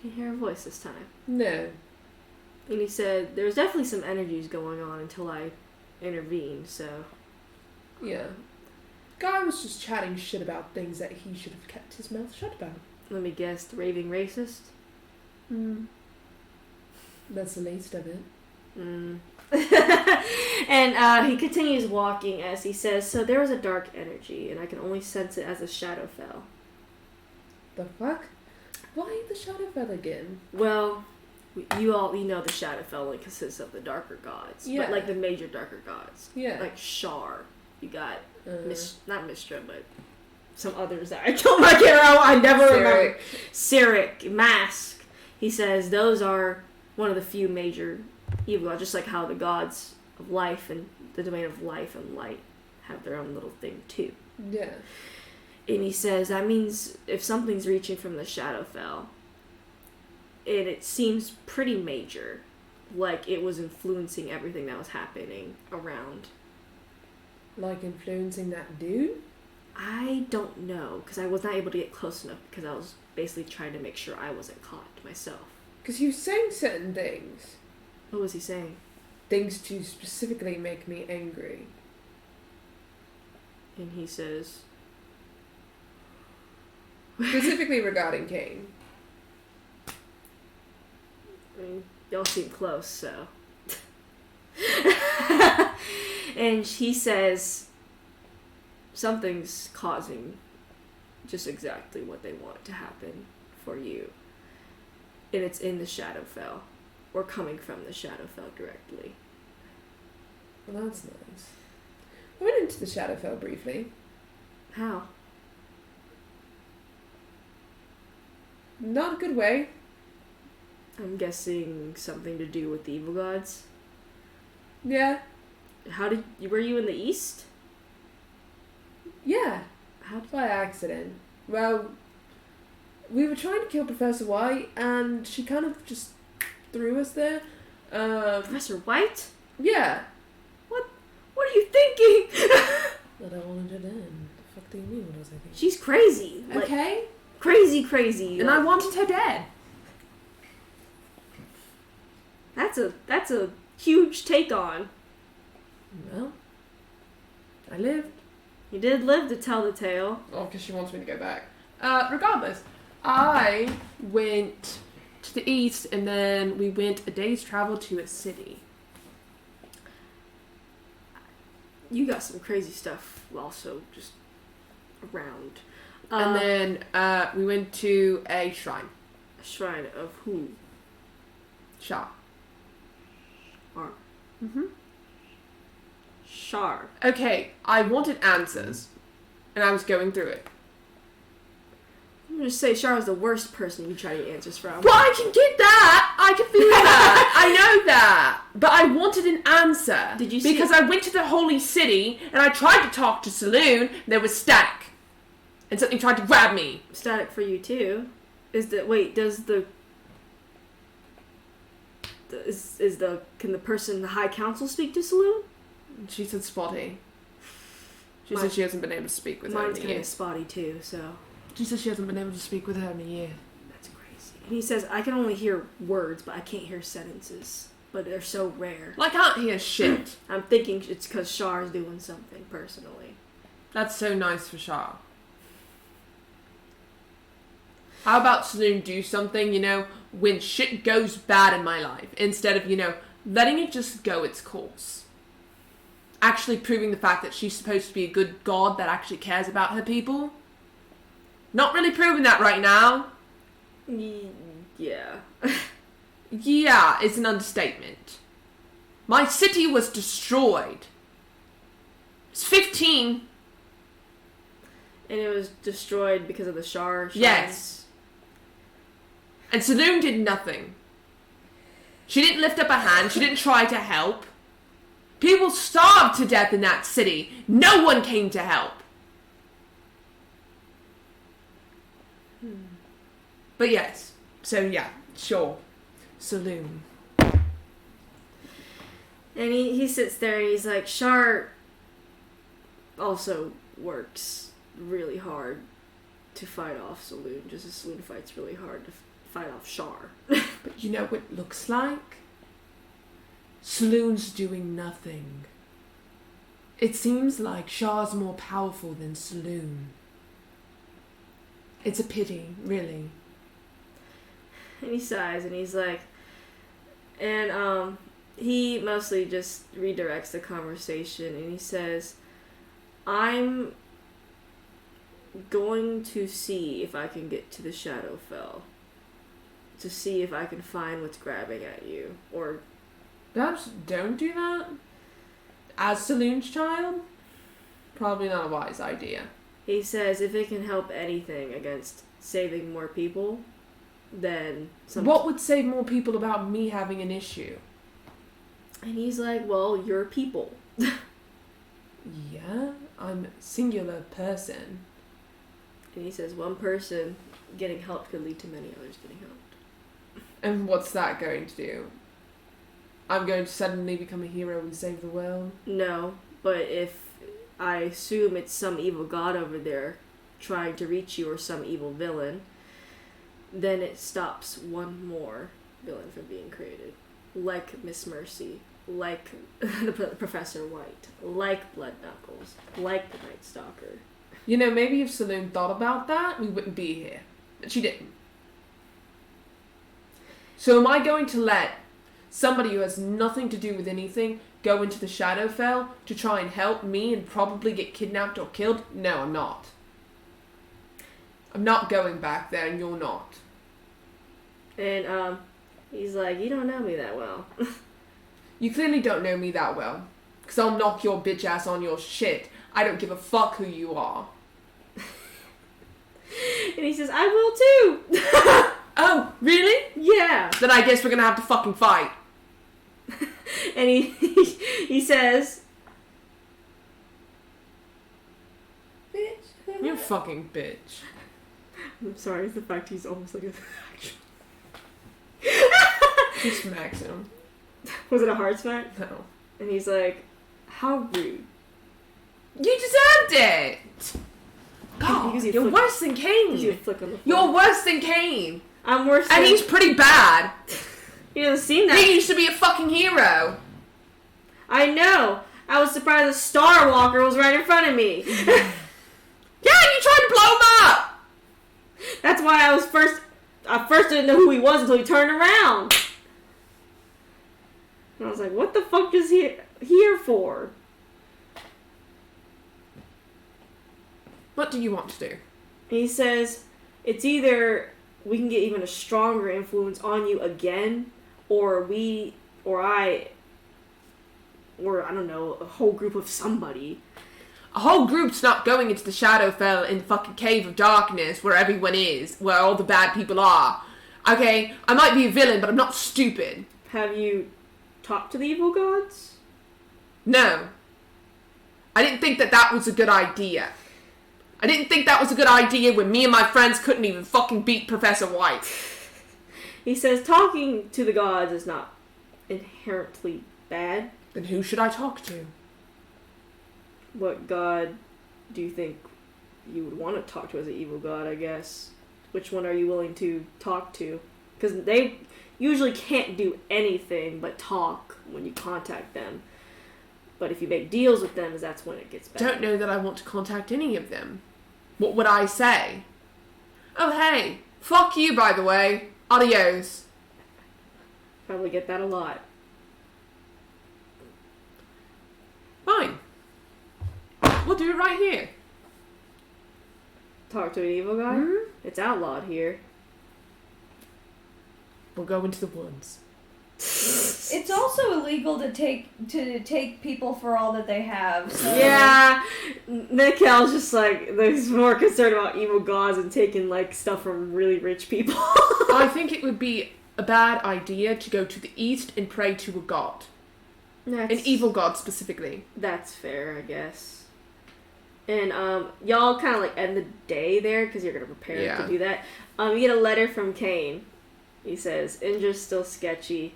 You hear a voice this time. No. And he said, there's definitely some energies going on until I intervened, so. Yeah. Guy was just chatting shit about things that he should have kept his mouth shut about. Let me guess, the raving racist? That's the least of it. And he continues walking as he says, so there was a dark energy, and I can only sense it as a shadow fell. The fuck? Why the Shadowfell again? Well, you know the Shadowfell only consists of the darker gods. Yeah. But like the major darker gods. Yeah. Like Shar. You got, not Mistra, but some others that I don't like it. I never remember. Cyric, Mask. He says those are one of the few major evil gods, just like how the gods of life and the domain of life and light have their own little thing too. Yeah. And he says that means if something's reaching from the Shadowfell, and it seems pretty major, like it was influencing everything that was happening around. Like influencing that dude? I don't know, because I was not able to get close enough, because I was basically trying to make sure I wasn't caught myself. Because he was saying certain things. What was he saying? Things to specifically make me angry. And he says... Specifically regarding Cain. I mean, y'all seem close, so... And he says something's causing just exactly what they want to happen for you. And it's in the Shadowfell, or coming from the Shadowfell directly. Well, that's nice. I went into the Shadowfell briefly. How? Not a good way. I'm guessing something to do with the evil gods. Yeah. Were you in the east? Yeah. How By accident. Well, we were trying to kill Professor White, and she kind of just threw us there. Professor White? Yeah. What are you thinking? That I wanted her then. The fuck do you mean? What was I thinking? She's crazy. Like, Okay. crazy. And I wanted her dead. That's a huge take on. Well, I lived. You did live to tell the tale. Oh, because she wants me to go back. Regardless, I went to the east, and then we went a day's travel to a city. You got some crazy stuff also just around. And then we went to a shrine. A shrine of who? Shah. Or Mm-hmm. Shar. Okay, I wanted answers, and I was going through it. I'm gonna say Shar was the worst person you try to get answers from. Well, I can get that. I can feel that. I know that. But I wanted an answer. Did you see Because I went to the holy city, and I tried to talk to Saloon, and there was static. And something tried to grab me. Static for you too. Does the can the person in the High Council speak to Saloon? She said spotty. She Mine- said she hasn't been able to speak with her in Mine's a kind year. of spotty too, so She said she hasn't been able to speak with her in a year. that's crazy. And he says I can only hear words, but I can't hear sentences. But they're so rare. Well, I can't hear shit. I'm thinking it's because Shar's doing something personally. That's so nice for Shah. How about Saloon do something, when shit goes bad in my life, instead of, letting it just go its course. Actually proving the fact that she's supposed to be a good god that actually cares about her people. Not really proving that right now. Yeah. Yeah, it's an understatement. My city was destroyed. It's 15. And it was destroyed because of the Shar. Yes. And Saloon did nothing. She didn't lift up a hand. She didn't try to help. People starved to death in that city. No one came to help. But yes. So yeah, sure. Saloon. And he sits there and he's like, Shar also works really hard to fight off Saloon, just as Saloon fights really hard to fight off Shar. But you know what it looks like? Saloon's doing nothing. It seems like Shah's more powerful than Saloon. It's a pity, really. And he sighs and he's like, and he mostly just redirects the conversation and he says, I'm going to see if I can get to the Shadowfell to see if I can find what's grabbing at you, or Perhaps don't do that. As Saloon's child? Probably not a wise idea. he says if it can help anything against saving more people, then What would save more people about me having an issue? And he's like, well, you're people. Yeah, I'm a singular person. And he says one person getting help could lead to many others getting helped. And what's that going to do? I'm going to suddenly become a hero and save the world? No, but if I assume it's some evil god over there trying to reach you or some evil villain, then it stops one more villain from being created. Like Miss Mercy, like the Professor White, like Blood Knuckles, like the Night Stalker. Maybe if Saloon thought about that, we wouldn't be here. But she didn't. So am I going to let somebody who has nothing to do with anything go into the Shadowfell to try and help me and probably get kidnapped or killed? No, I'm not. I'm not going back there, and you're not. And he's like, you don't know me that well. You clearly don't know me that well. Because I'll knock your bitch ass on your shit. I don't give a fuck who you are. And he says, I will too! Oh, really? Yeah! Then I guess we're gonna have to fucking fight. And he says, Bitch. You fucking bitch. I'm sorry, it's the fact he's almost like a... She smacks him. Was it a hard smack? No. And he's like, how rude. You deserved it! God, Gives you a you're flick- worse than Gives you a Kane. flick on the You're floor. worse than Kane. I'm worse And than... he's pretty bad. He doesn't seem that. He used to be a fucking hero. I know. I was surprised the Star Walker was right in front of me. Yeah, you tried to blow him up. That's why I first didn't know who he was until he turned around. And I was like, what the fuck is he here for? What do you want to do? And he says, it's either we can get even a stronger influence on you again, or I don't know, a whole group of somebody. A whole group's not going into the Shadowfell in the fucking Cave of Darkness where everyone is, where all the bad people are. Okay, I might be a villain, but I'm not stupid. Have you talked to the evil gods? No. I didn't think that was a good idea. I didn't think that was a good idea when me and my friends couldn't even fucking beat Professor White. He says talking to the gods is not inherently bad. Then who should I talk to? What god do you think you would want to talk to as an evil god, I guess? Which one are you willing to talk to? Because they usually can't do anything but talk when you contact them. But if you make deals with them, that's when it gets bad. Don't know that I want to contact any of them. What would I say? Oh, hey, fuck you, by the way. Adios. Probably get that a lot. Fine. We'll do it right here. Talk to an evil guy? Mm-hmm. It's outlawed here. We'll go into the woods. It's also illegal to take people for all that they have. So. Yeah, Nikel's just like, he's more concerned about evil gods and taking like stuff from really rich people. I think it would be a bad idea to go to the east and pray to a god. An evil god specifically. That's fair, I guess. And y'all kind of like end the day there because you're gonna prepare to do that. You get a letter from Kane. He says, Indra's still sketchy.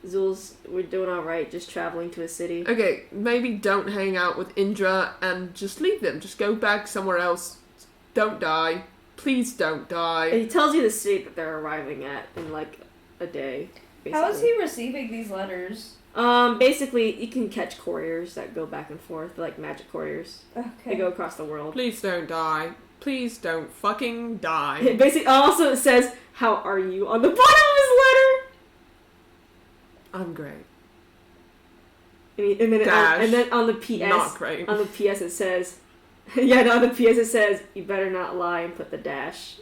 Zul's, we're doing alright, just traveling to a city. Okay, maybe don't hang out with Indra and just leave them. Just go back somewhere else. Don't die. Please don't die. And he tells you the city that they're arriving at in like a day. Basically. How is he receiving these letters? Basically, you can catch couriers that go back and forth, like magic couriers. Okay. They go across the world. Please don't die. Please don't fucking die. It basically, also it says, how are you on the bottom of his letter? I'm great. And then on the PS, not great. On the PS it says, on the PS it says, you better not lie and put the dash.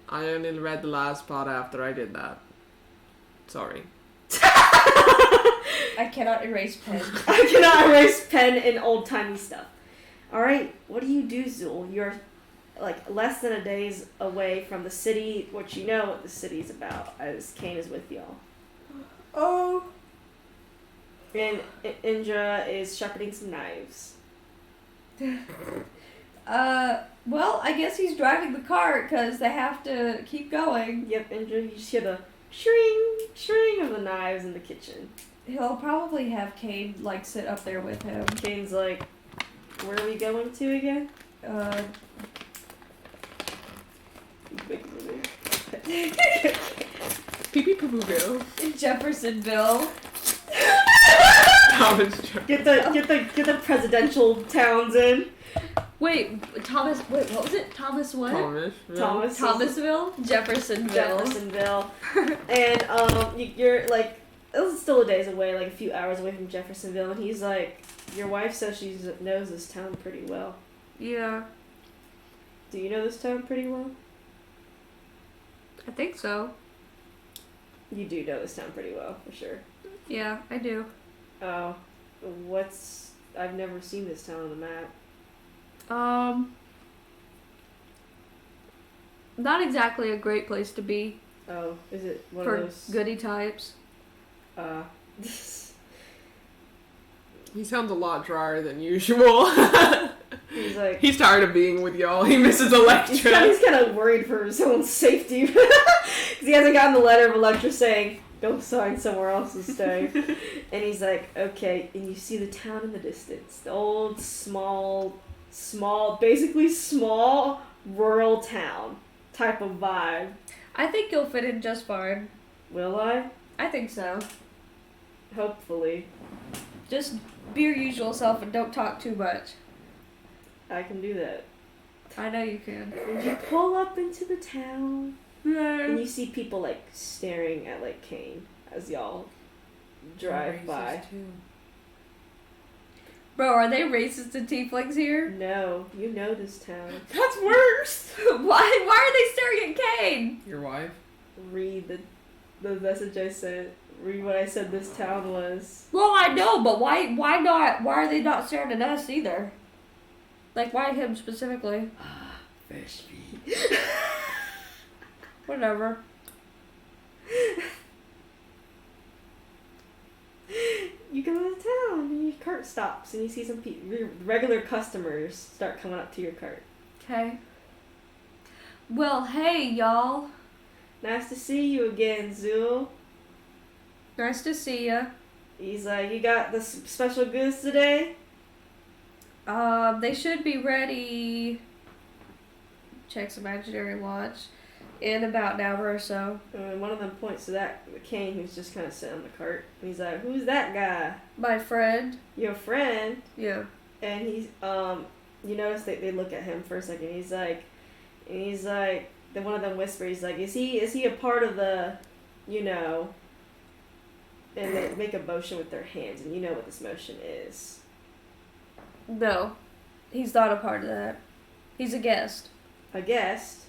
I only read the last part after I did that. Sorry. I cannot erase pen. I cannot erase pen and old-timey stuff. Alright, what do you do, Zul? You're like less than a day's away from the city, what you know what the city's about, as Kane is with y'all. Oh. And Indra is sharpening some knives. Well, I guess he's driving the cart because they have to keep going. Yep, Indra, you just hear the shring of the knives in the kitchen. He'll probably have Kane, like, sit up there with him. Kane's like, where are we going to again? Pee-pee-poo-poo-ville. Jeffersonville. Get the presidential towns in. Wait, what was it? Thomas what? Thomasville? Jeffersonville. And you're like, this is still a days away, like a few hours away from Jeffersonville, and he's like, your wife says she knows this town pretty well. Yeah. Do you know this town pretty well? I think so. You do know this town pretty well, for sure. Yeah, I do. Oh, I've never seen this town on the map. Not exactly a great place to be. Oh, is it one for of those goody types? He sounds a lot drier than usual. He's like, he's tired of being with y'all. He misses Electra. He's kind of worried for someone's safety because he hasn't gotten the letter of Electra saying go sign somewhere else and stay. And he's like, okay. And you see the town in the distance, the old small basically small rural town type of vibe. I think you'll fit in just fine. Will I? I think so. Hopefully. Just be your usual self and don't talk too much. I can do that. I know you can. When you pull up into the town, Yeah. and you see people, like, staring at, like, Kane as y'all drive by. Too. Bro, are they racist to tieflings here? No, you know this town. That's worse. Why are they staring at Kane? Your wife? Read the message I sent. Read what I said this town was. Well, I know, but why not? Why are they not staring at us either? Like, why him specifically? Fish feet. Whatever. You go to town and your cart stops and you see some regular customers start coming up to your cart. Okay. Well, hey, y'all. Nice to see you again, Zool. Nice to see ya. He's like, you got the special goods today? They should be ready. Checks imaginary watch. In about an hour or so. And one of them points to that Kane who's just kind of sitting on the cart. And he's like, who's that guy? My friend. Your friend? Yeah. And he's, you notice they look at him for a second. He's like, then one of them whispers, he's like, is he a part of the, you know, and they make a motion with their hands, and you know what this motion is. No. He's not a part of that. He's a guest. A guest?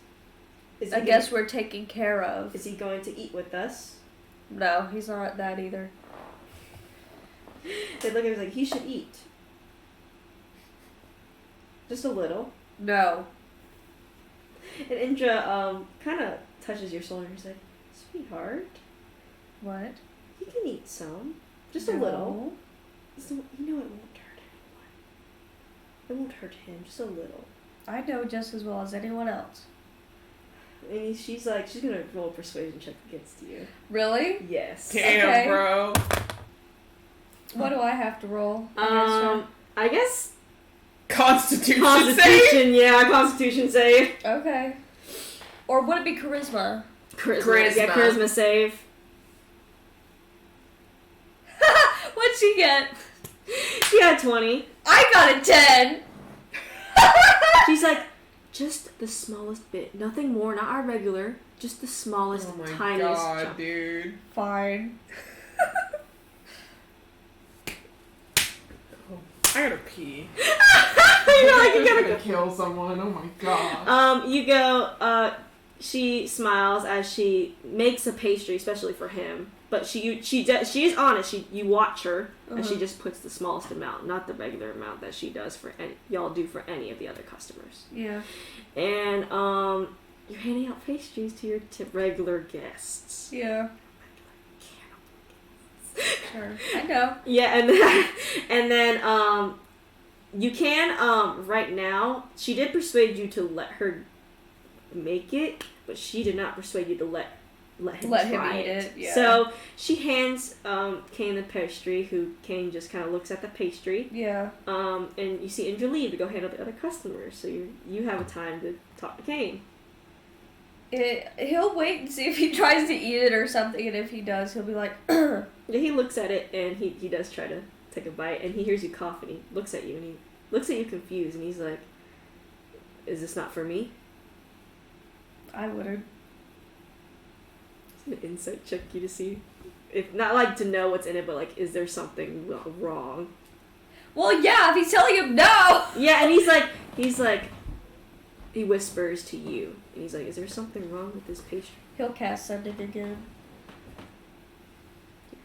A guest we're taking care of. Is he going to eat with us? No, he's not that either. They look at him like, he should eat. Just a little. No. And Indra kind of touches your shoulder and is like, sweetheart, What? he can eat some. Just a little. So, you know it won't hurt anyone. It won't hurt him, just a little. I know just as well as anyone else. And she's like, she's going to roll a persuasion check against you. Really? Yes. Damn, Okay. bro. What do I have to roll? against her? I guess Constitution, save. Constitution, yeah, Constitution save. Okay. Or would it be charisma? Charisma. Yeah, charisma save. What'd she get? She got 20. I got a 10! She's like, just the smallest bit. Nothing more, not our regular. Just the smallest, Oh my tiniest god, chunk. dude. Fine. I gotta pee. You're like, you I'm gotta gonna go. kill someone. Oh my god. You go, she smiles as she makes a pastry, especially for him. But she is honest. You watch her, and she just puts the smallest amount, not the regular amount that she does for y'all do for any of the other customers. Yeah. And you're handing out pastries to your regular guests. Yeah. Sure. I know. Yeah, and then you can right now. She did persuade you to let her make it, but she did not persuade you to let him try eat it. Yeah. So she hands Kane the pastry, who Kane just kind of looks at the pastry. Yeah. And you see Indra leave to go handle the other customers, so you have a time to talk to Kane. He'll wait and see if he tries to eat it or something, and if he does, he'll be like, Yeah, he looks at it, and he does try to take a bite, and he hears you cough, and he looks at you, and he looks at you confused, and he's like, is this not for me? I wouldn't. It's an insight check you to see. If not like to know what's in it, but like, is there something wrong? Well, yeah, if he's telling him no! Yeah, and he's like, he whispers to you, and he's like, is there something wrong with this pastry? He'll cast sending again.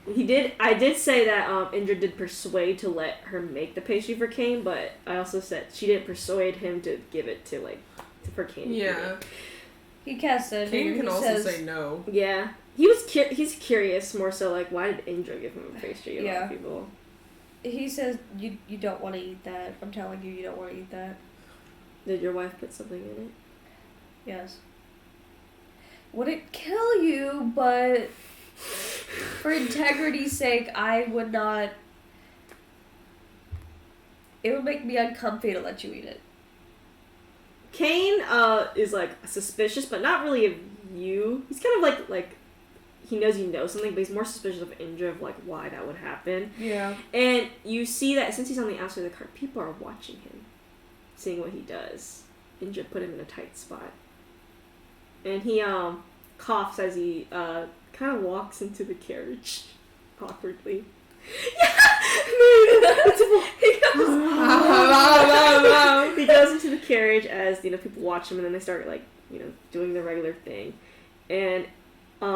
I did say that Indra did persuade to let her make the pastry for Kane, but I also said she didn't persuade him to give it to for Kane. Yeah. He cast sending. Kane can he also says, say no. Yeah. He's curious more so like, why did Indra give him a pastry of all people? He says, you don't want to eat that. I'm telling you, you don't want to eat that. Did your wife put something in it? Yes. Would it kill you, but for integrity's sake, I would not. It would make me uncomfy to let you eat it. Kane is like suspicious, but not really you. He's kind of like he knows you know something, but he's more suspicious of Indra of like why that would happen. Yeah. And you see that since he's on the outside of the cart, people are watching him, seeing what he does. Indra put him in a tight spot, and he coughs as he kind of walks into the carriage awkwardly. He goes into the carriage as people watch him, and then they start like doing the regular thing, and he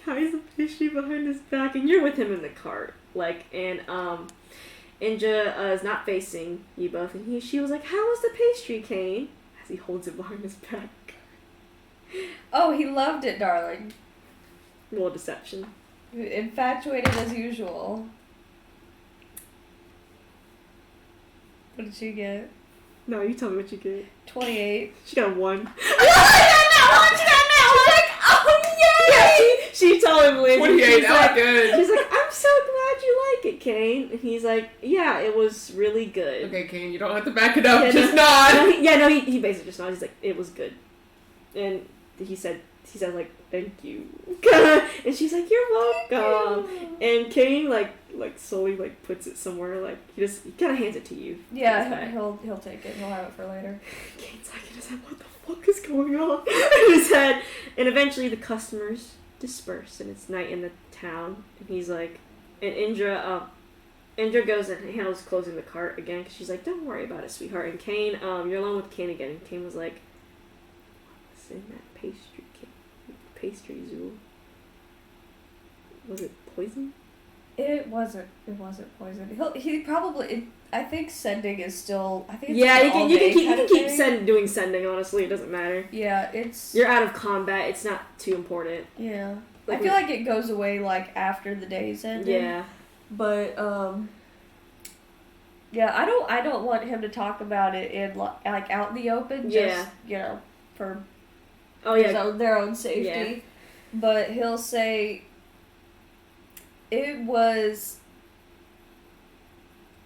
hides the pastry behind his back, and you're with him in the cart, and Inja is not facing you both, and she was like, "How was the pastry, Kane?" As he holds it behind his back. Oh, he loved it, darling. Roll deception. Infatuated as usual. What did she get? No, you tell me what you get. 28. She got a 1. Oh, She told him, Liz. 28, that was good. She's like, "I'm so glad you like it, Kane." And he's like, "Yeah, it was really good." Okay, Kane, you don't have to back it up. Yeah, Just no, nod. He basically just nods. He's like, "It was good," and he said like, "Thank you," and she's like, "You're welcome." And Kane like slowly puts it somewhere. Like he kind of hands it to you. Yeah, he'll take it. He'll have it for later. Kane's like in his head, "What the fuck is going on?" in his head. And eventually the customers disperse, and it's night in the town. And he's like, and Indra goes and handles closing the cart again, because she's like, "Don't worry about it, sweetheart." And Kane, you're alone with Kane again. And Kane was like, "What's in that pastry, Zool? Was it poison?" It wasn't poison. He probably. I think sending is still. I think. It's Yeah, still you can keep thing. doing sending. Honestly, it doesn't matter. Yeah, it's. You're out of combat. It's not too important. Yeah, I feel like it goes away after the day's ended. Yeah, but yeah, I don't want him to talk about it in out in the open. Just for their own safety. Yeah. But he'll say it was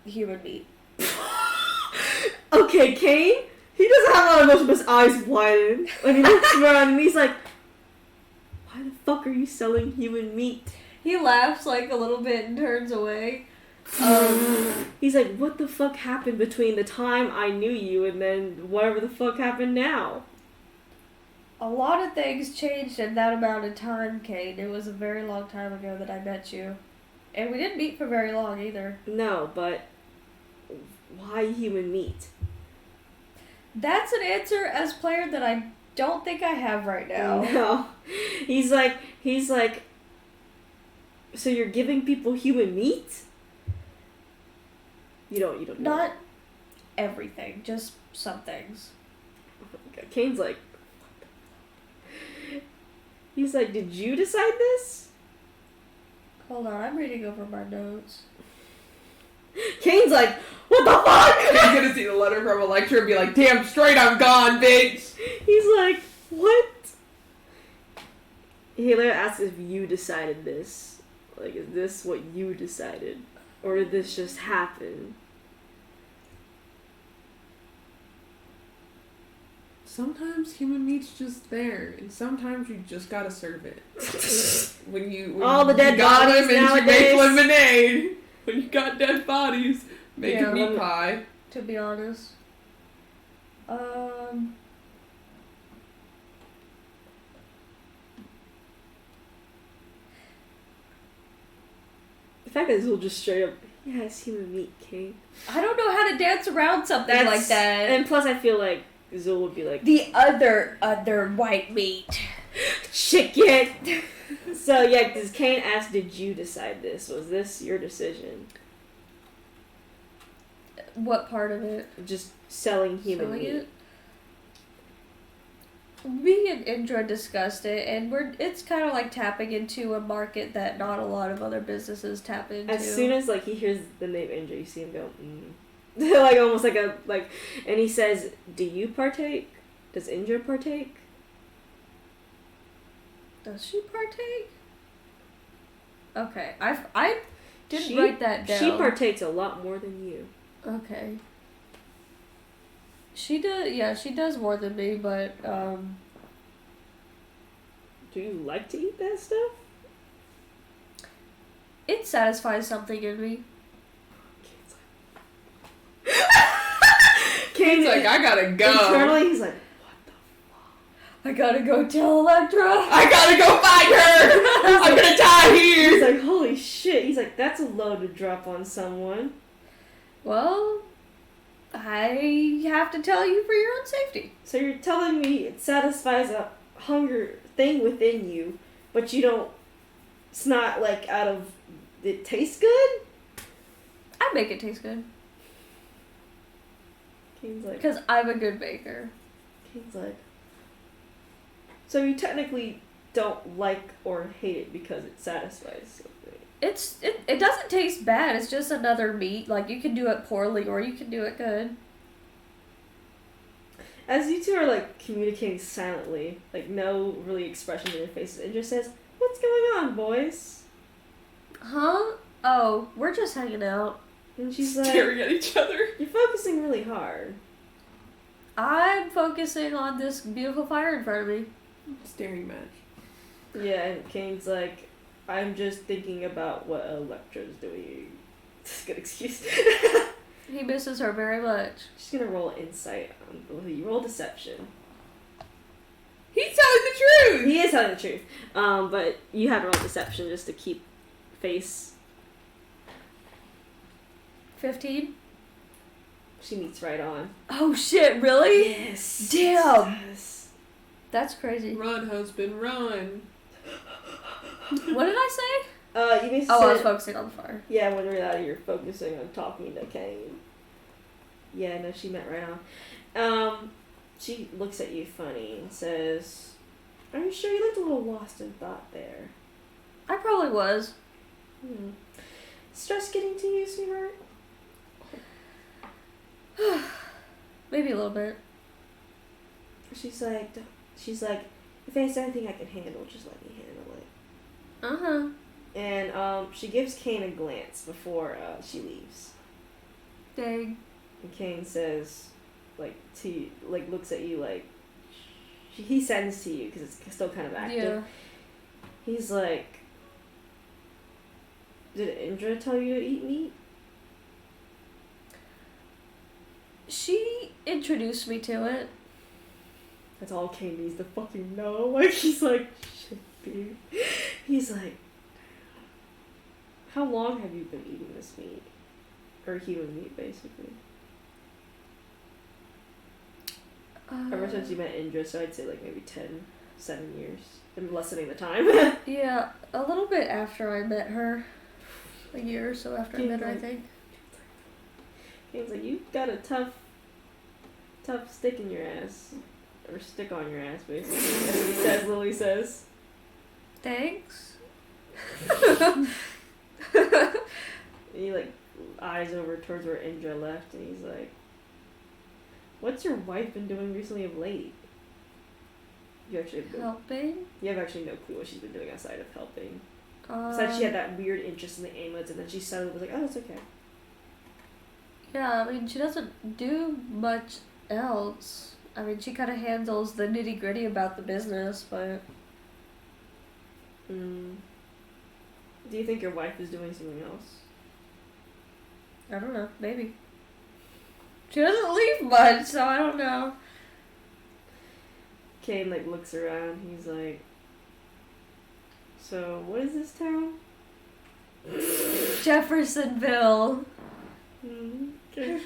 human meat. Okay, Kane, he doesn't have a lot of emotion, but his eyes widen. And he looks around and he's like, "Why the fuck are you selling human meat?" He laughs a little bit and turns away. He's like, "What the fuck happened between the time I knew you and then whatever the fuck happened now?" A lot of things changed in that amount of time, Kane. It was a very long time ago that I met you. And we didn't meet for very long either. No, but why human meat? That's an answer as player that I don't think I have right now. No. He's like, "So you're giving people human meat?" You don't know. Not everything, just some things. Kane's like, he's like, "Did you decide this?" Hold on, I'm reading over my notes. Kane's like, "What the fuck?" Kane's gonna see the letter from Electra and be like, "Damn straight, I'm gone, bitch." He's like, "What?" He later asks if you decided this. Like, is this what you decided? Or did this just happen? Sometimes human meat's just there, and sometimes you just gotta serve it. when All the dead you got bodies lemons, you nowadays. make lemonade. When you got dead bodies, make Yeah, a meat pie. To be honest. The fact that Zool just straight up, "Yeah, it's human meat, Kane." I don't know how to dance around something like that. And plus I feel like Zool would be like, The other white meat. "Chicken." So yeah, does Kane ask, "Did you decide this? Was this your decision?" What part of it? Just selling human Selling meat. it? Me and Indra discussed it, and it's kind of like tapping into a market that not a lot of other businesses tap into. As soon as he hears the name Indra, you see him go, like almost and he says, "Do you partake? Does Indra partake?" Does she partake? Okay, I didn't write that down. She partakes a lot more than you. Okay. She does more than me, but Do you like to eat that stuff? It satisfies something in me. Kane's like, I gotta go. Internally, he's like, I gotta go tell Electra. I gotta go find her! I'm gonna die here! he's like, holy shit. He's like, that's a load to drop on someone. Well, I have to tell you for your own safety. So you're telling me it satisfies a hunger thing within you, but you don't, it's not like out of, it tastes good? I make it taste good. Kane's like, Because I'm a good baker. Kane's like, so you technically don't like or hate it because it satisfies something. It doesn't taste bad. It's just another meat. Like, you can do it poorly or you can do it good. As you two are like communicating silently, like no really expression in your faces, it just says, what's going on, boys? Huh? Oh, we're just hanging out. And she's like, Staring at each other. you're focusing really hard. I'm focusing on this beautiful fire in front of me. Staring match. Yeah, and Kane's like, I'm just thinking about what Electra's doing. It's a good excuse. He misses her very much. She's gonna roll insight on both of you. Roll deception. He's telling the truth! He is telling the truth. But you have to roll deception just to keep face. 15? She meets right on. Oh shit, really? Yes. Damn. Yes. That's crazy. Run, husband, run. What did I say? You basically Oh, I was said, focusing on the fire. yeah, when you're out, you're focusing on talking to Kane. Yeah, no, she met right on. She looks at you funny and says, are you sure you looked a little lost in thought there? I probably was. Stress getting to you, sweetheart? Maybe a little bit. She's like, if there's anything I can handle, just let me handle it. Uh-huh. And she gives Kane a glance before she leaves. Dang. And Kane says, looks at you like, he sends to you because it's still kind of active. Yeah. He's like, did Indra tell you to eat meat? She introduced me to it. That's all Kane needs to fucking know. Like, he's like, shit, dude. He's like, how long have you been eating this meat? Or human meat, basically. Ever since you met Indra, so I'd say like maybe 7 years. I'm lessening the time. Yeah, a little bit after I met her. A year or so after I met her, I think. Kane's like, you got a tough stick in your ass. Or stick on your ass, basically. As he says, Lily says. Thanks. He like eyes over towards where Indra left, and he's like, what's your wife been doing recently of late? You Helping? have actually no clue what she's been doing outside of helping. Besides, she had that weird interest in the amulets, and then she suddenly was like, oh, it's okay. Yeah, I mean, she doesn't do much else. I mean, she kind of handles the nitty gritty about the business, but... Do you think your wife is doing something else? I don't know. Maybe. She doesn't leave much, so I don't know. Kane like looks around. He's like, so what is this town? Jeffersonville. Okay.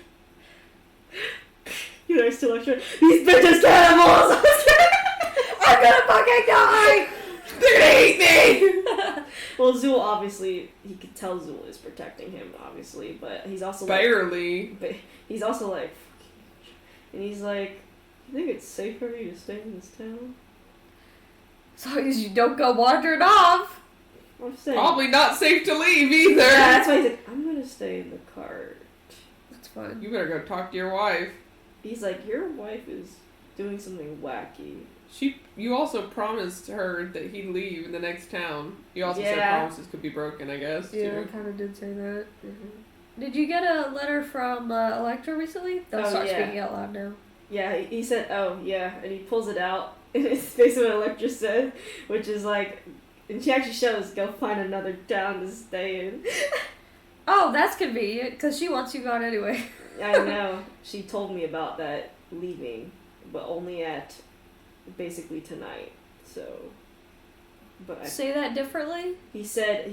You know, still like, these bitches cannibals. I'm gonna fucking die! They're gonna eat me! Well, Zool obviously, he could tell Zool is protecting him, obviously, but he's also like, Barely. but he's also like, and he's like, you think it's safe for me to stay in this town? As long as you don't go wandering off. I'm saying. Probably not safe to leave either. Yeah, that's why he's like, I'm gonna stay in the cart. That's fine. You better go talk to your wife. He's like, your wife is doing something wacky. You also promised her that he'd leave in the next town. You also said Yeah. promises could be broken, I guess. Yeah, I Too. kind of did say that. Did you get a letter from Electra recently? Don't Oh, start yeah. speaking out loud now. Yeah, he said, oh, yeah, and he pulls it out, And it's basically what Electra said, which is like, and she actually shows, go find another town to stay in. Oh, that's convenient, because she wants you gone anyway. I know. She told me about that leaving, but only at basically tonight. So, but Say that differently? he said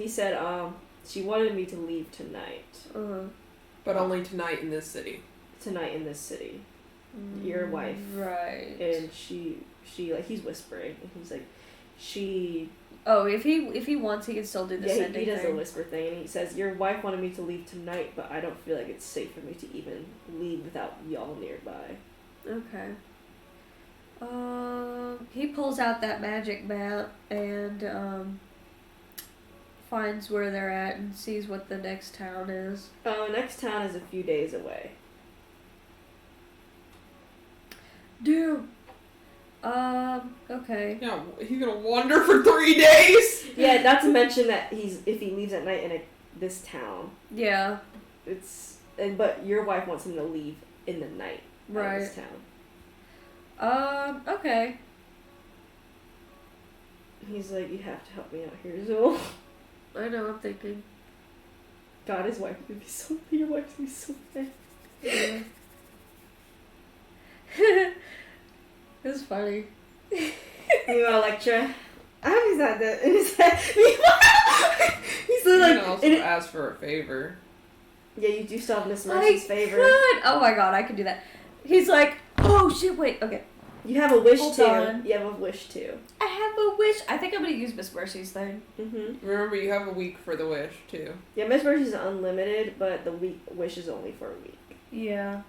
she wanted me to leave tonight. But only tonight in this city. Tonight in this city. Your wife. Right. And she like, he's whispering, and he's like, she. Oh, if he wants, he can still do the Yeah, sending he does thing. a whisper thing, and he says, your wife wanted me to leave tonight, but I don't feel like it's safe for me to even leave without y'all nearby. Okay. He pulls out that magic map and finds where they're at and sees what the next town is. Next town is a few days away. Dude. Okay. Yeah, he's gonna wander for 3 days. Yeah, not to mention that if he leaves at night in this town, Yeah. but your wife wants him to leave in the night out of Right. this town. Okay. He's like, you have to help me out here, Zool. I know, I'm thinking. God, his wife would be so. Your wife would be so bad. Yeah. It's funny. Meanwhile, Electra, I hope he's not dead. He's You like, can also ask for a favor. yeah, you do still have Miss I Mercy's favor. could. Oh my god, I could do that. He's like, oh shit, wait, okay. You have a wish Hold too. on. You have a wish too. I have a wish. I think I'm gonna use Miss Mercy's thing. Remember, you have a week for the wish, too. Yeah, Miss Mercy's unlimited, but the wish is only for a week. Yeah.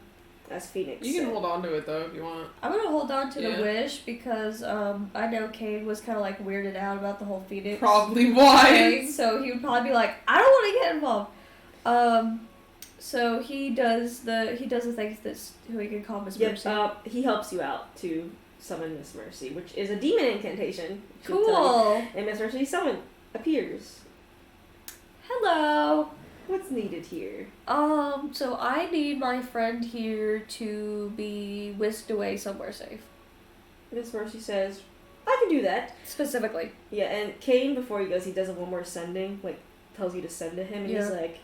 As Phoenix You can said. hold on to it, though, if you want. I'm gonna hold on to Yeah. the wish because I know Kane was kind of like weirded out about the whole Phoenix Probably why. thing, so he would probably be like, I don't want to get involved. So he does the things that's who he can call Miss Mercy. Yep, he helps you out to summon Miss Mercy, which is a demon incantation. she'll tell you. Cool. And Miss Mercy appears. Hello. What's needed here? So I need my friend here to be whisked away somewhere safe. Miss Mercy says, I can do that. Specifically. Yeah, and Kane, before he goes, he does one more sending, like, tells you to send to him, and he's Yeah. like,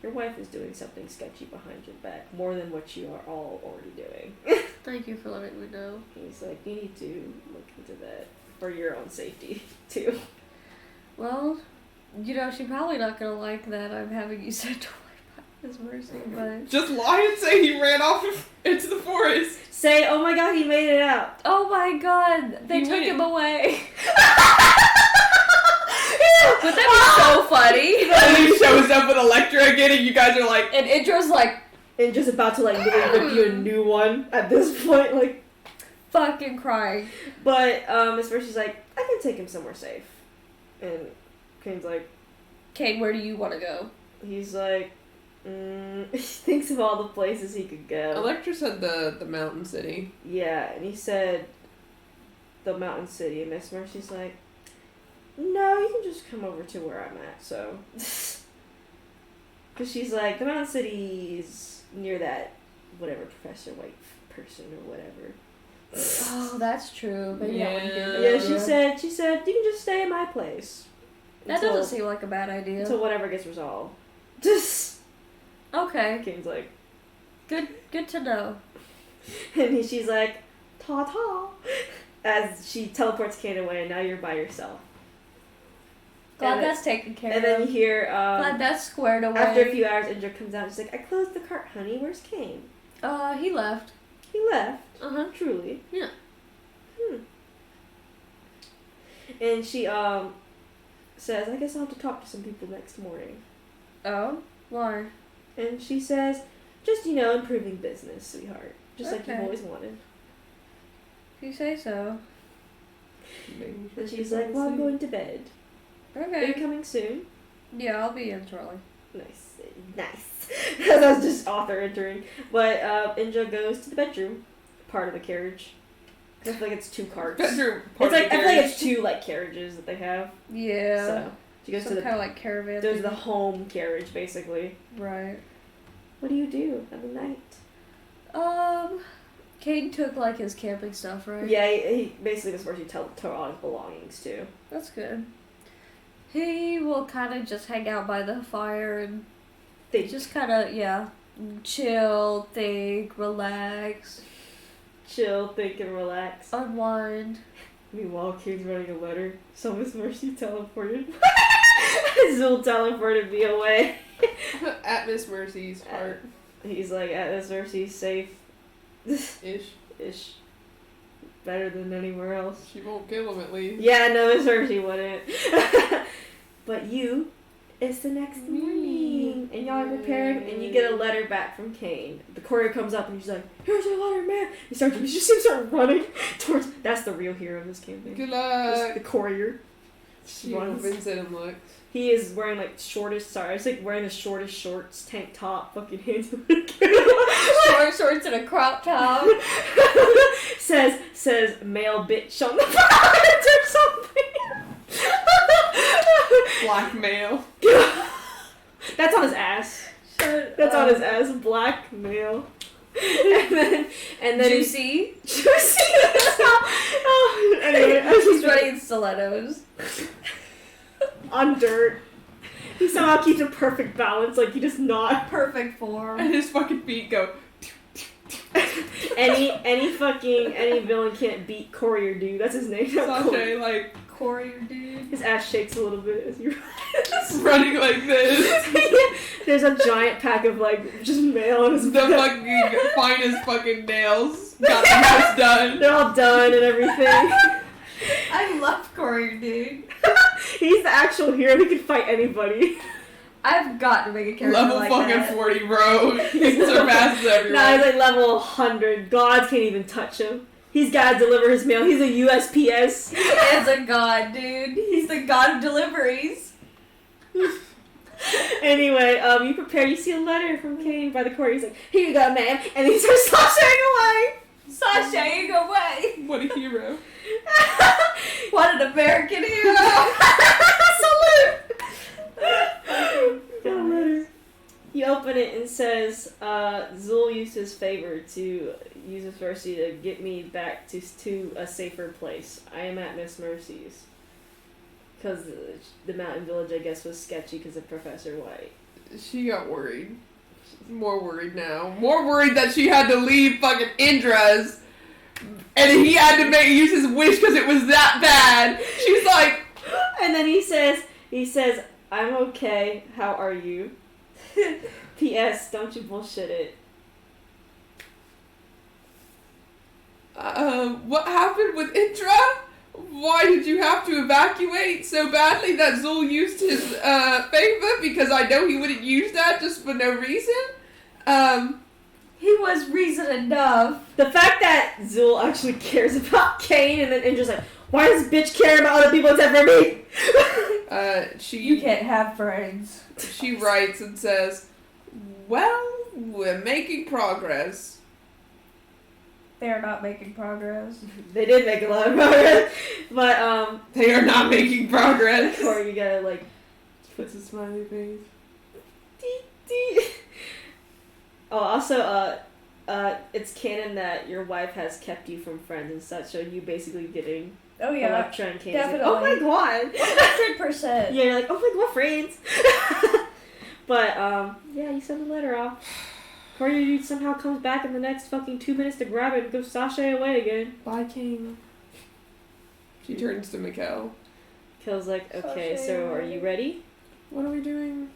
your wife is doing something sketchy behind your back, more than what you are all already doing. Thank you for letting me know. He's like, you need to look into that for your own safety, too. Well, she's probably not gonna like that I'm having you sent away by Miss Mercy, but... Just lie and say he ran off into the forest. Say, oh my god, he made it out. Oh my god, they He took went. him away. Would that be so funny? And he shows up with Electra again, and you guys are like, And Indra's like, And just about to, like, literally rip you a new one at this point, like. fucking crying. But, Miss Mercy's like, I can take him somewhere safe. And Kane's like, Kane, where do you want to go? he's like, he thinks of all the places he could go. Electra said the mountain city. Yeah, and he said the mountain city, and Miss Mercy's like, no, you can just come over to where I'm at, so. Because she's like, the mountain city is near that, whatever, Professor White person or whatever. Oh, that's true. Maybe that wouldn't be a good Yeah, idea. she said, you can just stay at my place. That doesn't seem like a bad idea. Until whatever gets resolved. Just. Okay, Kane's like, good to know. and she's like, ta-ta. As she teleports Kane away, and now you're by yourself. Glad And that's taken care And then you of. hear, Glad that's squared away. after a few hours, Indra comes out. She's like, I closed the cart, honey. Where's Kane? He left. He left. Uh-huh. Truly. Yeah. And she, says, I guess I'll have to talk to some people next morning. Oh? Why? And she says, just, improving business, sweetheart. Just like you've Okay. always wanted. If you say so. And she's like, well, I'm going to bed. Are you Okay. coming soon? Yeah, I'll be in shortly. Nice. That was just author entering. But Indra goes to the bedroom part of the carriage. I feel like it's two carts. Bedroom. It's like I feel like it's two like carriages that they have. Yeah. So she goes to Some the kind of like caravan. there's the thing. home carriage basically. Right. What do you do at the night? Kane took like his camping stuff, right? Yeah, he basically was where he tore all his belongings to. That's good. He will kind of just hang out by the fire and They just kind of, chill, think, relax, chill, think, and relax. unwind. Meanwhile, Kane's writing a letter. So Miss Mercy teleported. Zul teleported me away. At Miss Mercy's heart. He's like, at Miss Mercy's safe. Ish. Better than anywhere else. She won't kill him at least. Yeah, no, Miss Mercy wouldn't. But it's the next morning, and y'all are preparing, and you get a letter back from Kane. The courier comes up, and he's like, "Here's your letter, man." You just see him start running towards. That's the real hero of this campaign. Good luck. The courier. She runs. wins at him, look. He is wearing like wearing the shortest shorts, tank top, fucking hands. Short shorts and a crop top. says male bitch on the front or something. Blackmail. That's on his ass. That's on his ass. Black male. And then Juicy. Juicy. Oh, anyway, He's running in stilettos. On dirt. He somehow keeps a perfect balance, like he does not. Perfect form. And his fucking feet go. Any villain can't beat Courier Dude. That's his name. Sashay, like, Courier dude. His ass shakes a little bit as you running like this. There's a giant pack of like just mail on his The fucking finest fucking nails. Got them just done. They're all done and everything. I love Courier dude. He's the actual hero. He can fight anybody. I've got to make a character Level like fucking that. 40, bro. He surpasses everyone. Now he's like level 100. Gods can't even touch him. He's gotta deliver his mail. He's a USPS. He is a god, dude. He's the god of deliveries. Anyway, you prepare. You see a letter from Kane by the courier. He's like, "Here you go, ma'am," and he starts sashaying away. Sashaying away. What a hero. What an American hero. Salute. Got a letter. You open it and says, Zul used his favor to use his mercy to get me back to a safer place. I am at Miss Mercy's. Because the mountain village, I guess, was sketchy because of Professor White. She got worried. More worried now. More worried that she had to leave fucking Indra's. And he had to use his wish because it was that bad. She's like... And then he says, "I'm okay. How are you? P.S. Don't you bullshit it." What happened with Indra? Why did you have to evacuate so badly that Zul used his favor? Because I know he wouldn't use that just for no reason. He was reason enough. The fact that Zul actually cares about Kane and then Indra's like, "Why does this bitch care about other people except for me?" You can't have friends. She writes and says, "Well, we're making progress." They're not making progress. They did make a lot of progress, but They are not making progress. or you gotta like Puts a smiley face. dee, dee. Oh, also, it's canon that your wife has kept you from friends and such, so you basically getting Oh yeah, Electra and Kane's like, definitely. "Oh my god." 100%. Yeah, you're like, "Oh my god, friends." But yeah, you send the letter off. Courier dude somehow comes back in the next fucking 2 minutes to grab it and go sashay away again. Bye, King. She turns to Mikkel. Kill's like, "Okay, Sashay so are away. you ready?" What are we doing?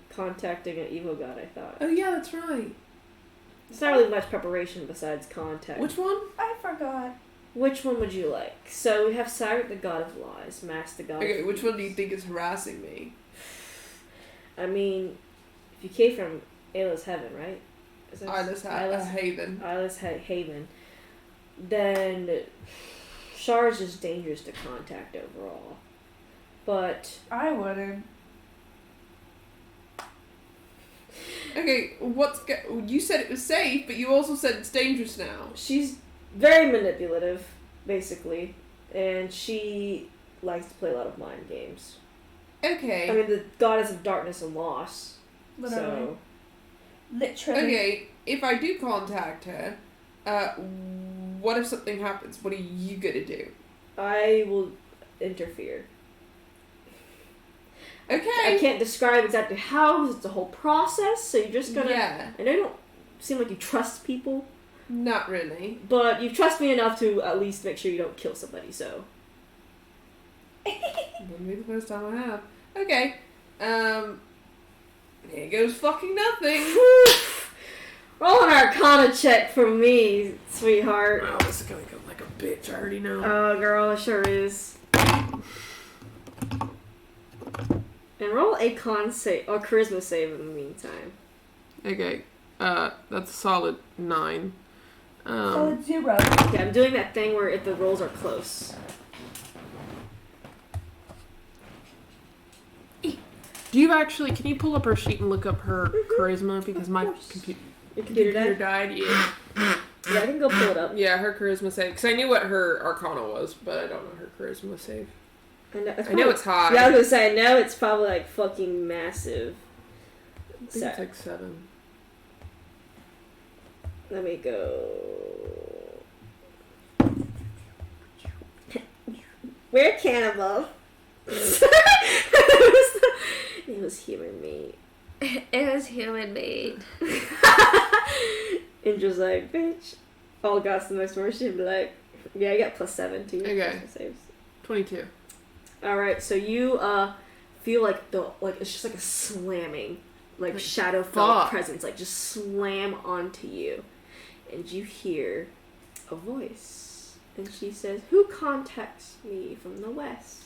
Contacting an evil god, I thought. Oh yeah, that's right. It's not really much preparation besides contact. Which one? I forgot. Which one would you like? So we have Cyrus, the god of lies, Mask, the god Okay, of... which one do you think is harassing me? I mean, if you came from Ayla's Heaven, right? Is that- Eyeless Haven. Eyeless Haven. Then Shar is just dangerous to contact overall. But I wouldn't. Okay, you said it was safe, but you also said it's dangerous now. she's very manipulative, basically. And she likes to play a lot of mind games. Okay. I mean, the goddess of darkness and loss. Literally. So, Literally. Okay, if I do contact her, What if something happens? What are you gonna do? I will interfere. Okay. I can't describe exactly how, because it's a whole process, so you're just gonna... Yeah. I know you don't seem like you trust people, Not really. but you trust me enough to at least make sure you don't kill somebody, so... Wouldn't be the first time I have. Okay. Here goes fucking nothing. Roll an Arcana check for me, sweetheart. Oh, this is gonna go like a bitch, I already know. Oh, girl, it sure is. And roll a con save, or charisma save in the meantime. Okay. That's a solid 9. Solid 0. Okay, I'm doing that thing where if the rolls are close. Do you actually, can you pull up her sheet and look up her charisma? Because my Your computer died? died, yeah. Yeah, I can go pull it up. Yeah, her charisma save. Because I knew what her arcana was, but I don't know her charisma save. I know it's high. Yeah, I was gonna say, I know it's probably like fucking massive. I think it's like 7. Let me go. We're cannibal. It was human meat. It was human made. And just like, bitch. All got some next word, she'd be like, yeah, I got +7 to your Okay. charisma saves. 22. Alright, so you feel like it's just like a slamming, like Shadowfell presence, like just slam onto you. And you hear a voice. And she says, "Who contacts me from the west?"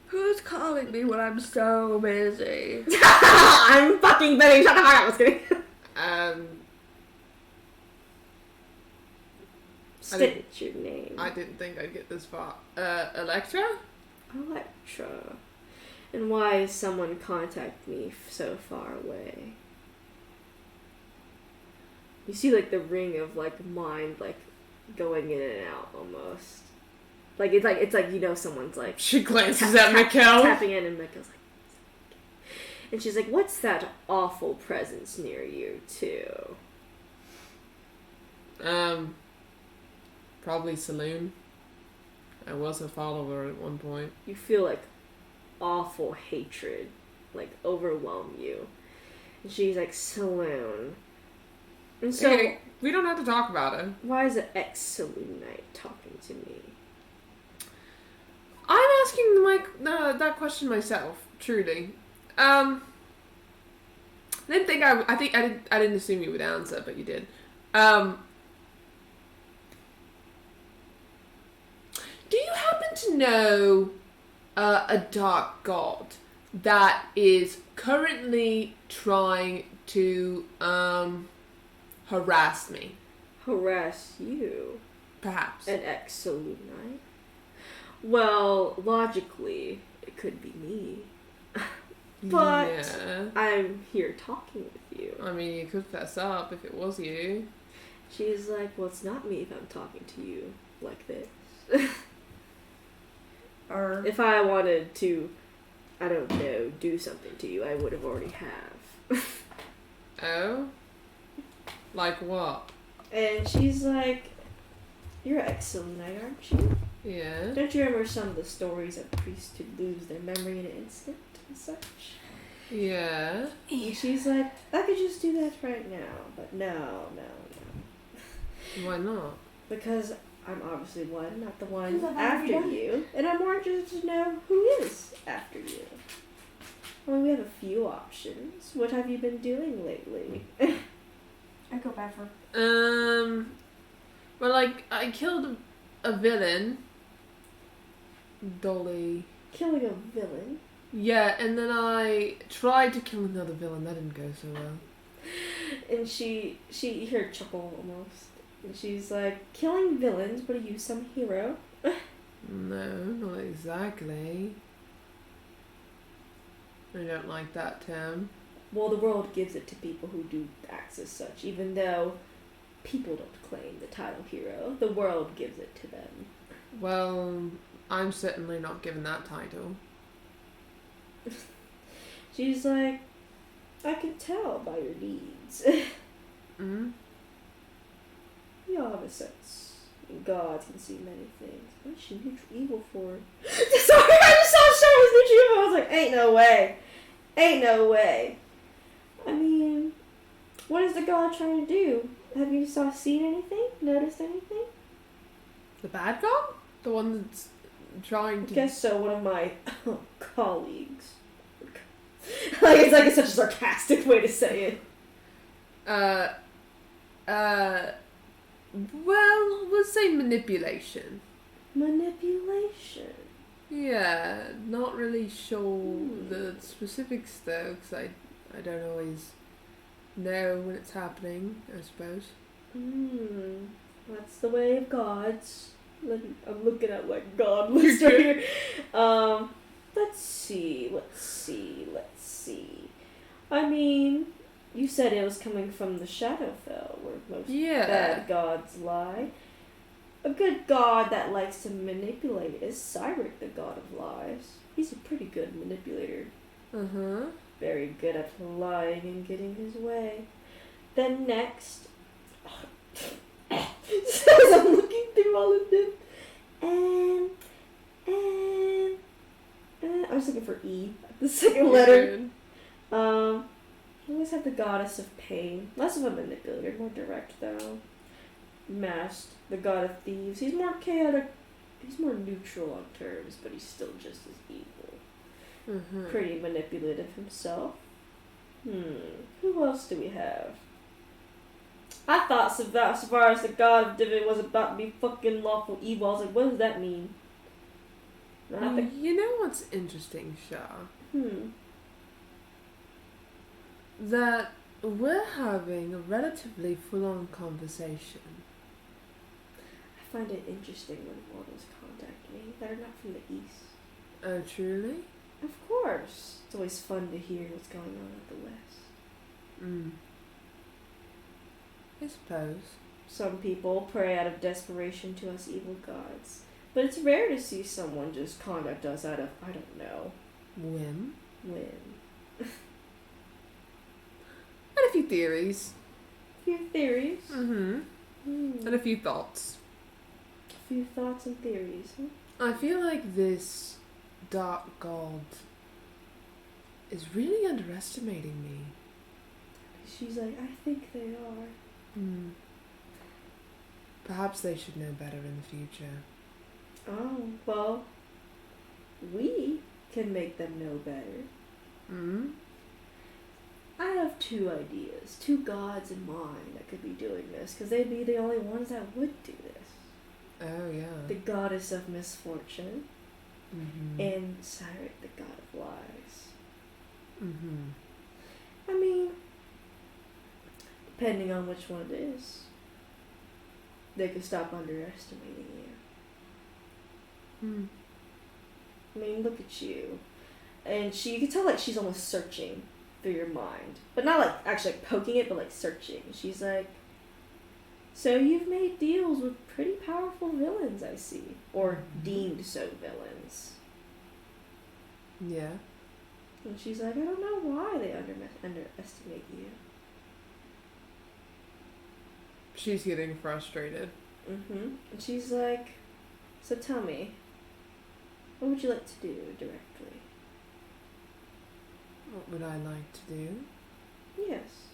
Who's calling me when I'm so busy? I'm fucking betting. Shut the fuck up. I was kidding. State your name. I didn't think I'd get this far. Electra? Electra. And why is someone contact me so far away? You see like the ring of like mind like going in and out almost. Like it's like you know someone's like She glances at Mikkel. tapping in, and Mikkel's like, and she's like, "What's that awful presence near you too?" Probably Saloon. I was a follower at one point. You feel like awful hatred like overwhelm you, and she's like, "Saloon." And so, Okay, we don't have to talk about it. why is an ex-Saloonite talking to me? I'm asking that question myself, truly. I didn't assume you would answer, but you did. Do you happen to know a dark god that is currently trying to harass me? Harass you? Perhaps. An ex-Saloonite? Well, logically, it could be me. But Yeah. I'm here talking with you. I mean, you could fess up if it was you. She's like, well, it's not me if I'm talking to you like this. Or If I wanted to, I don't know, do something to you, I would have already have. Oh? Like what? And she's like, you're ex-Saloonite, aren't you? Yeah. Don't you remember some of the stories of priests who lose their memory in an instant and such? Yeah. And she's like, I could just do that right now, but no. Why not? Because I'm obviously one, not the one Because I've after already done you, and I'm more interested to know who is after you. Well, we have a few options. What have you been doing lately? I go back for. Well, like, I killed a villain. Dolly. Killing a villain. Yeah, and then I tried to kill another villain. That didn't go so well. And you hear her chuckle almost. And she's like, killing villains, but are you some hero? No, not exactly. I don't like that term. Well, the world gives it to people who do acts as such, even though people don't claim the title hero. The world gives it to them. Well, I'm certainly not given that title. She's like, I can tell by your deeds. Mm? You all have a common sense. Gods can see many things. What is she neutral evil for? Sorry, I just saw Star was neutral evil. I was like, ain't no way. Ain't no way. I mean, what is the god trying to do? Have you seen anything? Noticed anything? The bad god? The one that's trying I to... guess so, one of my colleagues. Like, it's like such a sarcastic way to say it. Well, we'll say manipulation. Manipulation. Yeah, not really sure the specifics though, because I don't always know when it's happening, I suppose. That's the way of gods. I'm looking at like God list right here. Let's see. I mean, you said it was coming from the Shadowfell, where most bad gods lie. A good god that likes to manipulate is Cyric, the god of lies. He's a pretty good manipulator. Very good at lying and getting his way. Then next, as I'm looking through all of them, and I was looking for E, the second letter. You always have the goddess of pain. Less of a manipulator, more direct though. Masked, the god of thieves. He's more chaotic. He's more neutral on terms, but he's still just as evil. Pretty manipulative himself. Who else do we have? I thought so far as the god of divinity was about to be fucking lawful evil. I was like, what does that mean? You know what's interesting, Shah? That we're having a relatively full-on conversation. I find it interesting when mortals contact me that are not from the east. Oh, truly? Of course. It's always fun to hear what's going on at the west. I suppose. Some people pray out of desperation to us evil gods. But it's rare to see someone just contact us out of, I don't know. Whim? And a few theories. A few theories. And a few thoughts. A few thoughts and theories, huh? I feel like this dark god is really underestimating me. She's like, I think they are. Perhaps they should know better in the future. Oh, well, we can make them know better. I have two ideas, two gods in mind that could be doing this, because they'd be the only ones that would do this. Oh, yeah. The goddess of misfortune, and Cyric, the god of lies. I mean, depending on which one it is, they could stop underestimating you. I mean, look at you. And you can tell like she's almost searching through your mind. But not like actually like, poking it, but like searching. She's like, so you've made deals with pretty powerful villains, I see. Or deemed so villains. Yeah. And she's like, I don't know why they underestimate you. She's getting frustrated. And she's like, so tell me, what would you like to do directly? What would I like to do? Yes.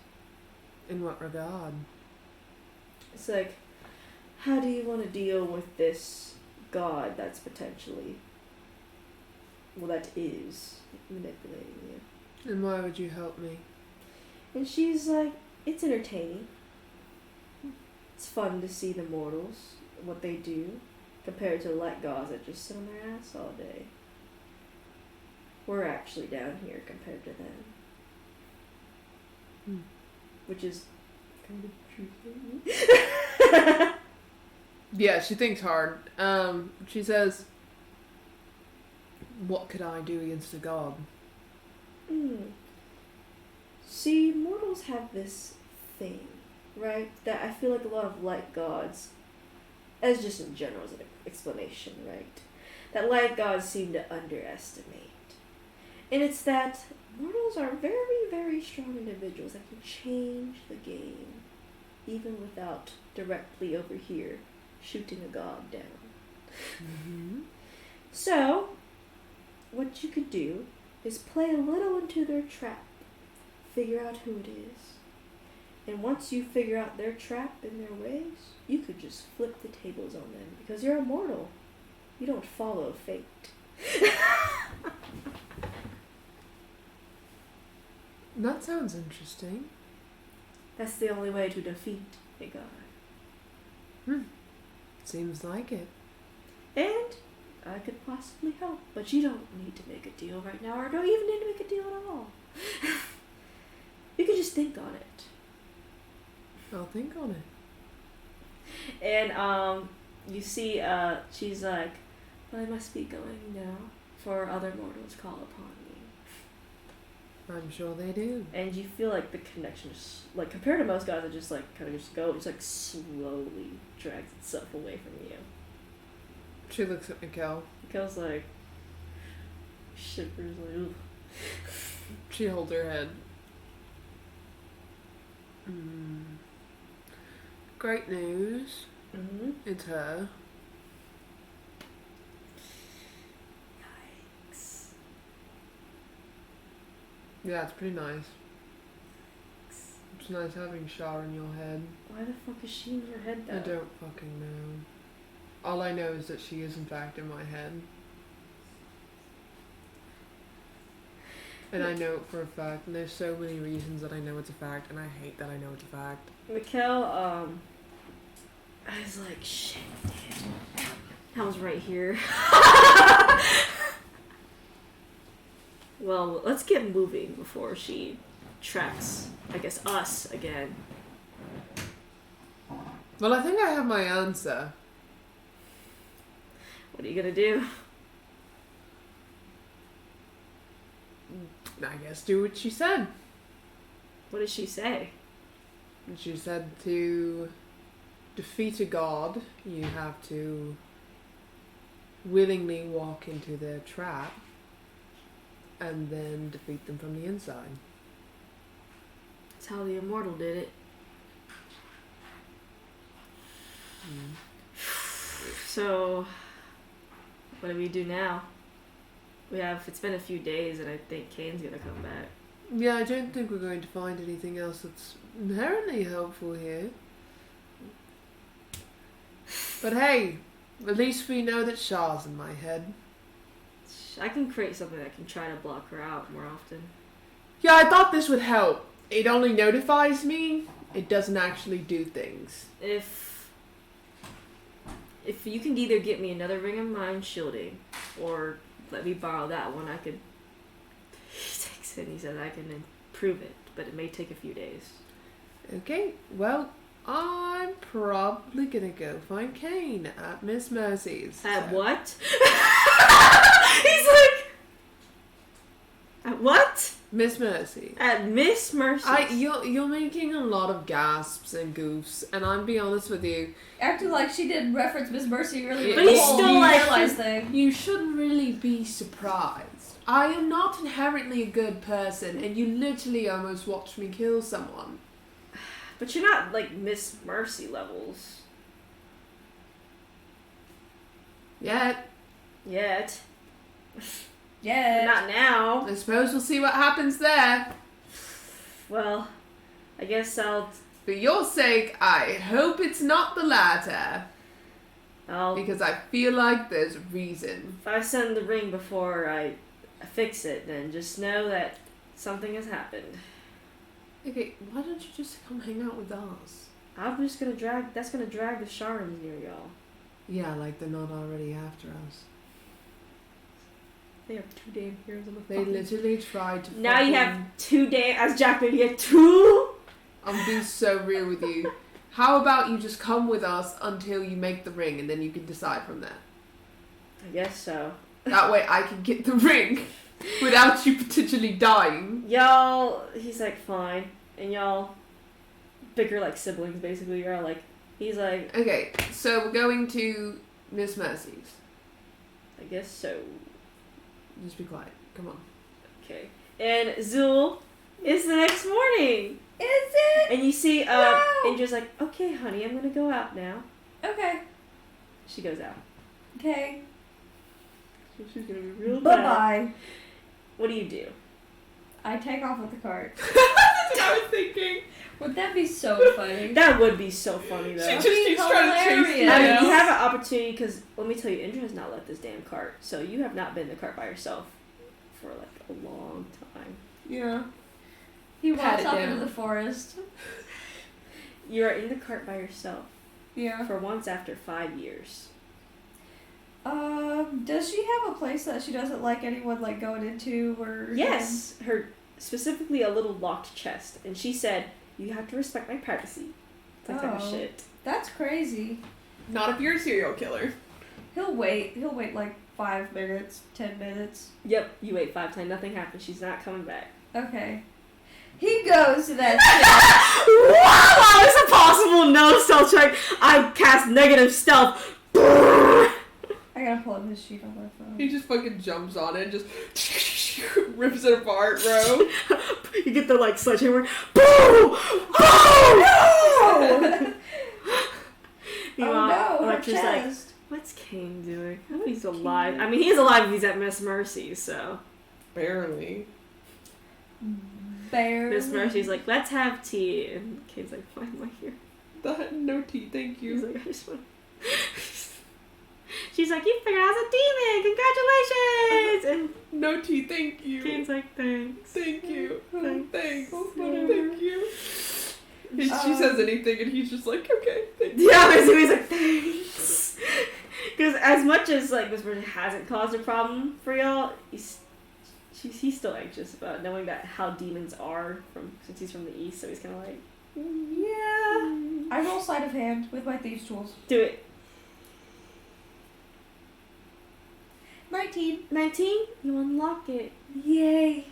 In what regard? It's like, how do you want to deal with this god that's potentially, well, that is manipulating you? And why would you help me? And she's like, it's entertaining. It's fun to see the mortals, what they do, compared to the light gods that just sit on their ass all day. We're actually down here compared to them. Which is kind of true. Yeah, she thinks hard. She says, what could I do against a god? See, mortals have this thing, right? That I feel like a lot of light gods, as just in general as an explanation, right? That light gods seem to underestimate. And it's that mortals are very, very strong individuals that can change the game even without directly over here shooting a god down. Mm-hmm. So, what you could do is play a little into their trap, figure out who it is, and once you figure out their trap and their ways, you could just flip the tables on them because you're immortal. You don't follow fate. That sounds interesting. That's the only way to defeat a god. Seems like it. And I could possibly help, but you don't need to make a deal right now, or don't even need to make a deal at all. You can just think on it. I'll think on it. And you see, she's like, "I must be going now, for other mortals call upon me." I'm sure they do. And you feel like the connection just, like, compared to most guys that just, like, kind of just go, it's, like, slowly drags itself away from you. She looks at Mikkel. Mikkel's like, shivers, like, ooh. She holds her head. Great news. Mm-hmm. It's her. Yikes. Yeah, it's pretty nice. It's nice having Shar in your head. Why the fuck is she in your head, though? I don't fucking know. All I know is that she is in fact in my head. And I know it for a fact, and there's so many reasons that I know it's a fact, and I hate that I know it's a fact. Mikkel, I was like, shit, dude. I was right here. Well, let's get moving before she tracks, I guess, us again. Well, I think I have my answer. What are you gonna do? I guess do what she said. What did she say? She said to defeat a god, you have to willingly walk into their trap and then defeat them from the inside. That's how the immortal did it. So, what do we do now? It's been a few days and I think Kane's gonna come back. Yeah, I don't think we're going to find anything else that's inherently helpful here. But hey, at least we know that Shah's in my head. I can create something that can try to block her out more often. Yeah, I thought this would help. It only notifies me. It doesn't actually do things. If you can either get me another ring of mind shielding, or let me borrow that one, I could. He takes it and he says I can improve it, but it may take a few days. Okay, well, I'm probably gonna go find Kane at Miss Mercy's. At so. what? He's like, at what? Miss Mercy. At Miss Mercy. You're making a lot of gasps and goofs, and I'm be honest with you. Acting like she didn't reference Miss Mercy earlier. But he's still like- realized thing. You shouldn't really be surprised. I am not inherently a good person, and you literally almost watched me kill someone. But you're not like Miss Mercy levels Yet. yet. Yeah. Not now. I suppose we'll see what happens there. Well, I guess I'll For your sake, I hope it's not the latter. Because I feel like there's a reason. If I send the ring before I fix it, then just know that something has happened. Okay, why don't you just come hang out with us? I'm just gonna drag. That's gonna drag the Sharons near y'all. Yeah, like they're not already after us. They have 2 damn heroes on the They literally tried to. Now you have 2 as Jackman. You have 2. I'm being so real with you. How about you just come with us until you make the ring, and then you can decide from there. I guess so. That way, I can get the ring without you potentially dying. Y'all, he's like fine, and y'all bicker like siblings. Basically, you're all like, he's like, Okay, so we're going to Miss Mercy's. I guess so. Just be quiet. Come on. Okay. And Zul, it's the next morning. Is it? And you see, No. Indra's like, okay, honey, I'm gonna go out now. Okay. She goes out. Okay. She's gonna be real Bye bad. bye. What do you do? I take off with the cart. That's what I was thinking. Would that be so funny? That would be so funny, though. She That'd just be keeps trying to chase you hilarious. I mean, down. you have an opportunity because let me tell you, Indra has not left this damn cart, so you have not been in the cart by yourself for like a long time. Yeah. He Pat walks it off down. into the forest. You are in the cart by yourself Yeah. for once after 5 years. Does she have a place that she doesn't like anyone like going into or? Yes, her specifically a little locked chest, and she said, "You have to respect my privacy." It's like that Oh. shit. That's crazy. Not if you're a serial killer. He'll wait like 5 minutes, 10 minutes. Yep, you wait 5 times, nothing happens. She's not coming back. Okay. He goes to that Wow, how is it possible? No stealth check. I cast negative stealth. I gotta pull up his sheet on my phone. He just fucking jumps on it and just rips it apart, bro. You get the like sledgehammer. Boom! Oh! Meanwhile, Oh no, her Electra's like, chest. what's Kane doing? I hope he's alive. I mean, he's alive if he's at Miss Mercy, so. Barely. Bear. Miss Mercy's like, let's have tea. And Kane's like, why am I here? No tea, thank He's you. like, I just want. She's like, you figured out a demon! Congratulations! No tea, thank you. And Kane's like, thanks. Thank you. Thanks. Thanks. Whatever. Thank you. She says anything and he's just like, okay, thank you. Yeah, he's like, thanks. Because as much as like Miss Mercy hasn't caused a problem for y'all, he's still anxious about knowing that how demons are since he's from the east. So he's kind of like, Yeah. I roll sleight of hand with my thieves' tools. do it. 19. 19, you unlock it. Yay.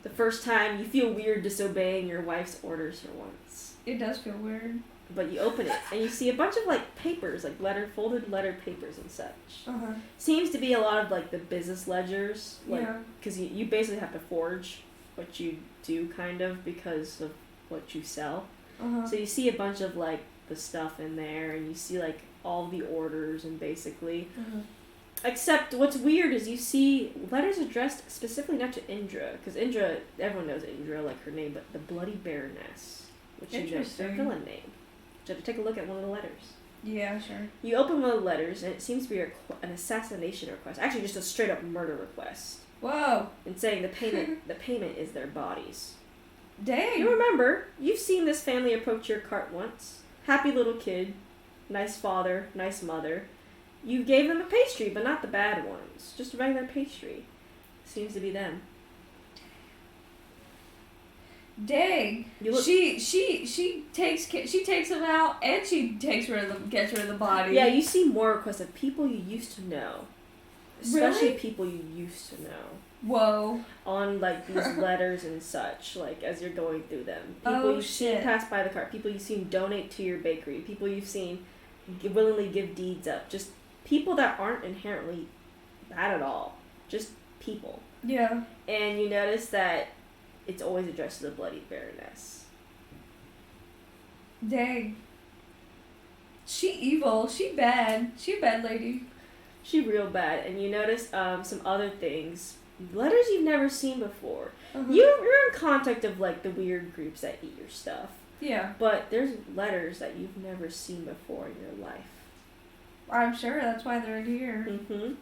The first time you feel weird disobeying your wife's orders for once. It does feel weird. But you open it and you see a bunch of like papers, like folded letter papers and such. Uh-huh. Seems to be a lot of like the business ledgers, like Yeah. because you basically have to forge what you do kind of because of what you sell. Uh-huh. So you see a bunch of like the stuff in there, and you see like all the orders and basically. Uh-huh. Except what's weird is you see letters addressed specifically not to Indra, because Indra, everyone knows Indra, like her name, but the Bloody Baroness, which you know is her Interesting. villain name. So to take a look at one of the letters. Yeah, sure. You open one of the letters, and it seems to be an assassination request. Actually, just a straight up murder request, Whoa. and saying the payment is their bodies. Dang. You remember, you've seen this family approach your cart once. Happy little kid, nice father, nice mother. You gave them a pastry, but not the bad ones. Just a regular pastry. Seems to be them. Dang. You look, She takes them out and she gets rid of the body. yeah, you see more requests of people you used to know. Especially Really? people you used to know. Whoa. On like these letters and such, like as you're going through them. People Oh, you've seen shit. pass by the cart, people you've seen donate to your bakery, people you've seen willingly give deeds up. Just people that aren't inherently bad at all. Just people. Yeah. And you notice that it's always addressed to the Bloody Baroness. Dang. She evil. She bad. She a bad lady. She real bad. And you notice some other things. Letters you've never seen before. Uh-huh. You're in contact of like the weird groups that eat your stuff. Yeah. But there's letters that you've never seen before in your life. I'm sure that's why they're in here. Mm-hmm.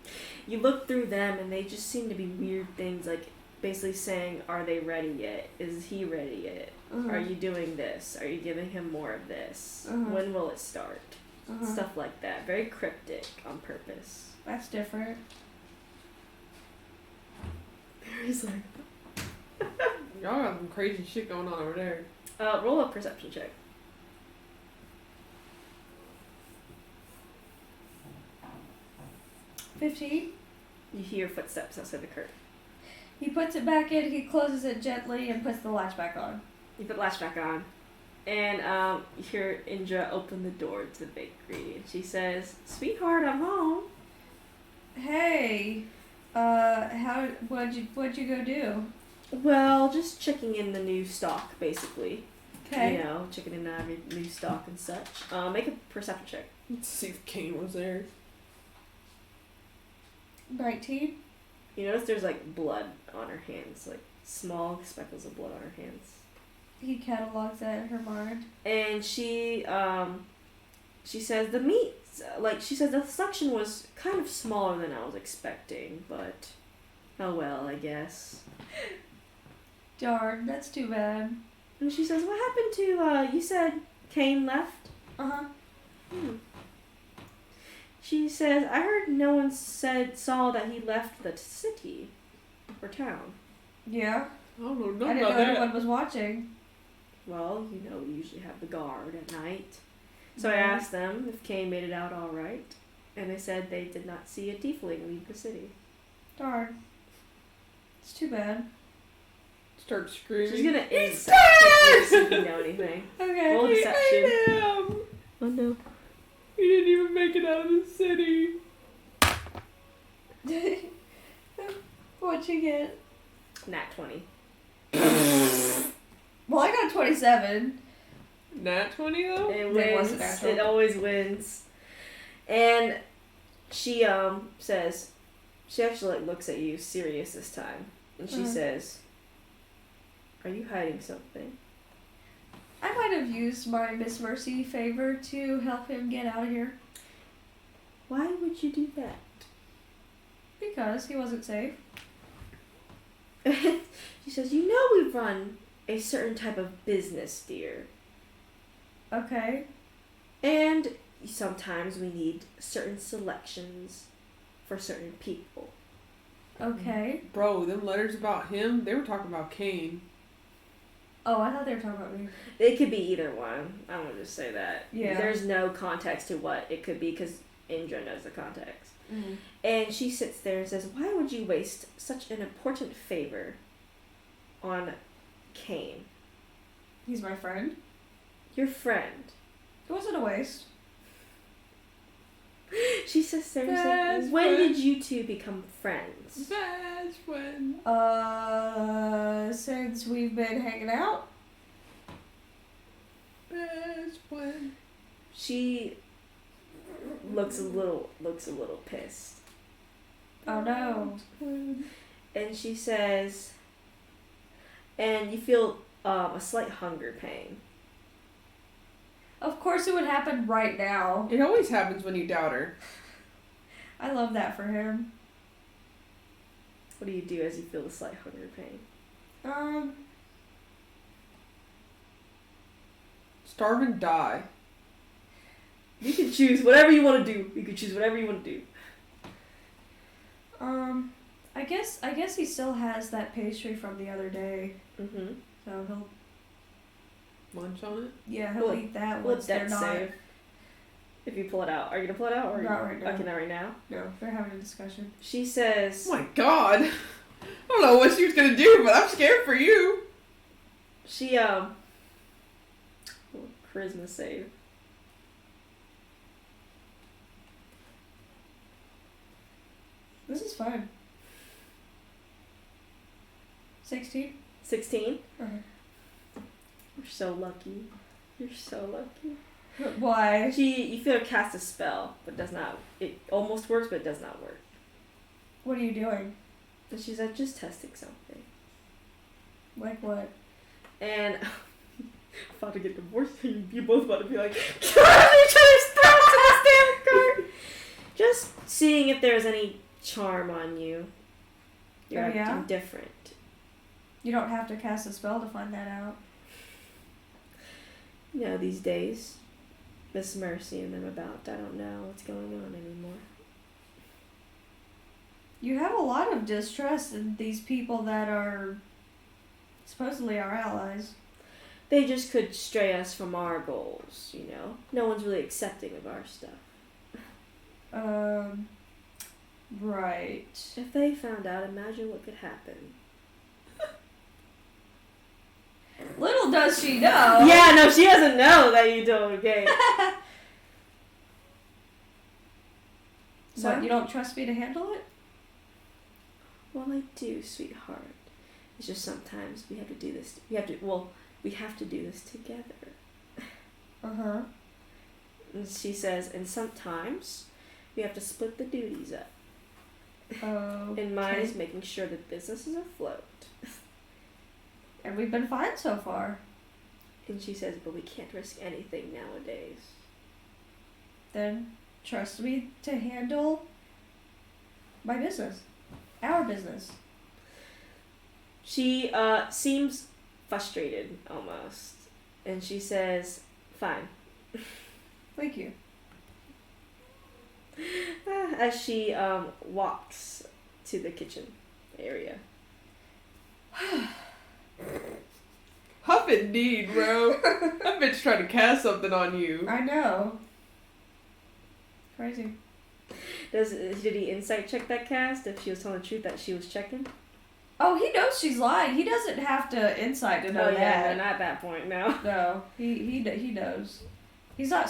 You look through them and they just seem to be weird things, like basically saying, are they ready yet? Is he ready yet? Uh-huh. Are you doing this? Are you giving him more of this? Uh-huh. When will it start? Uh-huh. Stuff like that. Very cryptic on purpose. That's different. Mary's like, Y'all got some crazy shit going on over there. roll a perception check. $15. You hear footsteps outside the curtain. He puts it back in, he closes it gently, and puts the latch back on. You put the latch back on. And you hear Indra open the door to the bakery. And she says, sweetheart, I'm home. Hey, what'd you go do? Well, just checking in the new stock, basically. Okay. You know, checking in every new stock and such. Make a perception check. Let's see if Kane was there. 19. You notice there's like blood on her hands, like small speckles of blood on her hands. He catalogs that in her mind. And she says the meat, like she says the selection was kind of smaller than I was expecting, but oh well, I guess. Darn, that's too bad. And she says, what happened to, you said Kane left? Uh-huh. She says, I heard no one saw that he left the city or town. Yeah. I don't know I nothing didn't know about that. anyone was watching. Well, you know, we usually have the guard at night. So I asked them if Kane made it out all right, and they said they did not see a tiefling leave the city. Darn. It's too bad. Start screaming. She's gonna He's see if you know anything. Okay. Roll We deception. ate him. Oh no. He didn't even make it out of the city. What'd you get? Nat 20. Well, I got 27. Nat 20 though? It That wins. wasn't natural. It always wins. And she says, she actually like looks at you serious this time, and she Uh-huh. says, "Are you hiding something?" I might have used my Miss Mercy favor to help him get out of here. Why would you do that? Because he wasn't safe. She says, "You know we run a certain type of business, dear, Okay. and sometimes we need certain selections for certain people." Okay. Bro, them letters about him, they were talking about Kane. Oh, I thought they were talking about me. It could be either one. I'm gonna just say that. Yeah. There's no context to what it could be because Indra knows the context. Mm. And she sits there and says, "Why would you waste such an important favor on Kane, He's my friend. your friend?" It wasn't a waste. She sits there and Best says, "When friend. did you two become friends?" Best friend. Since we've been hanging out. Best friend. She looks a little pissed, Oh no. and she says, and you feel a slight hunger pain. Of course it would happen right now. It always happens when you doubt her. I love that for him. What do you do as you feel the slight hunger pain? Starve and die. You can choose whatever you want to do. You can choose whatever you want to do. I guess he still has that pastry from the other day. Mm-hmm. So he'll Munch on it. he'll Well, eat that Well, once they're deck not. save. If you pull it out, are you gonna pull it out or Not right now. Okay, not right now. No, they're having a discussion. She says, Oh my god. I don't know what she was gonna do, but I'm scared for you. she charisma save. This is fun. 16? 16. Uh-huh. You're so lucky. You're so lucky. Why? You feel her cast a spell, but it does not. It almost works, but it does not work. What are you doing? And she's like, just testing something. Like what? And about to get divorced. You both about to be like, cut off each other's throats in this damn cart. Just seeing if there's any charm on you. You're Oh, acting yeah? different. You don't have to cast a spell to find that out. You know, these days, Miss Mercy and them about, I don't know what's going on anymore. You have a lot of distrust in these people that are supposedly our allies. They just could stray us from our goals, you know. No one's really accepting of our stuff. Right. If they found out, imagine what could happen. Little does she know. Yeah, no, she doesn't know that you don't okay. So you don't trust me to handle it? Well, I do, sweetheart. It's just sometimes we have to do this. We have to do this together. Uh-huh. And she says, and sometimes we have to split the duties up. Oh. And mine is making sure that business is afloat. And we've been fine so far. And she says, but we can't risk anything nowadays. Then trust me to handle my business. Our business. She seems frustrated almost. And she says, fine. Thank you. As she walks to the kitchen area. Huff indeed, bro. That bitch tried to cast something on you. I know. Crazy. Did he insight check that cast if she was telling the truth that she was checking? Oh, he knows she's lying. He doesn't have to insight to know Oh yeah, that. no, not at that point. No. No, he knows. He's not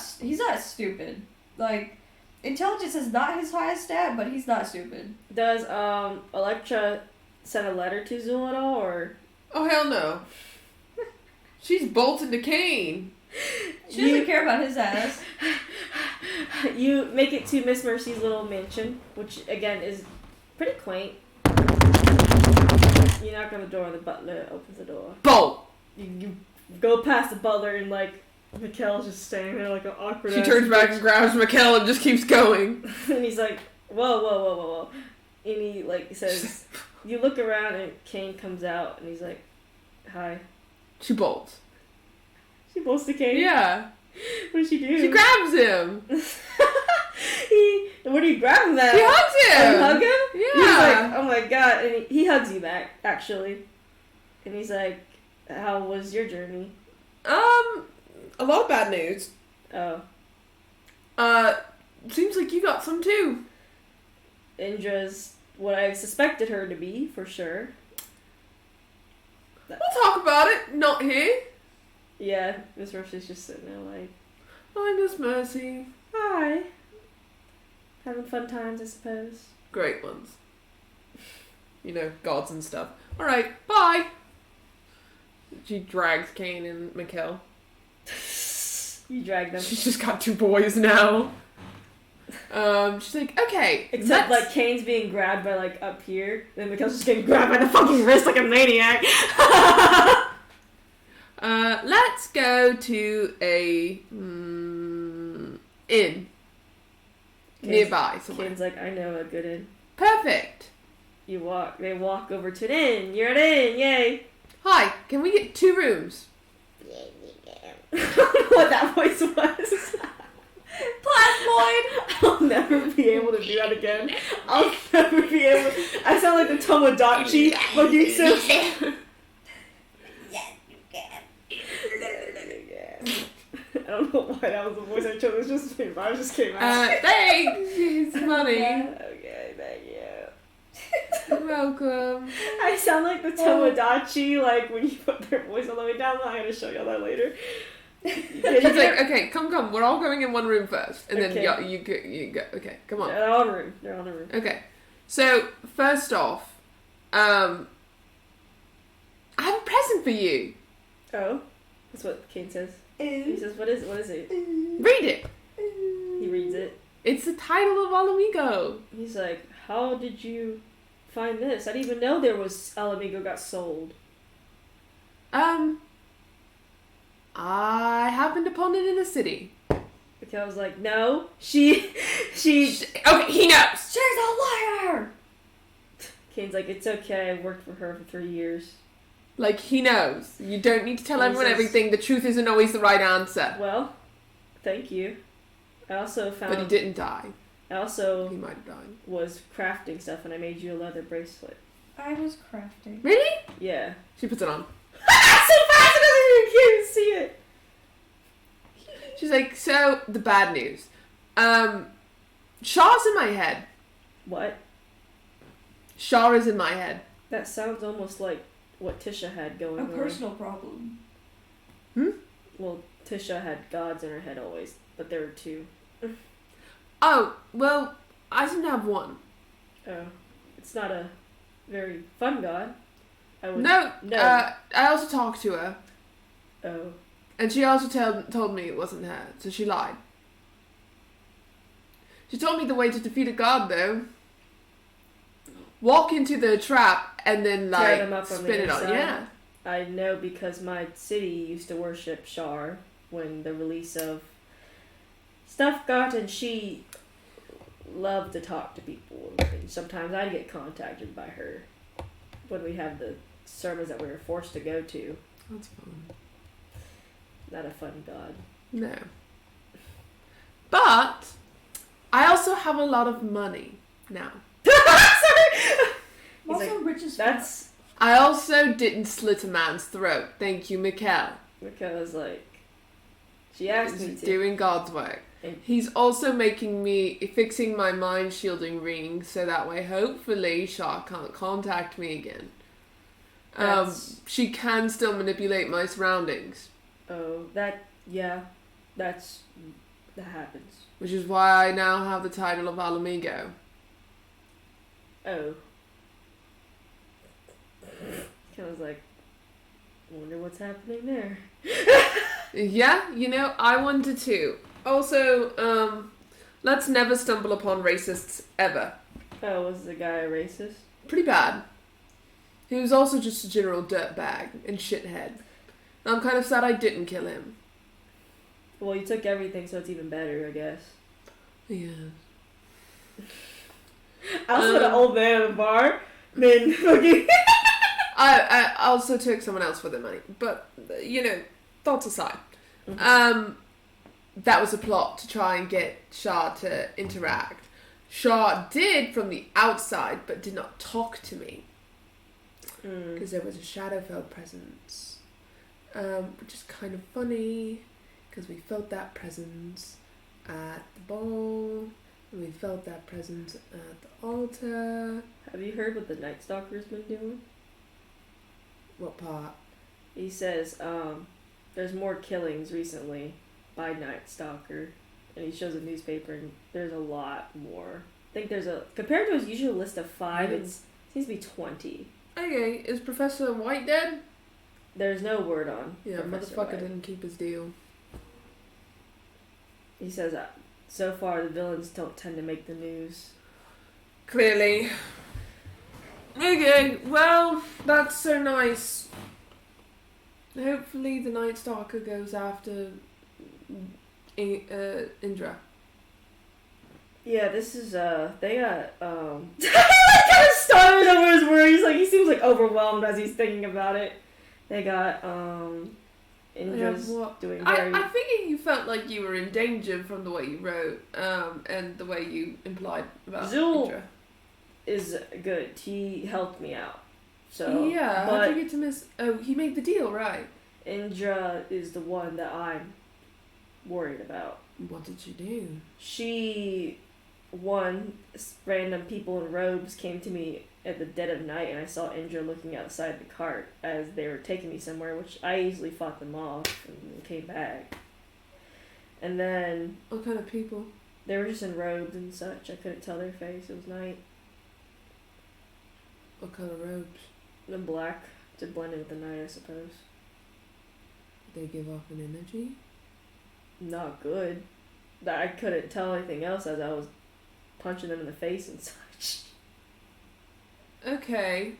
stupid. Like, intelligence is not his highest stat, but he's not stupid. Does Electra send a letter to Zool at all, or? Oh, hell no. She's bolted to Kane. She doesn't care about his ass. You make it to Miss Mercy's little mansion, which again is pretty quaint. You knock on the door and the butler opens the door. Bolt! You go past the butler and like Mikkel's just standing there like an awkward. She turns back and grabs Mikkel and just keeps going. And he's like, whoa. And he like says, you look around and Kane comes out and he's like, hi. She bolts. She bolts to Kane? Yeah. What does she do? She grabs him. What do you grab him at? She hugs him. You hug him? Yeah. He's like, oh my god. And he hugs you back, actually. And he's like, how was your journey? A lot of bad news. Oh. Seems like you got some too. Indra's what I suspected her to be, for sure. We'll talk about it. Not here. Yeah, Miss Mercy's just sitting there like, Hi, Miss Mercy. hi. Having fun times, I suppose. Great ones. You know, gods and stuff. Alright, bye. She drags Kane and Mikkel. You drag them. She's just got two boys now. She's like, okay. Except like Kane's being grabbed by like up here, then Mikkel's just getting grabbed by the fucking wrist like a maniac. Let's go to a inn nearby somewhere. Kane's like, I know a good inn. Perfect. They walk over to an inn. You're at an inn, yay. Hi, can we get 2 rooms? I don't know what that voice was. Plasmoid! I'll never be able to do that again. I'll never be able. I sound like the Tomodachi looking so. I don't know why that was the voice I chose. It was just me. Mine just came out. Thanks. It's money. Okay, thank you. You're welcome. I sound like the Tomodachi, like when you put their voice all the way down. I'm gonna show y'all that later. She's like, okay, come. We're all going in one room first, and then Okay. you go. Okay, come on. They're all in a room. They're all in a room. Okay, so first off, I have a present for you. Oh, that's what Kane says. He says, "What is it?" Read it. He reads it. It's the title of Alamigo. He's like, "How did you find this? I didn't even know there was Alamigo got sold." I happened upon it in the city. Okay, I was like, "No, she." Okay, he knows. She's a liar! Kane's like, "It's okay. I worked for her for 3 years." Like, he knows. You don't need to tell He everyone says- everything. The truth isn't always the right answer. Well, thank you. I also found. But he didn't die. I also He might have died. was crafting stuff, and I made you a leather bracelet. I was crafting. Really? Yeah. She puts it on. So fast, I can't even see it. She's like, so, the bad news. Shah's in my head. What? Shah is in my head. That sounds almost like what Tisha had going A on. personal problem. Well, Tisha had gods in her head always, but there were 2. Oh, well, I didn't have one. Oh, it's not a very fun god. I would, No. No. I also talked to her, Oh. and she also told me it wasn't her, so she lied. She told me the way to defeat a god, though. Walk into the trap and then Tear them up on spin the it on. inside. Yeah. I know because my city used to worship Shar when the release of stuff got, and she loved to talk to people. And sometimes I'd get contacted by her when we have the sermons that we were forced to go to. That's fun. Not a fun god. No. But I also have a lot of money now. I'm also like, rich as fuck. That's I also didn't slit a man's throat. Thank you, Mikkel. because she asked me He's to. doing God's work. And- He's also fixing my mind shielding ring so that way hopefully Shaw can't contact me again. That's- She can still manipulate my surroundings, that happens. which is why I now have the title of Alamigo. Oh. Kind of like, wonder what's happening there. Yeah, I wanted to. Also, let's never stumble upon racists ever. Oh, was the guy a racist? Pretty bad. He was also just a general dirtbag and shithead. I'm kind of sad I didn't kill him. Well, you took everything, so it's even better, I guess. Yeah. I also an old man at a bar. Then fucking. I also took someone else for their money, but thoughts aside, that was a plot to try and get Shah to interact. Shah did from the outside, but did not talk to me because there was a Shadowfell presence, which is kind of funny because we felt that presence at the ball and we felt that presence at the altar. Have you heard what the Night Stalker's been doing? What part? He says, there's more killings recently by Night Stalker. And he shows a newspaper, and there's a lot more. I think compared to his usual list of 5, it seems to be 20. Okay, is Professor White dead? There's no word on. Yeah, Professor motherfucker White. didn't keep his deal. He says, so far the villains don't tend to make the news. Clearly. Okay, well, that's so nice. Hopefully the Night Stalker goes after Indra. Yeah, this is, they got, kind of stutters over his words. Like, he seems, overwhelmed as he's thinking about it. They got, Indra's doing very... I figured you felt like you were in danger from the way you wrote, and the way you implied about Zul Indra. is good. He helped me out. So, Yeah, but how'd you get to miss... Oh, he made the deal, right. Indra is the one that I'm worried about. What did you do? Random people in robes came to me at the dead of night, and I saw Indra looking outside the cart as they were taking me somewhere, which I easily fought them off and came back. And then What kind of people? they were just in robes and such. I couldn't tell their face. It was night. What kind of robes? The black to blend in with the night, I suppose. They give off an energy? Not good. That I couldn't tell anything else as I was punching them in the face and such. Okay.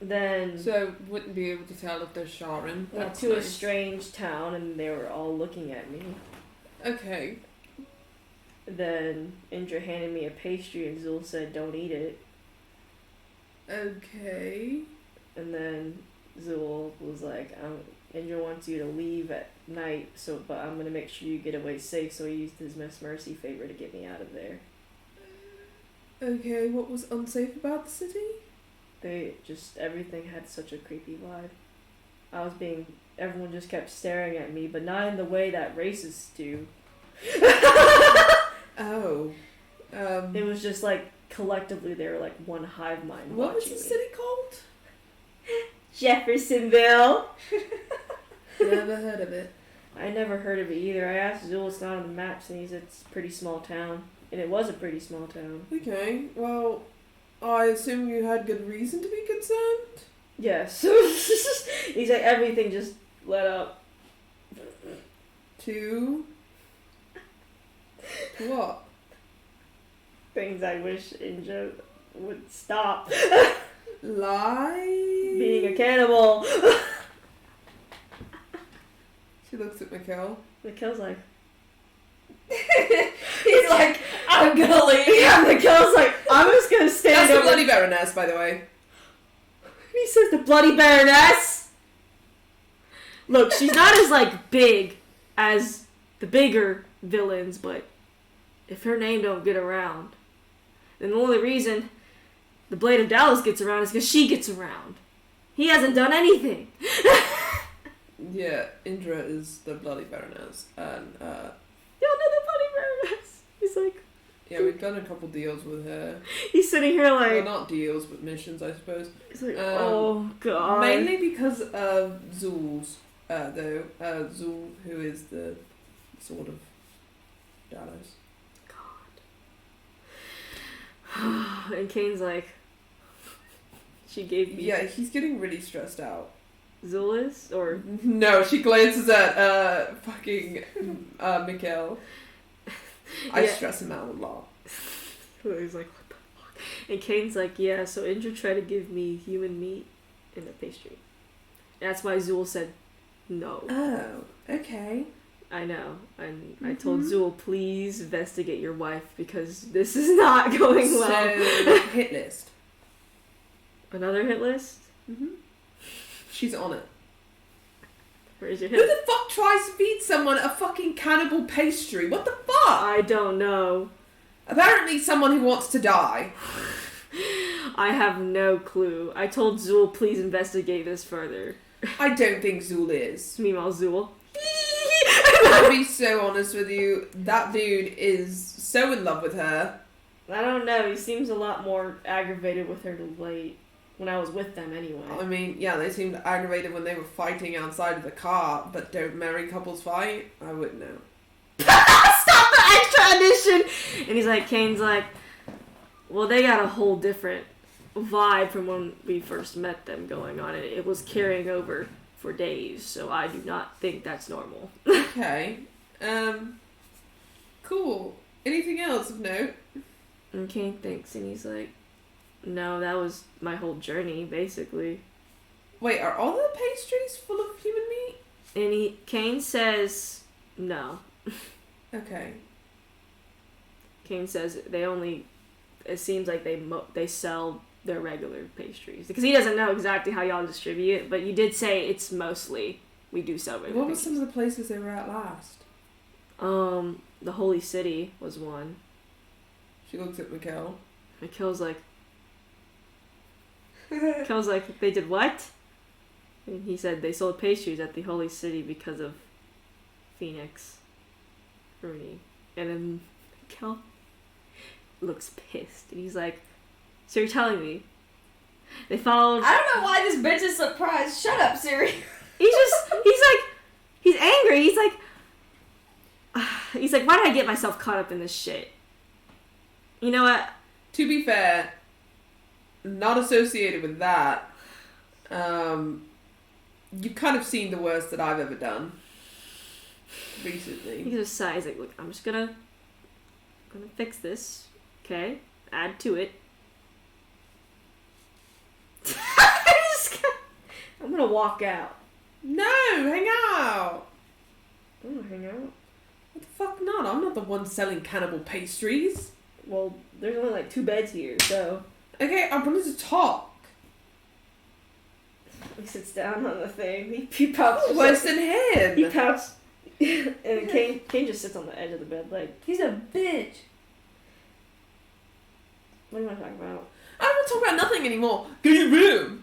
Then So wouldn't be able to tell if they're Sharon. went That's to a nice. strange town, and they were all looking at me. Okay. Then Indra handed me a pastry, and Zul said, "Don't eat it." Okay. And then Zul was like, "Indra wants you to leave at night, but I'm gonna make sure you get away safe." So he used his Miss Mercy favor to get me out of there. Okay, what was unsafe about the city? Everything had such a creepy vibe. Everyone just kept staring at me, but not in the way that racists do. Oh. It was just collectively they were one hive mind. What was watching the me. city called? Jeffersonville. Never heard of it. I never heard of it either. I asked Zul, it's not on the maps, and he said it's a pretty small town. And it was a pretty small town. Okay, well, I assume you had good reason to be concerned? Yes. He's like, everything just let up. To what? Things I wish Inja would stop Lie? being a cannibal. She looks at Mikkel. Mikkel's like, He's like, I'm gonna leave. yeah, Mikkel's like, I'm just gonna stand That's the over. Bloody Baroness, by the way. He says the Bloody Baroness. Look, she's not as, like, big as the bigger villains, but if her name don't get around, then the only reason the Blade of Dallas gets around is because she gets around. He hasn't done anything. Yeah, Indra is the Bloody Baroness, and Y'all know the Bloody Baroness. He's like, yeah, we've done a couple deals with her. he's sitting here Well, like, not deals, but missions, I suppose. he's like, oh god. Mainly because of Zul's, though. Zul, who is the sword of Dallas. And Kane's like, she gave me Yeah, he's getting really stressed out. Zulus, or No, she glances at fucking Mikkel. I Yeah. stress him out a lot. he's like, what the fuck? And Kane's like, yeah, so Indra tried to give me human meat in a pastry. And that's why Zul said no. Oh, okay. I know. And I told Zul, please investigate your wife because this is not going well. So, hit list. Another hit list? She's on it. Where's your Who hit? the fuck tries to feed someone a fucking cannibal pastry? What the fuck? I don't know. Apparently someone who wants to die. I have no clue. I told Zul, please investigate this further. I don't think Zul is. Meanwhile, Zul. I'll be so honest with you, that dude is so in love with her. I don't know. He seems a lot more aggravated with her late. When I was with them, anyway. I mean, yeah, they seemed aggravated when they were fighting outside of the car, but don't married couples fight? I wouldn't know. Stop the extra addition! And he's like, Kane's like, well, they got a whole different vibe from when we first met them going on. It was carrying over for days, so I do not think that's normal. Okay. Cool. Anything else of note? And Kane thinks, and he's like, no, that was my whole journey, basically. Wait, are all the pastries full of human meat? And Kane says, no. Okay. Kane says it seems like they sell their regular pastries. Because he doesn't know exactly how y'all distribute it, but you did say it's mostly, we do sell regular What were pastries. some of the places they were at last? The Holy City was one. She looks at Mikkel. Mikkel's like, they did what? And he said they sold pastries at the Holy City because of Phoenix. Rooney. And then Mikkel looks pissed. And he's like, so you're telling me they followed... I don't know why this bitch is surprised. Shut up, Siri. He's angry. He's like, why did I get myself caught up in this shit? You know what? To be fair, not associated with that. You've kind of seen the worst that I've ever done recently. He just sighs like, look, I'm just gonna fix this, okay? Add to it. I'm gonna walk out. No, hang out. I'm gonna hang out. What the fuck not? I'm not the one selling cannibal pastries. Well, there's only like 2 beds here, so Okay, I wanted to talk. he sits down on the thing. He pouts. just Worse like- than him. He pouts. And Kane just sits on the edge of the bed like, He's a bitch. what do you want to talk about? I don't want to talk about nothing anymore. Go to your room.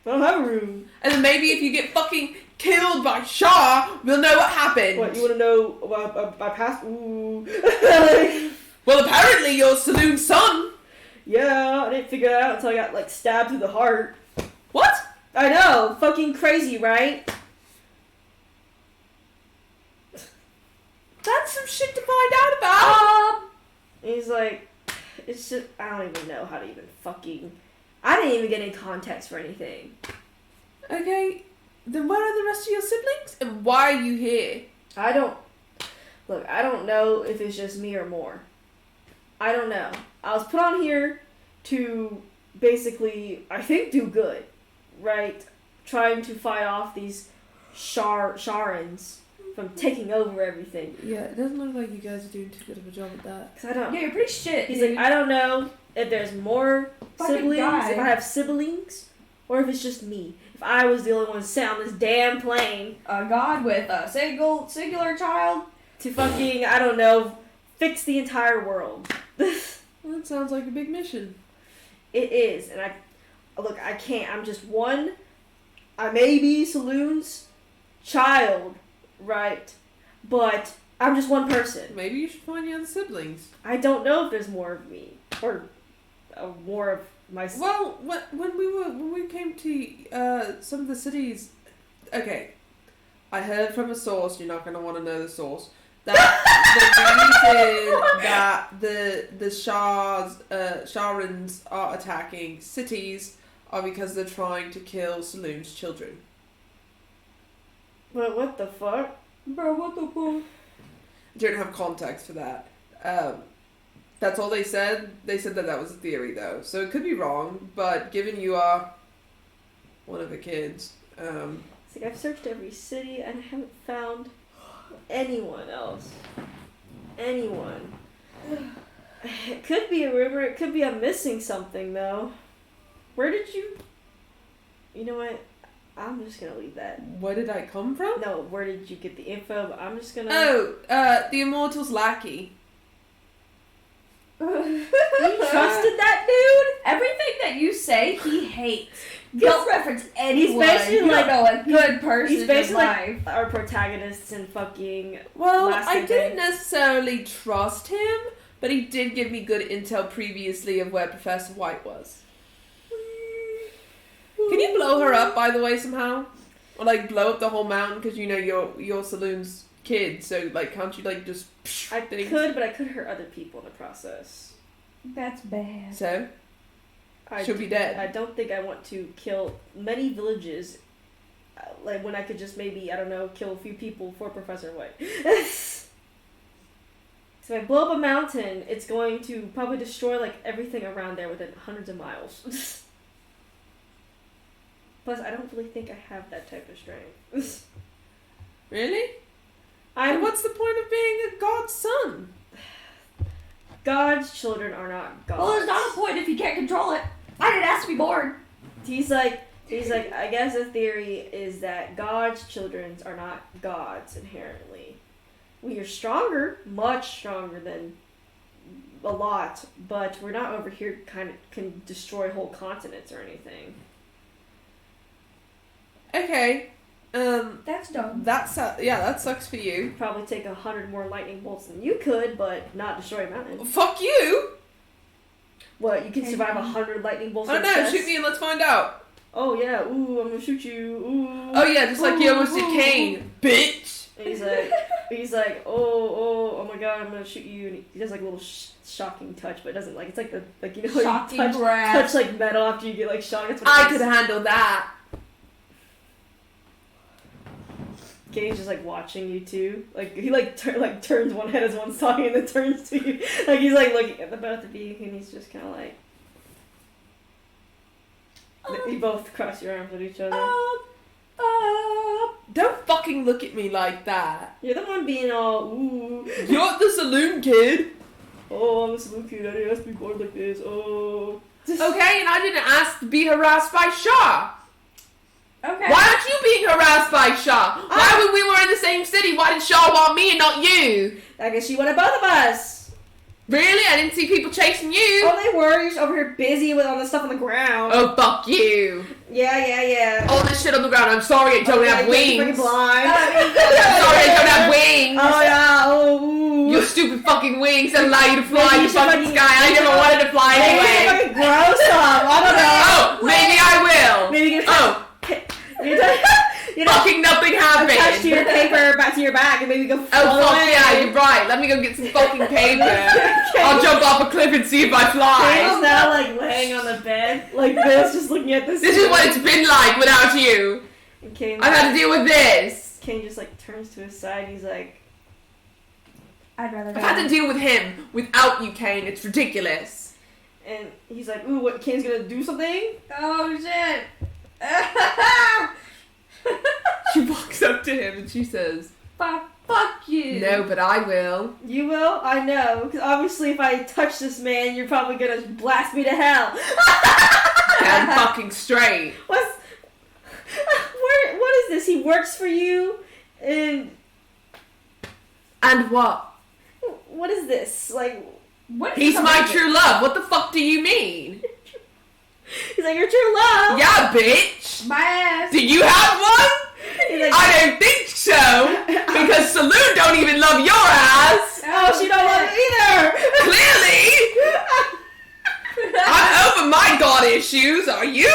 I don't have a room. And then maybe if you get fucking killed by Shah, we'll know what happened. What, you want to know about my past? Ooh. Well, apparently you're Saloon's son. Yeah, I didn't figure it out until I got, like, stabbed through the heart. What? I know! Fucking crazy, right? That's some shit to find out about. And he's like... It's just, I don't even know how to even fucking... I didn't even get any context for anything. Okay, then where are the rest of your siblings? And why are you here? I don't know if it's just me or more. I don't know. I was put on here to basically, I think, do good, right? Trying to fight off these Sharans from taking over everything. Yeah, it doesn't look like you guys are doing too good of a job at that. 'Cause I don't... Yeah, you're pretty shit. He's dude. like, I don't know if there's more Fucking siblings, die. if I have siblings, or if it's just me. If I was the only one sitting on this damn plane A god with a singular child. to fucking, I don't know, fix the entire world. Well, that sounds like a big mission. It is, and I can't, I'm just one, I may be Saloon's child, right? But I'm just one person. Maybe you should find your other siblings. I don't know if there's more of me, or more of my... Well, when we came to some of the cities, okay, I heard from a source. You're not going to want to know the source. That the reason that the Sharans are attacking cities are because they're trying to kill Saloon's children. But what the fuck? Bro, what the fuck? Don't have context for that. That's all they said. They said that was a theory, though, so it could be wrong. But given you are one of the kids, It's like I've searched every city and I haven't found anyone else. Anyone. It could be a rumor. It could be I'm missing something, though. Where did you... You know what? I'm just gonna leave that. where did I come from? No, where did you get the info? But I'm just gonna... Oh, the Immortal's lackey. You trusted that dude? Everything that you say, he hates. Don't reference anyone. basically You like- don't know a good person He's basically in like life. our protagonists in fucking... Well, Last I didn't event. necessarily trust him, but he did give me good intel previously of where Professor White was. Can you blow her up, by the way, somehow? Or, like, blow up the whole mountain because, you know, you're Saloon's kid, so, like, can't you, like, just... I things? could, but I could hurt other people in the process. That's bad. So? I She'll be dead. I don't think I want to kill many villages, like when I could just maybe, I don't know, kill a few people for Professor White. So if I blow up a mountain, it's going to probably destroy like everything around there within hundreds of miles. Plus, I don't really think I have that type of strength. Really? I'm And what's the point of being a god's son? God's children are not gods. Well, there's not a point if you can't control it. I didn't ask to be born. He's like, I guess the theory is that God's children are not gods inherently. We are stronger, much stronger than a lot, but we're not over here kind of can destroy whole continents or anything. Okay. That's dumb. That sucks for you. Probably take 100 more lightning bolts than you could, but not destroy a mountain. Fuck you! What, you can Okay. survive 100 lightning bolts? I don't in a know, chest? shoot me and let's find out. Oh yeah, ooh, I'm gonna shoot you, ooh. Oh yeah, just like you almost did Ooh. Kane, bitch! And he's like, oh my god, I'm gonna shoot you. And he does like a little shocking touch, but it doesn't like, it's like you know, Shocking you touch grab. like metal after you get like shocked. That's what I it could is. handle that. Kane's just like watching you too. Like he turns one head as one's talking and then turns to you. Like he's like looking at the both of you and he's just kind of like. You both cross your arms at each other. Don't fucking look at me like that. You're the one being all ooh. You're the saloon kid. Oh, I'm a saloon kid. I didn't ask to be born like this. Oh. Okay, and I didn't ask to be harassed by Shah. Okay. Why aren't you being harassed by Shah? Why when we were in the same city, why did Shah want me and not you? I guess she wanted both of us. Really? I didn't see people chasing you. Oh, they were. You're just over here busy with all the stuff on the ground. Oh, fuck you. Yeah. All this shit on the ground. I'm sorry I don't have Freaking wings. blind. I'm sorry I don't have wings. Oh yeah. Oh. Ooh. Your stupid fucking wings that allow you to fly Maybe in you the should fucking fucking- sky. I never wanted to fly Maybe you anyway. should fucking grow some. I don't know. Oh, maybe I will. Maybe you can. Oh. Fucking nothing happened. Attach to your paper back to your back and maybe go Oh fall fuck away. yeah, you're right. Let me go get some fucking paper. I'll jump off a cliff and see if I Kane's fly. now like laying on the bed like this, just looking at this. This is what it's been like without you. And Kane, I've had to deal with this. Kane just like turns to his side. He's like, I'd rather I've had to deal with him without you, Kane. It's ridiculous. and he's like, ooh, what? Kane's gonna do something? Oh shit! She walks up to him and she says, Fuck you! no, but I will. You will? I know, because obviously if I touch this man, you're probably gonna blast me to hell. Damn fucking straight. What is this? He works for you, and what? what is this? Like, What is He's my something- true love. What the fuck do you mean? he's like, your true love. Yeah, bitch. My ass. Do you have one? He's like, I don't think so. Because Saloon don't even love your ass. oh, she don't love it either. Clearly. I'm over my god issues. Are you?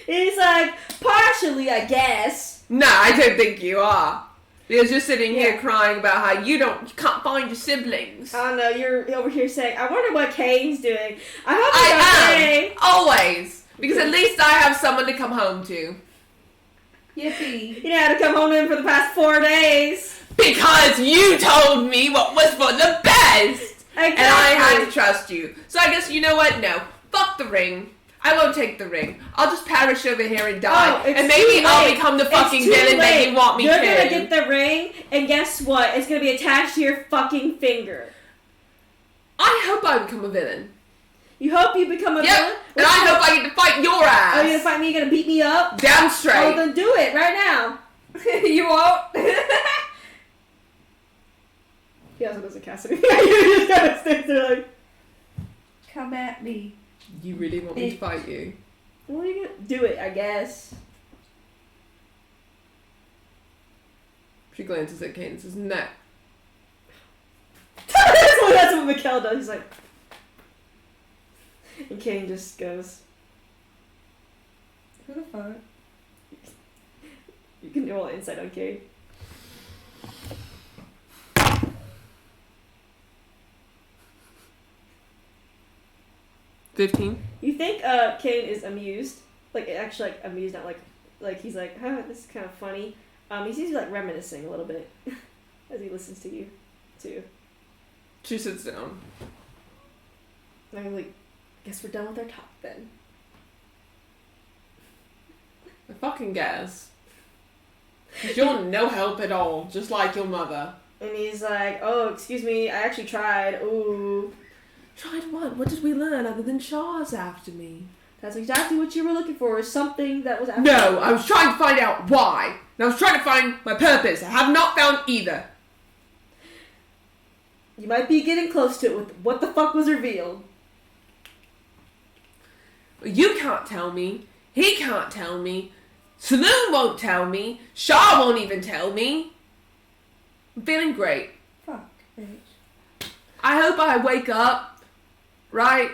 He's like, partially, I guess. No, I don't think you are. Because you're sitting here Yeah. crying about how you can't find your siblings. I don't know, you're over here saying, I wonder what Kane's doing. I hope he's okay. I am. Always. Because at least I have someone to come home to. Yippee. You had to come home to him for the past 4 days. Because you told me what was for the best. Exactly. And I had to trust you. So I guess, you know what? No. Fuck the ring. I won't take the ring. I'll just perish over here and die. Oh, it's and maybe too I'll late. become the It's fucking too villain that late. you want me You're to. gonna get the ring, and guess what? It's gonna be attached to your fucking finger. I hope I become a villain. You hope you become a Yep. villain? And I hope I get to fight your ass. Are you gonna fight me? You gonna beat me up? Damn Oh, straight. then do it right now. You won't? He also doesn't cast anything. You just gotta stay there like, Come at me. You really want me to fight you? what are you gonna do it, I guess. She glances at Kane and says, no. That's what Mikkel does. He's like, and Kane just goes, Who the fuck? you can do all insight on Kane. $15. You think Kane is amused, like actually like amused, not like he's like, huh, this is kind of funny. He seems to be like reminiscing a little bit as he listens to you too. She sits down. And I'm like, guess we're done with our talk then. I fucking guess. 'Cause you're no help at all, just like your mother. And he's like, oh, excuse me, I actually tried. Ooh, Tried what? What did we learn other than Shaw's after me? that's exactly what you were looking for. Is something that was after No, I was trying to find out why. And I was trying to find my purpose. I have not found either. You might be getting close to it with what the fuck was revealed. You can't tell me. He can't tell me. Saloon won't tell me. Shaw won't even tell me. I'm feeling great. Fuck, bitch. I hope I wake up, right?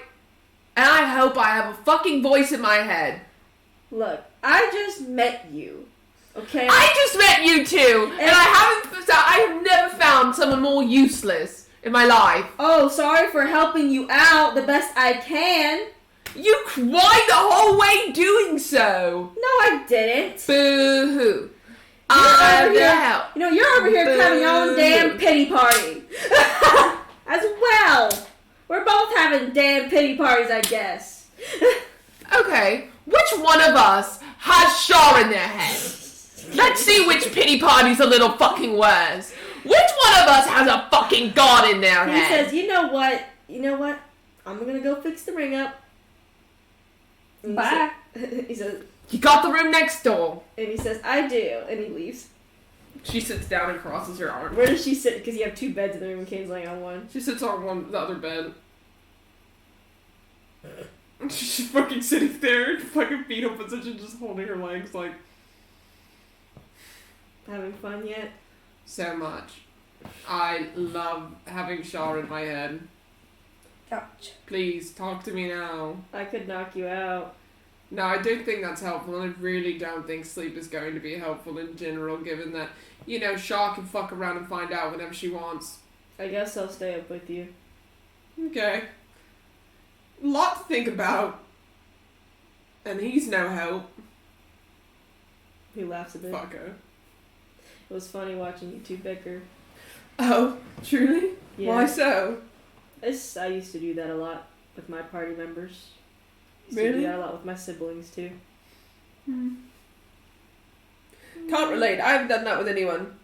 And I hope I have a fucking voice in my head. Look, I just met you, okay? I just met you two, and I have never found someone more useless in my life. Oh, sorry for helping you out the best I can. You cried the whole way doing so. No, I didn't. Boo-hoo. You're over here- help. You know, you're over here having your own damn pity party. As well. We're both having damn pity parties, I guess. Okay, which one of us has Shaw in their head? Let's see which pity party's a little fucking worse. Which one of us has a fucking god in their He head? says, you know what? I'm gonna go fix the ring up. And Bye. He says, You got the room next door. and he says, I do. And he leaves. She sits down and crosses her arms. Where does she sit? Because you have two beds in the room and Kane's laying on one. She sits on the other bed. She's just fucking sitting there in fucking fetal position, just holding her legs like... Having fun yet? So much. I love having Shaw in my head. Ouch. Please, talk to me now. I could knock you out. No, I don't think that's helpful, and I really don't think sleep is going to be helpful in general, given that, you know, Shaw can fuck around and find out whenever she wants. I guess I'll stay up with you. Okay. Lot to think about. And he's no help. He laughs a bit. Fucker. It was funny watching you two bicker. Oh, truly? Yeah. Why so? I used to do that a lot with my party members. Used to Really? do that a lot with my siblings too. Can't relate. I haven't done that with anyone.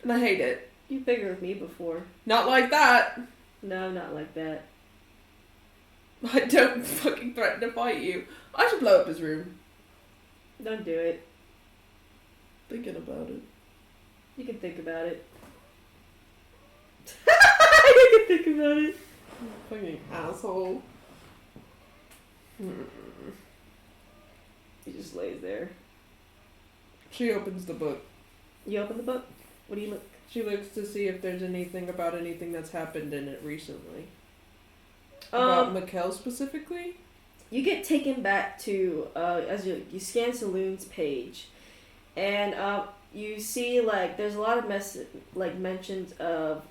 And I hate it. You bigger with me before. Not like that. No, not like that. I don't fucking threaten to fight you. I should blow up his room. Don't do it. Thinking about it. You can think about it. You can think about it. Fucking asshole. He just lays there. She opens the book. You open the book? What do you look? She looks to see if there's anything about anything that's happened in it recently. About Um, Mikkel specifically? You get taken back to as you scan Saloon's page, and you see like there's a lot of mentions of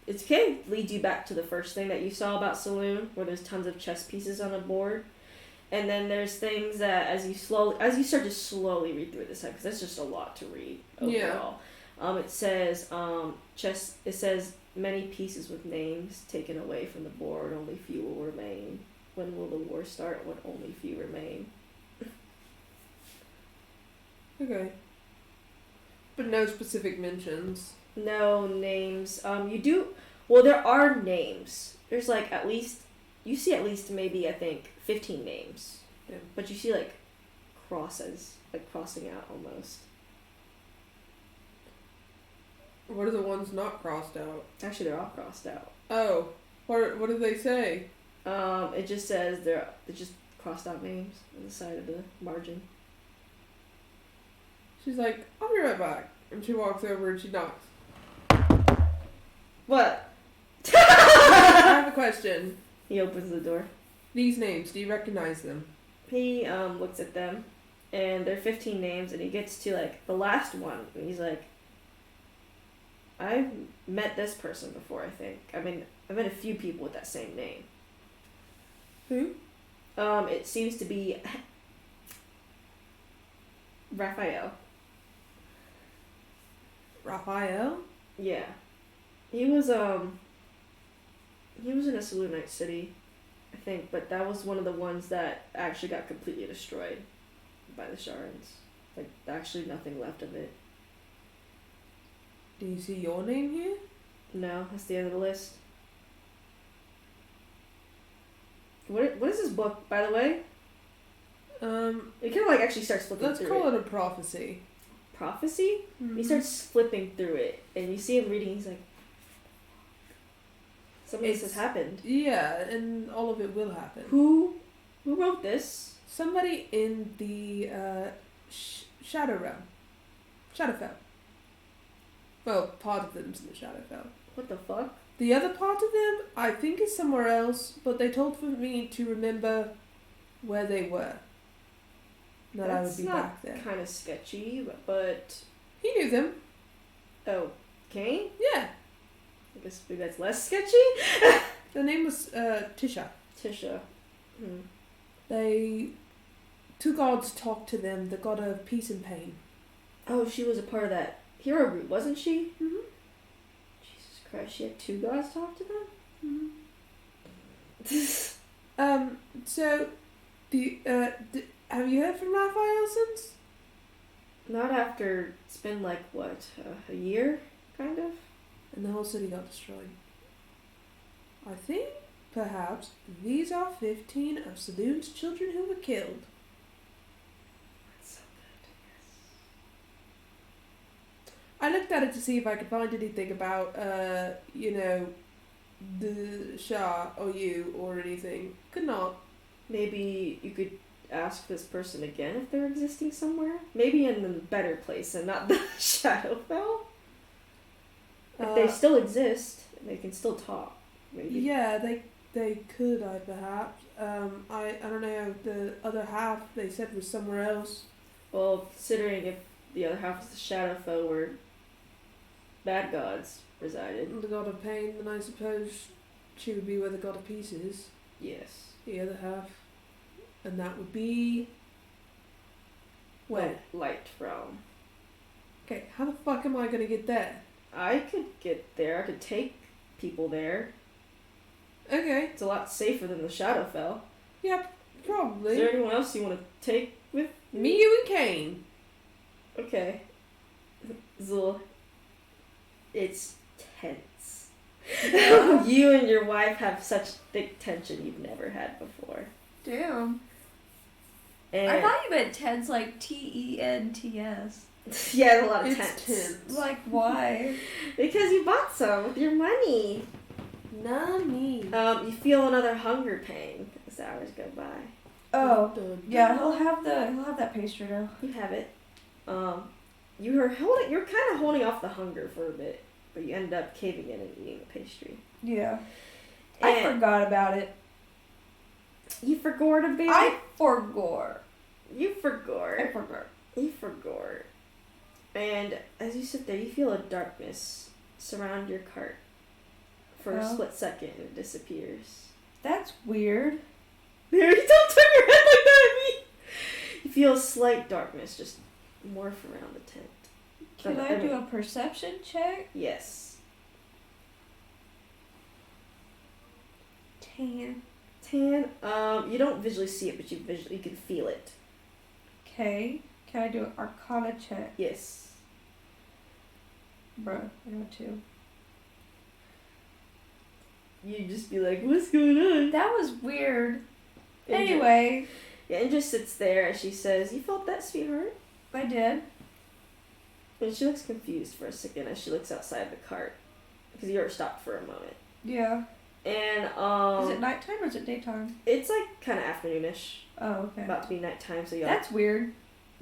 it kind of leads you back to the first thing that you saw about Saloon, where there's tons of chess pieces on a board, and then there's things that as you start to slowly read through this, because that's just a lot to read overall. It says chess. It says many pieces with names taken away from the board. Only few will remain. When will the war start? When only few remain. Okay. But no specific mentions. No names. You do. Well, there are names. There's like at least. You see at least maybe I think 15 names. Yeah. But you see like crosses, like crossing out almost. What are the ones not crossed out? Actually, they're all crossed out. Oh. What do they say? It just says they're just crossed out names on the side of the margin. She's like, I'll be right back. And she walks over and she knocks. What? I have a question. He opens the door. These names, do you recognize them? He looks at them, and there are 15 names, and he gets to like the last one, and he's like, I've met this person before, I think. I mean, I've met a few people with that same name. Who? It seems to be Raphael. Raphael? Yeah. He was in a Saloonite city, I think, but that was one of the ones that actually got completely destroyed by the Sharans. Like, actually nothing left of it. Do you see your name here? No, that's the end of the list. What is this book, by the way? It kind of like actually starts flipping Let's through call it. it a prophecy. Prophecy? Mm-hmm. He starts flipping through it, and you see him reading. He's like, something It's- has happened. Yeah, and all of it will happen. Who wrote this? Somebody in the Shadow Realm. Shadowfell. Well, part of them's in the Shadowfell. What the fuck? The other part of them, I think, is somewhere else, but they told for me to remember where they were. That I would That's be not back there. kind of sketchy, but He knew them. oh, Kane? Yeah. I guess maybe that's less sketchy. Their name was Tisha. Tisha. They... Two gods talked to them, the god of peace and pain. Oh, she was a part of that hero group, wasn't she? Mm-hmm. Jesus Christ, she had two gods talk to them? So, have you heard from Raphael since? Not after it's been like, what, a year, kind of? And the whole city got destroyed. I think, perhaps, these are 15 of Saloon's children who were killed. That's so I looked at it to see if I could find anything about, the Shah or you or anything. Could not. good. Maybe you could ask this person again if they're existing somewhere? Maybe in a better place and not the Shadowfell? If they still exist, they can still talk, maybe. Yeah, they could, perhaps. I don't know. The other half they said was somewhere else. Well, considering if the other half of the Shadowfell were bad gods resided. The god of pain, then I suppose she would be where the god of peace is. Yes. The other half, and that would be where? The Light Realm. Okay, how the fuck am I gonna get there? I could get there. I could take people there. Okay. It's a lot safer than the Shadowfell. Yeah, probably. Is there anyone else you want to take with? Me, you, and Kane. Okay. Zul. It's tense. You and your wife have such thick tension you've never had before. Damn. And I thought you meant tense like TENTS. yeah, there's a lot of It's tense. tense. Like, why? Because you bought some with your money. Nani. You feel another hunger pain as the hours go by. Oh. Dun, Yeah, he'll have that pastry now. You have it. You're kind of holding off the hunger for a bit, but you end up caving in and eating the pastry. Yeah. I And forgot about it. you forgot about I forgot. You forgot. I forgot. You forgot. And as you sit there, you feel a darkness surround your cart. For a Oh. split second, and it disappears. That's weird. Mary, don't turn your head like that at me! You feel a slight darkness just morph around the tent. Can I do a perception check? Yes. 10. 10. You don't visually see it, but you can feel it. Okay. Can I do an Arcana check? Yes. Bruh, I got 2. You just be like, what's going on? That was weird. Indra- Anyway, Yeah, Indra sits there and she says, you felt that, sweetheart? I did. And she looks confused for a second as she looks outside the cart. Because you were stopped for a moment. Yeah. And, Is it nighttime or is it daytime? it's like kind of afternoonish. Oh, okay. About to be nighttime, so y'all... That's weird.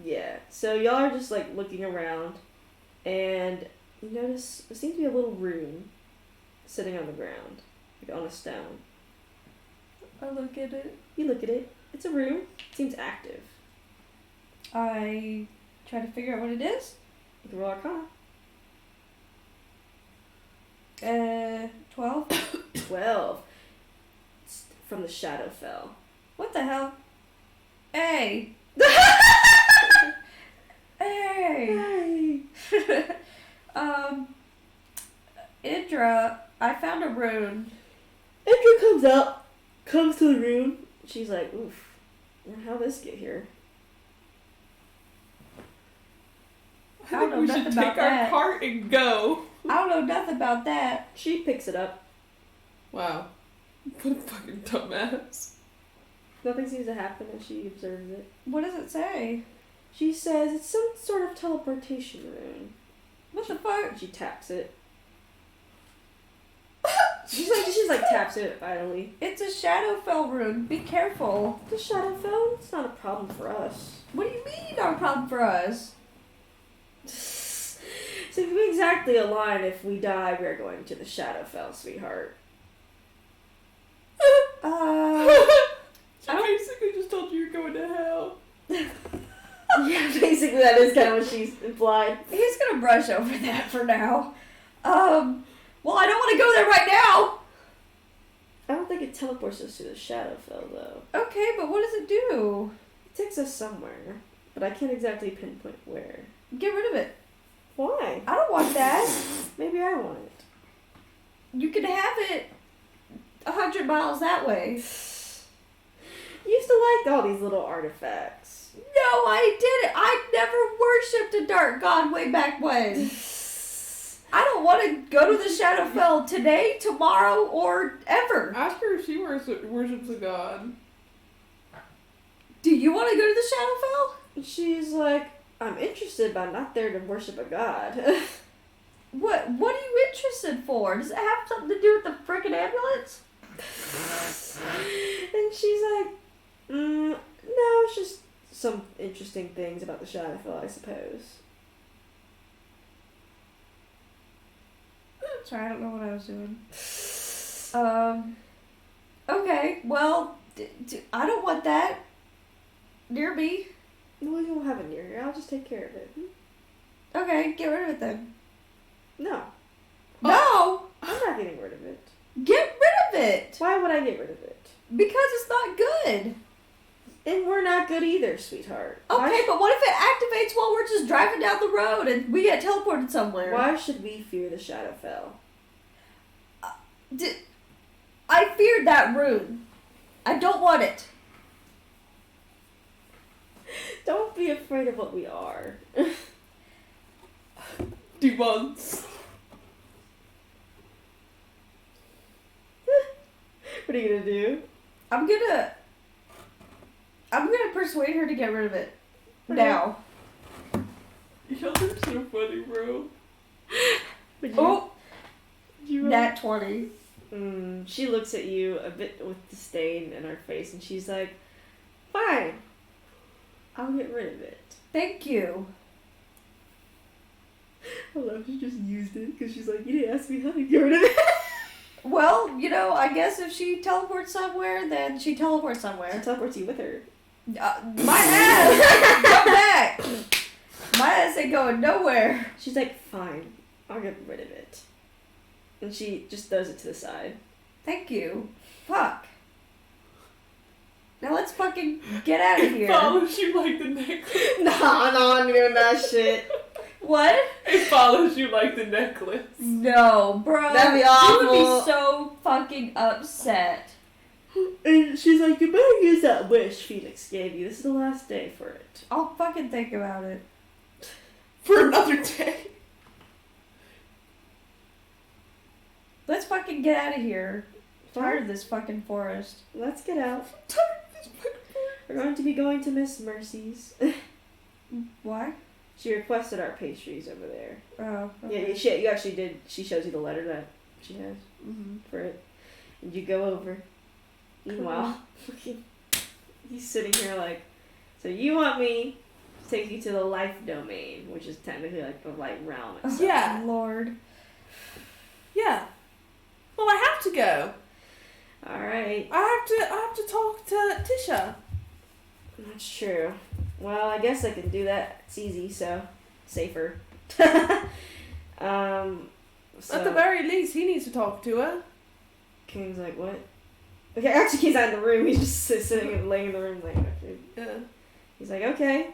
Yeah. So y'all are just like looking around and you notice there seems to be a little room sitting on the ground. Like on a stone. I look at it. You look at it. It's a room. It seems active. I try to figure out what it is. You can roll Arcana. 12. 12. It's from the Shadowfell. What the hell? Hey! Hey! Hey! Indra, I found a rune. Indra comes to the room. She's like, oof. How'd this get here? I I think don't know we should nothing take about our that. cart and go. I don't know nothing about that. She picks it up. Wow. What a fucking dumbass. Nothing seems to happen as she observes it. What does it say? She says it's some sort of teleportation rune. What the fuck? And she taps it. She's like taps it vitally. It's a Shadowfell rune. Be careful. The Shadowfell? It's not a problem for us. What do you mean not a problem for us? So if we exactly align, if we die, we're going to the Shadowfell, sweetheart. She basically just told you you're going to hell. Yeah, basically that is kind of what she's implied. He's gonna brush over that for now. Well, I don't want to go there right now. I don't think it teleports us to the Shadowfell, though. Okay, but what does it do? It takes us somewhere, but I can't exactly pinpoint where. Get rid of it. Why? I don't want that. Maybe I want it. You can have it 100 miles that way. You used to like all these little artifacts. No, I didn't. I never worshipped a dark god way back when. I don't want to go to the Shadowfell today, tomorrow, or ever. Ask her if she worships a god. Do you want to go to the Shadowfell? And she's like, I'm interested, but I'm not there to worship a god. What are you interested for? Does it have something to do with the frickin' ambulance? And she's like, no, it's just some interesting things about the Shadowfell, I suppose. Sorry, I don't know what I was doing. Okay, well, I don't want that near me. Well, you won't have it near here. I'll just take care of it. Okay, get rid of it then. No, No! I'm not getting rid of it. Get rid of it! Why would I get rid of it? Because it's not good. And we're not good either, sweetheart. Okay, but what if it activates while we're just driving down the road and we get teleported somewhere? Why should we fear the Shadowfell? I feared that room. I don't want it. Don't be afraid of what we are. Demons. What are you gonna do? I'm gonna persuade her to get rid of it. Now. Y'all are so funny, bro. Oh! You Nat 20. She looks at you a bit with disdain in her face, and she's like, "Fine, I'll get rid of it." Thank you. I love she just used it because she's like, "You didn't ask me how to get rid of it." Well, I guess if she teleports somewhere, then she teleports She somewhere. teleports you with her. My ass! Come back! My ass ain't going nowhere. She's like, "Fine, I'll get rid of it," and she just throws it to the side. Thank you. Fuck. Now let's fucking get out of here. Follows you like the necklace. No, I'm doing that shit. What? It follows you like the necklace. No, bro. That'd be You awful. would be so fucking upset. And she's like, "You better use that wish Felix gave you. This is the last day for it." I'll fucking think about it. For another day. Let's fucking get out of here. I'm tired of this fucking forest. Let's get out. We're going to be going to Miss Mercy's. Why? She requested our pastries over there. Oh. Yeah, you actually did. She shows you the letter that she has for it. And you go over. Meanwhile, he's sitting here like, "So you want me to take you to the life domain, which is technically like the light realm itself." Yeah. Lord. Yeah. Well, I have to go. Alright. I have to talk to Tisha. That's true. Well, I guess I can do that. It's easy, so safer. So At the very least, he needs to talk to her. King's like, "What?" Okay, actually, he's not in the room. He's just sitting and laying in the room, like, okay. Yeah. He's like, "Okay.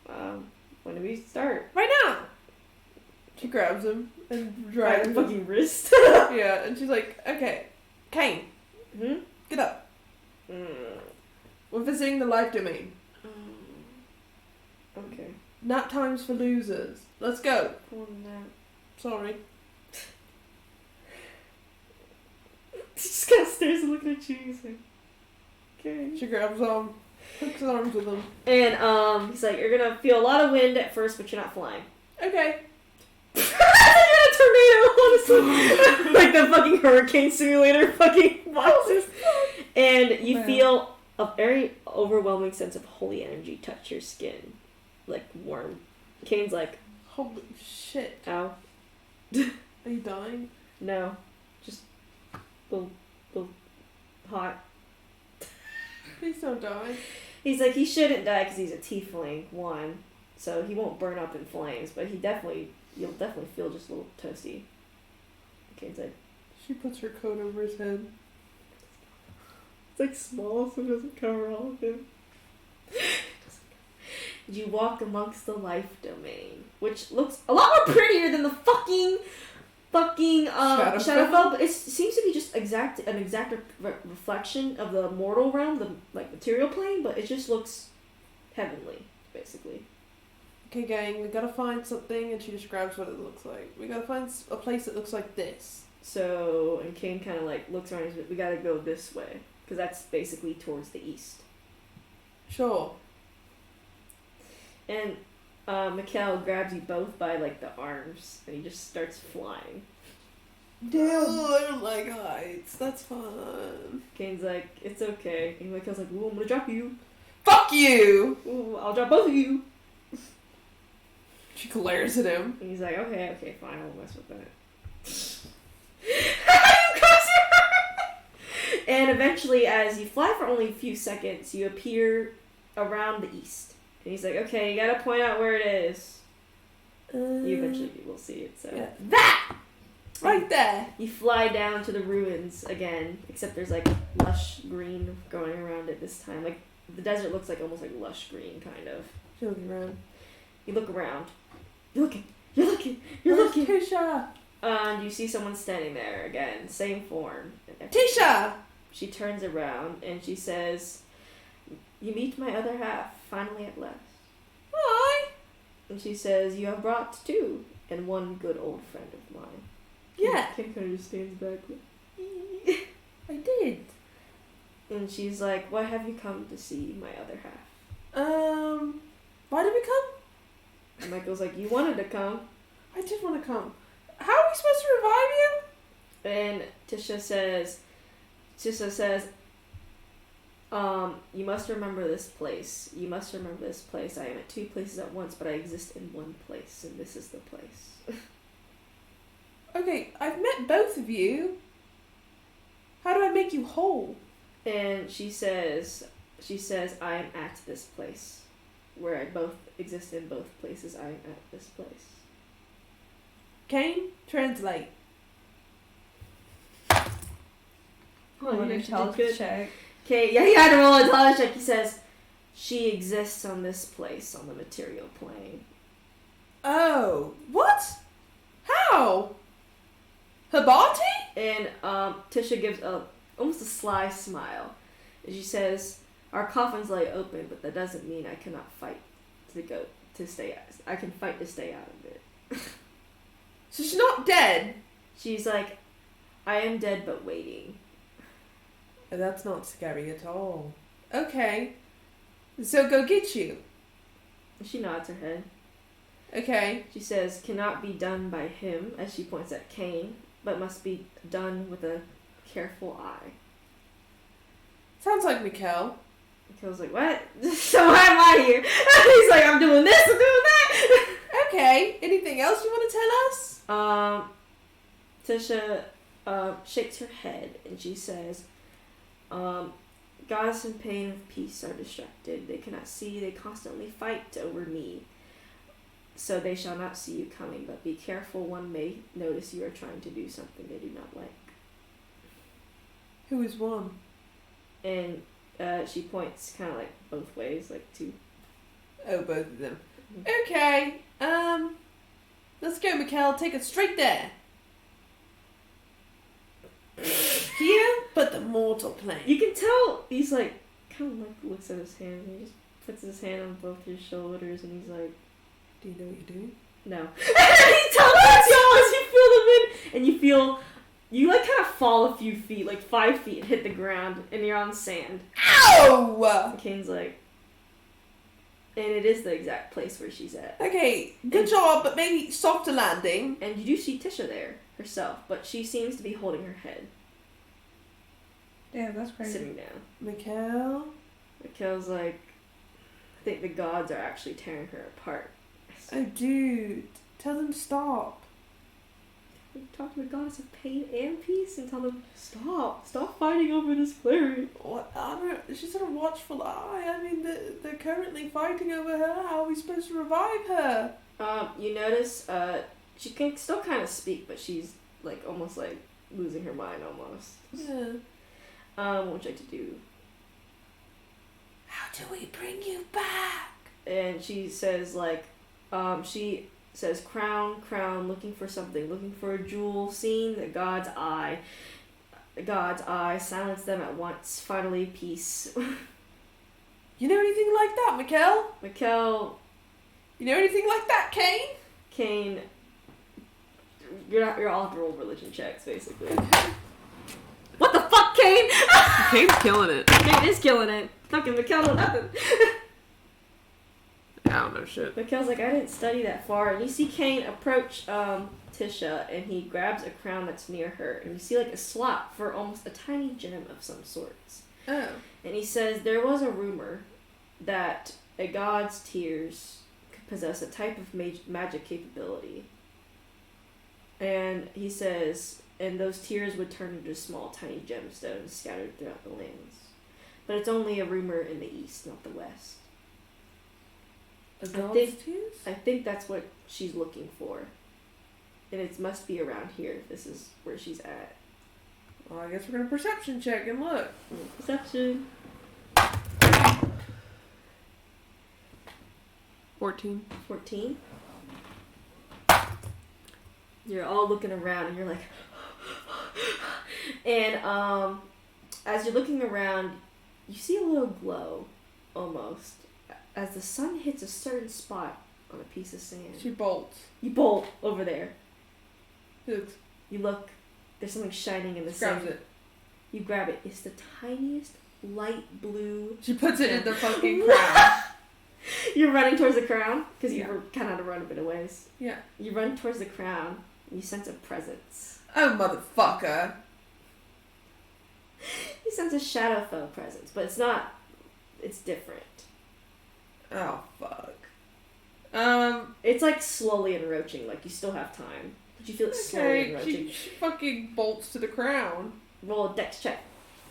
When do we start?" Right now. She grabs him and Right, drags the him. fucking wrist. Yeah, and she's like, "Okay, Kane, get up. We're visiting the life domain. Okay. Nap times for losers. Let's go." Cool nap. Sorry. He just kind of stares and looking at you. He's like, "Okay." She grabs hooks arms with him. And he's like, "You're gonna feel a lot of wind at first, but you're not flying." Okay. You're a tornado, honestly. Like the fucking hurricane simulator fucking boxes. And you feel a very overwhelming sense of holy energy touch your skin. Like warm. Kane's like, Holy shit. "Ow." Are you dying? No. Just a little hot. Please don't die. He's like, he shouldn't die because he's a tiefling, one. So he won't burn up in flames, but you'll definitely feel just a little toasty. Kane's like, She puts her coat over his head. it's like small, so it doesn't cover all of him. You walk amongst the life domain, which looks a lot more prettier than the fucking Shadowfell, but it seems to be just an exact reflection of the mortal realm, the like material plane, but it just looks heavenly, basically. Okay, gang, we gotta find something, and she describes what it looks like. We gotta find a place that looks like this. So, and Kane kind of like looks around. We gotta go this way because that's basically towards the east. Sure. And Mikhail grabs you both by like the arms, and he just starts flying. Damn. Oh, I don't like heights. That's fun. Kane's like, "It's okay." And Mikhail's like, "Ooh, I'm gonna drop you." Fuck you! "Ooh, I'll drop both of you." She glares at him. And he's like, okay, fine, I won't mess with that. And eventually, as you fly for only a few seconds, you appear around the east. And he's like, okay, you gotta point out where it is. You eventually will see it, so. Yeah. That! Right there. You fly down to the ruins again, except there's like lush green going around it this time. Like, the desert looks like almost like lush green, kind of. She's looking around. You look around. You're looking. You're looking. Where's Tisha? And you see someone standing there again, same form. Tisha! She turns around and she says, "You meet my other half, finally at last." Hi! And she says, "You have brought two, and one good old friend of mine." Yeah. Kim kind of just stands back. I did. And she's like, "Why have you come to see my other half?" Why did we come? And Michael's like, "You wanted to come." I did want to come. How are we supposed to revive you? And Tisha says, "You must remember this place. You must remember this place. I am at two places at once, but I exist in one place, and this is the place." Okay, I've met both of you. How do I make you whole? And she says, "I am at this place. Where I both exist in both places, I am at this place." Kane, translate. Roll an intelligence check. Okay, yeah, you had to roll an intelligence check. He says, "She exists on this place, on the material plane." Oh, what? How? Habati? And Tisha gives almost a sly smile. And she says, "Our coffins lay open, but that doesn't mean I cannot fight to stay out. I can fight to stay out of it." So she's not dead? She's like, "I am dead but waiting." That's not scary at all. Okay. So go get you. She nods her head. Okay. She says, "Cannot be done by him," as she points at Cain, "but must be done with a careful eye." Sounds like Mikkel. Mikkel's like, "What? So why am I here?" He's like, "I'm doing this, I'm doing that." Okay. Anything else you want to tell us? Tisha shakes her head and she says, "Goddess and pain of peace are distracted. They cannot see. They constantly fight over me. So they shall not see you coming, but be careful. One may notice you are trying to do something they do not like." Who is one? And she points kind of like both ways, like to... Oh, both of them. Okay. Let's go, Mikkel. Take us straight there. Here, but the mortal plane. You can tell he's like, kind of like looks at his hand and he just puts his hand on both your shoulders and he's like, Do you know what you're doing? "No." And he teleports y'all as you feel them in, and you feel, you like kind of fall a few feet, like 5 feet, and hit the ground, and you're on sand. Ow! And Kane's like, and it is the exact place where she's at. Okay, good job, but maybe softer landing. And you do see Tisha there herself, but she seems to be holding her head, Yeah, that's crazy. sitting down. Mikkel? Mikkel's like, "I think the gods are actually tearing her apart." Oh, dude. Tell them to stop. Talk to the goddess of pain and peace and tell them, stop fighting over this cleric. What? I don't, she's got a watchful eye. I mean, they're currently fighting over her. How are we supposed to revive her? You notice, she can still kind of speak, but she's like almost like losing her mind almost. Yeah. What would you like to do? How do we bring you back? And she says like, she says, "Crown, crown, looking for something, looking for a jewel, seeing the god's eye. The god's eye, silence them at once. Finally, peace." You know anything like that, Mikkel? Mikkel, You know anything like that, Kane? Kane, you're all have to roll religion checks, basically. What the fuck, Kane? Kane's killing it. Kane is killing it. Fucking Mikkel know nothing. I don't know shit. Mikkel's like, "I didn't study that far." And you see Kane approach Tisha, and he grabs a crown that's near her, and you see like a slot for almost a tiny gem of some sorts. Oh. And he says, "There was a rumor that a god's tears could possess a type of magic capability." And he says, and those tears would turn into small, tiny gemstones scattered throughout the lands. But it's only a rumor in the east, not the west. A I god's think- tears? I think that's what she's looking for. And it must be around here if this is where she's at. Well, I guess we're gonna perception check and look. Perception. 14. 14. You're all looking around and you're like, and as you're looking around, you see a little glow, almost, as the sun hits a certain spot on a piece of sand. She bolts. You bolt over there. Looks. You look. There's something shining in the Grabs sand. it. You grab it. It's the tiniest light blue. She puts it in the fucking crown. You're running towards the crown because you Yeah. were kind of run a bit of ways. Yeah. You run towards the crown. You sense a presence. Oh, motherfucker. You sense a Shadowfell presence, but it's not. It's different. Oh, fuck. It's like slowly encroaching. Like you still have time, but you feel it slowly Okay, encroaching. she fucking bolts to the crown. Roll a dex check.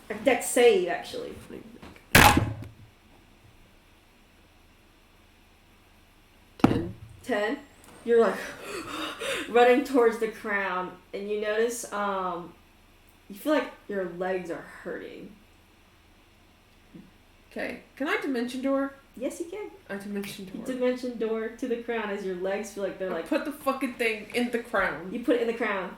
A dex save, actually. 10. 10. You're like running towards the crown, and you notice you feel like your legs are hurting. Okay, can I dimension door? Yes, you can. I dimension You door. dimension door to the crown as your legs feel like they're I like. put the fucking thing in the crown. You put it in the crown.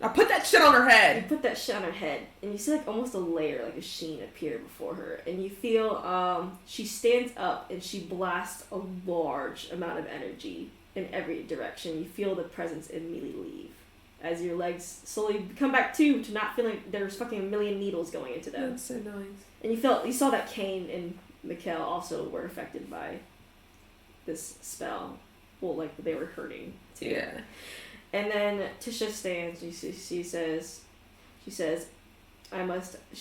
I put that shit on her You head. put that shit on her head, and you see like almost a layer, like a sheen appear before her, and you feel she stands up and she blasts a large amount of energy in every direction. You feel the presence immediately leave as your legs slowly come back to not feeling like there's fucking a million needles going into them. That's so nice. And you saw that Kane and Mikkel also were affected by this spell. Well, like they were hurting too. Yeah. And then Tisha stands. She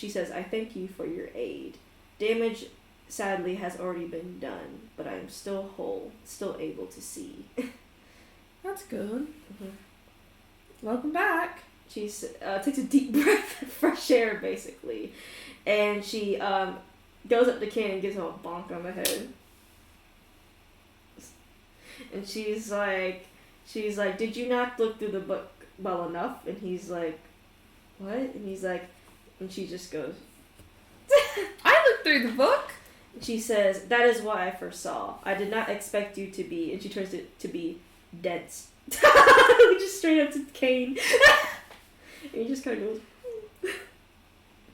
says, I thank you for your aid. Damage, sadly, has already been done, but I am still whole, still able to see. That's good. Mhm. Welcome back. She takes a deep breath of fresh air, basically, and she goes up to Ken and gives him a bonk on the head. And she's like, did you not look through the book well enough? And he's like, what? And he's like, and she just goes, I looked through the book. and she says, that is what I first saw. I did not expect you to be, and she turns it to be dense. Just straight up to Kane. And he just kind of goes,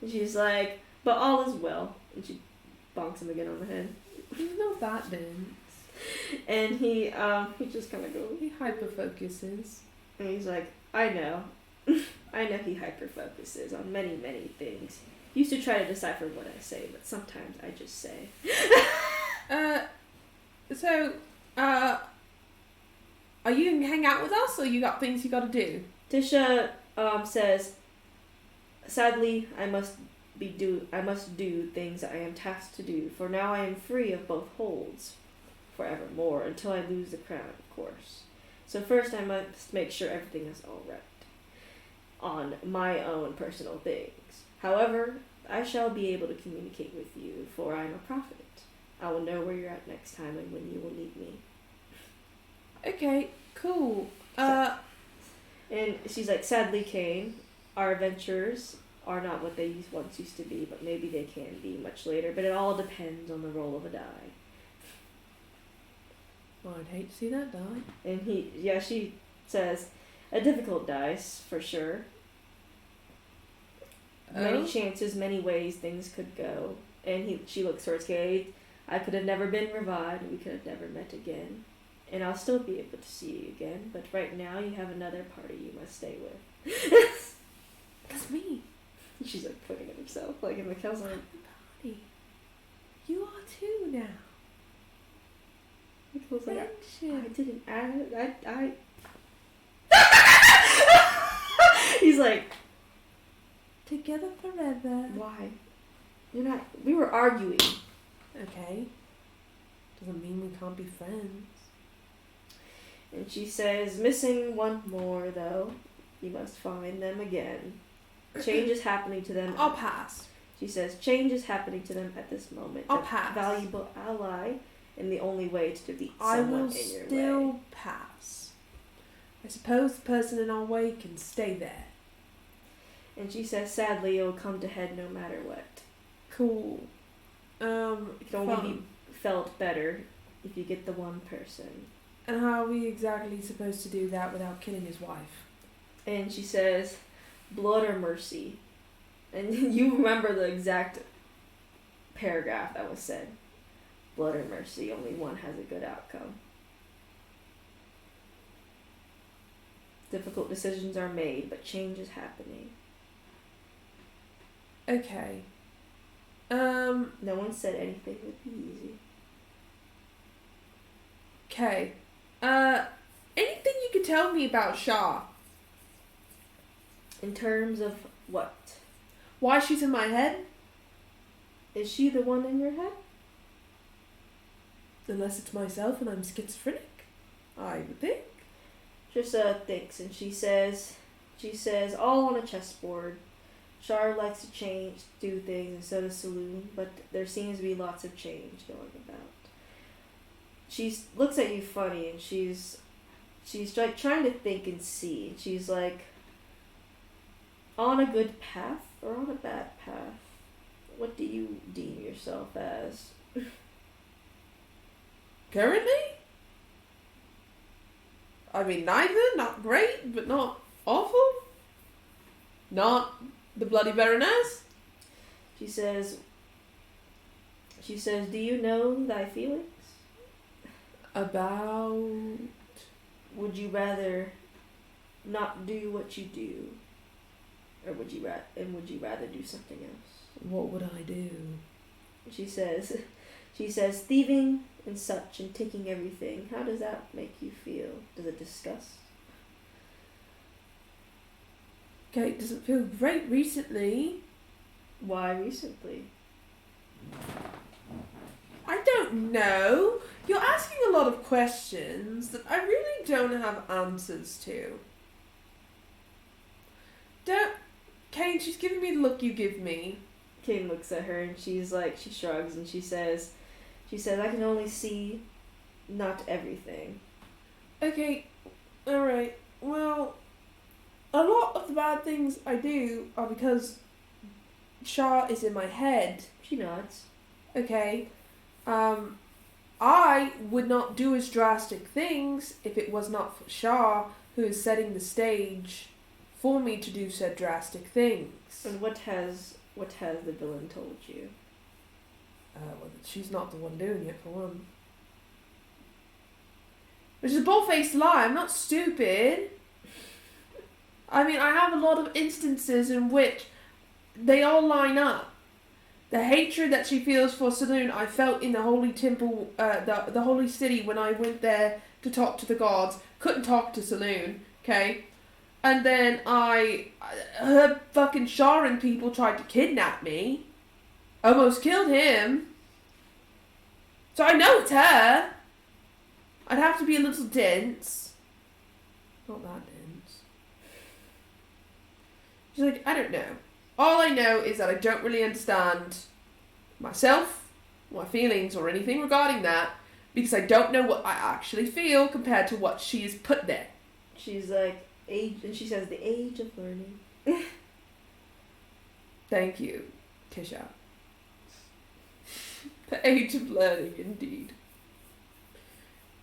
and she's like, but all is well. And she bonks him again on the head. He's not that dense. And he just kind of goes, He hyper focuses. and he's like, I know. I know he hyper focuses on many, many things. Used to try to decipher what I say, but sometimes I just say. Are you gonna hang out with us, or you got things you gotta do? Tisha says, sadly, I must do things I am tasked to do, for now I am free of both holds forevermore, until I lose the crown, of course. So first I must make sure everything is all right on my own personal things. However, I shall be able to communicate with you, for I am a prophet. I will know where you're at next time and when you will need me. Okay, cool. And she's like, sadly, Kane, our adventures are not what they once used to be, but maybe they can be much later. But it all depends on the roll of a die. I'd hate to see that die. And she says, a difficult dice, for sure. Many chances, many ways things could go. And she looks towards Kate. I could have never been revived. We could have never met again. And I'll still be able to see you again. But right now, you have another party you must stay with. That's me. She's like pointing at herself, like in the council. Party. You are too now. Nicole's like, I Friendship. didn't. He's like, Together forever. why? You're not. We were arguing. Okay. Doesn't mean we can't be friends. And she says, missing one more though. You must find them again. Change is happening to them. I'll pass. She says, change is happening to them at this moment. I'll A pass. valuable ally, and the only way to defeat I someone will in your still way. pass. I suppose the person in our way can stay there. And she says, sadly, it will come to head no matter what. Cool. It can only Fun. be felt better if you get the one person. And how are we exactly supposed to do that without killing his wife? And she says, blood or mercy. And you remember the exact paragraph that was said. Blood or mercy, only one has a good outcome. Difficult decisions are made, but change is happening. Okay. No one said anything would be easy. Okay. Anything you could tell me about Shah? In terms of what? Why she's in my head? Is she the one in your head? Unless it's myself and I'm schizophrenic, I would think. Trissa thinks and she says, all on a chessboard. Shar likes to do things, and so does Saloon, but there seems to be lots of change going about. She looks at you funny, and she's like trying to think and see. She's like, on a good path or on a bad path? What do you deem yourself as? Currently? I mean, neither. Not great, but not awful. Not the bloody Baroness. She says, do you know thy feelings? About... Would you rather not do what you do? Or would you rather do something else? What would I do? She says, thieving and such and taking everything. How does that make you feel? Does it disgust? Okay, it doesn't feel great recently. Why recently? I don't know. You're asking a lot of questions that I really don't have answers to. Kane, she's giving me the look you give me. Kane looks at her and she shrugs and she says, I can only see not everything. Okay, alright. Well, a lot of the bad things I do are because Shah is in my head. She nods. Okay. I would not do as drastic things if it was not for Shah, who is setting the stage for me to do said drastic things. And what has the villain told you? Well, she's not the one doing it, for one. Which is a bull-faced lie. I'm not stupid. I mean, I have a lot of instances in which they all line up. The hatred that she feels for Saloon, I felt in the holy temple, the holy city when I went there to talk to the gods. Couldn't talk to Saloon, okay? And then her fucking Sharan people tried to kidnap me. Almost killed him. So I know it's her. I'd have to be a little dense. Not that dense. She's like, I don't know. All I know is that I don't really understand myself, my feelings, or anything regarding that, because I don't know what I actually feel compared to what she has put there. She's like, and she says, the age of learning. Thank you, Tisha. The age of learning, indeed.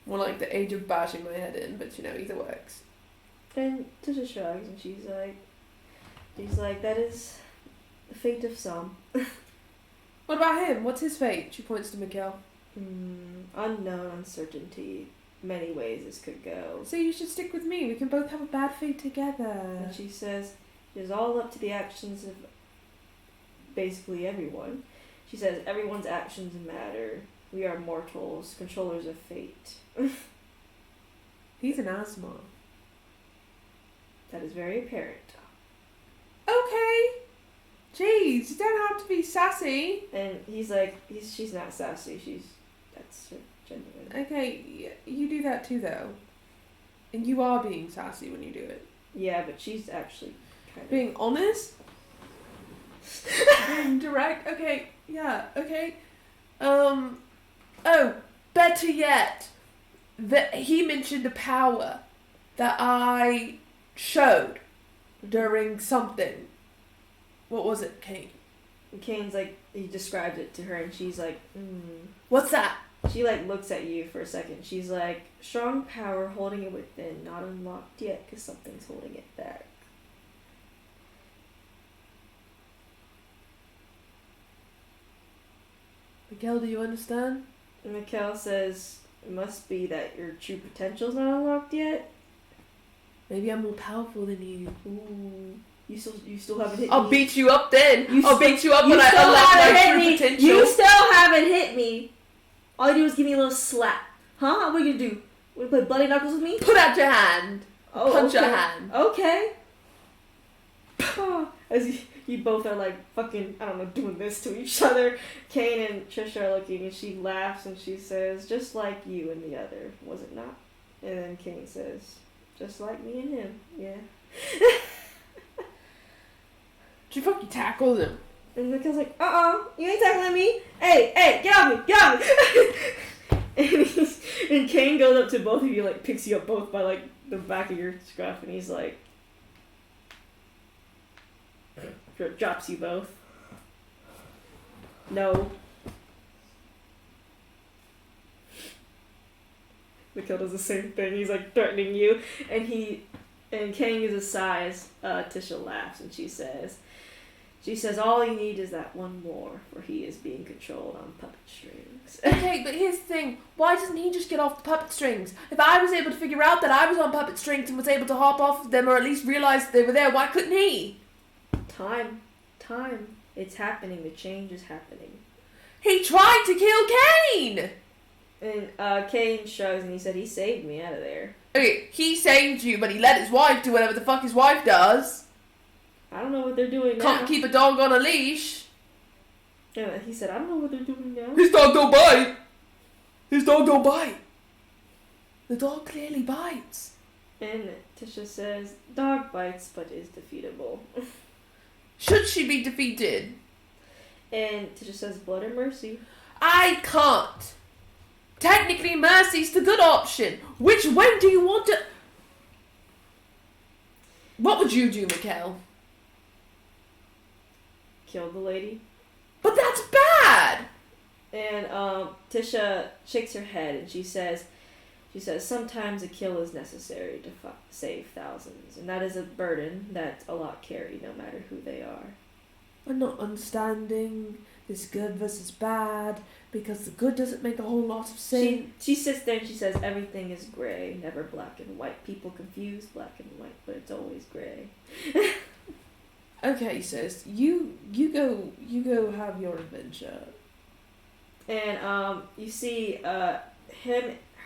More like the age of bashing my head in, but either works. And Tisha shrugs and she's like, that is the fate of some. What about him? What's his fate? She points to Mikhail. Unknown uncertainty. Many ways this could go. So you should stick with me. We can both have a bad fate together. And she says, it is all up to the actions of basically everyone. She says, everyone's actions matter. We are mortals, controllers of fate. He's an asthma. That is very apparent. Okay. Jeez, you don't have to be sassy. And he's like, she's not sassy. That's her genuine. Okay, you do that too, though. And you are being sassy when you do it. Yeah, but she's actually kind of... Being honest? Being direct? Okay, yeah, okay. Oh, better yet, he mentioned the power that I showed during something. What was it, Kate? And Kane's like, he described it to her, and she's like, What's that? She, like, looks at you for a second. She's like, strong power holding it within, not unlocked yet, because something's holding it back. Miguel, do you understand? And Mikkel says, it must be that your true potential's not unlocked yet. Maybe I'm more powerful than you. Ooh. You still haven't hit me. I'll beat you up then. I'll beat you up You when I still unlock haven't my hit true me. potential. You still haven't hit me. All you do is give me a little slap. Huh? What are you gonna do? Want to play bloody knuckles with me? Put out your hand. Oh, Punch okay. your hand. Okay. As you both are like fucking, I don't know, doing this to each other. Kane and Trisha are looking, and she laughs and she says, just like you and the other, was it not? And then Kane says, just like me and him, yeah. She fucking tackles him. And Mikkel's like, you ain't tackling me. Hey, get off me. And Kane goes up to both of you, like, picks you up both by, like, the back of your scruff, and he's like, drops you both. No. Mikkel does the same thing. He's, like, threatening you, and Kane uses sighs. Tisha laughs, and she says, all you need is that one more, for he is being controlled on puppet strings. Okay, but here's the thing. Why doesn't he just get off the puppet strings? If I was able to figure out that I was on puppet strings and was able to hop off of them or at least realize they were there, why couldn't he? Time. It's happening. The change is happening. He tried to kill Kane! And Kane shrugs and he said, he saved me out of there. Okay, he saved you, but he let his wife do whatever the fuck his wife does. I don't know what they're doing now. Can't keep a dog on a leash. Yeah, he said, I don't know what they're doing now. His dog don't bite. His dog don't bite. The dog clearly bites. And Tisha says, dog bites but is defeatable. Should she be defeated? And Tisha says, blood or mercy? I can't. Technically, mercy's the good option. Which way do you want to... What would you do, Mikkel? Kill the lady. But that's bad! And Tisha shakes her head and she says, sometimes a kill is necessary to save thousands. And that is a burden that a lot carry, no matter who they are. I'm not understanding this good versus bad, because the good doesn't make a whole lot of sense. She sits there and she says, everything is gray, never black and white. People confuse black and white, but it's always gray. Okay, sis, you go have your adventure. And you see her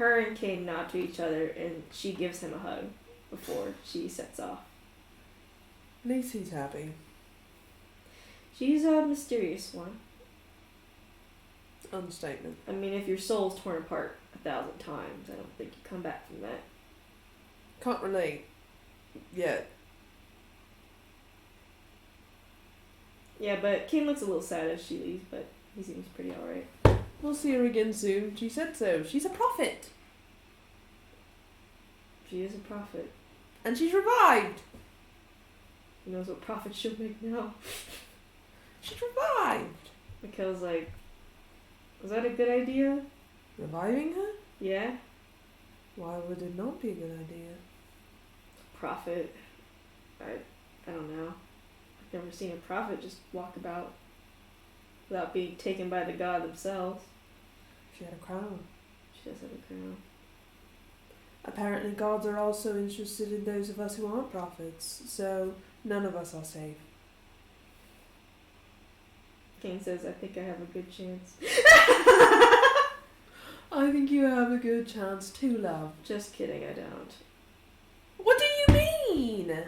and Kane nod to each other, and she gives him a hug before she sets off. At least he's happy. She's a mysterious one. Understatement. I mean, if your soul's torn apart 1,000 times, I don't think you come back from that. Can't relate yet. Yeah, but Kane looks a little sad as she leaves, but he seems pretty alright. We'll see her again soon. She said so. She's a prophet. She is a prophet. And she's revived. Who knows what prophet she'll make now? She's revived. Mikkel's like, was that a good idea? Reviving her? Yeah? Why would it not be a good idea? Prophet. I don't know. I've never seen a prophet just walk about without being taken by the god themselves. She had a crown. She does have a crown. Apparently gods are also interested in those of us who aren't prophets, so none of us are safe. Kane says, I think I have a good chance. I think you have a good chance too, love. Just kidding, I don't. What do you mean?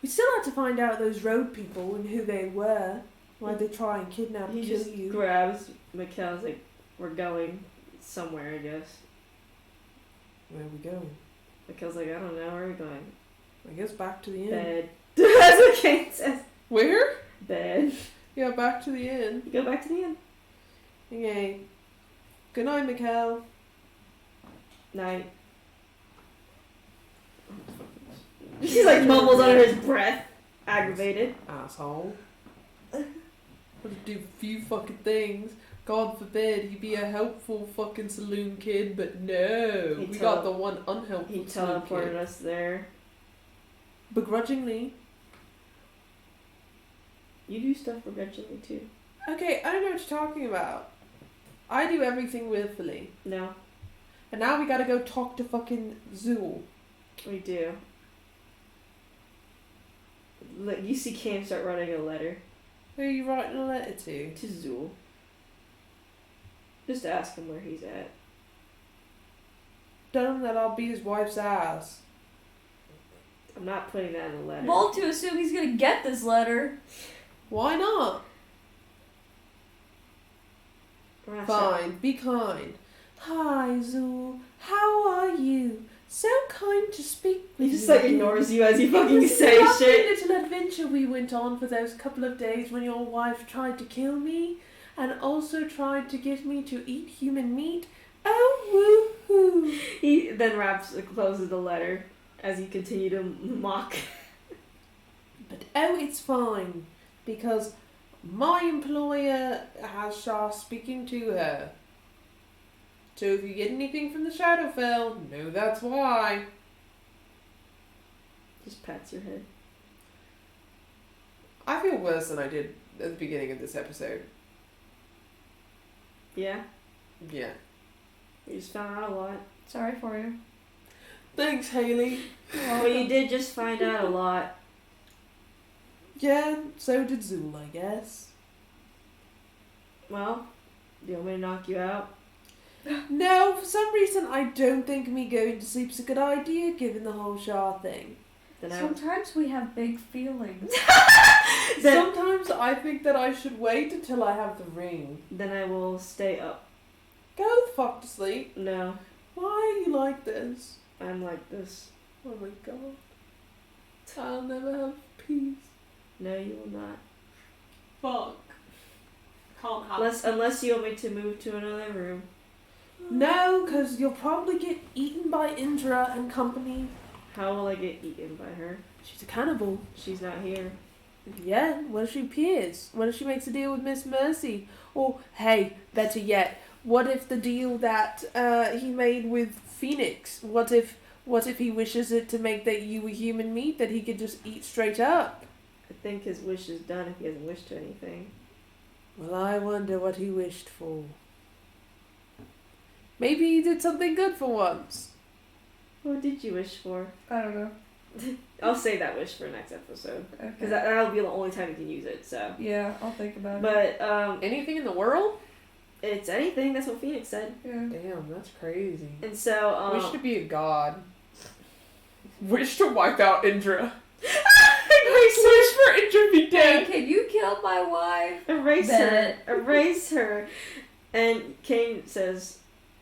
We still have to find out those road people and who they were. Why they try and kidnap and He kill just you. grabs Mikkel's like, we're going somewhere, I guess. Where are we going? Mikkel's like, I don't know, where are we going? I guess back to the inn. Bed. That's what Kane says. Where? Bed. Yeah, back to the inn. Go back to the inn. Okay. Good night, Mikkel. Night. She's like mumbles under his breath. Aggravated. Asshole. Would do a few fucking things. God forbid he be a helpful fucking saloon kid, but no. We got the one unhelpful He saloon teleported kid. us there. Begrudgingly. You do stuff begrudgingly too. Okay, I don't know what you're talking about. I do everything willfully. No, And now we gotta go talk to fucking Zool. we do. Look, you see Cam start writing a letter Who are you writing a letter to? to Zool. Just ask him where he's at. Tell him that I'll beat his wife's ass. I'm not putting that in the letter. Bold to assume he's gonna get this letter. Why not? We're not Fine, be kind. Hi, Zool. How are you? So kind to speak with He just you like again. ignores you as you It fucking was say a lovely shit. little adventure we went on for those couple of days when your wife tried to kill me and also tried to get me to eat human meat. Oh, woohoo! He then closes the letter as you continue to mock. But oh, it's fine because my employer has Shah speaking to her. So if you get anything from the Shadowfell, know that's why. Just pats your head. I feel worse than I did at the beginning of this episode. Yeah, Yeah. you just found out a lot. Sorry for you. Thanks, Haley. Well, you did just find out a lot. Yeah, so did Zool, I guess. Well, do you want me to knock you out? No, for some reason I don't think me going to sleep's a good idea given the whole Shah thing. Then I Sometimes we have big feelings. Sometimes I think that I should wait until I have the ring. then I will stay up. Go the fuck to sleep. No, Why are you like this? I'm like this. Oh my god. I'll never have peace. No, you will not. Fuck. Can't have Unless you want me to move to another room. No, because you'll probably get eaten by Indra and company. How will I get eaten by her? She's a cannibal. She's not here. Yeah, what if she appears? What if she makes a deal with Miss Mercy? Or, hey, better yet, what if the deal that he made with Phoenix? What if he wishes it to make that you a human meat that he could just eat straight up? I think his wish is done if he hasn't wished to anything. Well, I wonder what he wished for. Maybe he did something good for once. What did you wish for? I don't know. I'll save that wish for next episode. Okay. Because that'll be the only time you can use it, so. Yeah, I'll think about it. But, Anything in the world? it's anything. That's what Phoenix said. Yeah. Damn, that's crazy. And so, Wish to be a god. Wish to wipe out Indra. erase Wish for Indra to be Hey, dead. can you kill my wife? Erase Bet. her. Erase her. And Kane says,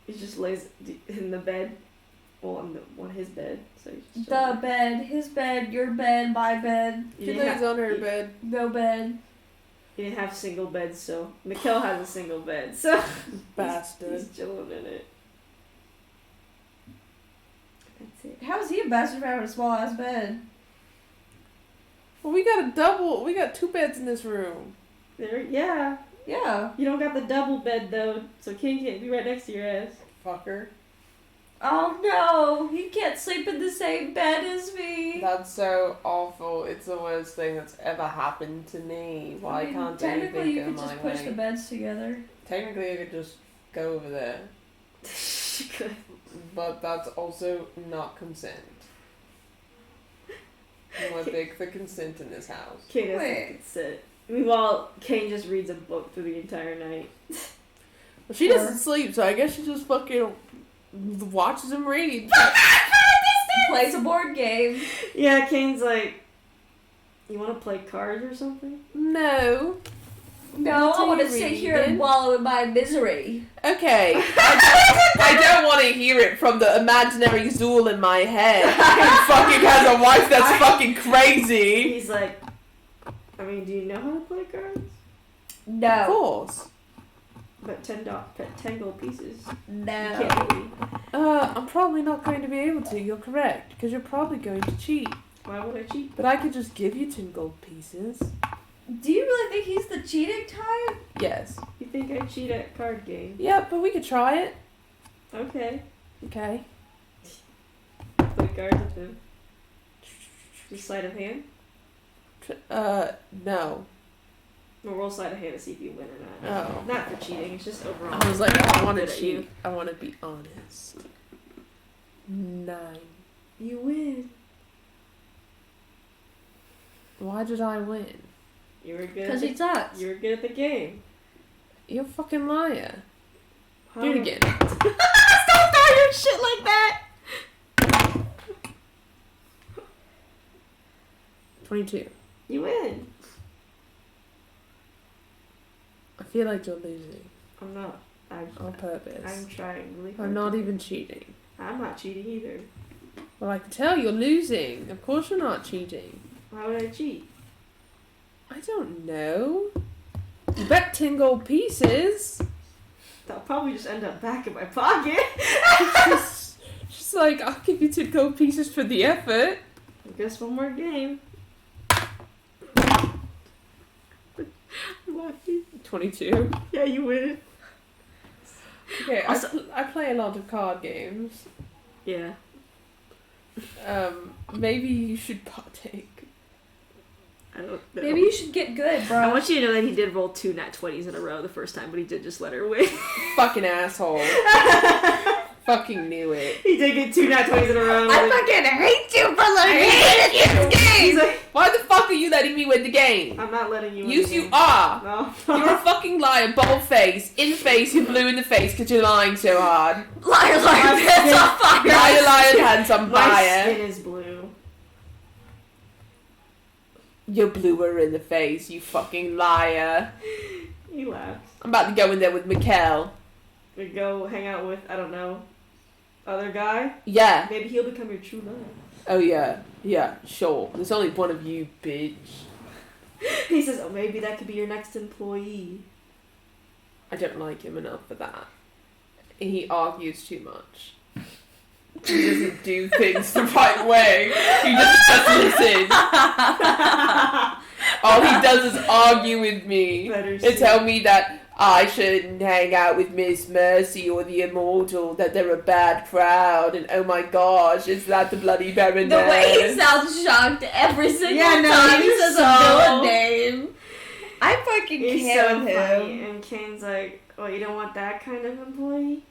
he just lays in the bed. Well, on his bed. So he's just The bed, his bed, your bed, my bed, You She didn't, lays on her bed. no bed. you didn't have single beds, so Mikkel has a single bed, so Bastard. he's chilling in it. That's it. How is he a bastard for having a small ass bed? Well, we got two beds in this room. There, yeah. Yeah. You don't got the double bed though, so King can't be right next to your ass. Fucker. Oh no, he can't sleep in the same bed as me. That's so awful. It's the worst thing that's ever happened to me. Why I mean, can't technically anything you go could my just push way? the beds together. Technically, I could just go over there. Good. But that's also not consent. I'm a big for consent in this house. Kane doesn't Wait. sit. Meanwhile, Kane just reads a book through the entire night. Well, she doesn't sleep, so I guess she just fucking watches him read. Plays a board game. Yeah, Kane's like, you want to play cards or something? No. No, What I are want to you sit here reading? and wallow in my misery. Okay, I don't want to hear it from the imaginary Zool in my head who fucking has a wife that's fucking crazy. He's like, I mean, do you know how to play cards? Of No. course. But 10 gold pieces. You No. can't really. I'm probably not going to be able to, you're correct, because you're probably going to cheat. Why would I cheat? But I could just give you 10 gold pieces. Do you really think he's the cheating type? Yes. You think I cheat at card games? Yeah, but we could try it. Okay. Okay. Play cards with him. Just sleight of hand? No. We'll roll sleight of hand to see if you win or not. Oh. Not for cheating, it's just overall. I was like, I want to Good at cheat. you. I want to be honest. 9. You win. Why did I win? You were good. Because he sucks. You were good at the game. You're a fucking liar. How Do it again. Stop throwing your shit like that. 22. You win. I feel like you're losing I'm not. on purpose. I'm trying really hard. I'm not to- even cheating. I'm not cheating either. Well, I can tell you're losing. Of course you're not cheating. Why would I cheat? I don't know. You bet 10 gold pieces. That'll probably just end up back in my pocket. just like, I'll give you 10 gold pieces for the effort. I guess one more game. 22. Yeah, you win. Okay, Also- I play a lot of card games. Yeah. Maybe you should partake. I don't know. Maybe you should get good, bro. I want you to know that he did roll 2 nat 20s in a row the first time, but he did just let her win. Fucking asshole. Fucking knew it. He did get 2 nat 20s in a row. I fucking hate you for letting me win this He's game! like, Why the fuck are you letting me win the game? I'm not letting you win. Yes, the you game. are. No. You're a fucking liar, bold face, in face, you're blue in the face because you're lying so hard. Liar, liar, pants on fire! Liar, liar, hands on My fire. skin is blue. You're bluer in the face, you fucking liar. He laughs. I'm about to go in there with Mikkel. We go hang out with, I don't know, other guy. Yeah. Maybe he'll become your true love. Oh yeah. Yeah, sure. There's only one of you, bitch. He says, oh, maybe that could be your next employee. I don't like him enough for that. He argues too much. He doesn't do things the right way. He doesn't listen. All he does is argue with me Better and see. tell me that I shouldn't hang out with Miss Mercy or the Immortal, that they're a bad crowd, and oh my gosh, is that the bloody Baroness? The way he sounds shocked every single Yeah, no, time he he's says so- a villain name. I fucking He's can't so with funny. him. And Kane's like, oh, you don't want that kind of employee?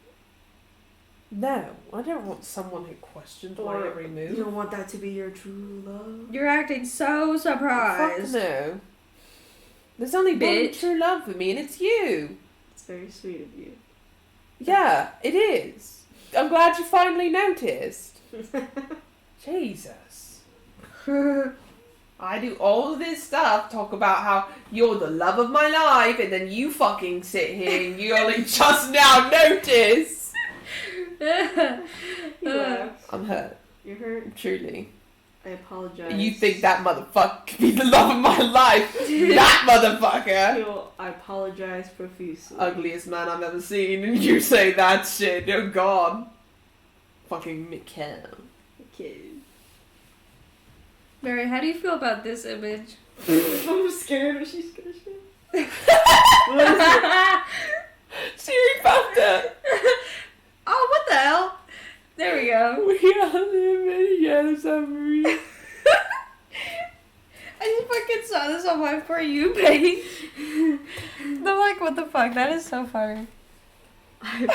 No, I don't want someone who questions my Or every you move. don't want that to be your true love? You're acting so Fuck surprised. no. There's only one Bitch. true love for me, and it's you. It's very sweet of you. Yeah, it is. I'm glad you finally noticed. Jesus. I do all of this stuff, talk about how you're the love of my life, and then you fucking sit here and you only just now notice. He laughs. I'm hurt, You're hurt. truly. I apologize. You think that motherfucker could be the love of my life? That motherfucker! I apologize profusely. Ugliest man I've ever seen, and you say that shit. Oh god. Fucking Mikkel. Okay. Mary, how do you feel about this image? I'm scared what she's gonna say. What is it? Siri found it. Oh, what the hell? There we go. We are living in a yellow submarine. I just fucking saw this on my For You page. I'm like, what the fuck? That is so funny.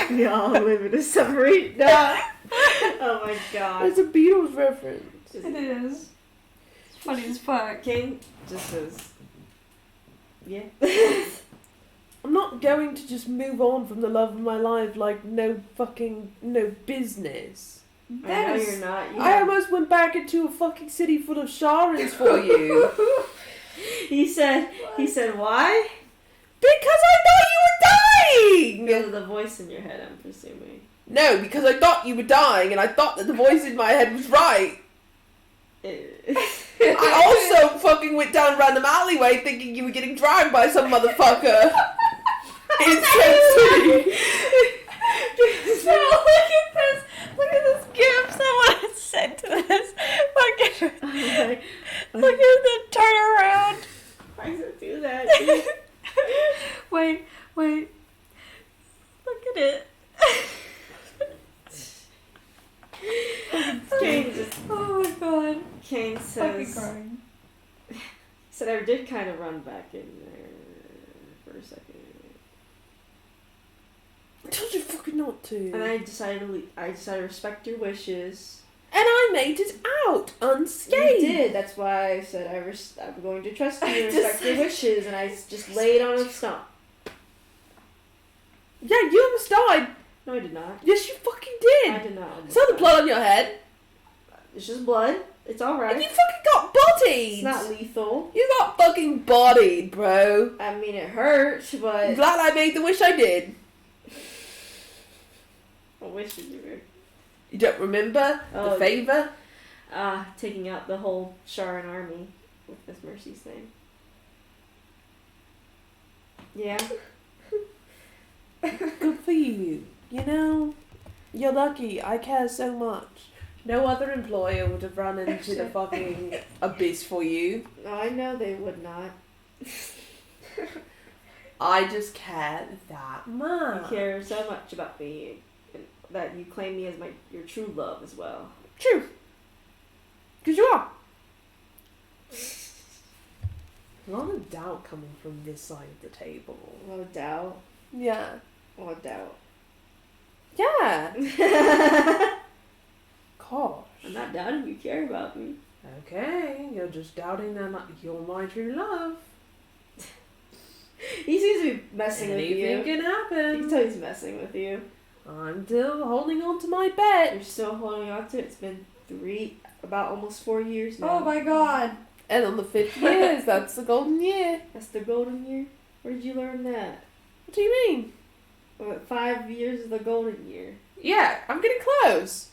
We all live in a submarine. No. Oh my god. It's a Beatles reference. It is. It's funny as fuck. King just says, yeah. I'm not going to just move on from the love of my life like no business. I That know is- you're not. You I almost went back into a fucking city full of Sharans for you. He said, why? Because I thought you were dying! Because of the voice in your head, I'm presuming. No, because I thought you were dying, and I thought that the voice in my head was right. I also fucking went down a random alleyway thinking you were getting dragged by some motherfucker. Instantly. So look at this gift someone had sent to this. Look at the turnaround. Why does it do that? Wait. Look at it. Kane just, Oh my god. Kane Fucking says, crying. said I did kind of run back in there for a second. I told you fucking not to. And I decided to respect your wishes. And I made it out unscathed. You did. That's why I said I'm going to trust you and respect your wishes. And I just laid on a stump. Yeah, you almost died. No, I did not. Yes, you fucking did. I did not. I saw the blood on your head. It's just blood. It's alright. And you fucking got bodied. It's not lethal. You got fucking bodied, bro. I mean, it hurt, I'm but glad I made the wish I did. what wish did you make? You don't remember Oh, the favour? Taking out the whole Sharan army with this Mercy's thing. Yeah. Good for you. You know, you're lucky. I care so much. No other employer would have run into the fucking abyss for you. No, I know they would not. I just care that much. You care so much about me and that you claim me as your true love as well. True. Because you are. A lot of doubt coming from this side of the table. A lot of doubt. Yeah. A lot of doubt. Yeah. I'm Gosh. not doubting you care about me. Okay, you're just doubting that you're my true love. He seems to be messing with Anything you. can You can happen. tell he's messing with you. I'm still holding on to my bet. You're still holding on to it. It's been about almost 4 years now. Oh my god. And on the 5th year, that's the golden year. That's the golden year? Where did you learn that? What do you mean? 5 years is the golden year. Yeah, I'm getting close.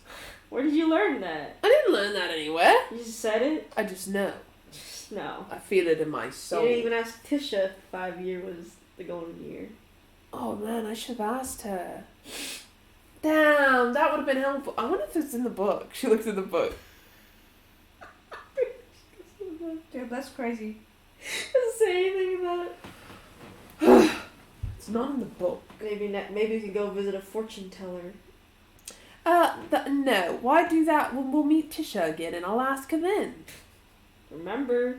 Where did you learn that? I didn't learn that anywhere. You just said it? I just know. No. I feel it in my soul. You didn't even ask Tisha if 5 year was the golden year. Oh man, I should have asked her. Damn, that would have been helpful. I wonder if it's in the book. She looks in the book. Dude, that's crazy. Doesn't say anything about it. It's not in the book. Maybe we could go visit a fortune teller. No. Why do that when we'll meet Tisha again and I'll ask her then? Remember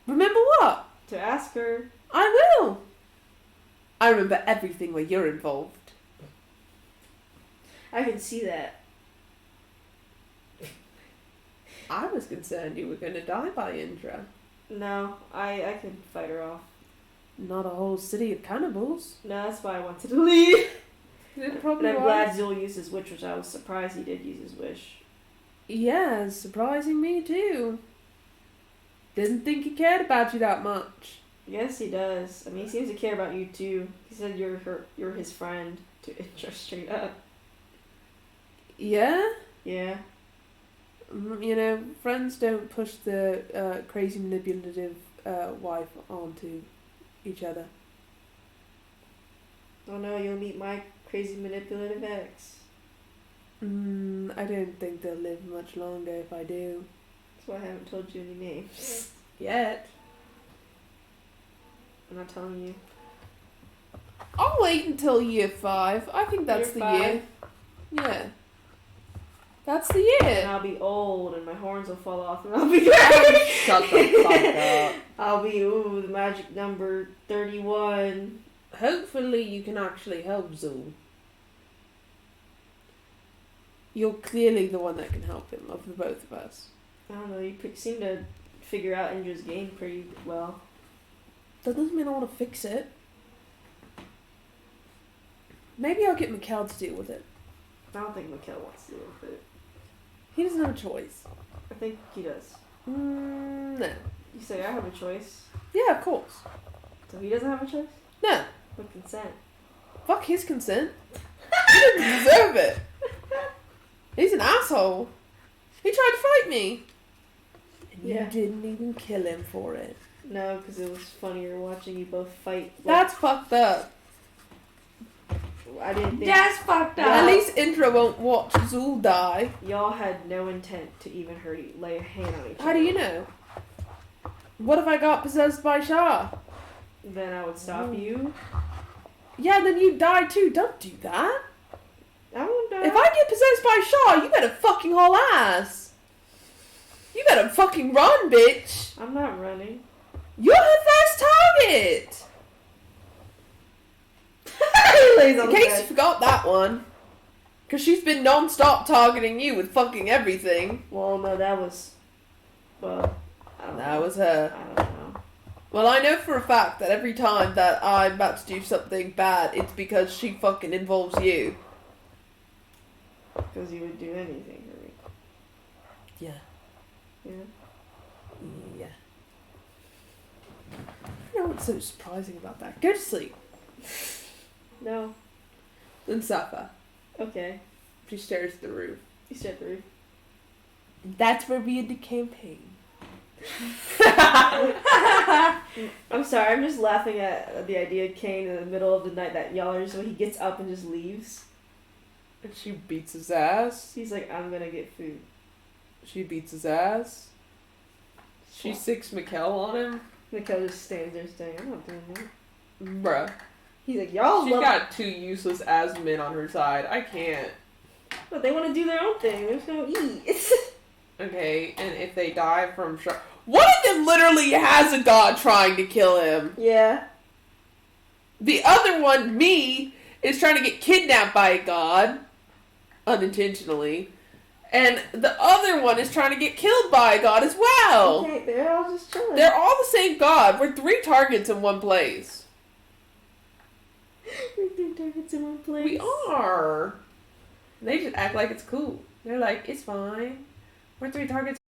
Remember what? to ask her. I will. I remember everything where you're involved. I can see that. I was concerned you were going to die by Indra. No, I can fight her off. Not a whole city of cannibals. No, that's why I wanted to leave. It probably And I'm was. glad Zul used his wish, which I was surprised he did use his wish. Yeah, surprising me too. Didn't think he cared about you that much. Yes, he does. I mean, he seems to care about you too. He said you're his friend. To just straight up. Yeah? Yeah. You know, friends don't push the crazy manipulative wife onto each other. Oh no, you'll meet my crazy manipulative ex. I don't think they'll live much longer if I do. That's why I haven't told you any names. Yet. I'm not telling you. I'll wait until year 5. I think that's Year the 5? year. Yeah. That's the And year. I'll be old and my horns will fall off and I'll be great. Shut the fuck up. I'll be, the magic number 31. Hopefully you can actually help Zul. You're clearly the one that can help him of the both of us. I don't know, you seem to figure out Indra's game pretty well. That doesn't mean I want to fix it. Maybe I'll get Mikhail to deal with it. I don't think Mikhail wants to deal with it. He doesn't have a choice. I think he does. No. You say I have a choice. Yeah, of course. So he doesn't have a choice? No. With consent. Fuck his consent. He doesn't deserve it. He's an asshole. He tried to fight me. And Yeah. you didn't even kill him for it. No, because it was funnier watching you both fight. Like, That's fucked up. I didn't think That's fucked up. At least Indra won't watch Zul die. y'all had no intent to even lay a hand on each other. How do you know? What if I got possessed by Shah? Then I would stop you. Yeah, then you die too. Don't do that. I won't die. If I get possessed by Shaw, you better fucking haul ass. You better fucking run, bitch. I'm not running. You're her first target. He lays on In the case bed. you forgot that one. Because she's been non-stop targeting you with fucking everything. Well, no, that was. Well, I don't That know. was her. I don't know. Well, I know for a fact that every time that I'm about to do something bad, it's because she fucking involves you. Because you would do anything for me. Yeah. Yeah. Yeah. I don't know what's so surprising about that. Go to sleep. No. Then Safa. Okay. She stares at the roof. You said the roof. That's where we end the campaign. I'm sorry, I'm just laughing at the idea of Kane in the middle of the night that y'all are just when he gets up and just leaves. And she beats his ass. He's like, I'm gonna get food. She beats his ass. She sicks Mikkel on him. Mikkel just stands there saying, I'm not doing that. Bruh. He's like, y'all She's love got two useless ass men on her side. I can't. but they want to do their own thing. They're just gonna eat. Okay, and if they die from shark... One of them literally has a god trying to kill him. Yeah. The other one, me, is trying to get kidnapped by a god. Unintentionally. And the other one is trying to get killed by a god as well. Okay, they're all just chilling. They're all the same god. We're 3 targets in one place. We're 3 targets in one place. We are. They just act like it's cool. They're like, it's fine. We're 3 targets